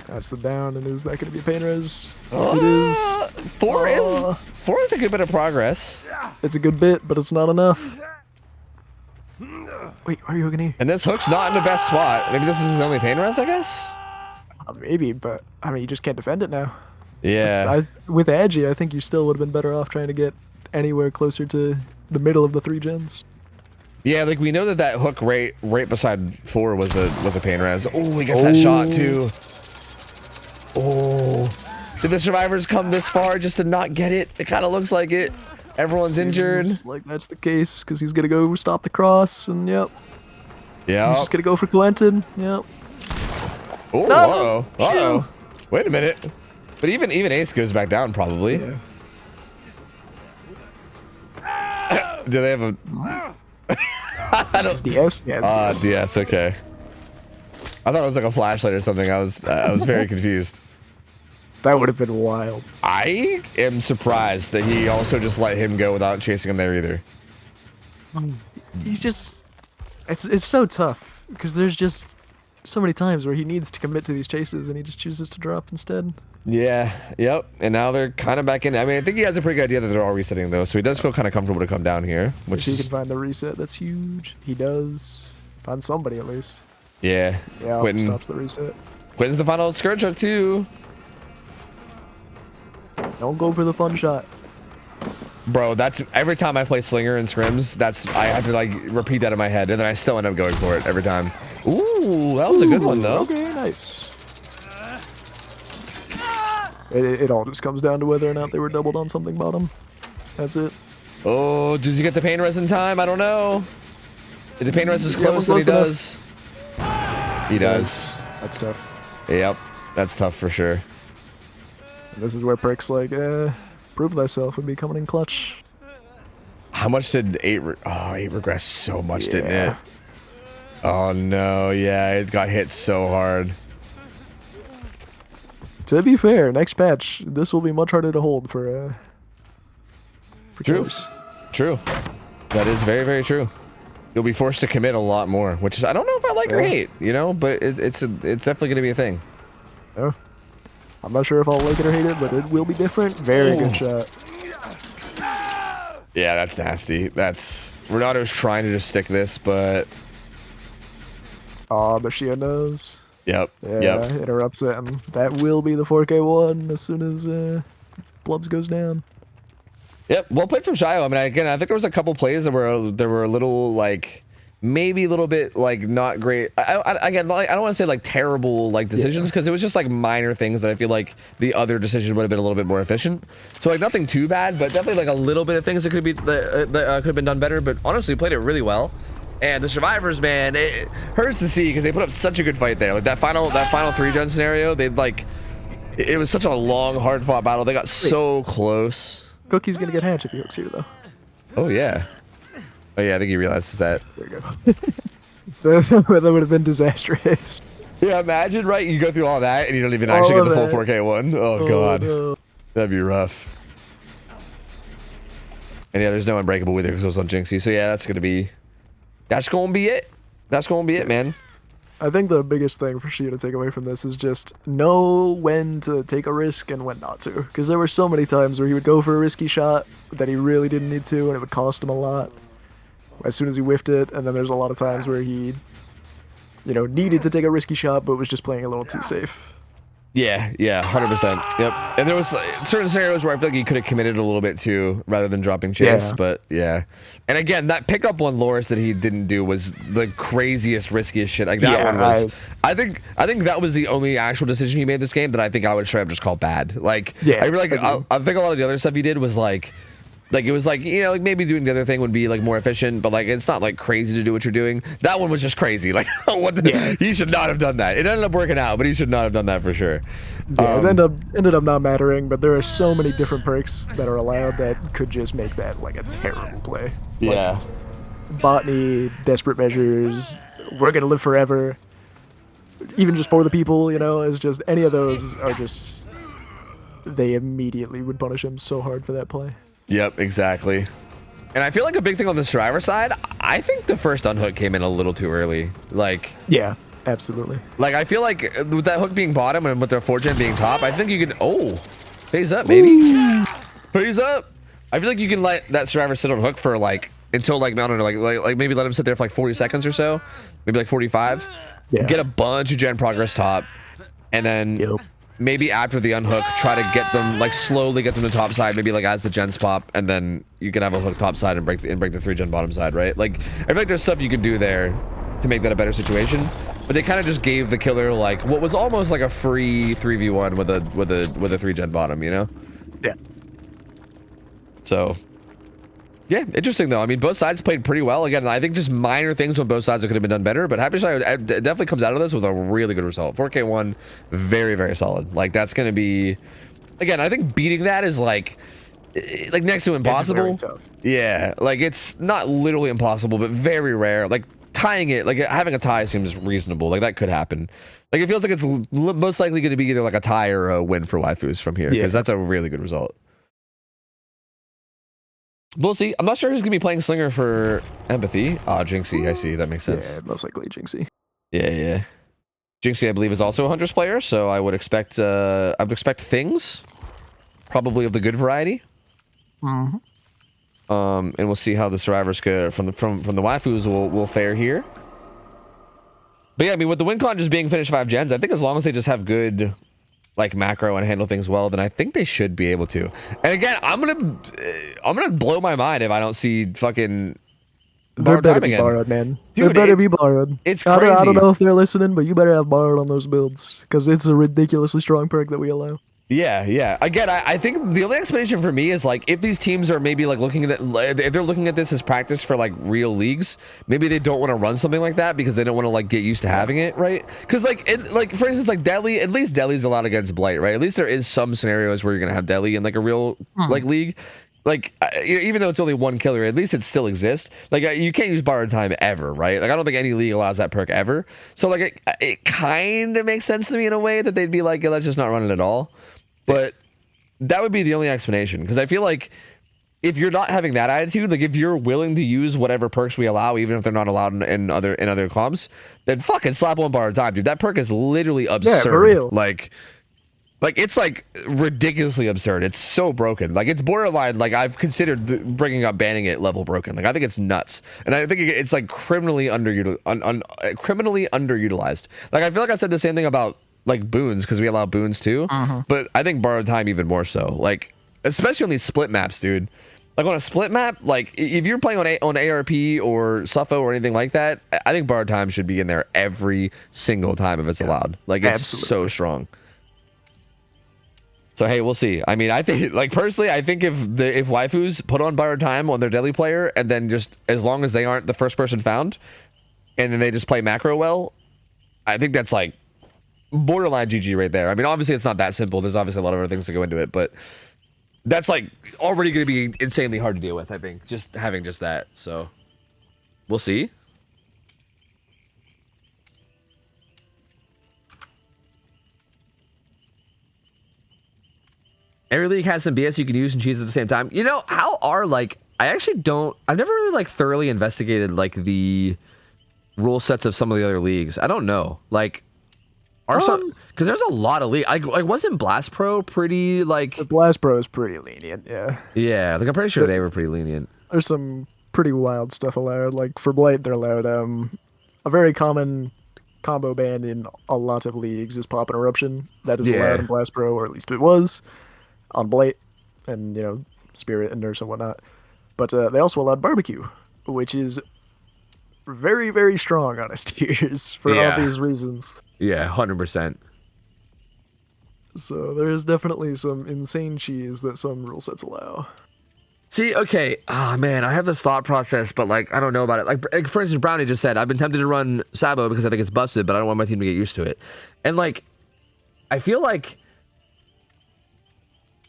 That's the down, and is that going to be a pain res? It is. Four is a good bit of progress. It's a good bit, but it's not enough. Wait, are you gonna? And this hook's not in the best spot. Maybe this is his only pain res, I guess? Maybe, but I mean, you just can't defend it now. Yeah. With Agi, I think you still would have been better off trying to get anywhere closer to the middle of the 3 gens. Yeah, like we know that hook right beside 4 was a pain res. Oh, he gets that shot too. Oh. Did the survivors come this far just to not get it? It kind of looks like it. Everyone's injured. Like that's the case, because he's gonna go stop the cross, and yep. Yeah. He's just gonna go for Quentin. Yep. Oh, no! uh-oh. Wait a minute. But even Ace goes back down probably. Yeah. Do they have a? I don't. DS. Yeah. DS. Okay. I thought it was like a flashlight or something. I was very confused. That would have been wild. I am surprised that he also just let him go without chasing him there either. He's just, it's so tough because there's just so many times where he needs to commit to these chases and he just chooses to drop instead. Yeah, yep. And now they're kind of back in. I mean, I think he has a pretty good idea that they're all resetting though, so he does feel kind of comfortable to come down here. Which if he can find the reset, that's huge. He does find somebody at least. Yeah. Yeah. Quentin Stops the reset. Quentin's the final scourge hook too. Don't go for the fun shot. Bro, that's every time I play Slinger and Scrims, I have to like repeat that in my head, and then I still end up going for it every time. Ooh, that was a good one though. Okay, nice. It all just comes down to whether or not they were doubled on something bottom. That's it. Oh, does he get the pain res in time? I don't know. If the pain res is close, then he does. He does. That's tough. Yep, that's tough for sure. And this is where perks like prove thyself would be coming in clutch. How much did 8 regress so much, didn't it? Oh no, yeah, it got hit so hard. To be fair, next patch, this will be much harder to hold for killers. True. That is very, very true. You'll be forced to commit a lot more, which is, I don't know if I like or hate, you know, but it's definitely going to be a thing. Yeah. I'm not sure if I'll like it or hate it, but it will be different. Very good shot. Yeah, that's nasty. Renato's trying to just stick this, but... But she knows. Yep. Yeah, interrupts it, and that will be the 4K1 as soon as Blubs goes down. Yep, well played from Shio. I mean, again, I think there was a couple plays that were a little like maybe a little bit like not great. Again, like, I don't want to say like terrible like decisions because it was just like minor things that I feel like the other decision would have been a little bit more efficient. So like nothing too bad, but definitely like a little bit of things that could have been done better. But honestly, played it really well. And the survivors, man, it hurts to see because they put up such a good fight there. Like that final 3-gen scenario, it was such a long, hard fought battle. They got so close. Cookie's gonna get hatched if he hooks here, though. Oh yeah. Oh yeah, I think he realizes that. There you go. That would have been disastrous. Yeah, imagine, right? You go through all that and you don't even actually get the full 4K1. Oh god, no. That'd be rough. And yeah, there's no unbreakable either because it was on Jinxie. So yeah, that's gonna be it. That's gonna be it, man. I think the biggest thing for Shia to take away from this is just know when to take a risk and when not to. Because there were so many times where he would go for a risky shot that he really didn't need to, and it would cost him a lot as soon as he whiffed it. And then there's a lot of times where he, needed to take a risky shot, but was just playing a little too safe. Yeah, 100%. Yep. And there was certain scenarios where I feel like he could have committed a little bit too, rather than dropping chase. Yeah. But yeah. And again, that pickup on Loris that he didn't do was the craziest, riskiest shit. Like that one was. I think that was the only actual decision he made this game that I think I would straight up just call bad. Like, yeah, I think a lot of the other stuff he did was like it was like, like maybe doing the other thing would be like more efficient, but like it's not like crazy to do what you're doing. That one was just crazy. Like he should not have done that. It ended up working out, but he should not have done that for sure. Yeah, it ended up not mattering, but there are so many different perks that are allowed that could just make that like a terrible play. Yeah. Like, botany, desperate measures, we're gonna live forever. Even just for the people, it's just any of those are just they immediately would punish him so hard for that play. Yep, exactly. And I feel like a big thing on the survivor side, I think the first unhook came in a little too early. Like, yeah, Absolutely. Like, I feel like with that hook being bottom and with their 4gen being top, I think you can... Oh, phase up, baby. Ooh. Phase up. I feel like you can let that survivor sit on hook for, like, until, like, I don't know, like maybe let him sit there for, like, 40 seconds or so. Maybe, like, 45. Yeah. Get a bunch of gen progress top. And then maybe after the unhook, try to get them, like, slowly get them to top side. Maybe, like, as the gens pop. And then you can have a hook top side and break the 3-gen bottom side, right? Like, I feel like there's stuff you can do there to make that a better situation, but they kind of just gave the killer like what was almost like a free 3v1 with a 3-gen bottom, you know? Yeah. So, yeah, interesting though. I mean, both sides played pretty well. Again, I think just minor things on both sides that could have been done better, but Happy Side definitely comes out of this with a really good result. 4K1, very, very solid. Like that's gonna be, again, I think beating that is like next to impossible. It's very tough. Yeah, like it's not literally impossible, but very rare. Like tying it, like having a tie seems reasonable. Like that could happen. Like it feels like it's most likely going to be either like a tie or a win for waifus from here, because that's a really good result. We'll see. I'm not sure who's going to be playing Slinger for Empathy. Ah, Jinxie. I see. That makes sense. Yeah, most likely Jinxie. Yeah. Jinxie, I believe, is also a Huntress player, so I would expect things, probably of the good variety. Mm-hmm. And we'll see how the survivors from the waifus will fare here. But yeah, I mean, with the win con just being finished 5 gens, I think as long as they just have good like macro and handle things well, then I think they should be able to. And again, I'm gonna blow my mind if I don't see fucking They better be borrowed, man. Dude, they better be borrowed. It's crazy. I don't know if they're listening, but you better have borrowed on those builds, because it's a ridiculously strong perk that we allow. Yeah. Again, I think the only explanation for me is like if these teams are maybe like looking at if they're looking at this as practice for like real leagues, maybe they don't want to run something like that because they don't want to like get used to having it, right? Because like for instance, like Deli, at least Deli's allowed against Blight, right? At least there is some scenarios where you're gonna have Deli in like a real like league. Like, even though it's only one killer, at least it still exists. Like, you can't use borrowed time ever, right? Like, I don't think any league allows that perk ever. So, like, it kind of makes sense to me in a way that they'd be like, let's just not run it at all. But that would be the only explanation. Because I feel like if you're not having that attitude, like, if you're willing to use whatever perks we allow, even if they're not allowed in other comps, then fucking slap one borrowed time, dude. That perk is literally absurd. Yeah, for real. Like it's like ridiculously absurd. It's so broken. Like it's borderline. Like I've considered bringing up banning it level broken. Like I think it's nuts, and I think it's like criminally underutilized. Like I feel like I said the same thing about like boons because we allow boons too. But I think borrowed time even more so. Like especially on these split maps, dude. Like on a split map, like if you're playing on ARP or Suffo or anything like that, I think borrowed time should be in there every single time if it's allowed. Like it's so strong. So hey, we'll see. I mean, I think, like personally, I think if waifus put on borrowed time on their Deli player, and then just as long as they aren't the first person found, and then they just play macro well, I think that's like borderline GG right there. I mean, obviously it's not that simple. There's obviously a lot of other things to go into it, but that's like already going to be insanely hard to deal with. I think just having just that. So we'll see. Every league has some BS you can use and cheese at the same time. You know, how are like I've never really like thoroughly investigated like the rule sets of some of the other leagues. I don't know. Like are some, because there's a lot of like wasn't Blast Pro pretty like the Blast Pro is pretty lenient, yeah, like I'm pretty sure they were pretty lenient. There's some pretty wild stuff allowed. Like for Blight, they're allowed a very common combo ban in a lot of leagues is Pop and Eruption. That is allowed in Blast Pro, or at least it was on Blight and, you know, Spirit and Nurse and whatnot. But they also allowed Barbecue, which is very, very strong on S tiers for obvious reasons. Yeah, 100%. So there's definitely some insane cheese that some rule sets allow. See, okay, man, I have this thought process, but like I don't know about it. Like for instance, Brownie just said, I've been tempted to run Sabo because I think it's busted, but I don't want my team to get used to it. And like, I feel like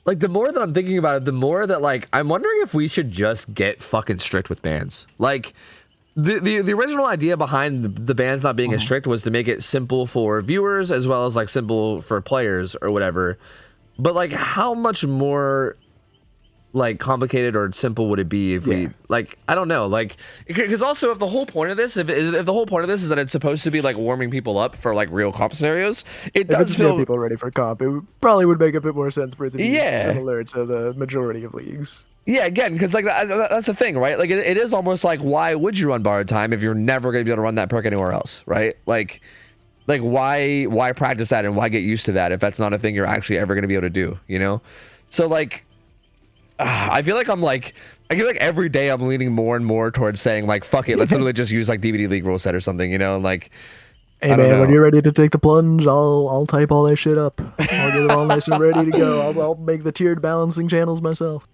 the more that I'm thinking about it, the more that like I'm wondering if we should just get fucking strict with bans. Like the original idea behind the bans not being as strict was to make it simple for viewers as well as like simple for players or whatever. But like how much more like complicated or simple would it be if we like, I don't know, like, because also if the whole point of this, if the whole point of this is that it's supposed to be like warming people up for like real comp scenarios, it If does it's to get feel people ready for comp, it probably would make a bit more sense for it to be Yeah. similar to the majority of leagues. Yeah, again, because like that's the thing, right? Like it is almost like, why would you run borrowed time if you're never going to be able to run that perk anywhere else, right? Like why practice that and why get used to that if that's not a thing you're actually ever going to be able to do, you know? So like, I feel like every day I'm leaning more and more towards saying like, fuck it, let's literally just use like DVD League rule set or something, you know? Like, Hey man, when you're ready to take the plunge, I'll type all that shit up. I'll get it all nice and ready to go. I'll make the tiered balancing channels myself.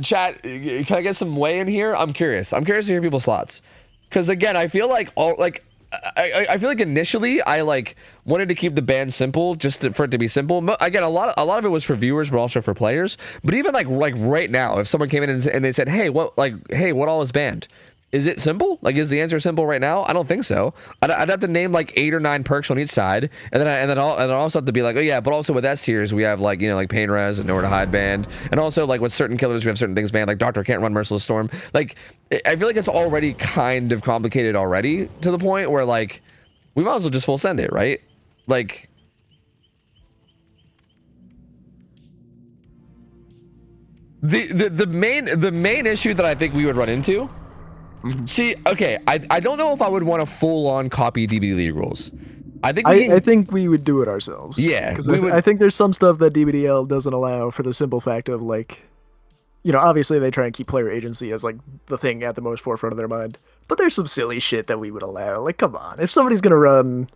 Chat, can I get some way in here? I'm curious to hear people's thoughts, because again, I feel like I feel like initially I like wanted to keep the ban simple for it to be simple. Again, a lot of it was for viewers, but also for players. But even like right now, if someone came in and they said, hey, what all is banned? Is it simple? Like, is the answer simple right now? I don't think so. I'd have to name like 8 or 9 perks on each side, and then I'll also have to be like, oh yeah, but also with S tiers we have like, you know, like pain res and nowhere to hide banned, and also like with certain killers we have certain things banned, like Doctor can't run Merciless Storm. Like, I feel like it's already kind of complicated already to the point where like we might as well just full send it, right? Like, the main issue that I think we would run into. See, okay, I don't know if I would want to full-on copy DBD League rules. I think we would do it ourselves. Yeah, because I think there's some stuff that DBDL doesn't allow for the simple fact of like, you know, obviously they try and keep player agency as like the thing at the most forefront of their mind. But there's some silly shit that we would allow. Like, come on, if somebody's gonna run,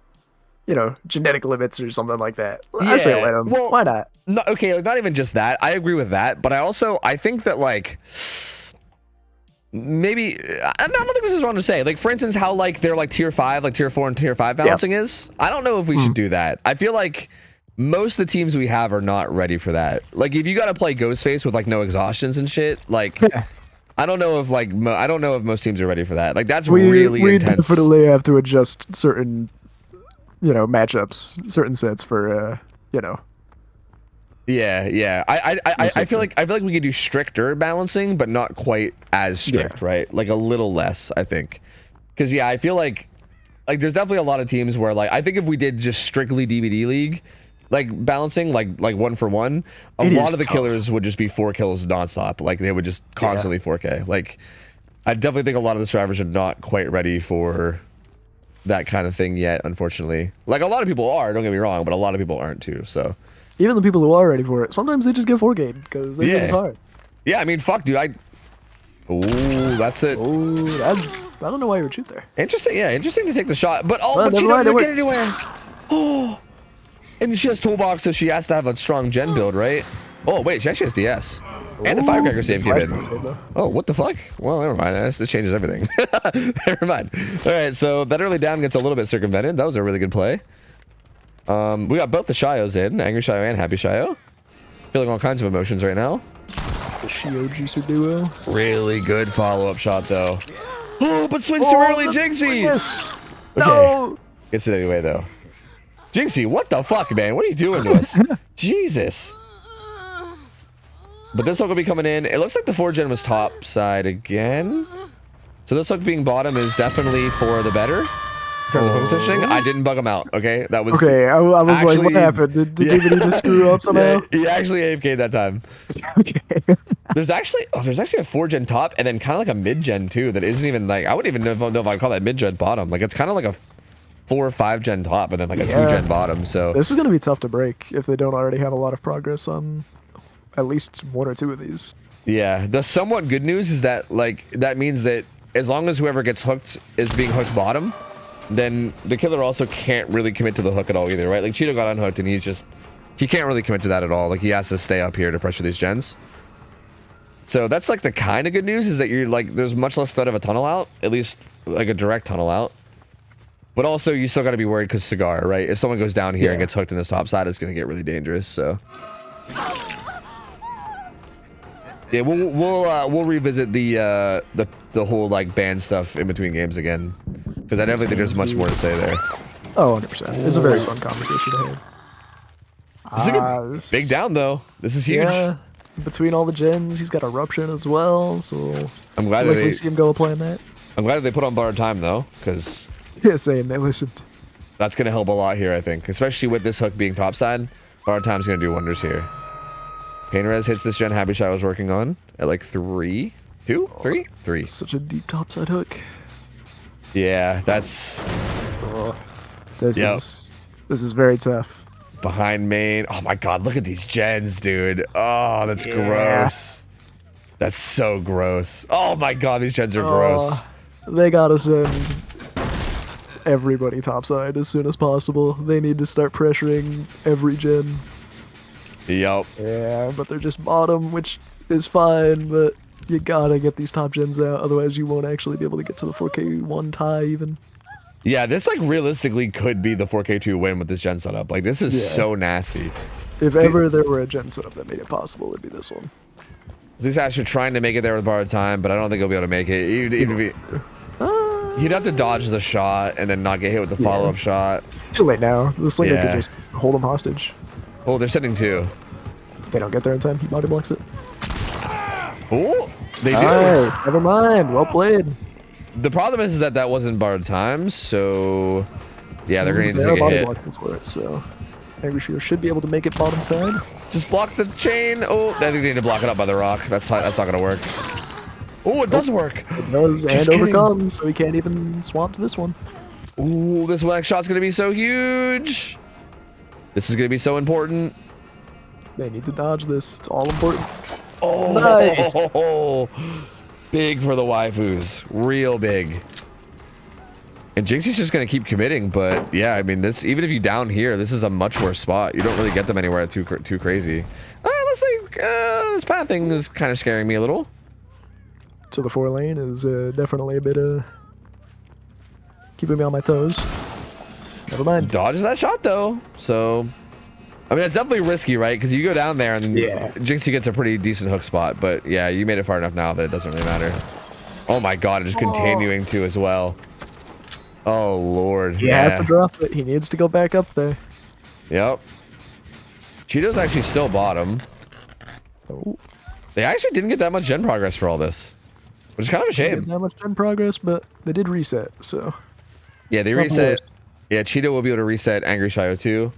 you know, genetic limits or something like that, I say let them. Well, why not? No, okay, like, not even just that. I agree with that, but I think that like. Maybe I don't think this is wrong to say. Like, for instance, how like they're like tier 5, like tier 4 and tier 5 balancing is. I don't know if we should do that. I feel like most of the teams we have are not ready for that. Like, if you got to play Ghostface with like no exhaustions and shit, like I don't know if most teams are ready for that. Like, that's really intense. We definitely have to adjust certain, you know, matchups, certain sets for you know. Yeah. I feel like we could do stricter balancing, but not quite as strict, right? Like a little less, I think. Because I feel like there's definitely a lot of teams where like I think if we did just strictly DVD League, like balancing, like 1-for-1, a lot of the killers would just be 4 kills nonstop. Like they would just constantly 4K. Like I definitely think a lot of the survivors are not quite ready for that kind of thing yet, unfortunately. Like a lot of people are, don't get me wrong, but a lot of people aren't too. So. Even the people who are ready for it, sometimes they just get 4K'd because they think it's hard. Yeah, I mean, fuck, dude. Ooh, that's it. Ooh, I don't know why you would shoot there. Interesting, yeah, interesting to take the shot. But but she doesn't get anywhere. Oh, and she has toolbox, so she has to have a strong gen build, right? Oh, wait, she actually has DS. And the firecracker save came in. Oh, what the fuck? Well, never mind. That changes everything. Never mind. All right, so that early down gets a little bit circumvented. That was a really good play. We got both the Shios in, Angry Shio and Happy Shio. Feeling all kinds of emotions right now. The Shio Juicer duo. Really good follow-up shot, though. Oh, but swings too early, Jinxie! Okay. No! Gets it anyway, though. Jinxie, what the fuck, man? What are you doing to us? Jesus. But this hook will be coming in. It looks like the 4-gen was top side again. So this hook being bottom is definitely for the better. I didn't bug him out, okay? That was okay. I was actually, like, what happened? Did DVD just screw up somehow? Yeah, he actually AFK'd that time. Okay. There's actually a 4-gen top and then kind of like a mid-gen too that isn't even like, I wouldn't even know if I'd call that mid-gen bottom. Like, it's kind of like a 4 or 5-gen top and then like a 2-gen bottom. So this is gonna be tough to break if they don't already have a lot of progress on at least 1 or 2 of these. Yeah, the somewhat good news is that like that means that as long as whoever gets hooked is being hooked bottom, then the killer also can't really commit to the hook at all either, right? Like Cheeto got unhooked and he can't really commit to that at all. Like he has to stay up here to pressure these gens. So that's like the kind of good news is that you're like, there's much less threat of a tunnel out, at least like a direct tunnel out. But also you still got to be worried because Cigar, right? If someone goes down here and gets hooked in this top side, it's going to get really dangerous. So yeah, we'll revisit the whole like ban stuff in between games again. Because I definitely think there's much more to say there. Oh, 100%. It's a very fun conversation to have. This is a big down, though. This is huge. between all the gens, he's got Eruption as well, so I'm glad I'll that likely see him go playing that. I'm glad that they put on borrowed time though, because Yeah, same. They listened. that's gonna help a lot here, I think, especially with this hook being topside. Borrowed time's gonna do wonders here. Painrez hits this gen Happy Shot I was working on at like 3, 2, 3, 3. Such a deep topside hook. Yeah, that's This is very tough. behind main. Oh my god, look at these gens, dude. Oh, that's gross. That's so gross. Oh my god, these gens are gross. They gotta send everybody topside as soon as possible. They need to start pressuring every gen. Yup. Yeah, but they're just bottom, which is fine, but you gotta get these top gens out, otherwise you won't actually be able to get to the 4K1 tie even. Yeah, this like realistically could be the 4K2 win with this gen setup. Like this is so nasty. If ever there were a gen setup that made it possible, it'd be this one. These guys are trying to make it there with borrowed time, but I don't think he'll be able to make it. Even if he'd have to dodge the shot and then not get hit with the follow-up shot. Too late now. The slinger could just hold him hostage. Oh, they're sitting 2. They don't get there in time. He body blocks it. Oh, they do. Alright, never mind. Well played. The problem is that that wasn't borrowed time, so yeah, they're gonna need to take a body hit. blocking for it, so Angry Shooter should be able to make it bottom side. Just block the chain. Oh, I think they need to block it up by the rock. That's not gonna work. Oh, it does work. It does, Just and kidding. overcome, so he can't even swap to this one. Ooh, this next shot's gonna be so huge. This is gonna be so important. They need to dodge this. It's all important. Oh, Nice. Big for the waifus. Real big. And Jinxie's just going to keep committing, but yeah, I mean, this, even if you down here, this is a much worse spot. You don't really get them anywhere too crazy. Honestly, this path thing is kind of scaring me a little. So the 4 lane is definitely a bit keeping me on my toes. Never mind. Dodges that shot though, so I mean, it's definitely risky, right? Because you go down there and Jinxie gets a pretty decent hook spot, but yeah, you made it far enough now that it doesn't really matter. Oh my god, just continuing to as well. Oh lord. He has to drop it. He needs to go back up there. Yep. Cheeto's actually still bottom. Oh. They actually didn't get that much gen progress for all this, which is kind of a shame. Not much gen progress, but they did reset, so. Yeah, they reset. Yeah, Cheeto will be able to reset Angry Shio too.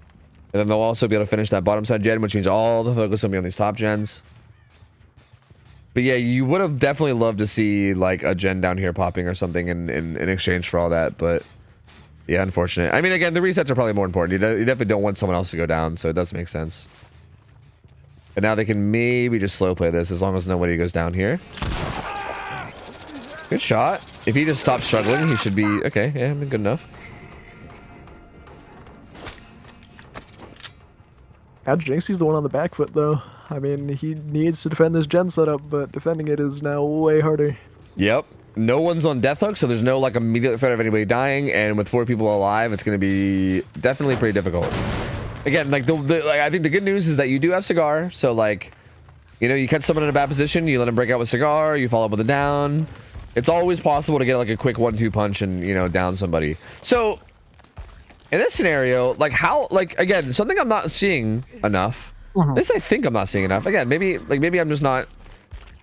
And then they'll also be able to finish that bottom side gen, which means all the focus will be on these top gens. But yeah, you would have definitely loved to see like a gen down here popping or something in exchange for all that. But yeah, unfortunate. I mean, again, the resets are probably more important. You definitely don't want someone else to go down, so it does make sense. But now they can maybe just slow play this as long as nobody goes down here. Good shot. If he just stops struggling, he should be okay. Yeah, I mean, good enough. Now Jinxie's the one on the back foot, though. I mean, he needs to defend this gen setup, but defending it is now way harder. Yep. No one's on death hook, so there's no like immediate threat of anybody dying, and with 4 people alive, it's going to be definitely pretty difficult. Again, like like I think the good news is that you do have Cigar, so like, you know, you catch someone in a bad position, you let him break out with Cigar, you follow up with a down. It's always possible to get like a quick 1-2 punch and, you know, down somebody. So in this scenario, like how, like again, something I'm not seeing enough. At least I think I'm not seeing enough. Again, maybe I'm just not.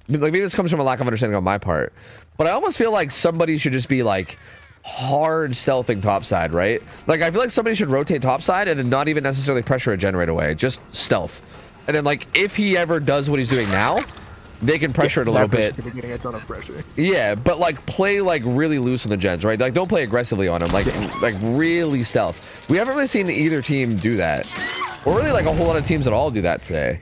Like maybe this comes from a lack of understanding on my part. But I almost feel like somebody should just be like hard stealthing topside, right? Like I feel like somebody should rotate topside and then not even necessarily pressure a gen right away, just stealth. And then like if he ever does what he's doing now, they can pressure it a little bit. Getting a ton of pressure. Yeah, but like play like really loose on the gens, right? Like don't play aggressively on him, like really stealth. We haven't really seen either team do that, or really like a whole lot of teams at all do that today.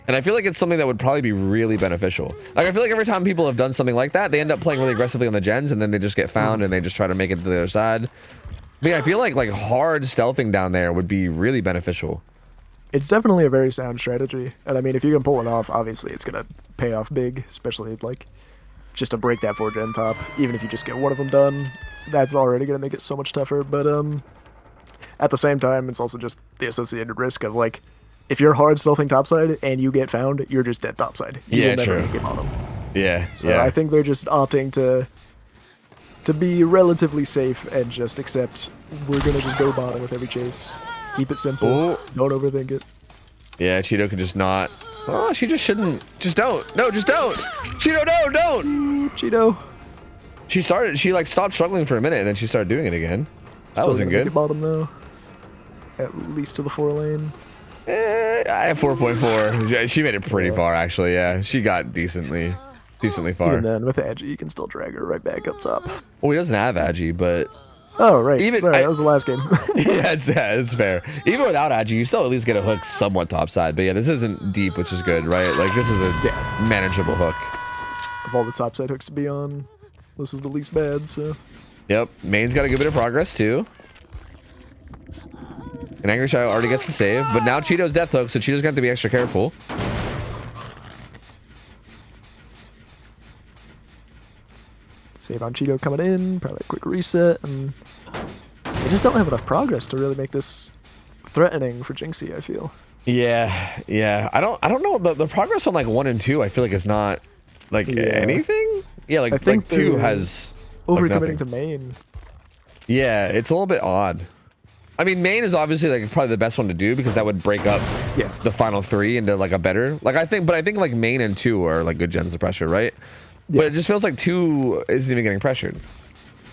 And I feel like it's something that would probably be really beneficial. Like I feel like every time people have done something like that, they end up playing really aggressively on the gens, and then they just get found and they just try to make it to the other side. But yeah, I feel like hard stealthing down there would be really beneficial. It's definitely a very sound strategy, and I mean, if you can pull it off, obviously it's gonna pay off big, especially like just to break that 4-gen top. Even if you just get one of them done, that's already gonna make it so much tougher. But at the same time, it's also just the associated risk of like, if you're hard stealthing topside and you get found, you're just dead topside. You will never make it bottom. Yeah. So yeah. I think they're just opting to be relatively safe and just accept we're gonna just go bottom with every chase. Keep it simple. Don't overthink it. Yeah, Cheeto can just not Oh, she just shouldn't. Just don't. No, just don't. Cheeto, no, don't. Ooh, Cheeto. She like stopped struggling for a minute and then she started doing it again. That Still wasn't gonna make good. it bottom though. At least to the 4 lane. I have 4.4. She made it pretty far actually. Yeah, she got decently far. Even then, with Agi, you can still drag her right back up top. Well, he doesn't have Agi, but Oh, right. Even- Sorry, I- that was the last game. yeah, it's fair. Even without Agi, you still at least get a hook somewhat topside. But yeah, this isn't deep, which is good, right? Like this is a manageable hook. Of all the topside hooks to be on, this is the least bad, so. Yep, main's got a good bit of progress too. And Angry Shadow already gets the save, but now Cheeto's death hook, so Cheeto's gonna have to be extra careful. Save on Cheeto coming in, probably a quick reset, and they just don't have enough progress to really make this threatening for Jinxie, I feel. Yeah. I don't know the progress on like 1 and 2. I feel like it's not like anything. Yeah, I like think 2 they're has like, Overcommitting nothing. to main. Yeah, it's a little bit odd. I mean, main is obviously like probably the best one to do because that would break up the final 3 into like a better. Like I think like main and 2 are like good gens to pressure, right? Yeah. But it just feels like 2 isn't even getting pressured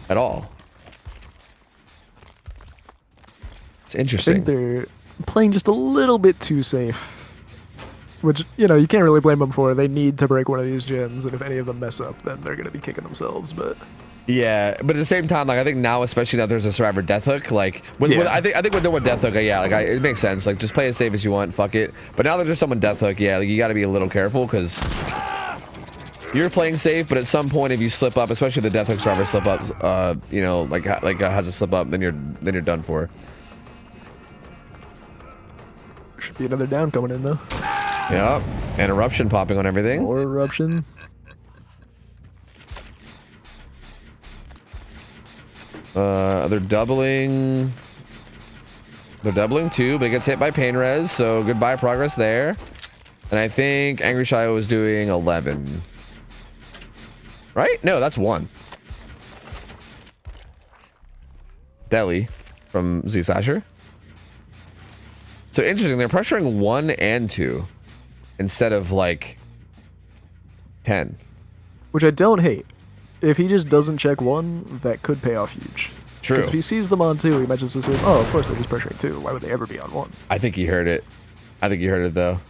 at all. It's I interesting. think they're playing just a little bit too safe. Which, you know, you can't really blame them for. They need to break one of these gens, and if any of them mess up, then they're going to be kicking themselves, but... Yeah, but at the same time, like I think now, especially that there's a survivor death hook, like with I think with no one death hook, it makes sense. Like just play as safe as you want, fuck it. But now that there's someone death hook, like, you got to be a little careful because you're playing safe, but at some point if you slip up, especially the death hook survivor slip ups, you know, has a slip up, then you're done for. Should be another down coming in, though. Yeah, and eruption popping on everything. More eruption. They're doubling. They're doubling too, but it gets hit by pain res, so goodbye progress there. And I think Angry Shayo was doing 11. Right? No, that's 1. Deli from Z Slasher. So interesting, they're pressuring 1 and 2 instead of like 10. Which I don't hate. If he just doesn't check 1, that could pay off huge. True. Because if he sees them on 2, he might just assume, oh, of course they're just pressuring 2. Why would they ever be on 1? I think he heard it. I think you heard it though.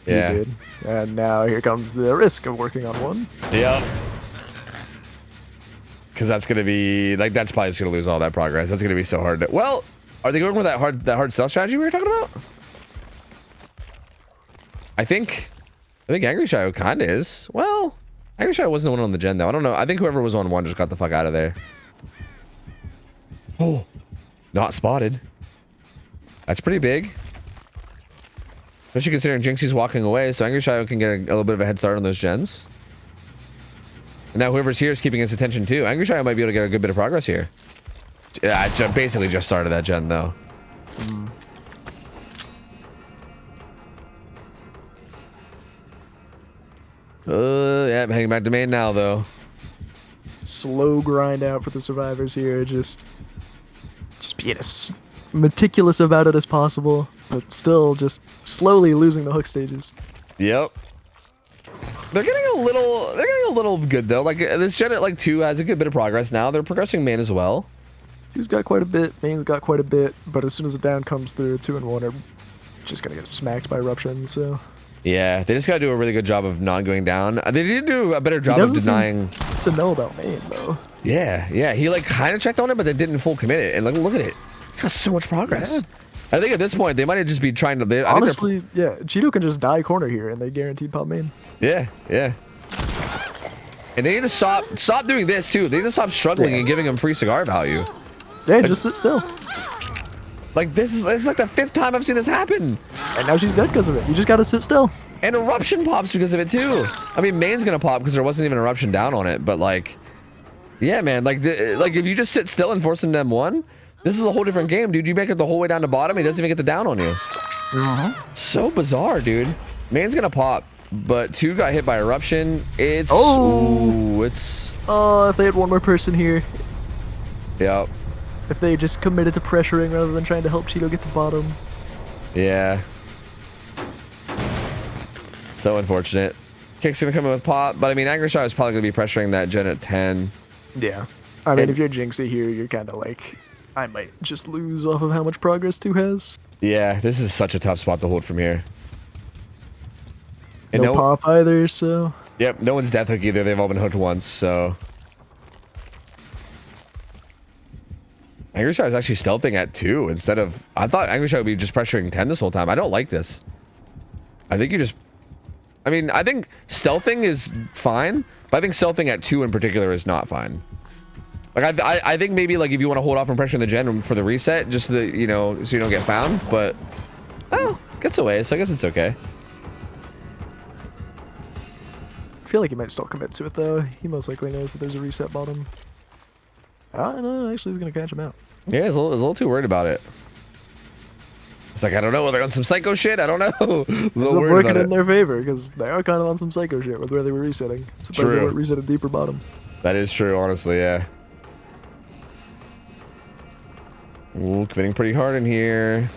Yeah. He did. And now here comes the risk of working on 1. Yep. Because that's gonna be like that's probably just gonna lose all that progress. That's gonna be so hard. Well, are they going with that hard stealth strategy we were talking about? I think Angry Shayo kind of is. Well, Angry Shayo wasn't the one on the gen though. I don't know. I think whoever was on 1 just got the fuck out of there. Oh, not spotted. That's pretty big. Especially considering Jinxie's walking away, so Angry Shayo can get a little bit of a head start on those gens. And now whoever's here is keeping his attention too. Angry Shayo might be able to get a good bit of progress here. Yeah, I basically just started that gen though. Yeah, heading back to main now though. Slow grind out for the survivors here. Just being as meticulous about it as possible, but still just slowly losing the hook stages. Yep. They're getting a little good though. Like this gen at like 2 has a good bit of progress now. They're progressing main as well. Two's got quite a bit, main's got quite a bit, but as soon as the down comes through, 2 and 1 are just gonna get smacked by eruption, so... Yeah, they just gotta do a really good job of not going down. They did do a better job of denying... to know about main, though. Yeah, he like kind of checked on it, but they didn't full commit it. And like, look at it. It's got so much progress. Yeah. I think at this point, they might just be trying to... Honestly, yeah, Cheeto can just die corner here, and they guaranteed pop main. Yeah. And they need to stop doing this, too. They need to stop struggling and giving him free cigar value. Yeah, just sit still. Like, this is like the 5th time I've seen this happen. And now she's dead because of it. You just gotta sit still. And eruption pops because of it, too. I mean, main's gonna pop because there wasn't even eruption down on it, but like... Yeah, man, like if you just sit still and force him to M1, this is a whole different game, dude. You make it the whole way down to bottom, he doesn't even get the down on you. So bizarre, dude. Main's gonna pop, but 2 got hit by eruption. It's... Oh! Ooh, it's... Oh, if they had one more person here. Yep. If they just committed to pressuring rather than trying to help Cheeto get to bottom. Yeah. So unfortunate. Kick's gonna come in with pop, but I mean, Angry Shot is probably gonna be pressuring that gen at 10. Yeah. I mean, if you're Jinxie here, you're kind of like, I might just lose off of how much progress 2 has. Yeah, this is such a tough spot to hold from here. And No pop either, so... Yep, no one's death hook either. They've all been hooked once, so... Angry Shot is actually stealthing at 2 instead of... I thought Angry Shot would be just pressuring 10 this whole time. I don't like this. I think you just... I mean, I think stealthing is fine, but I think stealthing at 2 in particular is not fine. Like, I think maybe, like, if you want to hold off from pressuring the gen for the reset, just so that, you know, so you don't get found, but... Oh, gets away, so I guess it's okay. I feel like he might still commit to it, though. He most likely knows that there's a reset bottom. I don't know, actually he's going to catch him out. Yeah, he's a little too worried about it. It's like, I don't know, they're on some psycho shit, I don't know. It's working in their favor, because they are kind of on some psycho shit with where they were resetting. I'm surprised they weren't resetting deeper bottom. That is true, honestly, yeah. Ooh, committing pretty hard in here.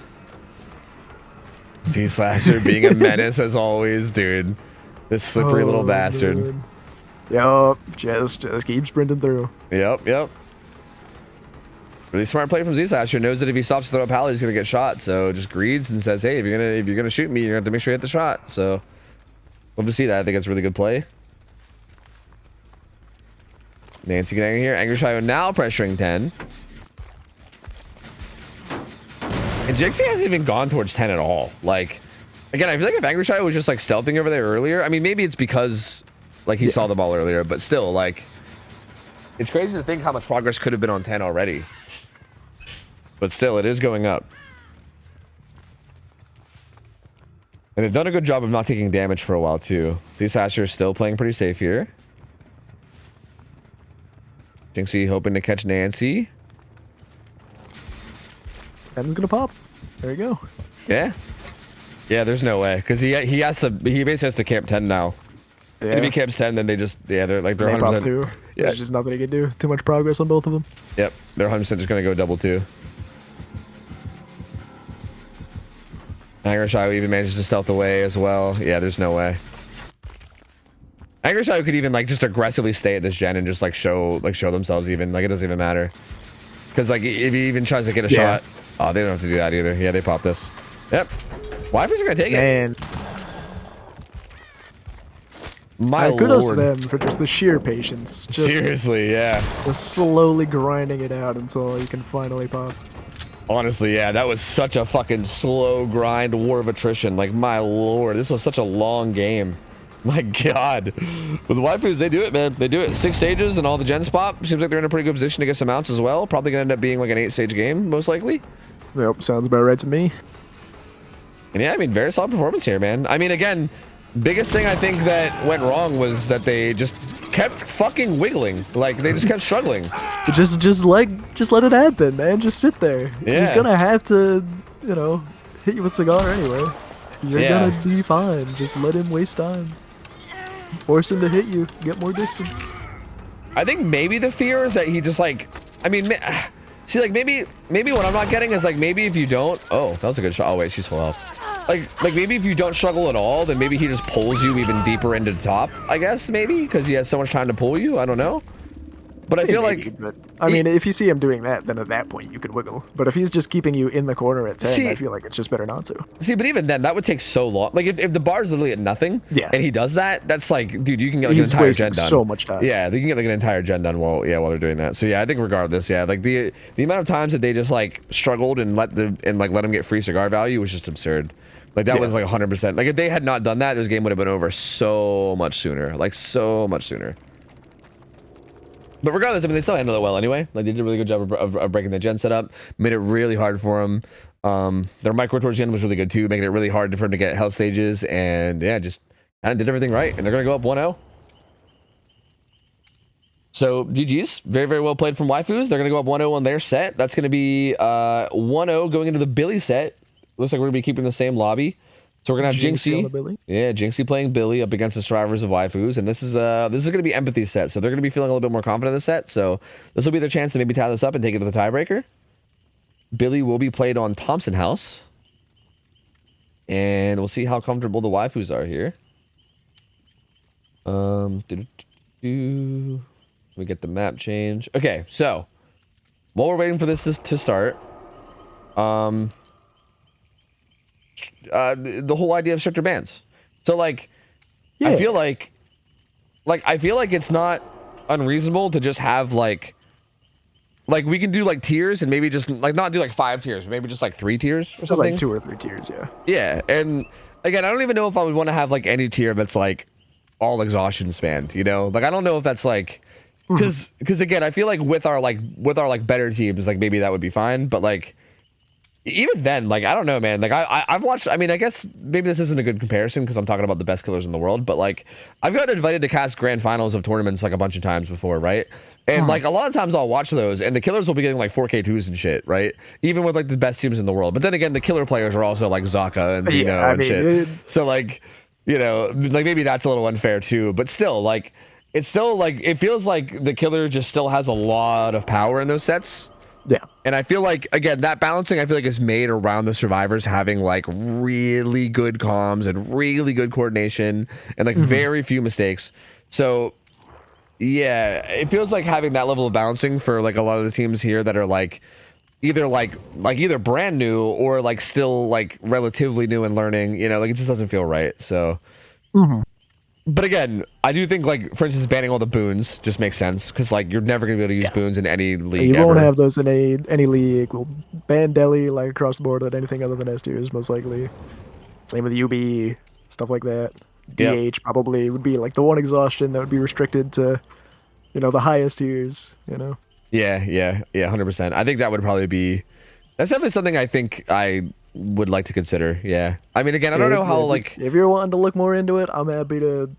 Z-Slasher being a menace as always, dude. This slippery little bastard. Man. Yup, just keep sprinting through. Yep. Really smart play from Z-Slasher. Knows that if he stops to throw a pallet, he's gonna get shot. So just greeds and says, "Hey, if you're gonna shoot me, you're gonna have to make sure you hit the shot." So love to see that. I think it's a really good play. Nancy getting in here. Angry Shadow now pressuring 10. And Jixie hasn't even gone towards 10 at all. Like, again, I feel like if Angry Shadow was just like stealthing over there earlier, I mean, maybe it's because like he saw the ball earlier, but still, like, it's crazy to think how much progress could have been on 10 already. But still, it is going up. And they've done a good job of not taking damage for a while, too. Z-Slasher is still playing pretty safe here. Jinxie hoping to catch Nancy. And gonna pop. There you go. Yeah. Yeah, there's no way. Because he basically has to camp 10 now. Yeah. And if he camps 10, then they just, they're 100%. Pop 2. Yeah. There's just nothing he can do. Too much progress on both of them. Yep. They're 100% just going to go double 2. Angry Shadow even manages to stealth away as well. Yeah, there's no way. Angry Shadow could even like just aggressively stay at this gen and just like show themselves even. Like it doesn't even matter. Because like if he even tries to get a shot. Oh, they don't have to do that either. Yeah, they pop this. Yep. Wifers are going to take it. My kudos lord. to them for just the sheer patience. Just, seriously, yeah. Just slowly grinding it out until you can finally pop. Honestly, yeah, that was such a fucking slow grind war of attrition. Like, my lord, this was such a long game. My god. With the waifus, they do it, man. They do it. 6 stages and all the gens pop. Seems like they're in a pretty good position to get some mounts as well. Probably gonna end up being like an 8-stage game, most likely. Yep, sounds about right to me. And yeah, I mean, very solid performance here, man. I mean, again, biggest thing I think that went wrong was that they just kept fucking wiggling. Like, they just kept struggling. Just let it happen, man. Just sit there. Yeah. He's gonna have to, you know, hit you with Cigar anyway. You're gonna be fine. Just let him waste time. Force him to hit you. Get more distance. I think maybe the fear is that he just like, I mean, see, like maybe what I'm not getting is like maybe if you don't, oh, that was a good shot. Oh wait, she's full health. Like maybe if you don't struggle at all, then maybe he just pulls you even deeper into the top, I guess, maybe because he has so much time to pull you. I don't know. But I feel like, I mean, if you see him doing that, then at that point you could wiggle. But if he's just keeping you in the corner at 10, I feel like it's just better not to. See, but even then, that would take so long. Like if the bar's literally at nothing, and he does that, that's like, dude, you can get like an entire gen done. So much time. Yeah, they can get like an entire gen done while they're doing that. So yeah, I think regardless, yeah, like the amount of times that they just like struggled and let them get free cigar value was just absurd. Like that was like 100%. Like if they had not done that, this game would have been over so much sooner. Like so much sooner. But regardless, I mean, they still handled it well anyway. Like, they did a really good job of breaking the gen setup. Made it really hard for them. Their micro towards the end was really good, too. Making it really hard for them to get health stages. And, yeah, just kind of did everything right. And they're going to go up 1-0. So, GG's. Very, very well played from Waifus. They're going to go up 1-0 on their set. That's going to be 1-0 going into the Billy set. Looks like we're going to be keeping the same lobby. So we're gonna have Jinxie, Jinxie playing Billy up against the survivors of waifus, and this is gonna be empathy set, so they're gonna be feeling a little bit more confident in the set. So this will be their chance to maybe tie this up and take it to the tiebreaker. Billy will be played on Thompson House, and we'll see how comfortable the waifus are here. We get the map change. Okay, so while we're waiting for this to start, the whole idea of stricter bans. So like, Yeah. I feel like it's not unreasonable to just have like we can do like tiers and maybe just like not do like 5 tiers, maybe just like 3 tiers or Just something. like 2 or 3 tiers, yeah. Yeah, and again, I don't even know if I would want to have like any tier that's like all exhaustion spanned, you know? Like I don't know if that's like because again, I feel like with our better teams, like maybe that would be fine, but like even then, like I don't know, man. Like I've watched. I mean, I guess maybe this isn't a good comparison because I'm talking about the best killers in the world, but like I've gotten invited to cast grand finals of tournaments like a bunch of times before, right? And like a lot of times I'll watch those, and the killers will be getting like 4K2s and shit, right? Even with like the best teams in the world. But then again, the killer players are also like Zaka and Zeno and shit. So like, you know, like maybe that's a little unfair too. But still, like it's still like it feels like the killer just still has a lot of power in those sets. Yeah. And I feel like, again, that balancing, I feel like is made around the survivors having like really good comms and really good coordination and like very few mistakes. So yeah, it feels like having that level of balancing for like a lot of the teams here that are like either brand new or like still like relatively new and learning, you know, like it just doesn't feel right. So but again, I do think like, for instance, banning all the boons just makes sense because like you're never gonna be able to use boons in any league. You won't have those in any league. We'll ban Delhi like across the board at anything other than S tiers most likely. Same with UB, stuff like that. DH probably would be like the one exhaustion that would be restricted to, you know, the highest tiers. You know. Yeah, 100%. I think that would probably be. That's definitely something I think I would like to consider. Yeah. I mean, again, I don't know how like. If you're wanting to look more into it, I'm happy to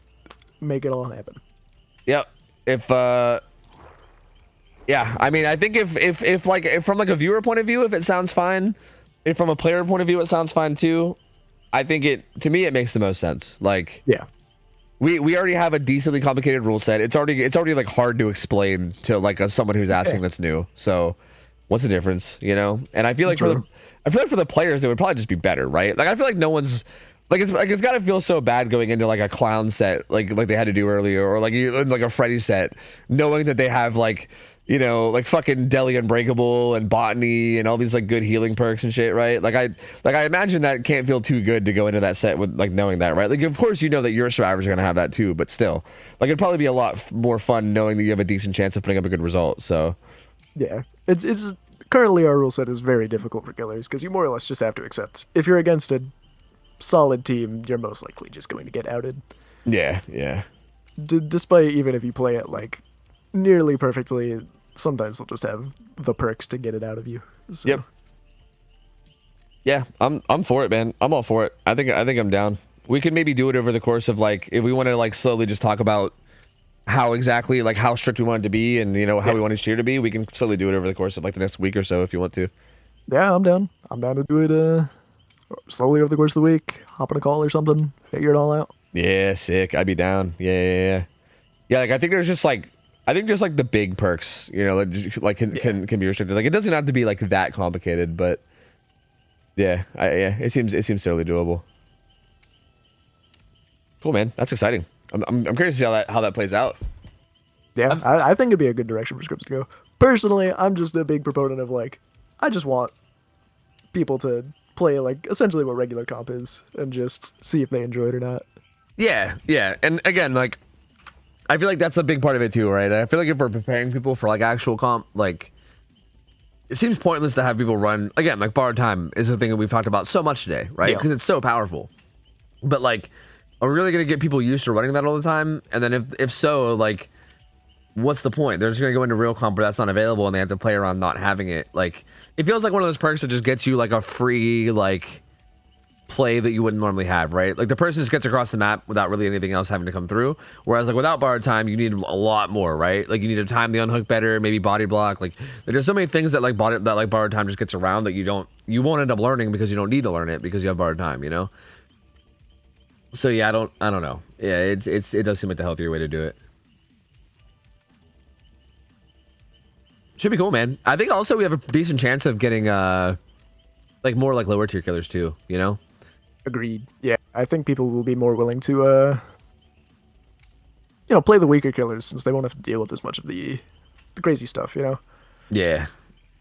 make it all happen. Yep. If yeah, I mean, I think if from like a viewer point of view, if it sounds fine, if from a player point of view, it sounds fine too. I think to me it makes the most sense. Like yeah. We already have a decently complicated rule set. It's already like hard to explain to like someone who's asking that's new. So what's the difference, you know? And I feel like for the players, it would probably just be better, right? Like I feel like no one's like it's got to feel so bad going into like a clown set like they had to do earlier, or like a Freddy set, knowing that they have like, you know, like fucking Deli Unbreakable and Botany and all these like good healing perks and shit, right? Like I imagine that can't feel too good to go into that set with like knowing that, right? Like of course you know that your survivors are gonna have that too, but still, like it'd probably be a lot more fun knowing that you have a decent chance of putting up a good result. So yeah, it's currently our rule set is very difficult for killers because you more or less just have to accept if you're against a solid team, you're most likely just going to get outed. Yeah. Despite even if you play it like nearly perfectly, sometimes they'll just have the perks to get it out of you. So. Yep. Yeah, I'm for it, man. I'm all for it. I think I'm down. We could maybe do it over the course of like if we want to like slowly just talk about how exactly like how strict we want it to be and you know how we want each tier to be. We can slowly do it over the course of like the next week or so if you want to. Yeah, I'm down. I'm down to do it slowly over the course of the week. Hop on a call or something. Figure it all out. Yeah, sick. I'd be down. Yeah. Like I think there's just like the big perks, you know, like can be restricted. Like it doesn't have to be like that complicated, but yeah, it seems totally doable. Cool, man. That's exciting. I'm curious to see how that plays out. Yeah, I think it'd be a good direction for scripts to go. Personally, I'm just a big proponent of like, I just want people to play like essentially what regular comp is and just see if they enjoy it or not. Yeah. And again, like I feel like that's a big part of it too, right? I feel like if we're preparing people for like actual comp, like it seems pointless to have people run again. Like borrowed time is a thing that we've talked about so much today, right? Because it's so powerful. But like, are we really gonna get people used to running that all the time? And then if so, like, what's the point? They're just gonna go into real comp where that's not available, and they have to play around not having it. Like, it feels like one of those perks that just gets you like a free like play that you wouldn't normally have, right? Like the person just gets across the map without really anything else having to come through. Whereas like without borrowed time, you need a lot more, right? Like you need to time the unhook better, maybe body block. Like there's so many things that like borrowed time just gets around that you won't end up learning because you don't need to learn it because you have borrowed time, you know? So yeah, I don't know. Yeah, it does seem like the healthier way to do it. Should be cool, man. I think also we have a decent chance of getting like more like lower tier killers too, you know? Agreed. Yeah, I think people will be more willing to play the weaker killers since they won't have to deal with as much of the crazy stuff. Yeah.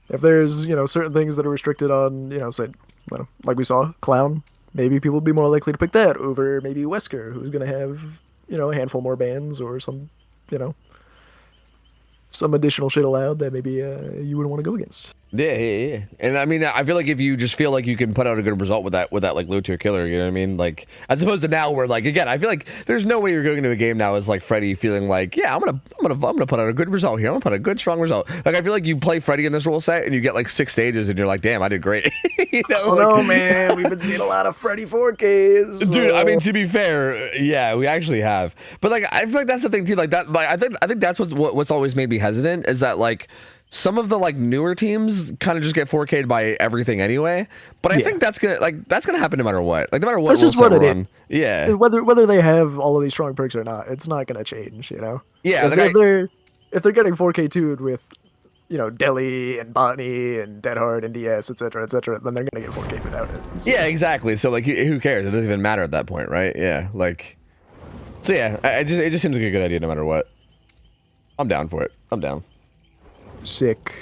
If there's certain things that are restricted on say like we saw clown, maybe people would be more likely to pick that over maybe Wesker, who's gonna have a handful more bans or some you know some additional shit allowed that maybe you wouldn't want to go against. Yeah. And I mean, I feel like if you just feel like you can put out a good result with that like low tier killer, you know what I mean? Like, as opposed to now where like, again, I feel like there's no way you're going into a game now as like Freddy feeling like, yeah, I'm gonna put out a good result here. I'm gonna put a good strong result. Like, I feel like you play Freddy in this rule set and you get like 6 stages and you're like, damn, I did great. Oh no, man, we've been seeing a lot of Freddy 4Ks. Dude, I mean, to be fair, yeah, we actually have. But like, I feel like that's the thing too. Like that, like I think that's what's always made me hesitant is that like some of the like newer teams kind of just get 4K'd by everything anyway. But I think that's gonna happen no matter what. Like no matter what. That's just what it is. Yeah. Whether they have all of these strong perks or not, it's not gonna change. Yeah. If they're getting 4K2'd with Deli and Botany and Deadhard and DS, etc., then they're gonna get 4K without it. So. Yeah, exactly. So like, who cares? It doesn't even matter at that point, right? Yeah. Like. So yeah, it just seems like a good idea no matter what. I'm down for it. I'm down. Sick.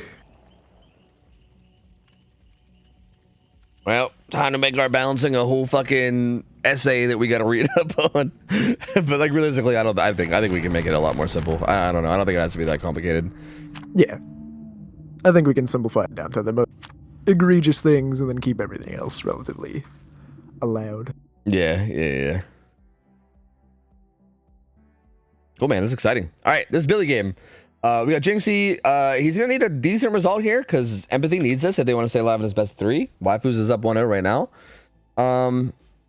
Well, time to make our balancing a whole fucking essay that we got to read up on. But like realistically, I think we can make it a lot more simple. I don't know. I don't think it has to be that complicated. Yeah, I think we can simplify it down to the most egregious things and then keep everything else relatively allowed. Yeah. Cool, man. That's exciting. All right, this Billy game. We got Jinxie. He's going to need a decent result here because Empathy needs this if they want to stay alive in his best 3. Waifus is up 1-0 right now.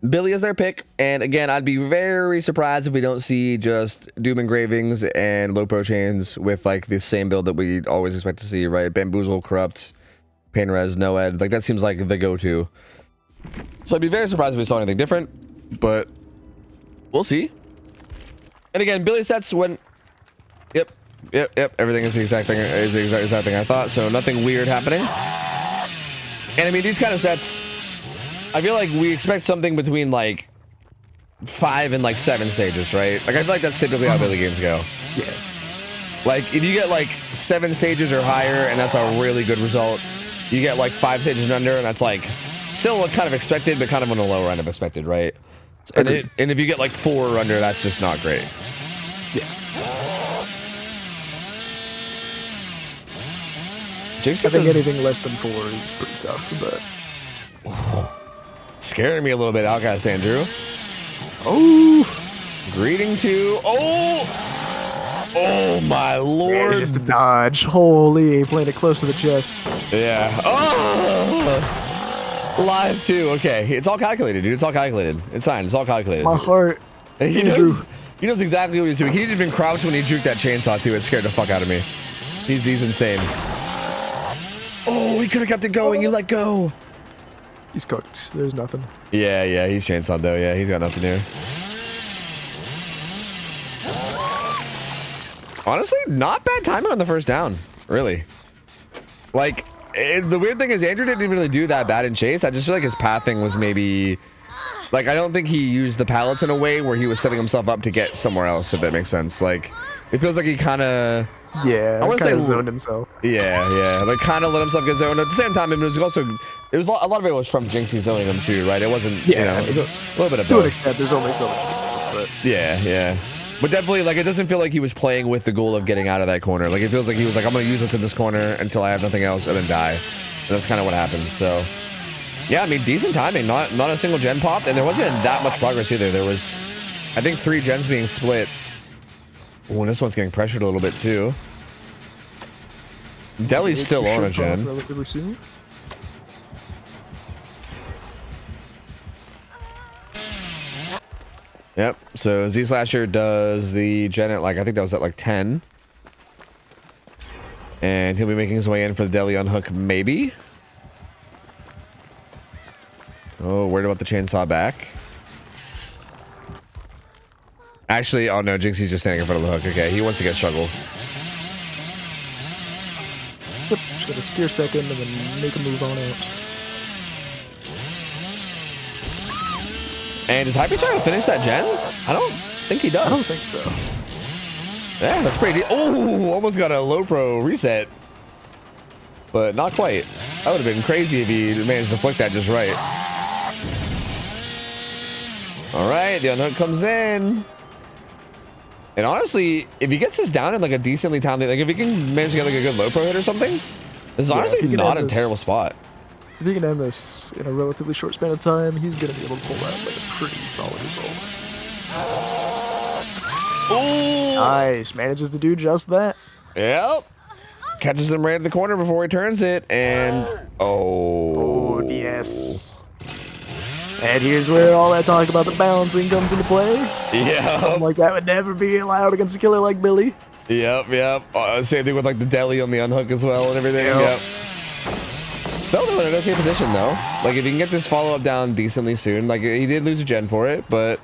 Billy is their pick. And again, I'd be very surprised if we don't see just Doom Engravings and Low Pro Chains with like the same build that we always expect to see, right? Bamboozle, Corrupt, Pain Res, Noed. Like that seems like the go-to. So I'd be very surprised if we saw anything different, but we'll see. And again, Billy sets when... Yep. Everything is the exact thing. Is the exact thing I thought. So nothing weird happening. And I mean, these kind of sets, I feel like we expect something between like 5 and like 7 stages, right? Like I feel like that's typically how Billy games go. Yeah. Like if you get like 7 stages or higher, and that's a really good result. You get like 5 stages and under, and that's like still kind of expected, but kind of on the lower end of expected, right? And if you get like 4 or under, that's just not great. Yeah. I think anything less than 4 is pretty tough, but... Scaring me a little bit, Outcast Andrew. Oh! Greeting to... Oh my lord. Yeah, just a dodge. Holy, playing it close to the chest. Yeah. Oh! Live too. Okay. It's all calculated, dude. It's all calculated. It's fine. It's all calculated. My heart. He knows exactly what he's doing. He didn't even crouch when he juked that chainsaw too. It scared the fuck out of me. He's insane. Oh, he could have kept it going. You let go. He's cooked. There's nothing. Yeah. He's chainsawed though. Yeah, he's got nothing here. Honestly, not bad timing on the first down. Really. Like, the weird thing is Andrew didn't really do that bad in chase. I just feel like his pathing was maybe... Like, I don't think he used the pallets in a way where he was setting himself up to get somewhere else, if that makes sense. Like, it feels like he kind of... Yeah, I want to say zoned himself. Yeah. Like, kind of let himself get zoned. At the same time, it was also... It was a lot of it was from Jinxie zoning him too, right? It wasn't, it was a little bit of both. To an extent, there's only so much. But... Yeah. But definitely, like, it doesn't feel like he was playing with the goal of getting out of that corner. Like, it feels like he was like, I'm going to use what's in this corner until I have nothing else and then die. And that's kind of what happened, so... Yeah, I mean, decent timing. Not a single gen popped, and there wasn't that much progress either. There was, I think, 3 gens being split. Oh, and this one's getting pressured a little bit, too. Deli's still on a gen. Relatively soon. Yep, so Z-Slasher does the gen at, like, I think that was at, like, 10. And he'll be making his way in for the Deli unhook, maybe? Oh, worried about the chainsaw back. Actually, oh no, Jinxie's just standing in front of the hook. Okay, he wants to get struggle. Yep, just gotta spear second and then make a move on out. And is Hyper trying to finish that gen? I don't think he does. I don't think so. Yeah, that's pretty. Oh, almost got a low pro reset, but not quite. That would have been crazy if he managed to flick that just right. All right, the unhook comes in. And honestly, if he gets this down in like a decently timed, like if he can manage to get like a good low pro hit or something, this is honestly not a terrible spot. If he can end this in a relatively short span of time, he's going to be able to pull out like a pretty solid result. Ooh. Nice. Manages to do just that. Yep. Catches him right at the corner before he turns it, and oh, DS. And here's where all that talk about the balancing comes into play. Yeah. Something like that would never be allowed against a killer like Billy. Yep. Same thing with like the deli on the unhook as well and everything. Yep. Still in an okay position though. Like if you can get this follow up down decently soon, like he did lose a gen for it, but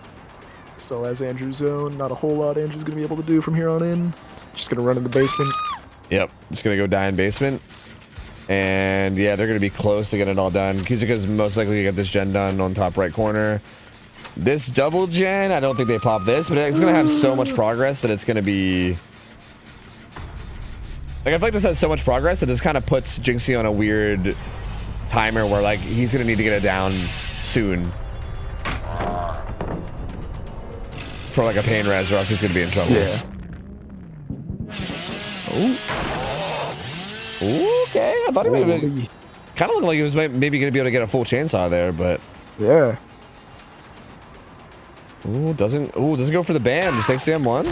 still has Andrew's zone. Not a whole lot Andrew's gonna be able to do from here on in. Just gonna run in the basement. Yep. Just gonna go die in basement. And yeah, they're gonna be close to getting it all done. Kuzika's most likely to get this gen done on top right corner. This double gen, I don't think they pop this, but it's gonna have so much progress that it's gonna be like I feel like this has so much progress that this kind of puts Jinxie on a weird timer where like he's gonna need to get it down soon for like a pain res or else he's gonna be in trouble. Yeah. Oh. Okay, I thought he maybe kind of looked like he was maybe gonna be able to get a full chainsaw there, but yeah. Ooh, doesn't go for the ban. Just takes the M1.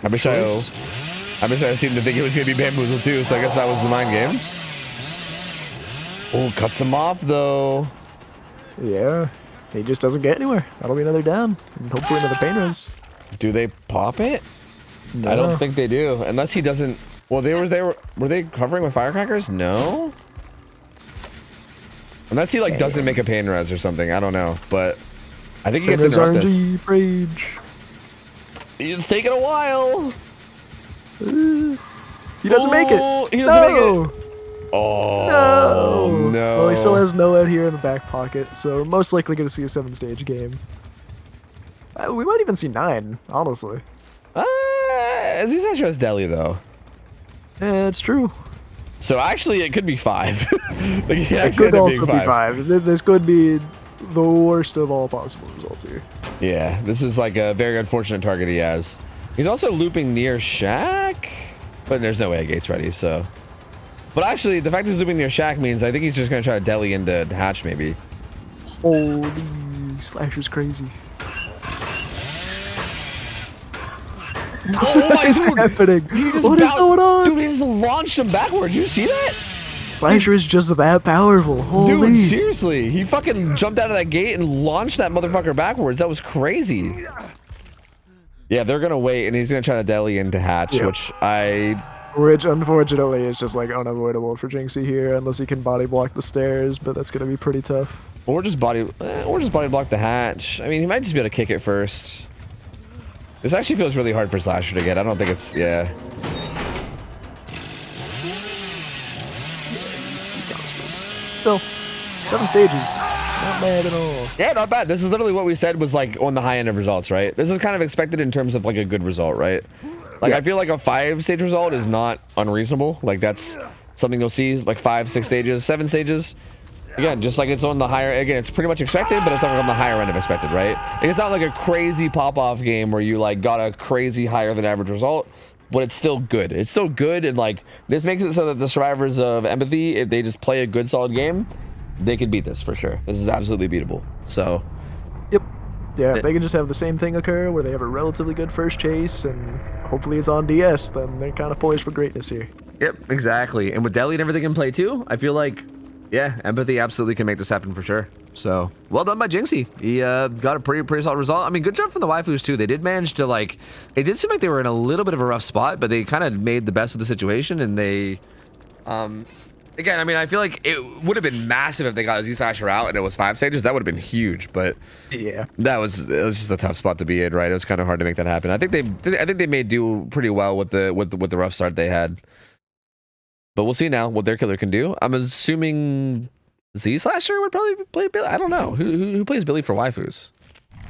I seemed to think it was gonna be bamboozled too, so I guess that was the mind game. Oh, cuts him off though. Yeah, he just doesn't get anywhere. That'll be another down, and hopefully another pain res. Do they pop it? No. I don't think they do, unless he doesn't. Well, were they covering with firecrackers? No. Unless he like doesn't make a pain res or something. I don't know, but I think he gets to interrupt this. Rage. It's taking a while. He doesn't make it. He doesn't make it. Oh no. Well, he still has Noah here in the back pocket, so we're most likely going to see a 7-stage game. We might even see 9, honestly. Zsasher has Deli though. Yeah, it's true. So actually, it could be 5. Like, it could also be 5. This could be the worst of all possible results here. Yeah, this is like a very unfortunate target he has. He's also looping near Shack, but there's no way a gate's ready, so. But actually, the fact he's looping near Shack means I think he's just going to try to deli into Hatch, maybe. Holy, Slasher's crazy. Oh my god! Happening? What is going on? Dude, he just launched him backwards. You see that? Slasher is just that powerful. Holy. Dude, seriously. He fucking jumped out of that gate and launched that motherfucker backwards. That was crazy. Yeah, they're going to wait, and he's going to try to deli into Hatch, Which, unfortunately, is just, like, unavoidable for Jinxie here, unless he can body block the stairs, but that's going to be pretty tough. Or just body block the Hatch. I mean, he might just be able to kick it first. This actually feels really hard for Slasher to get. I don't think it's, yeah. Still, 7 stages. Not bad at all. Yeah, not bad. This is literally what we said was like on the high end of results, right? This is kind of expected in terms of like a good result, right? Like, I feel like a 5-stage result is not unreasonable. Like, that's something you'll see, like 5, 6 stages, 7 stages. Again, just like it's on the higher, again, it's pretty much expected, but it's on the higher end of expected, right? Like, it's not like a crazy pop-off game where you like got a crazy higher than average result, but it's still good. It's still good, and like, this makes it so that the survivors of Empathy, if they just play a good, solid game, they can beat this for sure. This is absolutely beatable. So, yep. Yeah, if they can just have the same thing occur where they have a relatively good first chase and hopefully it's on DS, then they're kind of poised for greatness here. Yep, exactly. And with Deli and everything in play too, I feel like, yeah, Empathy absolutely can make this happen for sure. So, well done by Jinxie. He got a pretty solid result. I mean, good job from the waifus too. They did manage to, like, it did seem like they were in a little bit of a rough spot, but they kind of made the best of the situation, and they, again, I mean, I feel like it would have been massive if they got Z-Slasher out and it was 5 stages. That would have been huge, but yeah, it was just a tough spot to be in, right? It was kind of hard to make that happen. I think they may do pretty well with the rough start they had, but we'll see now what their killer can do. I'm assuming Z-Slasher would probably play Billy. I don't know who plays Billy for waifus.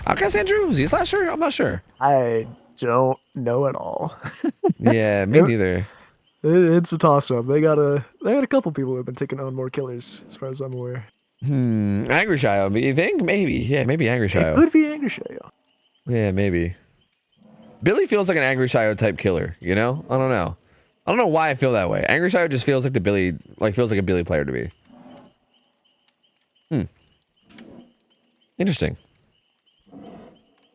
I guess Andrew Z-Slasher. I'm not sure. I don't know at all. Yeah, me neither. It's a toss-up. They got a couple people who've been taking on more killers, as far as I'm aware. Angry Shio, but you think? Maybe. Yeah, maybe Angry It Shio. could be Angry Shayo. Yeah, maybe. Billy feels like an Angry Shio type killer, you know? I don't know. I don't know why I feel that way. Angry Shio just feels like feels like a Billy player to me. Interesting.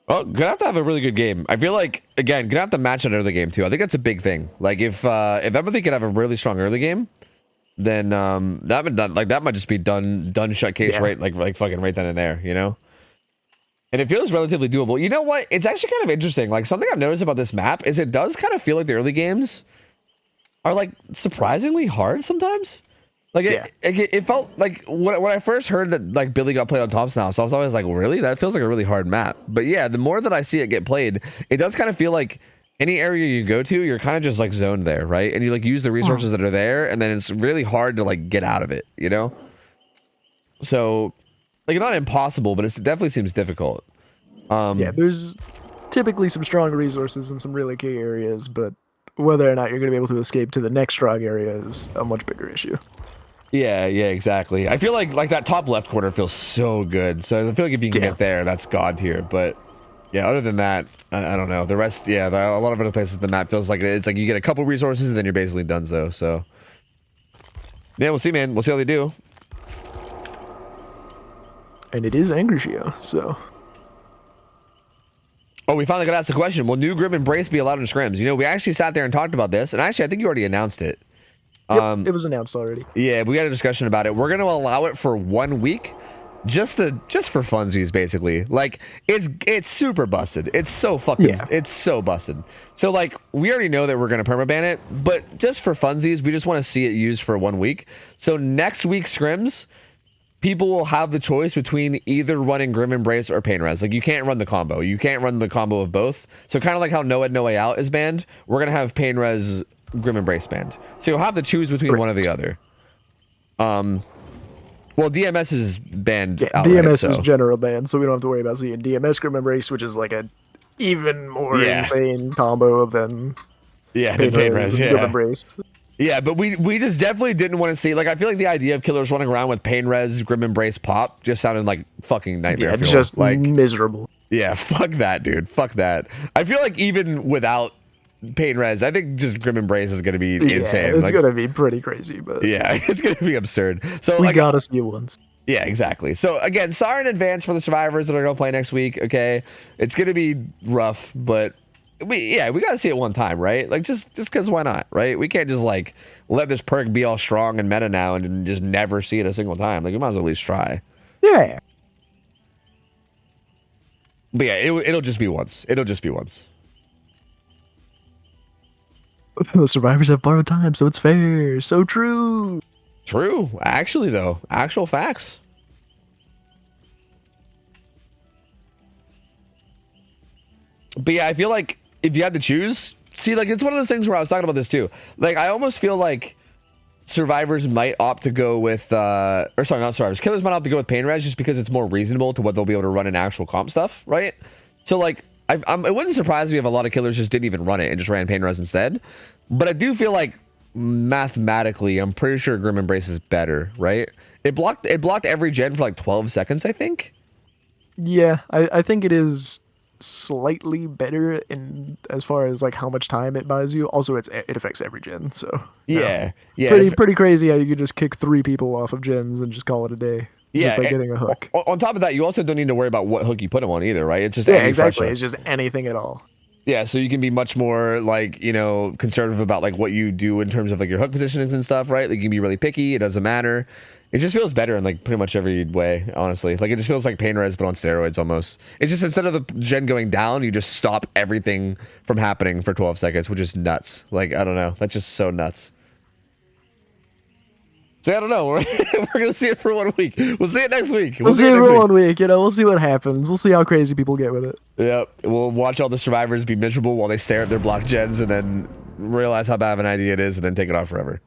Oh, gonna have to have a really good game. I feel like, again, gonna have to match that early game too. I think that's a big thing. Like if everybody could have a really strong early game, then that might just be done shut case right like fucking right then and there, you know? And it feels relatively doable. You know what? It's actually kind of interesting. Like something I've noticed about this map is it does kind of feel like the early games are like surprisingly hard sometimes. Like it felt like when I first heard that like Billy got played on tops now, so I was always like, really? That feels like a really hard map. But yeah, the more that I see it get played, it does kind of feel like any area you go to, you're kind of just like zoned there, right? And you like use the resources that are there, and then it's really hard to like get out of it, you know? So like not impossible, but it definitely seems difficult. Yeah, there's typically some strong resources in some really key areas, but whether or not you're going to be able to escape to the next strong area is a much bigger issue. Yeah, exactly. I feel like that top left corner feels so good. So I feel like if you can get there, that's god tier. But yeah, other than that, I don't know. The rest, yeah, a lot of other places the map feels like it's like you get a couple resources and then you're basically done. So yeah, we'll see, man. We'll see how they do. And it is Angry Shio, so. Oh, we finally got asked the question. Will new Grim Embrace be allowed in scrims? You know, we actually sat there and talked about this, and actually, I think you already announced it. Yep, it was announced already. Yeah, we had a discussion about it. We're going to allow it for 1 week, just for funsies, basically. Like it's super busted. It's so fucking it's so busted. So like we already know that we're going to permaban it, but just for funsies, we just want to see it used for 1 week. So next week's scrims, people will have the choice between either running Grim Embrace or Pain Res. Like you can't run the combo. You can't run the combo of both. So kind of like how No Ed No Way Out is banned, we're going to have Pain Res Grim Embrace banned. So you'll have to choose between one or the other. Well, DMS is banned outright, DMS is general ban, so we don't have to worry about seeing DMS Grim Embrace, which is like a even more insane combo than Pain Res Grim Embrace. Yeah, but we just definitely didn't want to see, like, I feel like the idea of killers running around with Pain Res, Grim Embrace, Pop just sounded like fucking nightmare. Yeah, just like miserable. Yeah, fuck that, dude. Fuck that. I feel like even without Pain Res, I think just Grim Embrace is going to be insane. It's like, going to be pretty crazy, but yeah, it's going to be absurd. So we gotta see it once. Yeah, exactly. So again, sorry in advance for the survivors that are going to play next week. Okay, it's going to be rough, but we gotta see it one time, right? Like just because why not, right? We can't just like let this perk be all strong and meta now and just never see it a single time. Like we might as well at least try. Yeah. But yeah, it'll just be once. It'll just be once. The survivors have borrowed time, so it's fair. So true. True. Actually, though, actual facts. But yeah, I feel like if you had to choose, see, like it's one of those things where I was talking about this too. Like I almost feel like survivors might opt to go with, or sorry, not survivors. Killers might opt to go with Pain Res just because it's more reasonable to what they'll be able to run in actual comp stuff, right? So like, it wouldn't surprise me if a lot of killers just didn't even run it and just ran Pain Res instead. But I do feel like mathematically, I'm pretty sure Grim Embrace is better, right? It blocked every gen for like 12 seconds, I think. Yeah, I think it is slightly better in as far as like how much time it buys you. Also, it affects every gen, so yeah. Pretty crazy how you could just kick 3 people off of gens and just call it a day. Just by getting a hook. On top of that, you also don't need to worry about what hook you put them on either, right? It's just exactly. It's just anything at all. Yeah, so you can be much more like, you know, conservative about like what you do in terms of like your hook positionings and stuff, right? Like you can be really picky. It doesn't matter. It just feels better in like pretty much every way, honestly. Like it just feels like Pain Res but on steroids almost. It's just instead of the gen going down, you just stop everything from happening for 12 seconds, which is nuts. Like I don't know, that's just so nuts. So I don't know. We're gonna see it for 1 week. We'll see it next week. We'll see it for 1 week. You know, we'll see what happens. We'll see how crazy people get with it. Yep. We'll watch all the survivors be miserable while they stare at their block gens and then realize how bad of an idea it is and then take it off forever.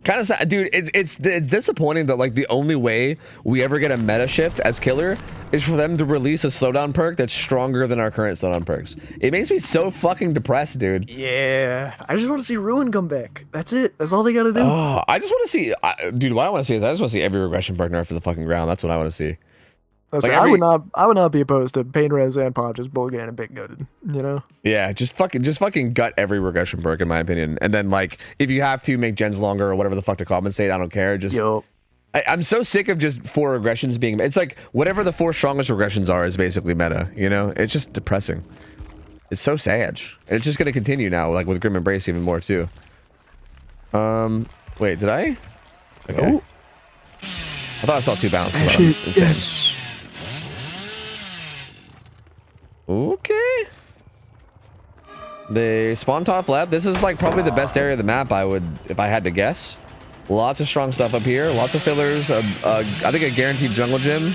Kind of sad, dude. It's disappointing that like the only way we ever get a meta shift as killer is for them to release a slowdown perk that's stronger than our current slowdown perks. It makes me so fucking depressed, dude. Yeah, I just want to see Ruin come back. That's it. That's all they gotta do. Oh, I just want to see, dude. What I want to see is I just want to see every regression perk nerf for the fucking ground. That's what I want to see. Listen, Like I would not be opposed to Pain Res and Pop just both getting a bit gutted, you know? Yeah, just fucking gut every regression perk in my opinion, and then like if you have to make gens longer or whatever the fuck to compensate, I don't care. Just I'm so sick of just 4 regressions being. It's like whatever the 4 strongest regressions are is basically meta. You know, it's just depressing. It's so sad. And it's just gonna continue now, like with Grim Embrace even more too. Wait, did I? Okay. Oh. I thought I saw 2 bounces. Actually, Insane. yes. Okay. They spawned top lab. This is like probably the best area of the map, I would, if I had to guess. Lots of strong stuff up here. Lots of fillers. I think a guaranteed jungle gym.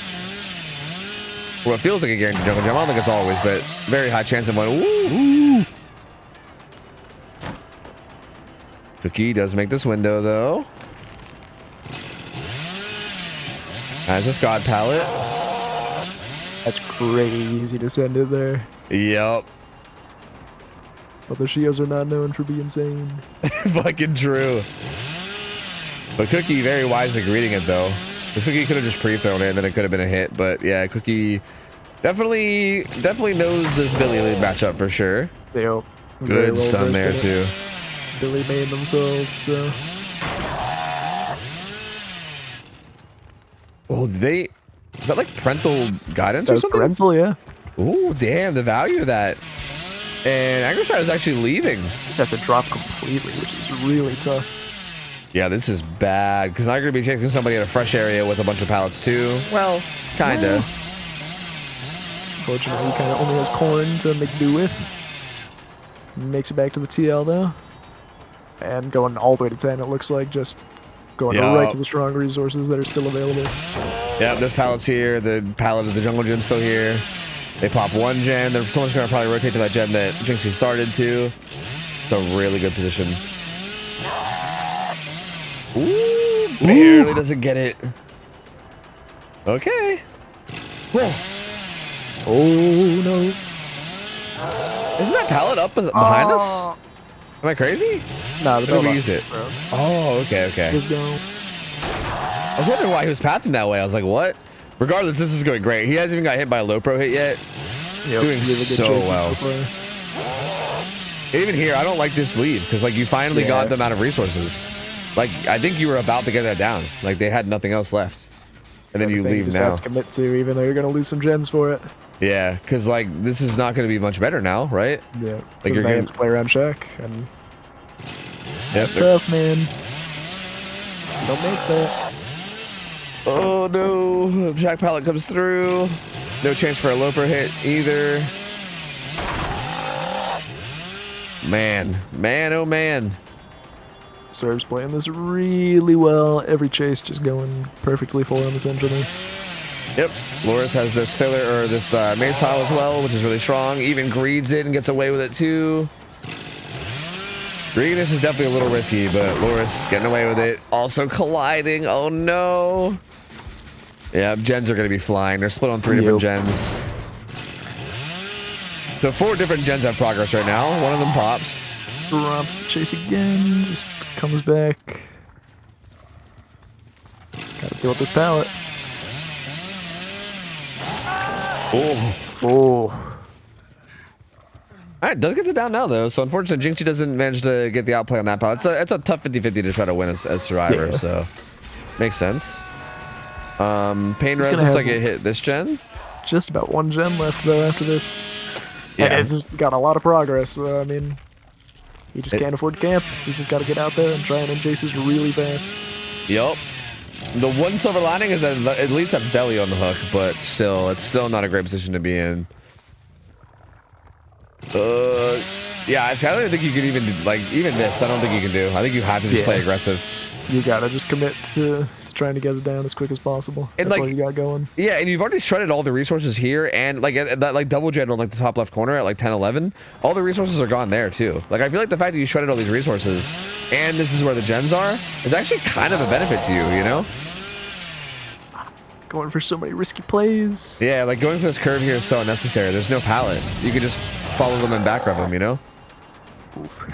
Well, it feels like a guaranteed jungle gym. I don't think it's always, but very high chance of one. Ooh. Cookie does make this window though. Has a Scott pallet. That's crazy to send it there. Yep. But the Shios are not known for being sane. Fucking true. But Cookie very wisely reading it though. This Cookie could have just pre-thrown it and then it could have been a hit. But yeah, Cookie definitely knows this Billy lead matchup for sure. Yep. Good stun there too. Billy made themselves, so. Oh, is that like parental guidance or something? Parental, yeah. Ooh, damn, the value of that. And Agrichai is actually leaving. This has to drop completely, which is really tough. Yeah, this is bad, because I'm going to be chasing somebody in a fresh area with a bunch of pallets too. Well, kinda. Unfortunately, he kind of only has corn to make do with. Makes it back to the TL though. And going all the way to 10, it looks like, just going right to the strong resources that are still available. Yeah, this pallet's here. The pallet of the jungle gem's still here. They pop 1 gem. Someone's going to probably rotate to that gem that Jinxie started to. It's a really good position. Ooh, barely doesn't get it. Okay. Whoa. Oh, no. Isn't that pallet up behind us? Am I crazy? Nah, the we use it. Oh, okay. Just go. I was wondering why he was pathing that way. I was like, what? Regardless, this is going great. He hasn't even got hit by a low pro hit yet. Yep, doing so well. Even here, I don't like this lead because like you finally got them out of resources. Like I think you were about to get that down. Like they had nothing else left, and then you leave now. Have to commit to, even though you're gonna lose some gens for it. Yeah, because like this is not going to be much better now, right? Yeah, like you're going to play around Shaq, and that's tough, man. Don't make that. Oh no, Shaq pallet comes through. No chance for a low pro hit either. Man, oh man. Serve's playing this really well. Every chase just going perfectly for him, essentially. Yep, Loris has this filler, or this maze tile as well, which is really strong. Even greeds it and gets away with it too. Greediness is definitely a little risky, but Loris getting away with it. Also colliding, oh no. Yeah, gens are going to be flying. They're split on 3 different gens. So 4 different gens have progress right now. One of them pops. Drops the chase again, just comes back. Just gotta deal with this pallet. Oh. Alright, does get the down now though. So unfortunately Jinxie doesn't manage to get the outplay on that pallet. It's a tough 50-50 to try to win as survivor, so makes sense. Pain Res looks like it hit this gen. Just about 1 gem left though after this. Yeah. And it's got a lot of progress, so I mean, he just can't afford to camp. He's just got to get out there and try and end chases really fast. Yup. The one silver lining is that at least that's Deli on the hook, but still, it's still not a great position to be in. Yeah, I don't even think you could even, like, even this, I don't think you can do. I think you have to just play aggressive. You gotta just commit to trying to get it down as quick as possible. And, That's like, all you got going. Yeah, and you've already shredded all the resources here, and like at that like double gen on like the top left corner at like 10-11, all the resources are gone there too. Like I feel like the fact that you shredded all these resources, and this is where the gens are, is actually kind of a benefit to you, you know? Going for so many risky plays. Yeah, like going for this curve here is so unnecessary. There's no pallet. You can just follow them and back rev them, you know? Oof.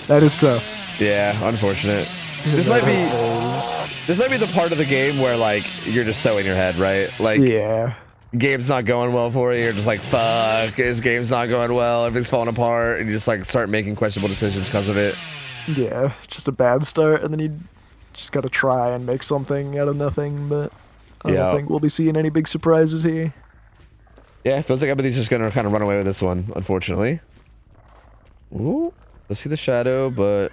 That is tough. Yeah, unfortunate. This might be the part of the game where like you're just so in your head, right? Like Yeah. game's not going well for you. You're just like, fuck, this game's not going well. Everything's falling apart, and you just like start making questionable decisions because of it. Yeah, just a bad start, and then you just gotta try and make something out of nothing, but I don't think we'll be seeing any big surprises here. Yeah, it feels like everybody's just gonna kind of run away with this one, unfortunately. Ooh, let's see the shadow, but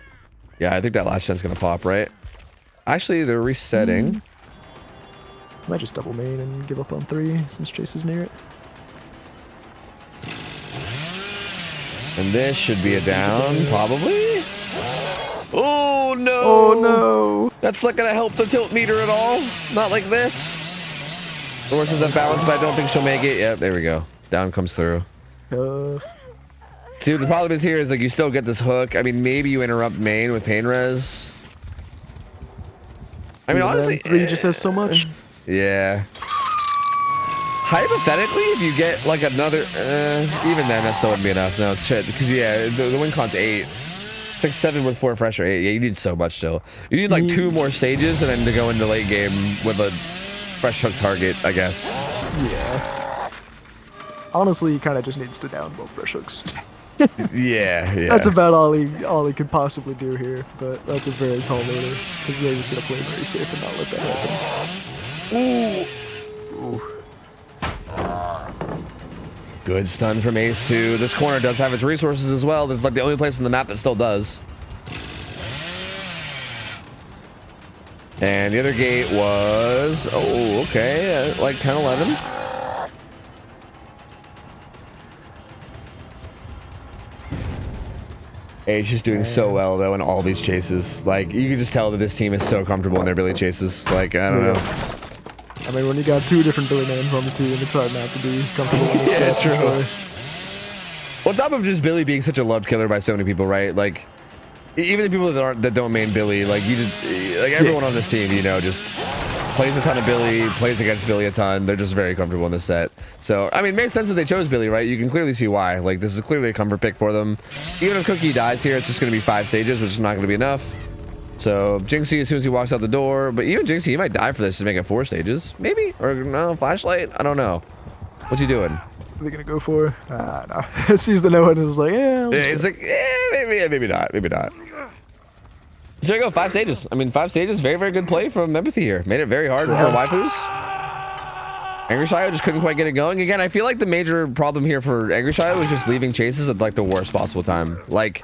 yeah, I think that last gen's gonna pop, right? Actually, they're resetting. Might just double main and give up on 3 since Chase is near it. And this should be a down, probably. Oh no! Oh no! That's not gonna help the tilt meter at all. Not like this. The horse is unbalanced, but I don't think she'll make it. Yep, there we go. Down comes through. See, the problem is here is like you still get this hook. I mean, maybe you interrupt main with pain res. I mean, honestly, he just has so much. Yeah. Hypothetically, if you get like another, even then, that still wouldn't be enough. No, it's shit. Because yeah, the win con's 8. It's like 7 with 4 fresh or 8. Yeah, you need so much still. You need like 2 more stages and then to go into late game with a fresh hook target, I guess. Yeah. Honestly, he kind of just needs to down both fresh hooks. Yeah. That's about all he could possibly do here, but that's a very tall order because they're just gonna play very safe and not let that happen. Ooh. Good stun from Ace 2. This corner does have its resources as well. This is like the only place on the map that still does. And the other gate was, oh, okay, like 10-11. Ace is doing so well though in all these chases. Like you can just tell that this team is so comfortable in their Billy chases. Like I don't know. I mean, when you got 2 different Billy names on the team, it's hard not to be comfortable in this. Yeah, true. Sure. On top of just Billy being such a loved killer by so many people, right? Like even the people that don't main Billy, like you just like everyone on this team, you know, just plays a ton of Billy, plays against Billy a ton. They're just very comfortable in this set. So, I mean, it makes sense that they chose Billy, right? You can clearly see why. Like, this is clearly a comfort pick for them. Even if Cookie dies here, it's just going to be 5 stages, which is not going to be enough. So, Jinxie, as soon as he walks out the door, but even Jinxie, he might die for this to make it 4 stages. Maybe? Or no, flashlight? I don't know. What's he doing? What are they going to go for? No. Sees the no-one and is like, yeah. It's like, maybe not. Maybe not. So there you go, 5 stages. I mean, 5 stages, very, very good play from Empathy here. Made it very hard for waifus. Angry Shio just couldn't quite get it going. Again, I feel like the major problem here for Angry Shio was just leaving chases at like the worst possible time. Like,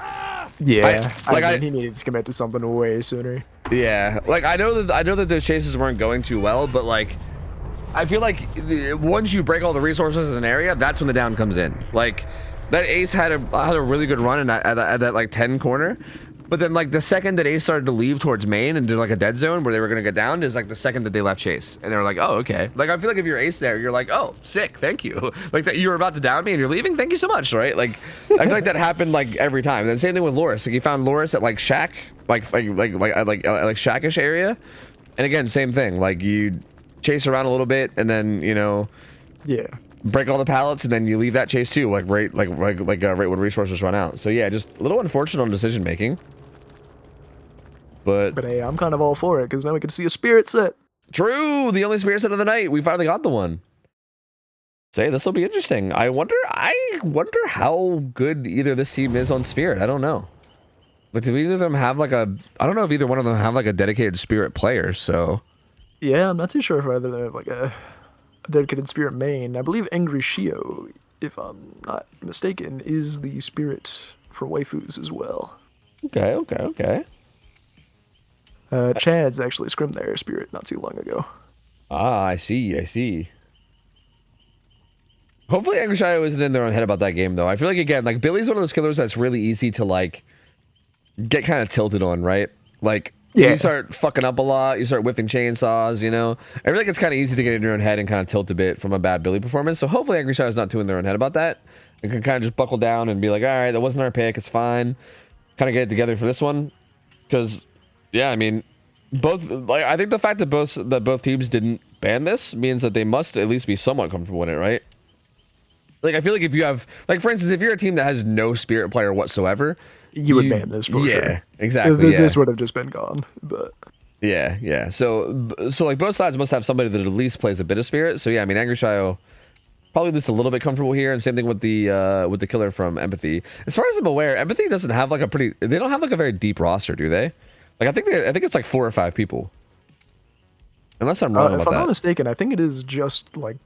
yeah, I mean, he needed to commit to something way sooner. Yeah, like I know that those chases weren't going too well, but like, I feel like once you break all the resources in an area, that's when the down comes in. Like, that Ace had a really good run at that like 10 corner. But then, like, the second that Ace started to leave towards main and do, like, a dead zone where they were going to get down is, like, the second that they left Chase. And they were like, oh, okay. Like, I feel like if you're Ace there, you're like, oh, sick, thank you. Like, that you were about to down me and you're leaving, thank you so much, right? Like, I feel like that happened, like, every time. And then same thing with Loris. Like, he found Loris at, like, Shack, like Shackish area. And again, same thing. Like, you chase around a little bit and then, you know... Yeah. Break all the pallets and then you leave that chase too, like right when resources run out. So yeah, just a little unfortunate on decision making. But hey, I'm kind of all for it because now we can see a spirit set. True, the only spirit set of the night. We finally got the one. Say this will be interesting. I wonder how good either of this team is on spirit. I don't know. Like, do either of them have like a? I don't know if either one of them have like a dedicated spirit player. So yeah, I'm not too sure if either they have like a dedicated spirit main. I believe Angry Shio, if I'm not mistaken, is the spirit for waifus as well. Okay. Chad's actually scrimmed their spirit not too long ago. Ah, I see. Hopefully Angry Shio isn't in their own head about that game though. I feel like again, like Billy's one of those killers that's really easy to like get kind of tilted on, right? Like Yeah. You start fucking up a lot. You start whipping chainsaws, you know? I feel like it's kind of easy to get in your own head and kind of tilt a bit from a bad Billy performance. So hopefully Angry Shadow's not too in their own head about that. And can kind of just buckle down and be like, all right, that wasn't our pick. It's fine. Kind of get it together for this one. Because, yeah, I mean, I think the fact that both teams didn't ban this means that they must at least be somewhat comfortable in it, right? Like, I feel like if you have, like, for instance, if you're a team that has no Spirit player whatsoever, you would ban this for sure. Yeah, exactly. This would have just been gone, but yeah. So like both sides must have somebody that at least plays a bit of Spirit. So yeah, I mean, Angry Shadow probably at least a little bit comfortable here, and same thing with the killer from Empathy. As far as I'm aware, Empathy doesn't have like they don't have like a very deep roster, do they? Like I think it's like 4 or 5 people. Unless I'm wrong about that. If I'm not mistaken, I think it is just like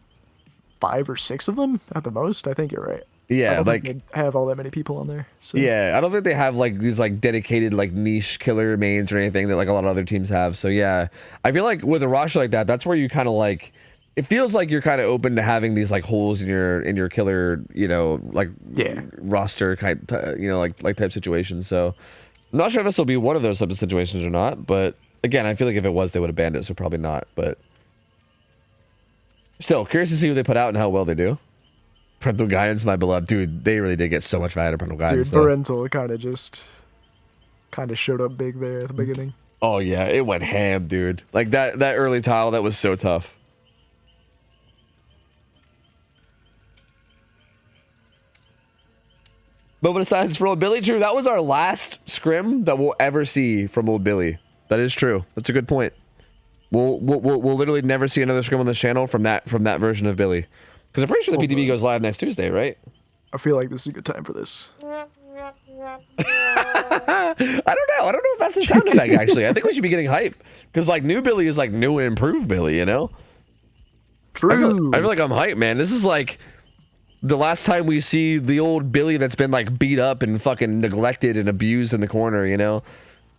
5 or 6 of them at the most. I think you're right. Yeah, I don't like think they have all that many people on there. So. Yeah, I don't think they have like these like dedicated like niche killer mains or anything that like a lot of other teams have. So yeah, I feel like with a roster like that, that's where you kind of like. It feels like you're kind of open to having these like holes in your killer, you know, like roster kind, you know, like type situations. So I'm not sure if this will be one of those types of situations or not. But again, I feel like if it was, they would have banned it. So probably not. But still, curious to see who they put out and how well they do. Parental guidance, my beloved dude. They really did get so much value out of parental guidance. Dude, parental kind of showed up big there at the beginning. Oh yeah, it went ham, dude. Like that early tile, that was so tough. Moment of silence for old Billy. True, that was our last scrim that we'll ever see from old Billy. That is true. That's a good point. We'll literally never see another scrim on this channel from that version of Billy. Because I'm pretty sure the PTB goes live next Tuesday, right? I feel like this is a good time for this. I don't know. I don't know if that's the sound effect, actually. I think we should be getting hype. Because, like, new Billy is, like, new and improved Billy, you know? True. I feel like I'm hype, man. This is, like, the last time we see the old Billy that's been, like, beat up and fucking neglected and abused in the corner, you know?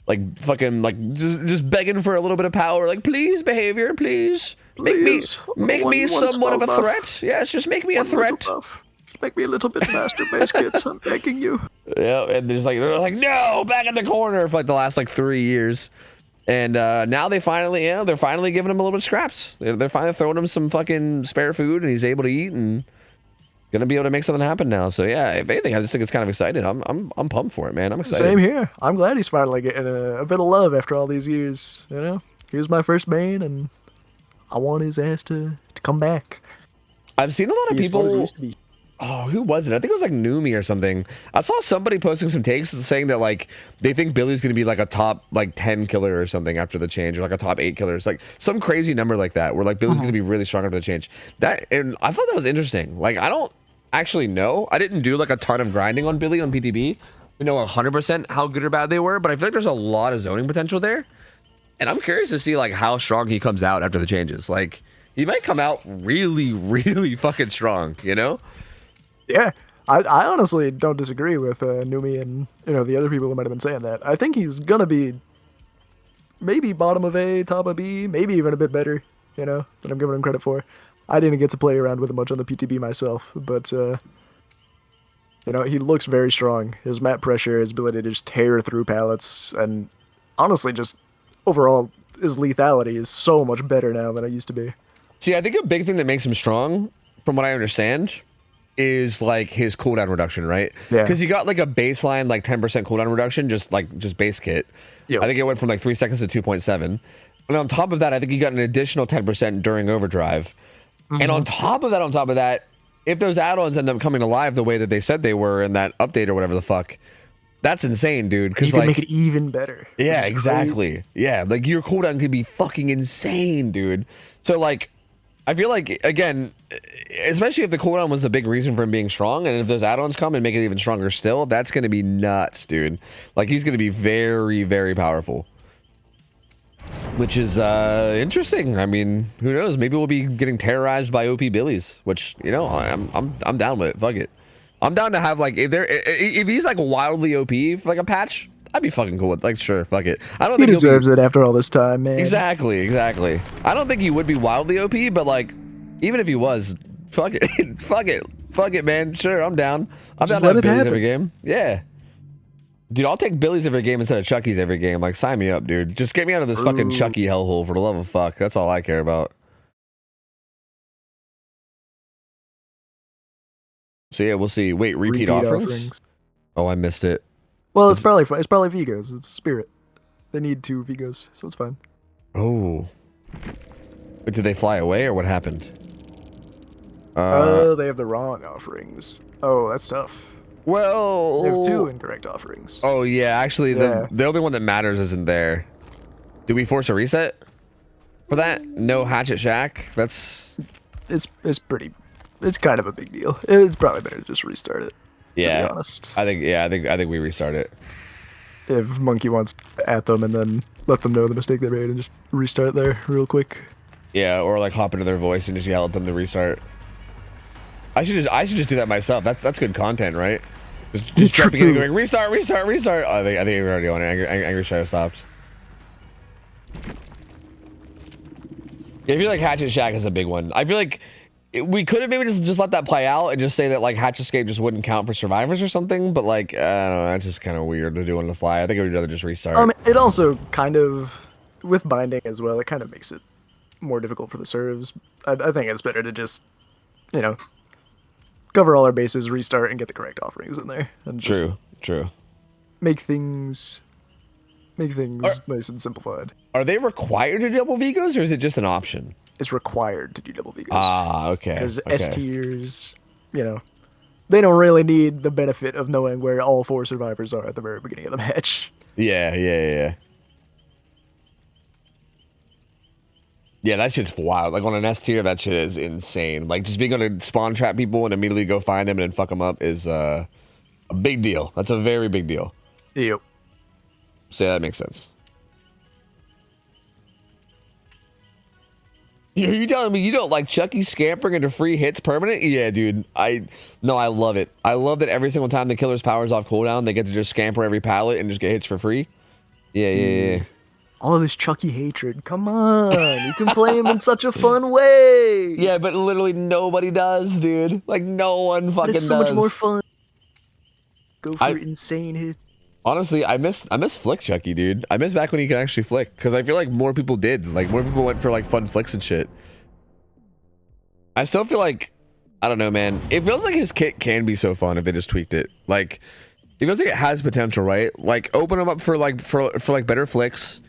Like, fucking, like, just begging for a little bit of power. Like, please, behavior, please. Make me somewhat of a threat. Yes, just make me a threat. Just make me a little bit faster, Baskets. I'm begging you. Yeah, and they're like, no, back in the corner for like the last like 3 years. And now they're finally giving him a little bit of scraps. They're finally throwing him some fucking spare food, and he's able to eat and gonna be able to make something happen now. So yeah, if anything, I just think it's kind of exciting. I'm pumped for it, man. I'm excited. Same here. I'm glad he's finally getting a bit of love after all these years. You know, he was my first main, and I want his ass to come back. I've seen a lot of people. As he used to be. Oh, who was it? I think it was like Numi or something. I saw somebody posting some takes saying that like they think Billy's gonna be like a top like 10 killer or something after the change, or like a top 8 killer. It's like some crazy number like that, where like Billy's gonna be really strong after the change. And I thought that was interesting. Like I don't actually know. I didn't do like a ton of grinding on Billy on PTB to know 100% how good or bad they were, but I feel like there's a lot of zoning potential there. And I'm curious to see like how strong he comes out after the changes. Like he might come out really, really fucking strong, you know? Yeah, I honestly don't disagree with Numi and the other people who might have been saying that. I think he's gonna be maybe bottom of A, top of B, maybe even a bit better, than I'm giving him credit for. I didn't get to play around with him much on the PTB myself, but he looks very strong. His map pressure, his ability to just tear through pallets, and honestly, just overall, his lethality is so much better now than it used to be. See, I think a big thing that makes him strong, from what I understand, is like his cooldown reduction, right? Yeah. Because he got like a baseline like 10% cooldown reduction, just base kit. Yep. I think it went from like 3 seconds to 2.7. And on top of that, I think he got an additional 10% during overdrive. Mm-hmm. And on top of that, if those add-ons end up coming alive the way that they said they were in that update or whatever the fuck, that's insane, dude. Because you can make it even better. Yeah, exactly. Yeah, like your cooldown could be fucking insane, dude. So like, I feel like, again, especially if the cooldown was the big reason for him being strong, and if those add-ons come and make it even stronger still, that's going to be nuts, dude. Like, he's going to be very, very powerful. Which is interesting. I mean, who knows? Maybe we'll be getting terrorized by OP Billies, which, I'm down with it. Fuck it. I'm down to have, like, if he's, like, wildly OP for, like, a patch, I'd be fucking cool with, like, sure, fuck it. I don't think he deserves it after all this time, man. Exactly. I don't think he would be wildly OP, but like, even if he was, fuck it, fuck it, man. Sure, I'm down. I'm Just down to have let it Billies happen. every game. Yeah. Dude, I'll take Billy's every game instead of Chucky's every game. Like, sign me up, dude. Just get me out of this fucking Chucky hellhole for the love of fuck. That's all I care about. So yeah, we'll see. Wait, repeat offerings? Oh, I missed it. Well, it's probably Vigos. It's Spirit. They need 2 Vigos, so it's fine. Oh. But did they fly away or what happened? They have the wrong offerings. Oh, that's tough. Well, they have 2 incorrect offerings. Oh yeah, actually, the only one that matters isn't there. Do we force a reset for that? No Hatchet Shack. That's it's pretty. It's kind of a big deal. It's probably better to just restart it. Yeah, to be honest. I think we restart it. If Monkey wants to at them and then let them know the mistake they made and just restart there real quick. Yeah, or like hop into their voice and just yell at them to restart. I should just do that myself. That's good content, right? Just jumping in and going restart. Oh, I think we're already on it. Angry Shadow stopped. Yeah, I feel like Hatchet Shack is a big one. I feel like we could have maybe just let that play out and just say that like Hatch Escape just wouldn't count for survivors or something. But like, I don't know, that's just kind of weird to do on the fly. I think I would rather just restart. It also kind of, with binding as well, it kind of makes it more difficult for the serves. I think it's better to just, you know, cover all our bases, restart, and get the correct offerings in there. And just True. Make things nice and simplified. Are they required to double Vigos, or is it just an option? It's required to do double Vigos. Ah, okay. Because S tiers, you know, they don't really need the benefit of knowing where all 4 survivors are at the very beginning of the match. Yeah, that shit's wild. Like on an S tier, that shit is insane. Like just being able to spawn trap people and immediately go find them and then fuck them up is a big deal. That's a very big deal. Yep. So yeah, that makes sense. Are you telling me you don't like Chucky scampering into free hits permanent? Yeah, dude. I love it. I love that every single time the killer's power's off cooldown, they get to just scamper every pallet and just get hits for free. Yeah. All of this Chucky hatred. Come on. You can play him in such a fun way. Yeah, but literally nobody does, dude. Like no one fucking does. It's so much more fun. Go for insane hits. Honestly, I miss flick Chucky, dude. I miss back when you could actually flick, because I feel like more people did. Like more people went for like fun flicks and shit. I still feel like, I don't know, man. It feels like his kit can be so fun if they just tweaked it. Like, it feels like it has potential, right? Like open them up for like better flicks.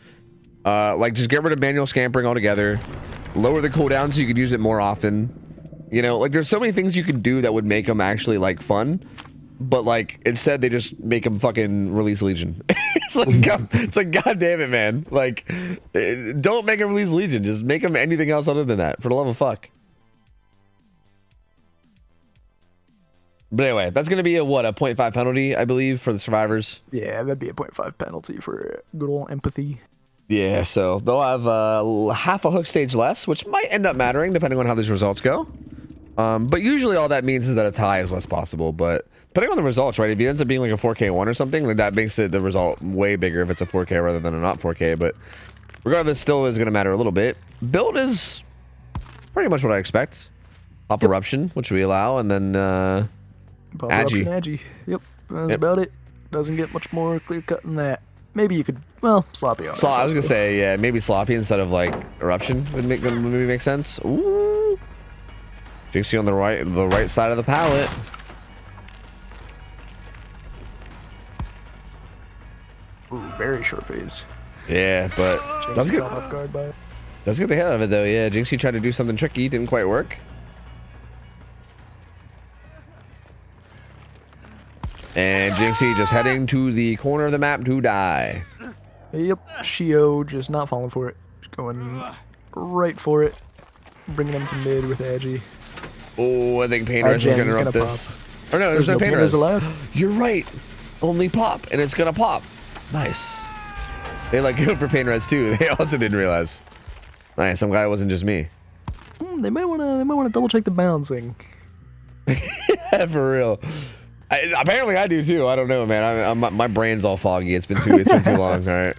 Like just get rid of manual scampering altogether. Lower the cooldown so you could use it more often. You know, like there's so many things you can do that would make them actually like fun. But like instead they just make him fucking release Legion. it's like god damn it, man. Like don't make him release Legion. Just make him anything else other than that, for the love of fuck. But anyway, that's gonna be a 0.5 penalty, I believe, for the survivors. Yeah, that'd be a 0.5 penalty for good old empathy. Yeah, so they'll have half a hook stage less, which might end up mattering depending on how these results go. But usually all that means is that a tie is less possible. But depending on the results, right? If it ends up being like a 4K1 or something, like that makes the result way bigger if it's a 4K rather than a not 4K. But regardless, still is going to matter a little bit. Build is pretty much what I expect. Pop Eruption, which we allow, and then Pop Eruption, Agi. Yep, that's about it. Doesn't get much more clear cut than that. Maybe you could, well, Sloppy on it. I was going to say, yeah, maybe Sloppy instead of like Eruption would maybe make sense. Ooh. Jinxie on the right side of the pallet. Ooh, very short phase. Yeah, but that's good. Off guard by it. Let's get the hit out of it though. Yeah, Jinxie tried to do something tricky, didn't quite work. And Jinxie just heading to the corner of the map to die. Yep, Shio just not falling for it. Just going right for it. Bringing him to mid with Agi. Oh, I think Pain Res is going to interrupt this. Or no, there's no Pain Res allowed. You're right. Only pop, and it's going to pop. Nice. They like go for Pain Res too. They also didn't realize. Nice. I'm glad it wasn't just me. They might want to double check the balancing. Yeah, for real. Apparently I do too. I don't know, man. My brain's all foggy. It's been too long. All right.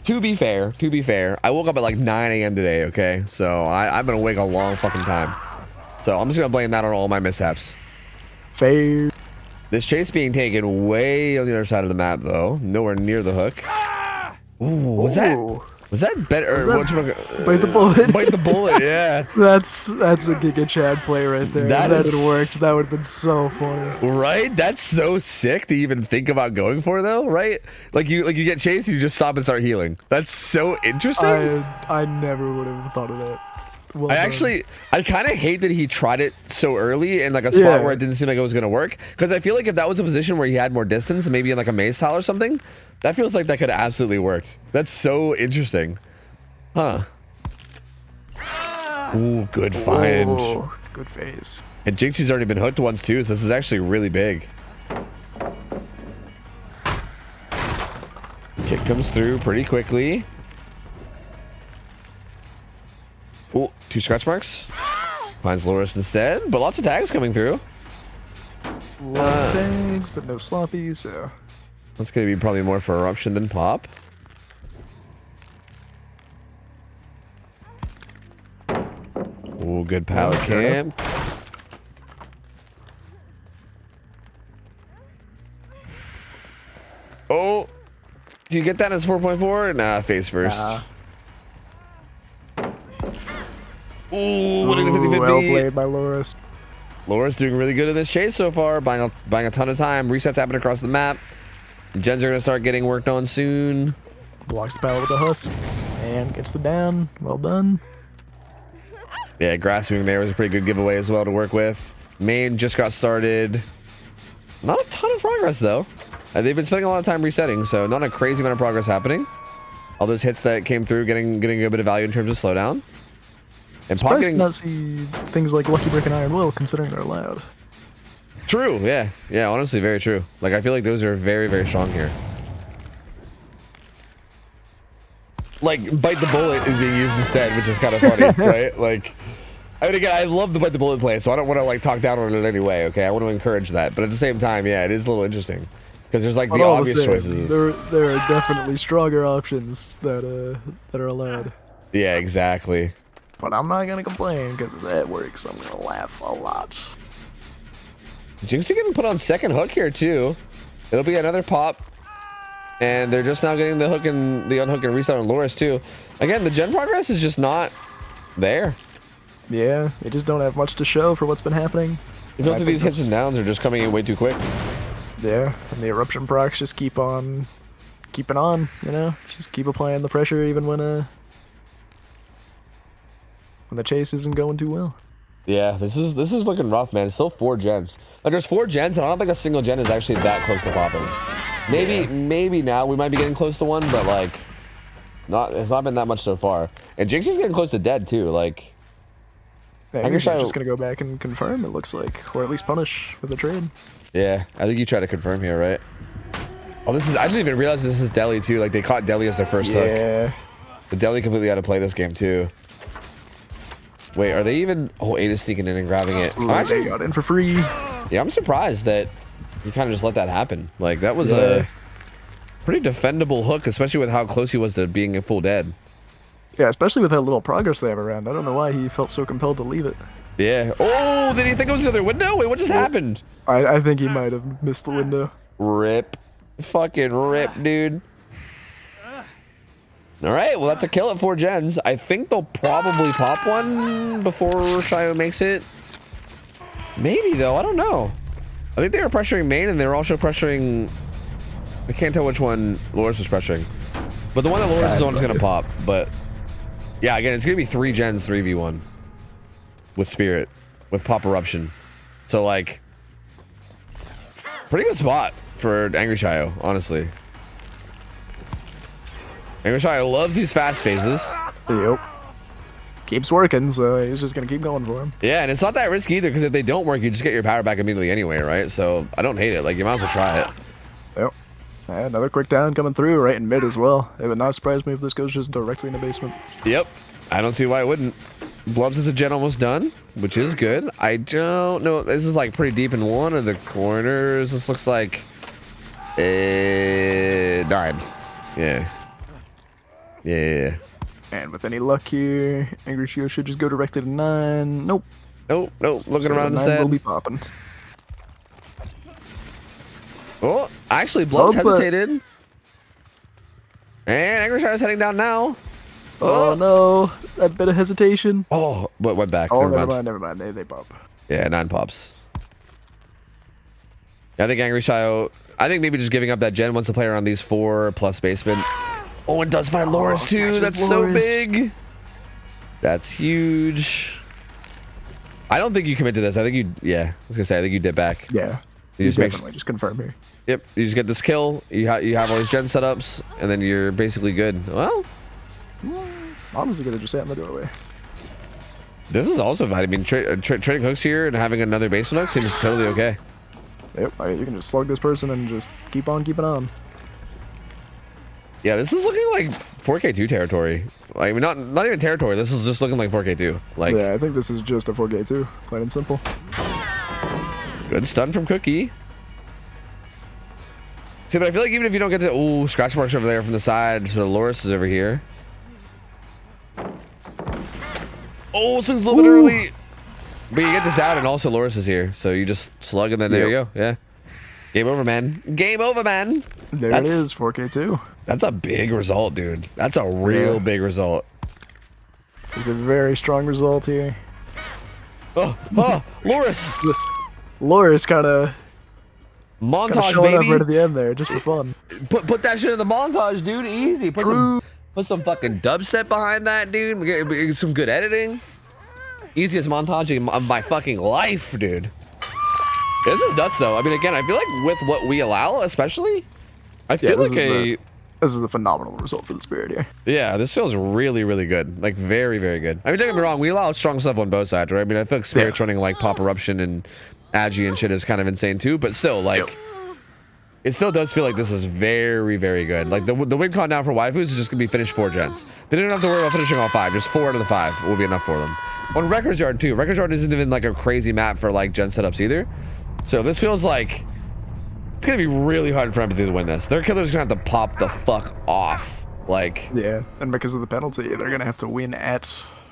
To be fair, I woke up at like 9 a.m. today. Okay, so I've been awake a long fucking time. So I'm just gonna blame that on all my mishaps. Fair. This chase being taken way on the other side of the map, though. Nowhere near the hook. Ooh, was that better? Bite the bullet. Bite the bullet, yeah. That's a Giga Chad play right there. That If that is- had worked, that would have been so funny. Right? That's so sick to even think about going for, though, right? Like you get chased, you just stop and start healing. That's so interesting. I never would have thought of that. Well done. I kind of hate that he tried it so early in like a spot where it didn't seem like it was gonna work. Because I feel like if that was a position where he had more distance, maybe in like a maze tile or something, that feels like that could have absolutely worked. That's so interesting, huh? Ooh, good find. Ooh, good phase. And Jinxie's already been hooked once too, so this is actually really big. Kick comes through pretty quickly. Oh, 2 scratch marks. Finds Loris instead, but lots of tags coming through. Lots of tags, but no sloppies, so... That's going to be probably more for Eruption than Pop. Oh, good pallet camp. Oh, do you get that as 4.4? Nah, face first. Ooh, winning the 50-50. Well played by Loris. Loris doing really good in this chase so far, buying a ton of time. Resets happen across the map. Gens are going to start getting worked on soon. Blocks the pallet with a husk and gets the down. Well done. Yeah, grass moving there was a pretty good giveaway as well to work with. Main just got started. Not a ton of progress though. They've been spending a lot of time resetting, so not a crazy amount of progress happening. All those hits that came through getting a bit of value in terms of slowdown. And Pop Surprised getting... to not see things like Lucky Brick and Iron Will, considering they're allowed. True, yeah. Yeah, honestly, very true. Like, I feel like those are very, very strong here. Like, Bite the Bullet is being used instead, which is kind of funny, right? Like, I mean, again, I love the Bite the Bullet play, so I don't want to, like, talk down on it in any way, okay? I want to encourage that. But at the same time, yeah, it is a little interesting. Because there's, like, the obvious choices. There are definitely stronger options that are allowed. Yeah, exactly. But I'm not going to complain, because if that works, I'm going to laugh a lot. Jinxie getting put on second hook here, too. It'll be another pop. And they're just now getting the hook and the unhook and reset on Loris, too. Again, the gen progress is just not there. Yeah, they just don't have much to show for what's been happening. It feels like these hits and downs are just coming in way too quick. Yeah, and the eruption procs just keep on keeping on, you know? Just keep applying the pressure even when the chase isn't going too well. Yeah, this is looking rough, man. It's still 4 gens. Like, there's 4 gens, and I don't think a single gen is actually that close to popping. Maybe now we might be getting close to one, but like, it's not been that much so far. And Jinxie's getting close to dead too. Like, yeah, you're just gonna go back and confirm, it looks like, or at least punish for the trade. Yeah, I think you try to confirm here, right? Oh, I didn't even realize this is Deli too. Like, they caught Deli as their first hook. Yeah. The Deli completely had to play this game too. Wait, are they even? Oh, 8 is sneaking in and grabbing it. Ooh, they got in for free. Yeah, I'm surprised that you kind of just let that happen. Like, that was a pretty defendable hook, especially with how close he was to being full dead. Yeah, especially with that little progress they have around. I don't know why he felt so compelled to leave it. Yeah. Oh, did he think it was the other window? Wait, what just happened? I think he might have missed the window. Rip. Fucking rip, dude. All right, well, that's a kill at 4 gens. I think they'll probably pop one before Shio makes it. Maybe, though. I don't know. I think they were pressuring main, and they were also pressuring... I can't tell which one Loris was pressuring. But the one that Loris is the one that's going to pop. But, yeah, again, it's going to be 3 gens, 3v1. With Spirit. With Pop Eruption. So, like... Pretty good spot for Angry Shio, honestly. Angry Shio loves these fast phases. Yep. Keeps working, so he's just going to keep going for him. Yeah, and it's not that risky either, because if they don't work, you just get your power back immediately anyway, right? So, I don't hate it. Like, you might as well try it. Yep. And another quick down coming through right in mid as well. It would not surprise me if this goes just directly in the basement. Yep. I don't see why it wouldn't. Blubs is a gen almost done, which is good. I don't know. This is, like, pretty deep in one of the corners. This looks like... 9. Yeah. Yeah. And with any luck here, Angry Shio should just go directly to 9. Nope. Nope. Looking around 9 instead. will be popping. Oh, actually, Blub's Oh, but- hesitated. And Angry Shire's heading down now. Oh no, that bit of hesitation. Oh, but went back. Oh, Never never mind. They pop. Yeah, 9 pops. I think Angry Shio, I think maybe just giving up that gen once to play around these 4 plus basement. Oh, and does find Loris too. That's so big. That's huge. I don't think you commit to this. I think you, yeah, I was gonna say, I think you dip back. Yeah, You just definitely just confirm here. Yep, you just get this kill. You have all these gen setups, and then you're basically good. Well, Honestly, could have just sat in the doorway. this is also fine. I mean, trading hooks here and having another basement hook seems totally okay. Yep, you can just slug this person and just keep on keeping on. Yeah, this is looking like 4K2 territory. I mean, not even territory. This is just looking like 4K2. Like, Yeah, I think this is just a 4K too, plain and simple. good stun from Cookie. See, but I feel like even if you don't get the ooh, scratch marks over there from the side, so Loris is over here. Oh, swings a little bit early. But you get this down, and also Loris is here, so you just slug, and then there you go. Yeah. Game over, man. Game over, man. There it is, 4K too. That's a big result, dude. That's a real big result. It's a very strong result here. Oh, Loris. Loris kind of Montage, showing up baby. right at the end there, just for fun. Put that shit in the montage, dude. Easy. Put some fucking dubstep behind that, dude. Get some good editing. Easiest montage of my fucking life, dude. This is nuts, though. I mean, again, I feel like with what we allow, especially, I feel like this is a phenomenal result for the Spirit here. yeah, this feels really, really good. Like, very, very good. I mean, don't get me wrong. We allow strong stuff on both sides, right? I mean, I feel like Spirit's running, like, Pop Eruption and Agi and shit is kind of insane, too. But still, like, it still does feel like this is very, very good. Like, the win con now for waifus is just going to be finished 4 gens. They don't have to worry about finishing all 5. Just 4 out of the 5 will be enough for them. On Records Yard, too. Records Yard isn't even, like, a crazy map for, like, gen setups either. So this feels like it's going to be really hard for Empathy to win this. Their killer's going to have to pop the fuck off. Like... Yeah, and because of the penalty, they're going to have to win at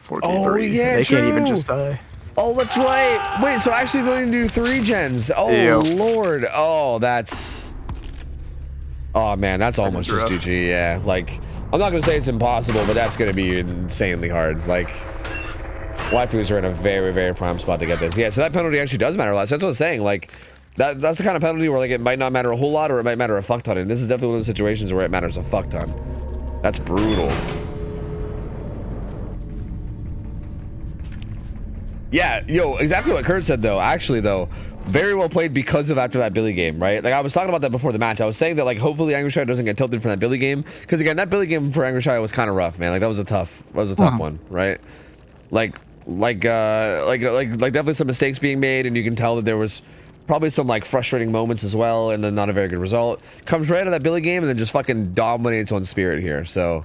4K3. Oh, yeah, they true. can't even just die. Oh, that's right. Wait, so actually they're going to do 3 gens. Oh, Lord. Oh, that's... Oh, man, that's almost just GG. Yeah, like, I'm not going to say it's impossible, but that's going to be insanely hard. Like, waifus are in a very, very prime spot to get this. Yeah, so that penalty actually does matter a lot. So that's what I was saying. Like, that's the kind of penalty where, like, it might not matter a whole lot or it might matter a fuck ton. And this is definitely one of those situations where it matters a fuck ton. That's brutal. Yeah, yo, exactly what Kurt said, though. Actually, though, very well played because of after that Billy game, right? Like, I was talking about that before the match. I was saying that, like, hopefully Angry Shire doesn't get tilted from that Billy game. Because, again, that Billy game for Angry Shire was kind of rough, man. Like, that was a tough one, right? Like definitely some mistakes being made, and you can tell that there was probably some, like, frustrating moments as well, and then not a very good result. Comes right out of that Billy game and then just fucking dominates on Spirit here, so...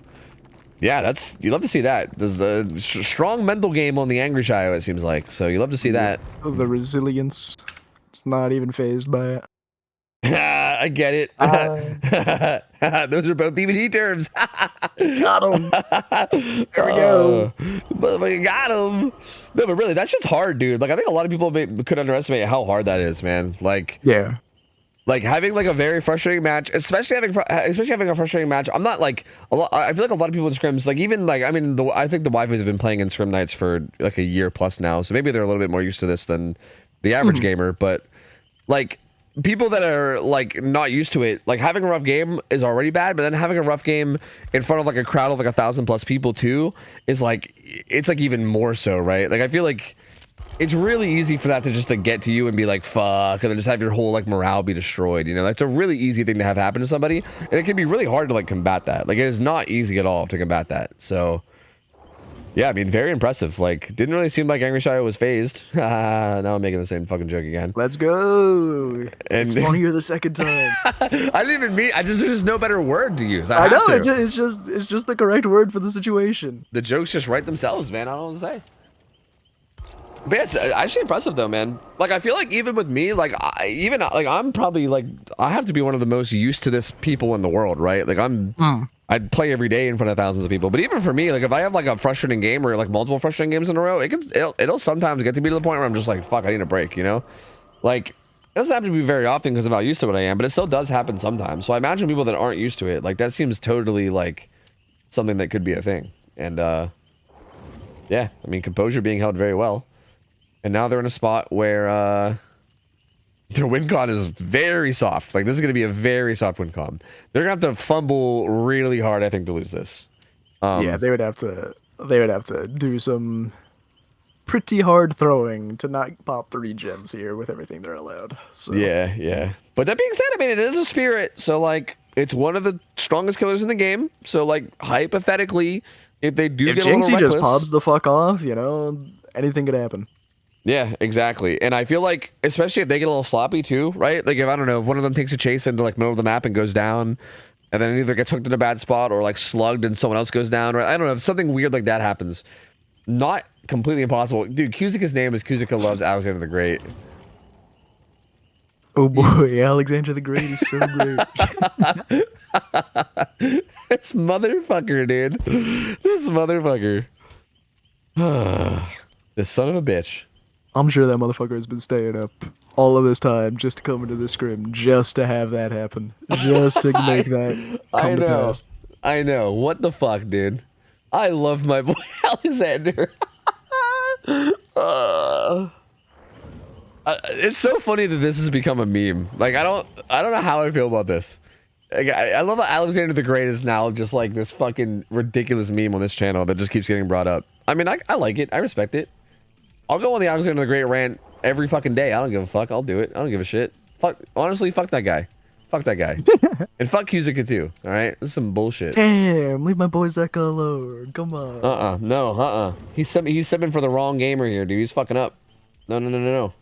Yeah, you love to see that. There's a strong mental game on the Angry Shio, it seems like. So you love to see that. The resilience is not even phased by it. I get it. Those are both DVD terms. Got him. There we go. But we got him. No, but really, that shit's hard, dude. Like, I think a lot of people could underestimate how hard that is, man. Like, yeah. Like, having, like, a very frustrating match, especially having a frustrating match. I'm not, like, I feel like a lot of people in scrims, like, even, like, I mean, I think the waifus have been playing in scrim nights for, like, a year plus now, so maybe they're a little bit more used to this than the average gamer, but, like, people that are, like, not used to it, like, having a rough game is already bad, but then having a rough game in front of, like, a crowd of, like, 1,000+ people, too, is, like, it's, like, even more so, right? Like, I feel like it's really easy for that to just, like, get to you and be like, fuck, and then just have your whole, like, morale be destroyed, you know? That's a really easy thing to have happen to somebody, and it can be really hard to, like, combat that. Like, it is not easy at all to combat that, so... Yeah, I mean, very impressive. Like, didn't really seem like Angry Shio was phased. Now I'm making the same fucking joke again. Let's go. And it's funnier the second time. I didn't even mean... there's just no better word to use. I know, it's just the correct word for the situation. The jokes just write themselves, man. I don't know what to say. But yeah, it's actually impressive though, man. Like, I feel like even with me, like, I'm probably, like, I have to be one of the most used to this people in the world, right? Like, I'd play every day in front of thousands of people. But even for me, like, if I have, like, a frustrating game or, like, multiple frustrating games in a row, it'll sometimes get to me to the point where I'm just like, fuck, I need a break, you know? Like, doesn't have to be very often because I'm not used to what I am, but it still does happen sometimes. So I imagine people that aren't used to it, like that seems totally like something that could be a thing. And yeah, I mean, composure being held very well. And now they're in a spot where their win con is very soft. Like this is going to be a very soft win con. They're going to have to fumble really hard, I think, to lose this. Yeah, they would have to do some pretty hard throwing to not pop the regens here with everything they're allowed. So Yeah. But that being said, I mean, it is a spirit. So like, it's one of the strongest killers in the game. So like, hypothetically, if they do get a little reckless, just pobs the fuck off, you know, anything could happen. Yeah, exactly. And I feel like, especially if they get a little sloppy too, right? Like if, I don't know, if one of them takes a chase into like middle of the map and goes down, and then either gets hooked in a bad spot or like slugged and someone else goes down, right? I don't know, if something weird like that happens. Not completely impossible. Dude, Kuzika's name is Kuzika Loves Alexander the Great. Oh boy, Alexander the Great is so great. This motherfucker, dude. This motherfucker. This son of a bitch. I'm sure that motherfucker has been staying up all of this time just to come into the scrim, just to have that happen, just to make that come to pass. I know. What the fuck, dude? I love my boy Alexander. It's so funny that this has become a meme. Like I don't know how I feel about this. Like, I love that Alexander the Great is now just like this fucking ridiculous meme on this channel that just keeps getting brought up. I mean, I like it. I respect it. I'll go on the Alexander the Great rant every fucking day. I don't give a fuck. I'll do it. I don't give a shit. Fuck. Honestly, fuck that guy. Fuck that guy. And fuck Kuzika too. All right, this is some bullshit. Damn, leave my boy Zeka alone. Come on. No. He's sipping for the wrong gamer here, dude. He's fucking up. No.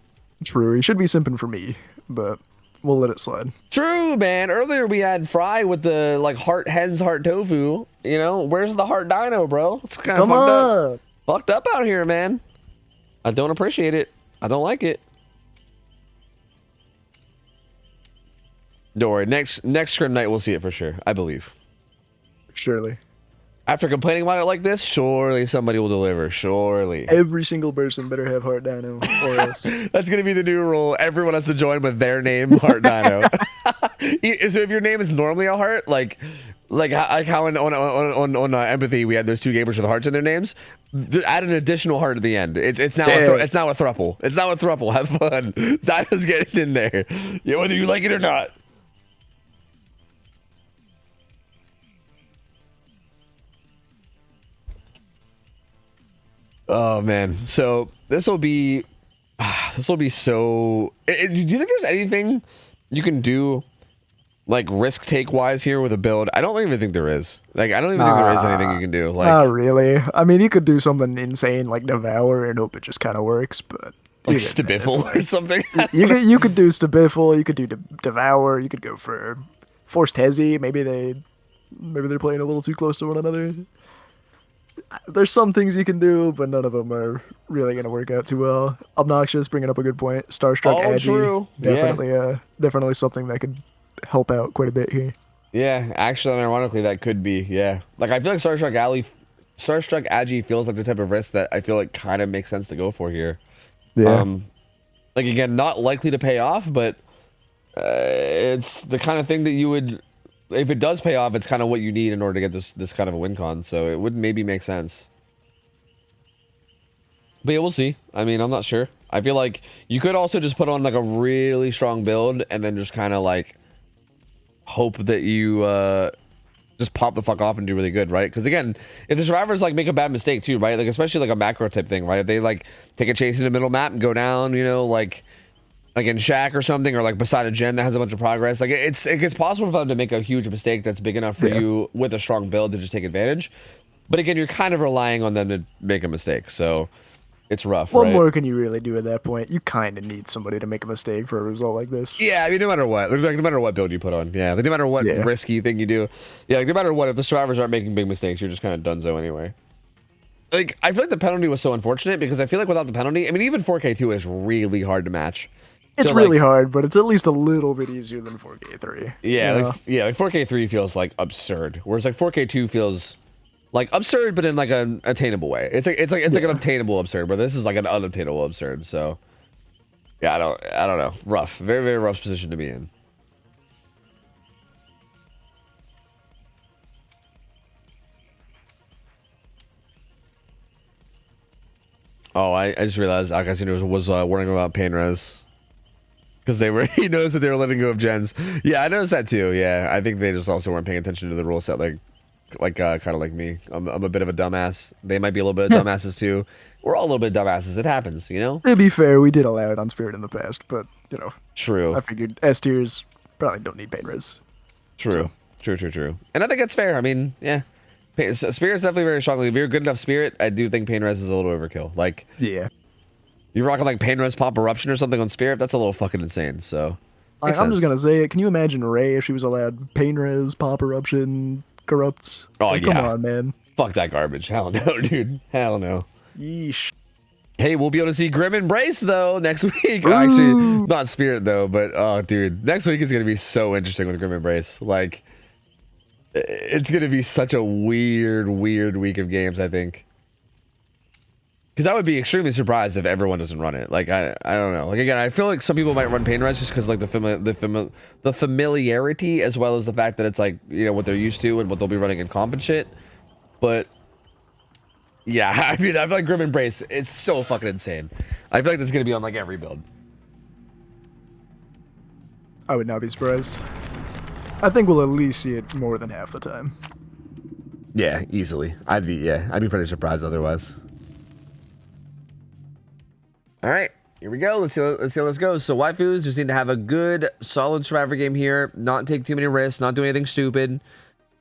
True, he should be simping for me, but we'll let it slide. True, man. Earlier we had Fry with the like heart hens, heart tofu. You know, where's the heart dino, bro? It's kind of fucked up. Fucked up out here, man. I don't appreciate it. I don't like it. Don't worry. Next scrim night we'll see it for sure. I believe. Surely. After complaining about it like this, surely somebody will deliver. Surely. Every single person better have Heart Dino or else. That's going to be the new rule. Everyone has to join with their name, Heart Dino. So if your name is normally a heart, like how on Empathy we had those two gamers with hearts in their names, add an additional heart at the end. It's now it's now a thruple. It's now a thruple. Have fun. Dino's getting in there. Yeah, whether you like it or not. Oh man, so this will be so. Do you think there's anything you can do, like risk take wise here with a build? I don't even think there is. Like I don't even think there is anything you can do. Like not really. I mean, you could do something insane like Devour and hope it just kind of works, but like Stabiffle or something. You could do Stabiffle. You could do Devour. You could go for Forced Hezi. Maybe they're playing a little too close to one another. There's some things you can do, but none of them are really going to work out too well. Obnoxious, bringing up a good point. Starstruck Agi, true. Definitely something that could help out quite a bit here. Yeah, actually, ironically, that could be. Yeah, like I feel like Starstruck Agi feels like the type of risk that I feel like kind of makes sense to go for here. Yeah. Like again, not likely to pay off, but it's the kind of thing that you would. If it does pay off, it's kind of what you need in order to get this kind of a win con. So it would maybe make sense. But yeah, we'll see. I mean, I'm not sure. I feel like you could also just put on like a really strong build and then just kind of like hope that you just pop the fuck off and do really good, right? Because again, if the survivors like make a bad mistake too, right? Like especially like a macro type thing, right? If they like take a chase in the middle map and go down, you know, like in Shack or something, or like beside a gen that has a bunch of progress, like it's possible for them to make a huge mistake that's big enough for you with a strong build to just take advantage. But again, you're kind of relying on them to make a mistake, so it's rough. What more can you really do at that point? You kind of need somebody to make a mistake for a result like this. Yeah, I mean, no matter what, like no matter what build you put on, yeah, like no matter what risky thing you do, yeah, like no matter what, if the survivors aren't making big mistakes, you're just kind of donezo anyway. Like I feel like the penalty was so unfortunate because I feel like without the penalty, I mean, even 4K2 is really hard to match. It's really hard, but it's at least a little bit easier than 4K3. Yeah, like 4K3 feels like absurd, whereas like 4K2 feels like absurd, but in like an attainable way. It's like an obtainable absurd, but this is like an unobtainable absurd. So Yeah, I don't know. Rough. Very, very rough position to be in. Oh, I just realized Akasino was warning about pain res. Because he knows that they were letting go of gens. Yeah, I noticed that too. Yeah, I think they just also weren't paying attention to the rule set, kind of like me. I'm a bit of a dumbass. They might be a little bit of dumbasses too. We're all a little bit dumbasses. It happens, you know. To be fair, we did allow it on Spirit in the past, but you know, True. I figured S tiers probably don't need pain res. True. So. True. And I think that's fair. I mean, yeah. Spirit's definitely very strongly. If you're a good enough Spirit, I do think pain res is a little overkill. Like, yeah. You're rocking like pain res pop eruption or something on Spirit. That's a little fucking insane. So, I'm just gonna say it. Can you imagine Ray if she was allowed pain res, pop eruption, corrupts? Oh like, yeah. Come on, man. Fuck that garbage. Hell no, dude. Hell no. Yeesh. Hey, we'll be able to see Grim Embrace though next week. Actually, not Spirit though, but oh, dude, next week is gonna be so interesting with Grim Embrace. Like, it's gonna be such a weird week of games. I think. Because I would be extremely surprised if everyone doesn't run it. Like, I don't know. Like, again, I feel like some people might run pain res just because like the familiarity, as well as the fact that it's like, you know, what they're used to and what they'll be running in comp and shit. But yeah, I mean, I feel like Grim Embrace, it's so fucking insane. I feel like that's gonna be on like every build. I would not be surprised. I think we'll at least see it more than half the time. Yeah, easily. I'd be pretty surprised otherwise. All right, here we go. Let's see how this goes. So waifus just need to have a good, solid Survivor game here. Not take too many risks. Not do anything stupid.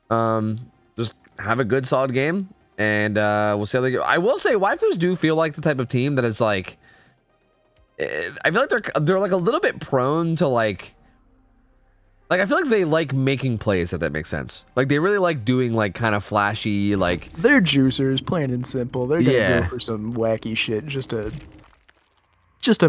Just have a good, solid game, and we'll see how they go. I will say, waifus do feel like the type of team that is like. I feel like they're like a little bit prone to like I feel like they like making plays, if that makes sense. Like they really like doing like kind of flashy like. They're juicers, plain and simple. They're gonna go for some wacky shit just to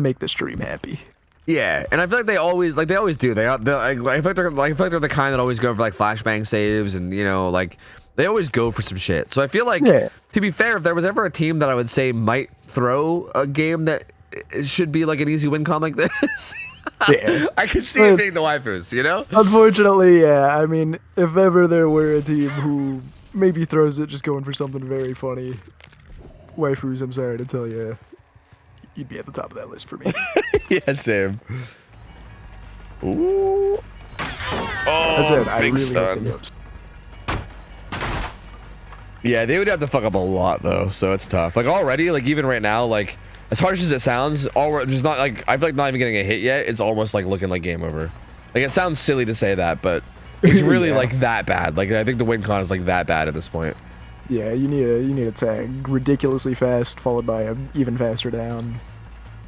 make the stream happy. Yeah, and I feel like they always do. I feel like they're the kind that always go for like flashbang saves, and you know, like they always go for some shit. So I feel like, to be fair, if there was ever a team that I would say might throw a game that should be like an easy win con like this, I could see it being the waifus. You know? Unfortunately, yeah. I mean, if ever there were a team who maybe throws it just going for something very funny, waifus, I'm sorry to tell you. You'd be at the top of that list for me. Yeah, same. Ooh. Oh, big stun. Yeah, they would have to fuck up a lot though, so it's tough. Like already, like even right now, like as harsh as it sounds, just not like I feel like not even getting a hit yet. It's almost like looking like game over. Like it sounds silly to say that, but it's really like that bad. Like I think the win con is like that bad at this point. Yeah, you need a tag ridiculously fast, followed by an even faster down.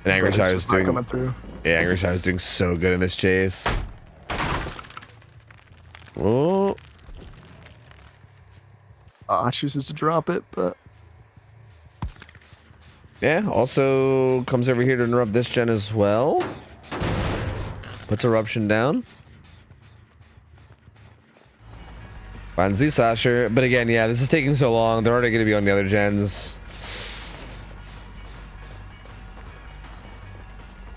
And Angry Shy was doing coming through. Yeah, Angry Shy was doing so good in this chase. Oh. Chooses to drop it, but yeah, also comes over here to interrupt this gen as well. Puts eruption down. Finds Z Slasher, but again, yeah, this is taking so long. They're already going to be on the other gens.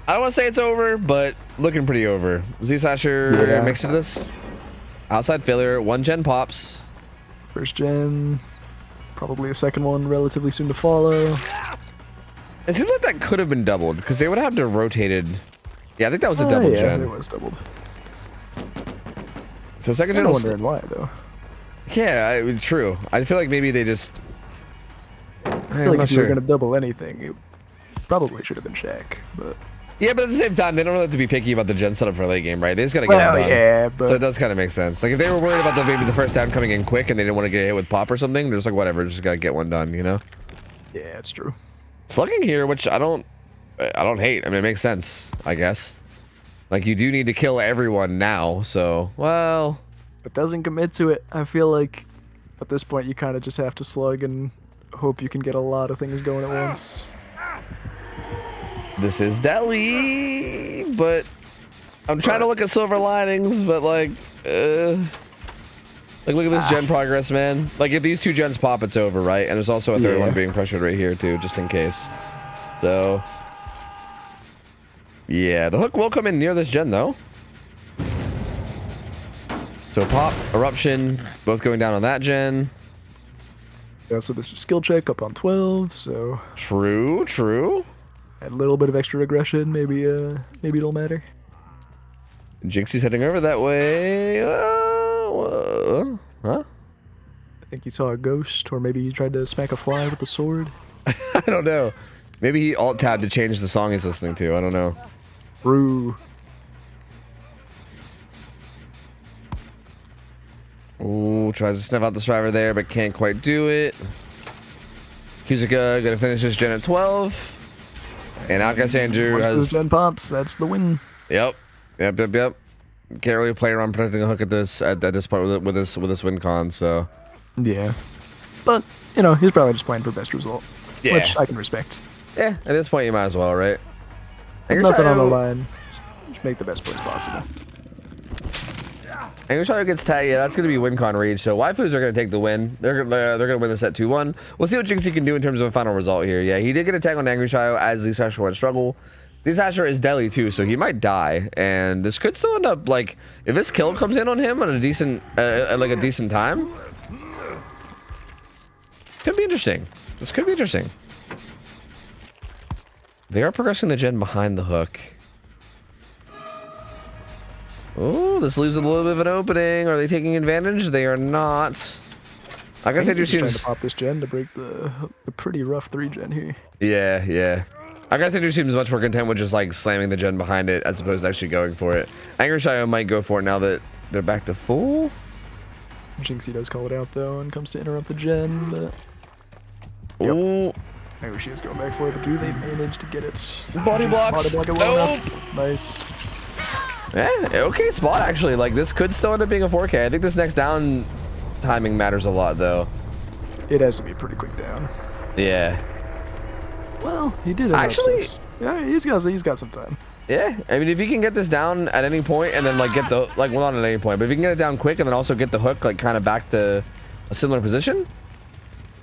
I don't want to say it's over, but looking pretty over. Z Slasher makes it to this. Outside failure, 1 gen pops. First gen, probably a second one relatively soon to follow. It seems like that could have been doubled because they would have to have rotated. Yeah, I think that was a double gen. Yeah, it was doubled. So second gen. I'm wondering why though. Yeah, true. I feel like maybe they just. I feel like if you were gonna double anything, it probably should have been Shaq, but. Yeah, but at the same time, they don't really have to be picky about the gen setup for late game, right? They just gotta get it done. Yeah, but so it does kind of make sense. Like if they were worried about maybe the first down coming in quick and they didn't want to get hit with pop or something, they're just like whatever, just gotta get one done, you know? Yeah, it's true. Slugging here, which I don't hate. I mean, it makes sense, I guess. Like you do need to kill everyone now, so well. But doesn't commit to it. I feel like at this point you kind of just have to slug and hope you can get a lot of things going at once. This is Delhi, but I'm trying to look at silver linings, but like look at this gen progress, man. Like if these 2 gens pop, it's over, right? And there's also a third one being pressured right here too, just in case. So Yeah, the hook will come in near this gen though. So pop, eruption, both going down on that gen. Yeah, so this is skill check up on 12, so True, true. a little bit of extra aggression, maybe it'll matter. Jinxie's heading over that way. Huh? I think he saw a ghost, or maybe he tried to smack a fly with a sword. I don't know. Maybe he alt-tabbed to change the song he's listening to. I don't know. Rue. Ooh, tries to snuff out the striver there, but can't quite do it. Kuzuka gonna finish this gen at 12. And Outcast Andrew Once this has... gen pops, that's the win. Yep. Can't really play around protecting a hook at this point with this win con, so... Yeah. But, you know, he's probably just playing for best result. Yeah. Which I can respect. Yeah, at this point you might as well, right? Nothing on the line. Just make the best plays possible. Angushayo gets tagged. Yeah, that's going to be win con reach. So waifus are going to take the win. They're gonna win this at 2-1. We'll see what Jinxie can do in terms of a final result here. Yeah, he did get a tag on Angushayo as Lee Sasher went struggle. Lee Sasher is deadly too, so he might die. And this could still end up like if this kill comes in on him at a decent like a decent time. Could be interesting. This could be interesting. They are progressing the gen behind the hook. Oh, this leaves a little bit of an opening. Are they taking advantage? They are not. I guess I do trying seems... to pop this gen to break the pretty rough 3 gen here. Yeah, yeah. I guess I do seems much more content with just like slamming the gen behind it as opposed to actually going for it. Angushayo might go for it now that they're back to full. Jinxie does call it out though and comes to interrupt the gen, but... Yep. Ooh. Maybe she is going back for it, but do they manage to get it? Body blocks. Body block it well enough. Nice. Yeah, okay spot actually. Like this could still end up being a 4K. I think this next down timing matters a lot though. It has to be a pretty quick down. Yeah. Well, he did it. Actually, yeah, he's got some time. Yeah, I mean if he can get this down at any point and then like get the well not at any point, but if he can get it down quick and then also get the hook like kind of back to a similar position,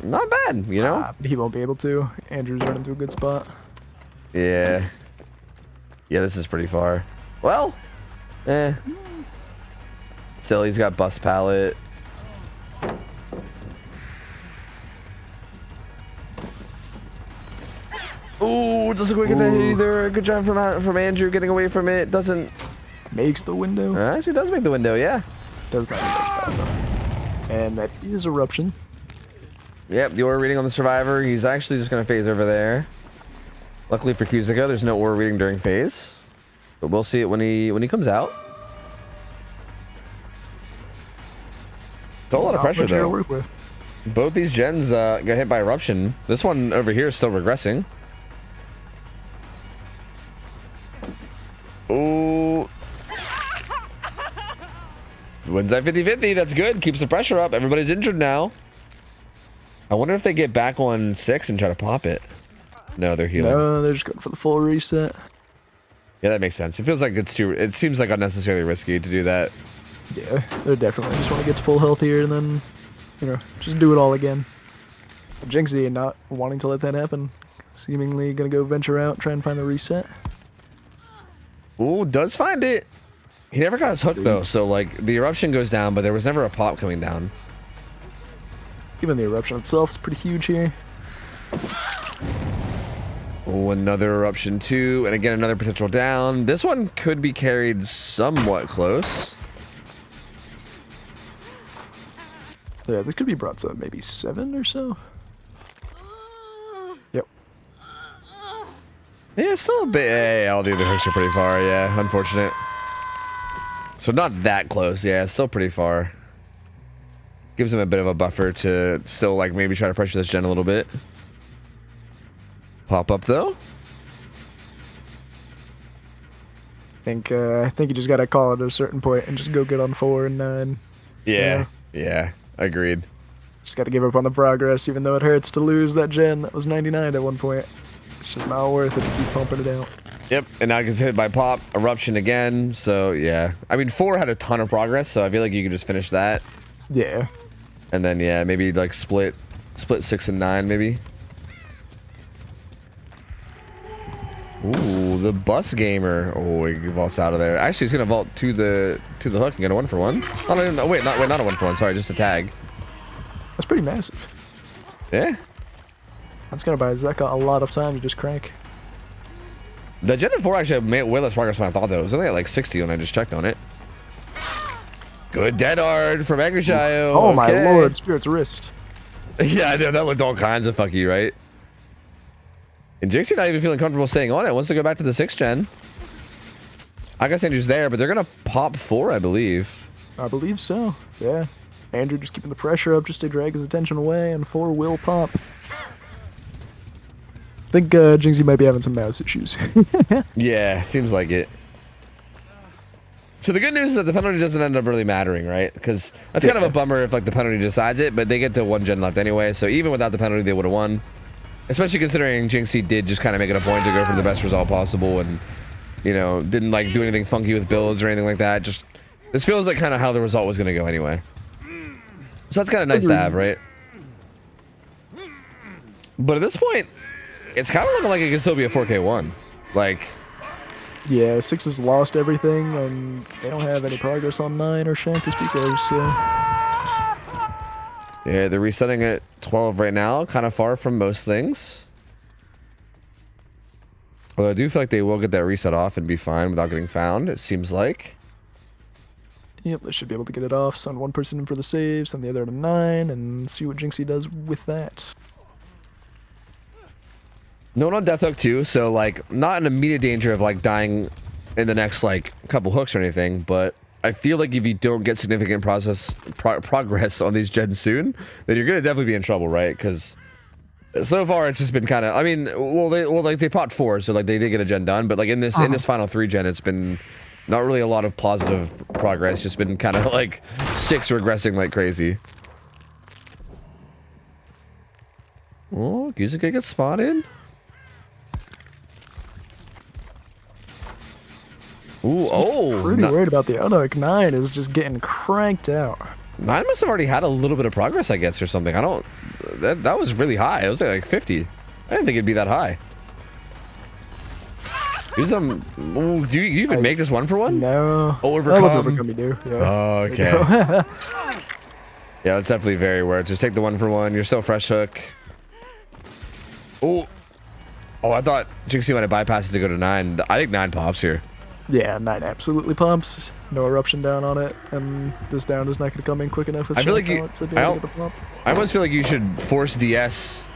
not bad, you know. He won't be able to. Andrew's running to a good spot. Yeah. Yeah, this is pretty far. Well. Still, he's got bust pallet. Ooh, doesn't quite get that hit either. Good job from Andrew getting away from it. Doesn't... Makes the window. Actually does make the window, yeah. Does not make that, and that is eruption. Yep, the aura reading on the survivor. He's actually just going to phase over there. Luckily for Kuzuka, there's no aura reading during phase. But we'll see it when he comes out. It's a lot of pressure though. Work with. Both these gens got hit by eruption. This one over here is still regressing. Ooh. Wins that 50-50. That's good. Keeps the pressure up. Everybody's injured now. I wonder if they get back on 6 and try to pop it. No, they're healing. No, they're just going for the full reset. Yeah, that makes sense. It feels like it's too... It seems like unnecessarily risky to do that. Yeah, they definitely just want to get to full health here and then, you know, just do it all again. But Jinxie not wanting to let that happen. Seemingly going to go venture out, try and find the reset. Ooh, does find it. He never got his hook, though. So, like, the eruption goes down, but there was never a pop coming down. Even the eruption itself is pretty huge here. Oh, another eruption too, and again another potential down. This one could be carried somewhat close. Yeah, this could be brought to maybe 7 or so. Yep. Yeah, still a bit. Yeah, all the other hooks are pretty far. Yeah, unfortunate. So not that close. Yeah, still pretty far. Gives him a bit of a buffer to still like maybe try to pressure this gen a little bit. Pop up though. I think you just gotta call it at a certain point and just go get on 4 and 9. Yeah, agreed. Just gotta give up on the progress, even though it hurts to lose that gen that was 99 at one point. It's just not worth it to keep pumping it out. Yep, and now it gets hit by pop, eruption again. So yeah, I mean 4 had a ton of progress, so I feel like you could just finish that. Yeah. And then yeah, maybe like split 6 and 9 maybe. Ooh, the bus gamer. Oh, he vaults out of there. Actually, he's gonna vault to the hook and get a 1-for-1. Oh no, wait, not a 1-for-1. Sorry, just a tag. That's pretty massive. Yeah. That's gonna buy Zeka a lot of time to just crank. The Gen 4 actually made way less progress than I thought, though. It was only at like 60 when I just checked on it. Good dead hard from Angry Shio. Oh my lord, Spirit's wrist. Yeah, I know, that looked all kinds of funky, right? And Jinxie not even feeling comfortable staying on it. Wants to go back to the 6th gen. I guess Andrew's there, but they're gonna pop 4, I believe. I believe so, yeah. Andrew just keeping the pressure up just to drag his attention away, and 4 will pop. I think Jinxie might be having some mouse issues. Yeah, seems like it. So the good news is that the penalty doesn't end up really mattering, right? Because that's kind of a bummer if like the penalty decides it, but they get to 1 gen left anyway, so even without the penalty, they would have won. Especially considering Jinxie did just kind of make it a point to go for the best result possible and, you know, didn't like do anything funky with builds or anything like that. Just, this feels like kind of how the result was going to go anyway. So that's kind of nice to have, right? But at this point, it's kind of looking like it can still be a 4K1. Like... Yeah, 6 has lost everything, and they don't have any progress on 9 or Shank to speak of, so... Yeah, they're resetting at 12 right now, kind of far from most things. Although I do feel like they will get that reset off and be fine without getting found, it seems like. Yep, they should be able to get it off, send 1 person in for the save, send the other to 9, and see what Jinxie does with that. No one on Death Hook too, so like not in immediate danger of like dying in the next like couple hooks or anything, but I feel like if you don't get significant progress on these gens soon, then you're gonna definitely be in trouble, right? Because so far it's just been kind of, I mean, they popped 4, so like they did get a gen done, but like in this final 3 gen, it's been not really a lot of positive progress, just been kind of like 6 regressing like crazy. Oh, Gizuka gets spotted. Ooh, oh! Pretty worried about the Unoak. 9 is just getting cranked out. 9 must have already had a little bit of progress, I guess, or something. I don't... That was really high. It was like 50. I didn't think it'd be that high. Do some... Ooh, do you even make this 1-for-1? No. Oh, overcome. Overcome you do. Yeah. Oh, okay. Yeah, it's definitely very worth. Just take the 1-for-1. You're still fresh hook. Oh. Oh, I thought Jinxie might have bypassed it to go to 9. I think 9 pops here. Yeah, 9 absolutely pumps. No eruption down on it, and this down is not going to come in quick enough. I feel like you... I almost feel like you should force DS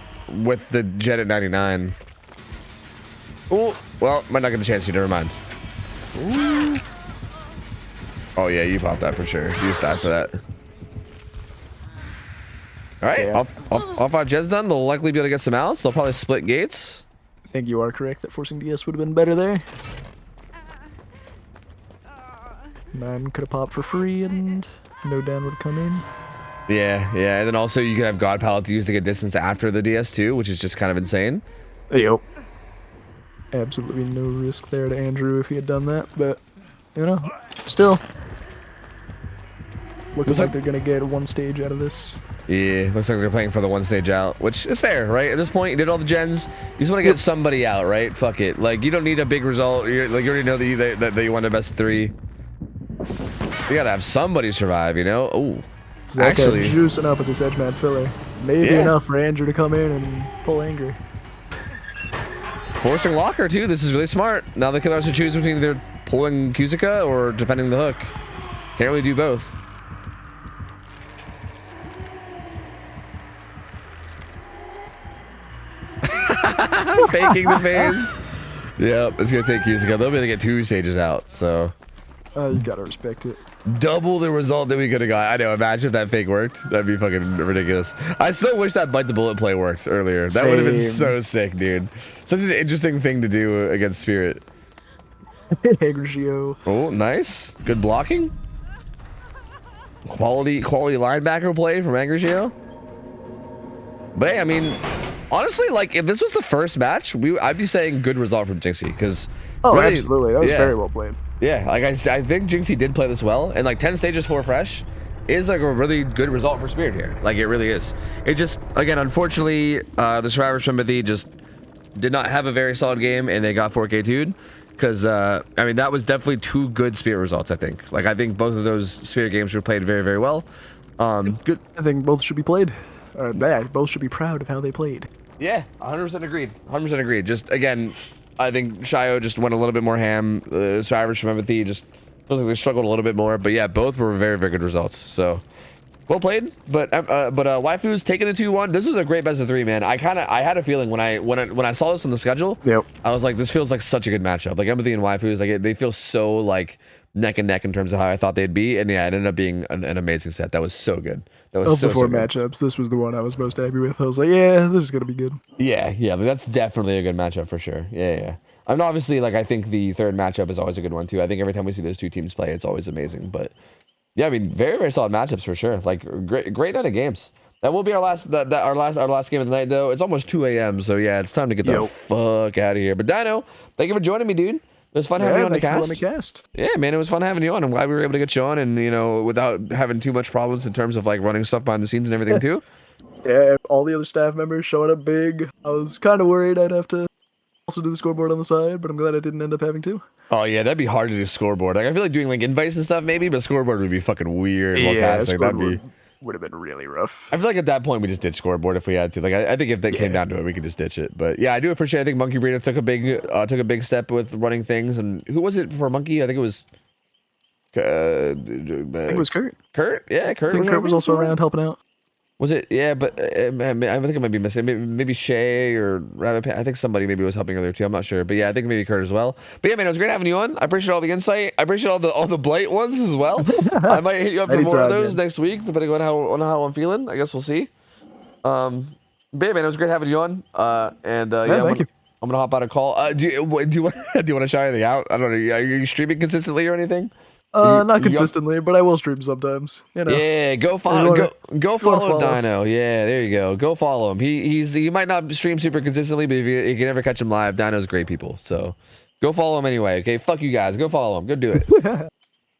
with the jet at 99. Oh, well, might not get a chance to. Never mind. Ooh. Oh yeah, you popped that for sure. You just died for that. All right, yeah. all 5 jets done. They'll likely be able to get some outs. They'll probably split gates. I think you are correct that forcing DS would have been better there. 9 could have popped for free and no down would come in. Yeah, and then also you could have God Palette to use to get distance after the DS too, which is just kind of insane. Yep. Absolutely no risk there to Andrew if he had done that, but, you know, still. Looks like they're going to get 1 stage out of this. Yeah, looks like they're playing for the 1 stage out, which is fair, right? At this point, you did all the gens. You just want to get somebody out, right? Fuck it. Like, you don't need a big result. You already know that you won the best of 3. You gotta have somebody survive, you know? Oh, actually juicing up at this edge man filler. Maybe enough for Andrew to come in and pull Angry. Forcing locker too. This is really smart. Now the killer has to choose between either pulling Kuzuka or defending the hook. Can't really do both. Faking the phase. Yep, it's gonna take Kuzuka. They'll be able to get 2 stages out, so. You gotta respect it. Double the result that we could have got. I know, imagine if that fake worked. That'd be fucking ridiculous. I still wish that bite the bullet play worked earlier. That would have been so sick, dude. Such an interesting thing to do against Spirit. Agrigio. Oh, nice. Good blocking. Quality linebacker play from Agrigio. But hey, I mean, honestly, like if this was the first match, I'd be saying good result from Jinxie because. Oh, really, absolutely. That was very well played. Yeah, like I think Jinxie did play this well, and like 10 stages 4 fresh is like a really good result for Spirit here. Like it really is. It just, again, unfortunately, the Survivor's Sympathy just did not have a very solid game and they got 4K2'd. Because, I mean, that was definitely 2 good Spirit results, I think. Like, I think both of those Spirit games were played very, very well. Good. I think both should be played. Both should be proud of how they played. Yeah, 100% agreed. 100% agreed. Just, again, I think Shio just went a little bit more ham. Survivors from Empathy just feels like they struggled a little bit more. But, yeah, both were very, very good results. So, well played. But Waifu's taking the 2-1. This was a great best of 3, man. I had a feeling when I saw this on the schedule. Yep. I was like, this feels like such a good matchup. Like Empathy and Waifu's, like they feel so like neck and neck in terms of how I thought they'd be. And yeah, it ended up being an amazing set. That was so good. That was of the 4 matchups, this was the one I was most happy with. I was like, yeah, this is gonna be good. Yeah, but that's definitely a good matchup for sure. Yeah. I mean, obviously, like I think the 3rd matchup is always a good one too. I think every time we see those 2 teams play, it's always amazing. But yeah, I mean, very, very solid matchups for sure. Like great night of games. That will be our last game of the night though. It's almost 2 a.m. So yeah, it's time to get the fuck out of here. But Dino, thank you for joining me, dude. It was fun having you on the cast. Yeah, man, it was fun having you on. I'm glad we were able to get you on, and you know, without having too much problems in terms of like running stuff behind the scenes and everything too. Yeah, all the other staff members showing up big. I was kind of worried I'd have to also do the scoreboard on the side, but I'm glad I didn't end up having to. Oh yeah, that'd be hard to do scoreboard. Like I feel like doing like invites and stuff maybe, but scoreboard would be fucking weird. Yeah, scoreboard would have been really rough. I feel like at that point we just did scoreboard if we had to. Like I think if that came down to it, we could just ditch it. But yeah, I do appreciate. I think Monkey Breeder took a big step with running things. And who was it for Monkey? I think it was. I think it was Kurt. Kurt, yeah, Kurt. I think Kurt was also around helping out. Was it? Yeah, but I think I might be missing. Maybe Shay or Rabbit. I think somebody maybe was helping earlier too. I'm not sure, but yeah, I think maybe Kurt as well. But yeah, man, it was great having you on. I appreciate all the insight. I appreciate all the blight ones as well. I might hit you up for more of those next week, depending on how I'm feeling. I guess we'll see. But yeah, man, it was great having you on. Yeah, thank you. I'm gonna hop out a call. Do you want to shout anything out? I don't know. Are you streaming consistently or anything? Not consistently, but I will stream sometimes. You know. Yeah, go follow Dino. Yeah, there you go. Go follow him. He might not stream super consistently, but if you can ever catch him live, Dino's great people. So go follow him anyway. Okay, fuck you guys. Go follow him. Go do it.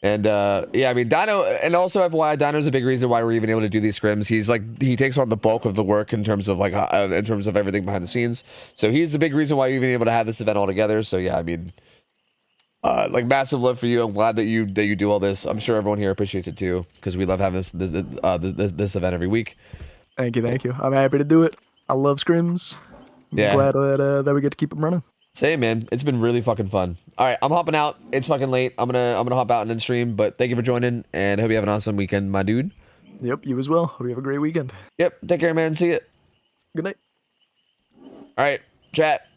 And yeah, I mean Dino, and also FYI, Dino's a big reason why we're even able to do these scrims. He takes on the bulk of the work in terms of like in terms of everything behind the scenes. So he's the big reason why we've been able to have this event all together. So yeah, I mean. Like massive love for you. I'm glad that you do all this. I'm sure everyone here appreciates it too, because we love having this event every week. Thank you. I'm happy to do it. I love scrims. I'm glad that we get to keep them running. Same, man. It's been really fucking fun. All right, I'm hopping out. It's fucking late. I'm gonna hop out and then stream. But thank you for joining, and I hope you have an awesome weekend, my dude. Yep, you as well. Hope you have a great weekend. Yep. Take care, man. See ya. Good night. All right, chat.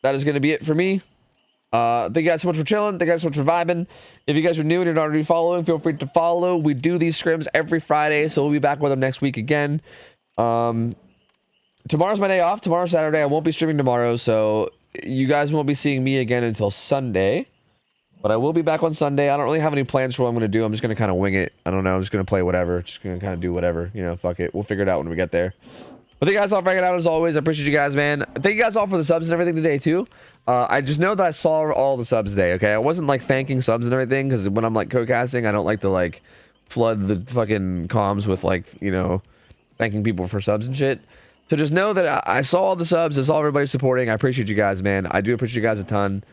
That is gonna be it for me. Thank you guys so much for chilling. Thank you guys so much for vibing. If you guys are new and you're not already following, feel free to follow. We do these scrims every Friday, so we'll be back with them next week again. Tomorrow's my day off. Tomorrow's Saturday. I won't be streaming tomorrow, so you guys won't be seeing me again until Sunday. But I will be back on Sunday. I don't really have any plans for what I'm going to do. I'm just going to kind of wing it. I don't know. I'm just going to play whatever. Just going to kind of do whatever. You know, fuck it. We'll figure it out when we get there. But thank you guys all for hanging out as always. I appreciate you guys, man. Thank you guys all for the subs and everything today, too. I just know that I saw all the subs today, okay? I wasn't, like, thanking subs and everything, because when I'm, like, co-casting, I don't like to, like, flood the fucking comms with, like, you know, thanking people for subs and shit. So just know that I saw all the subs. I saw everybody supporting. I appreciate you guys, man. I do appreciate you guys a ton.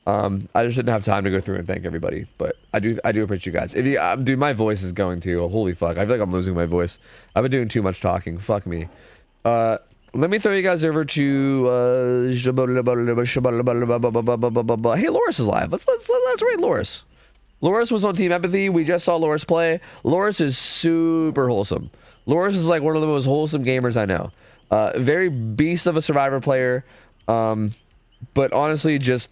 I just didn't have time to go through and thank everybody, but I do appreciate you guys. If you, dude, my voice is going to, holy fuck. I feel like I'm losing my voice. I've been doing too much talking. Fuck me. Let me throw you guys over to hey, Loris is live. Let's rate Loris. Loris was on Team Empathy. We just saw Loris play. Loris is super wholesome. Loris is like one of the most wholesome gamers I know. Very beast of a Survivor player, but honestly just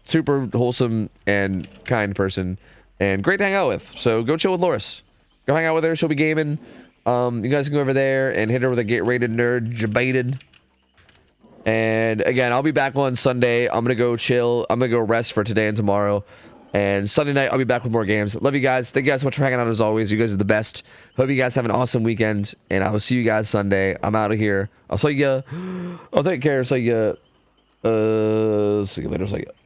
super wholesome and kind person and great to hang out with. So go chill with Loris. Go hang out with her. She'll be gaming. You guys can go over there and hit her with a Get Rated Nerd Debated. And again, I'll be back on Sunday. I'm gonna go chill. I'm gonna go rest for today and tomorrow. And Sunday night, I'll be back with more games. Love you guys. Thank you guys so much for hanging out as always. You guys are the best. Hope you guys have an awesome weekend. And I will see you guys Sunday. I'm out of here. I'll see you. I'll take care. See you later. See you.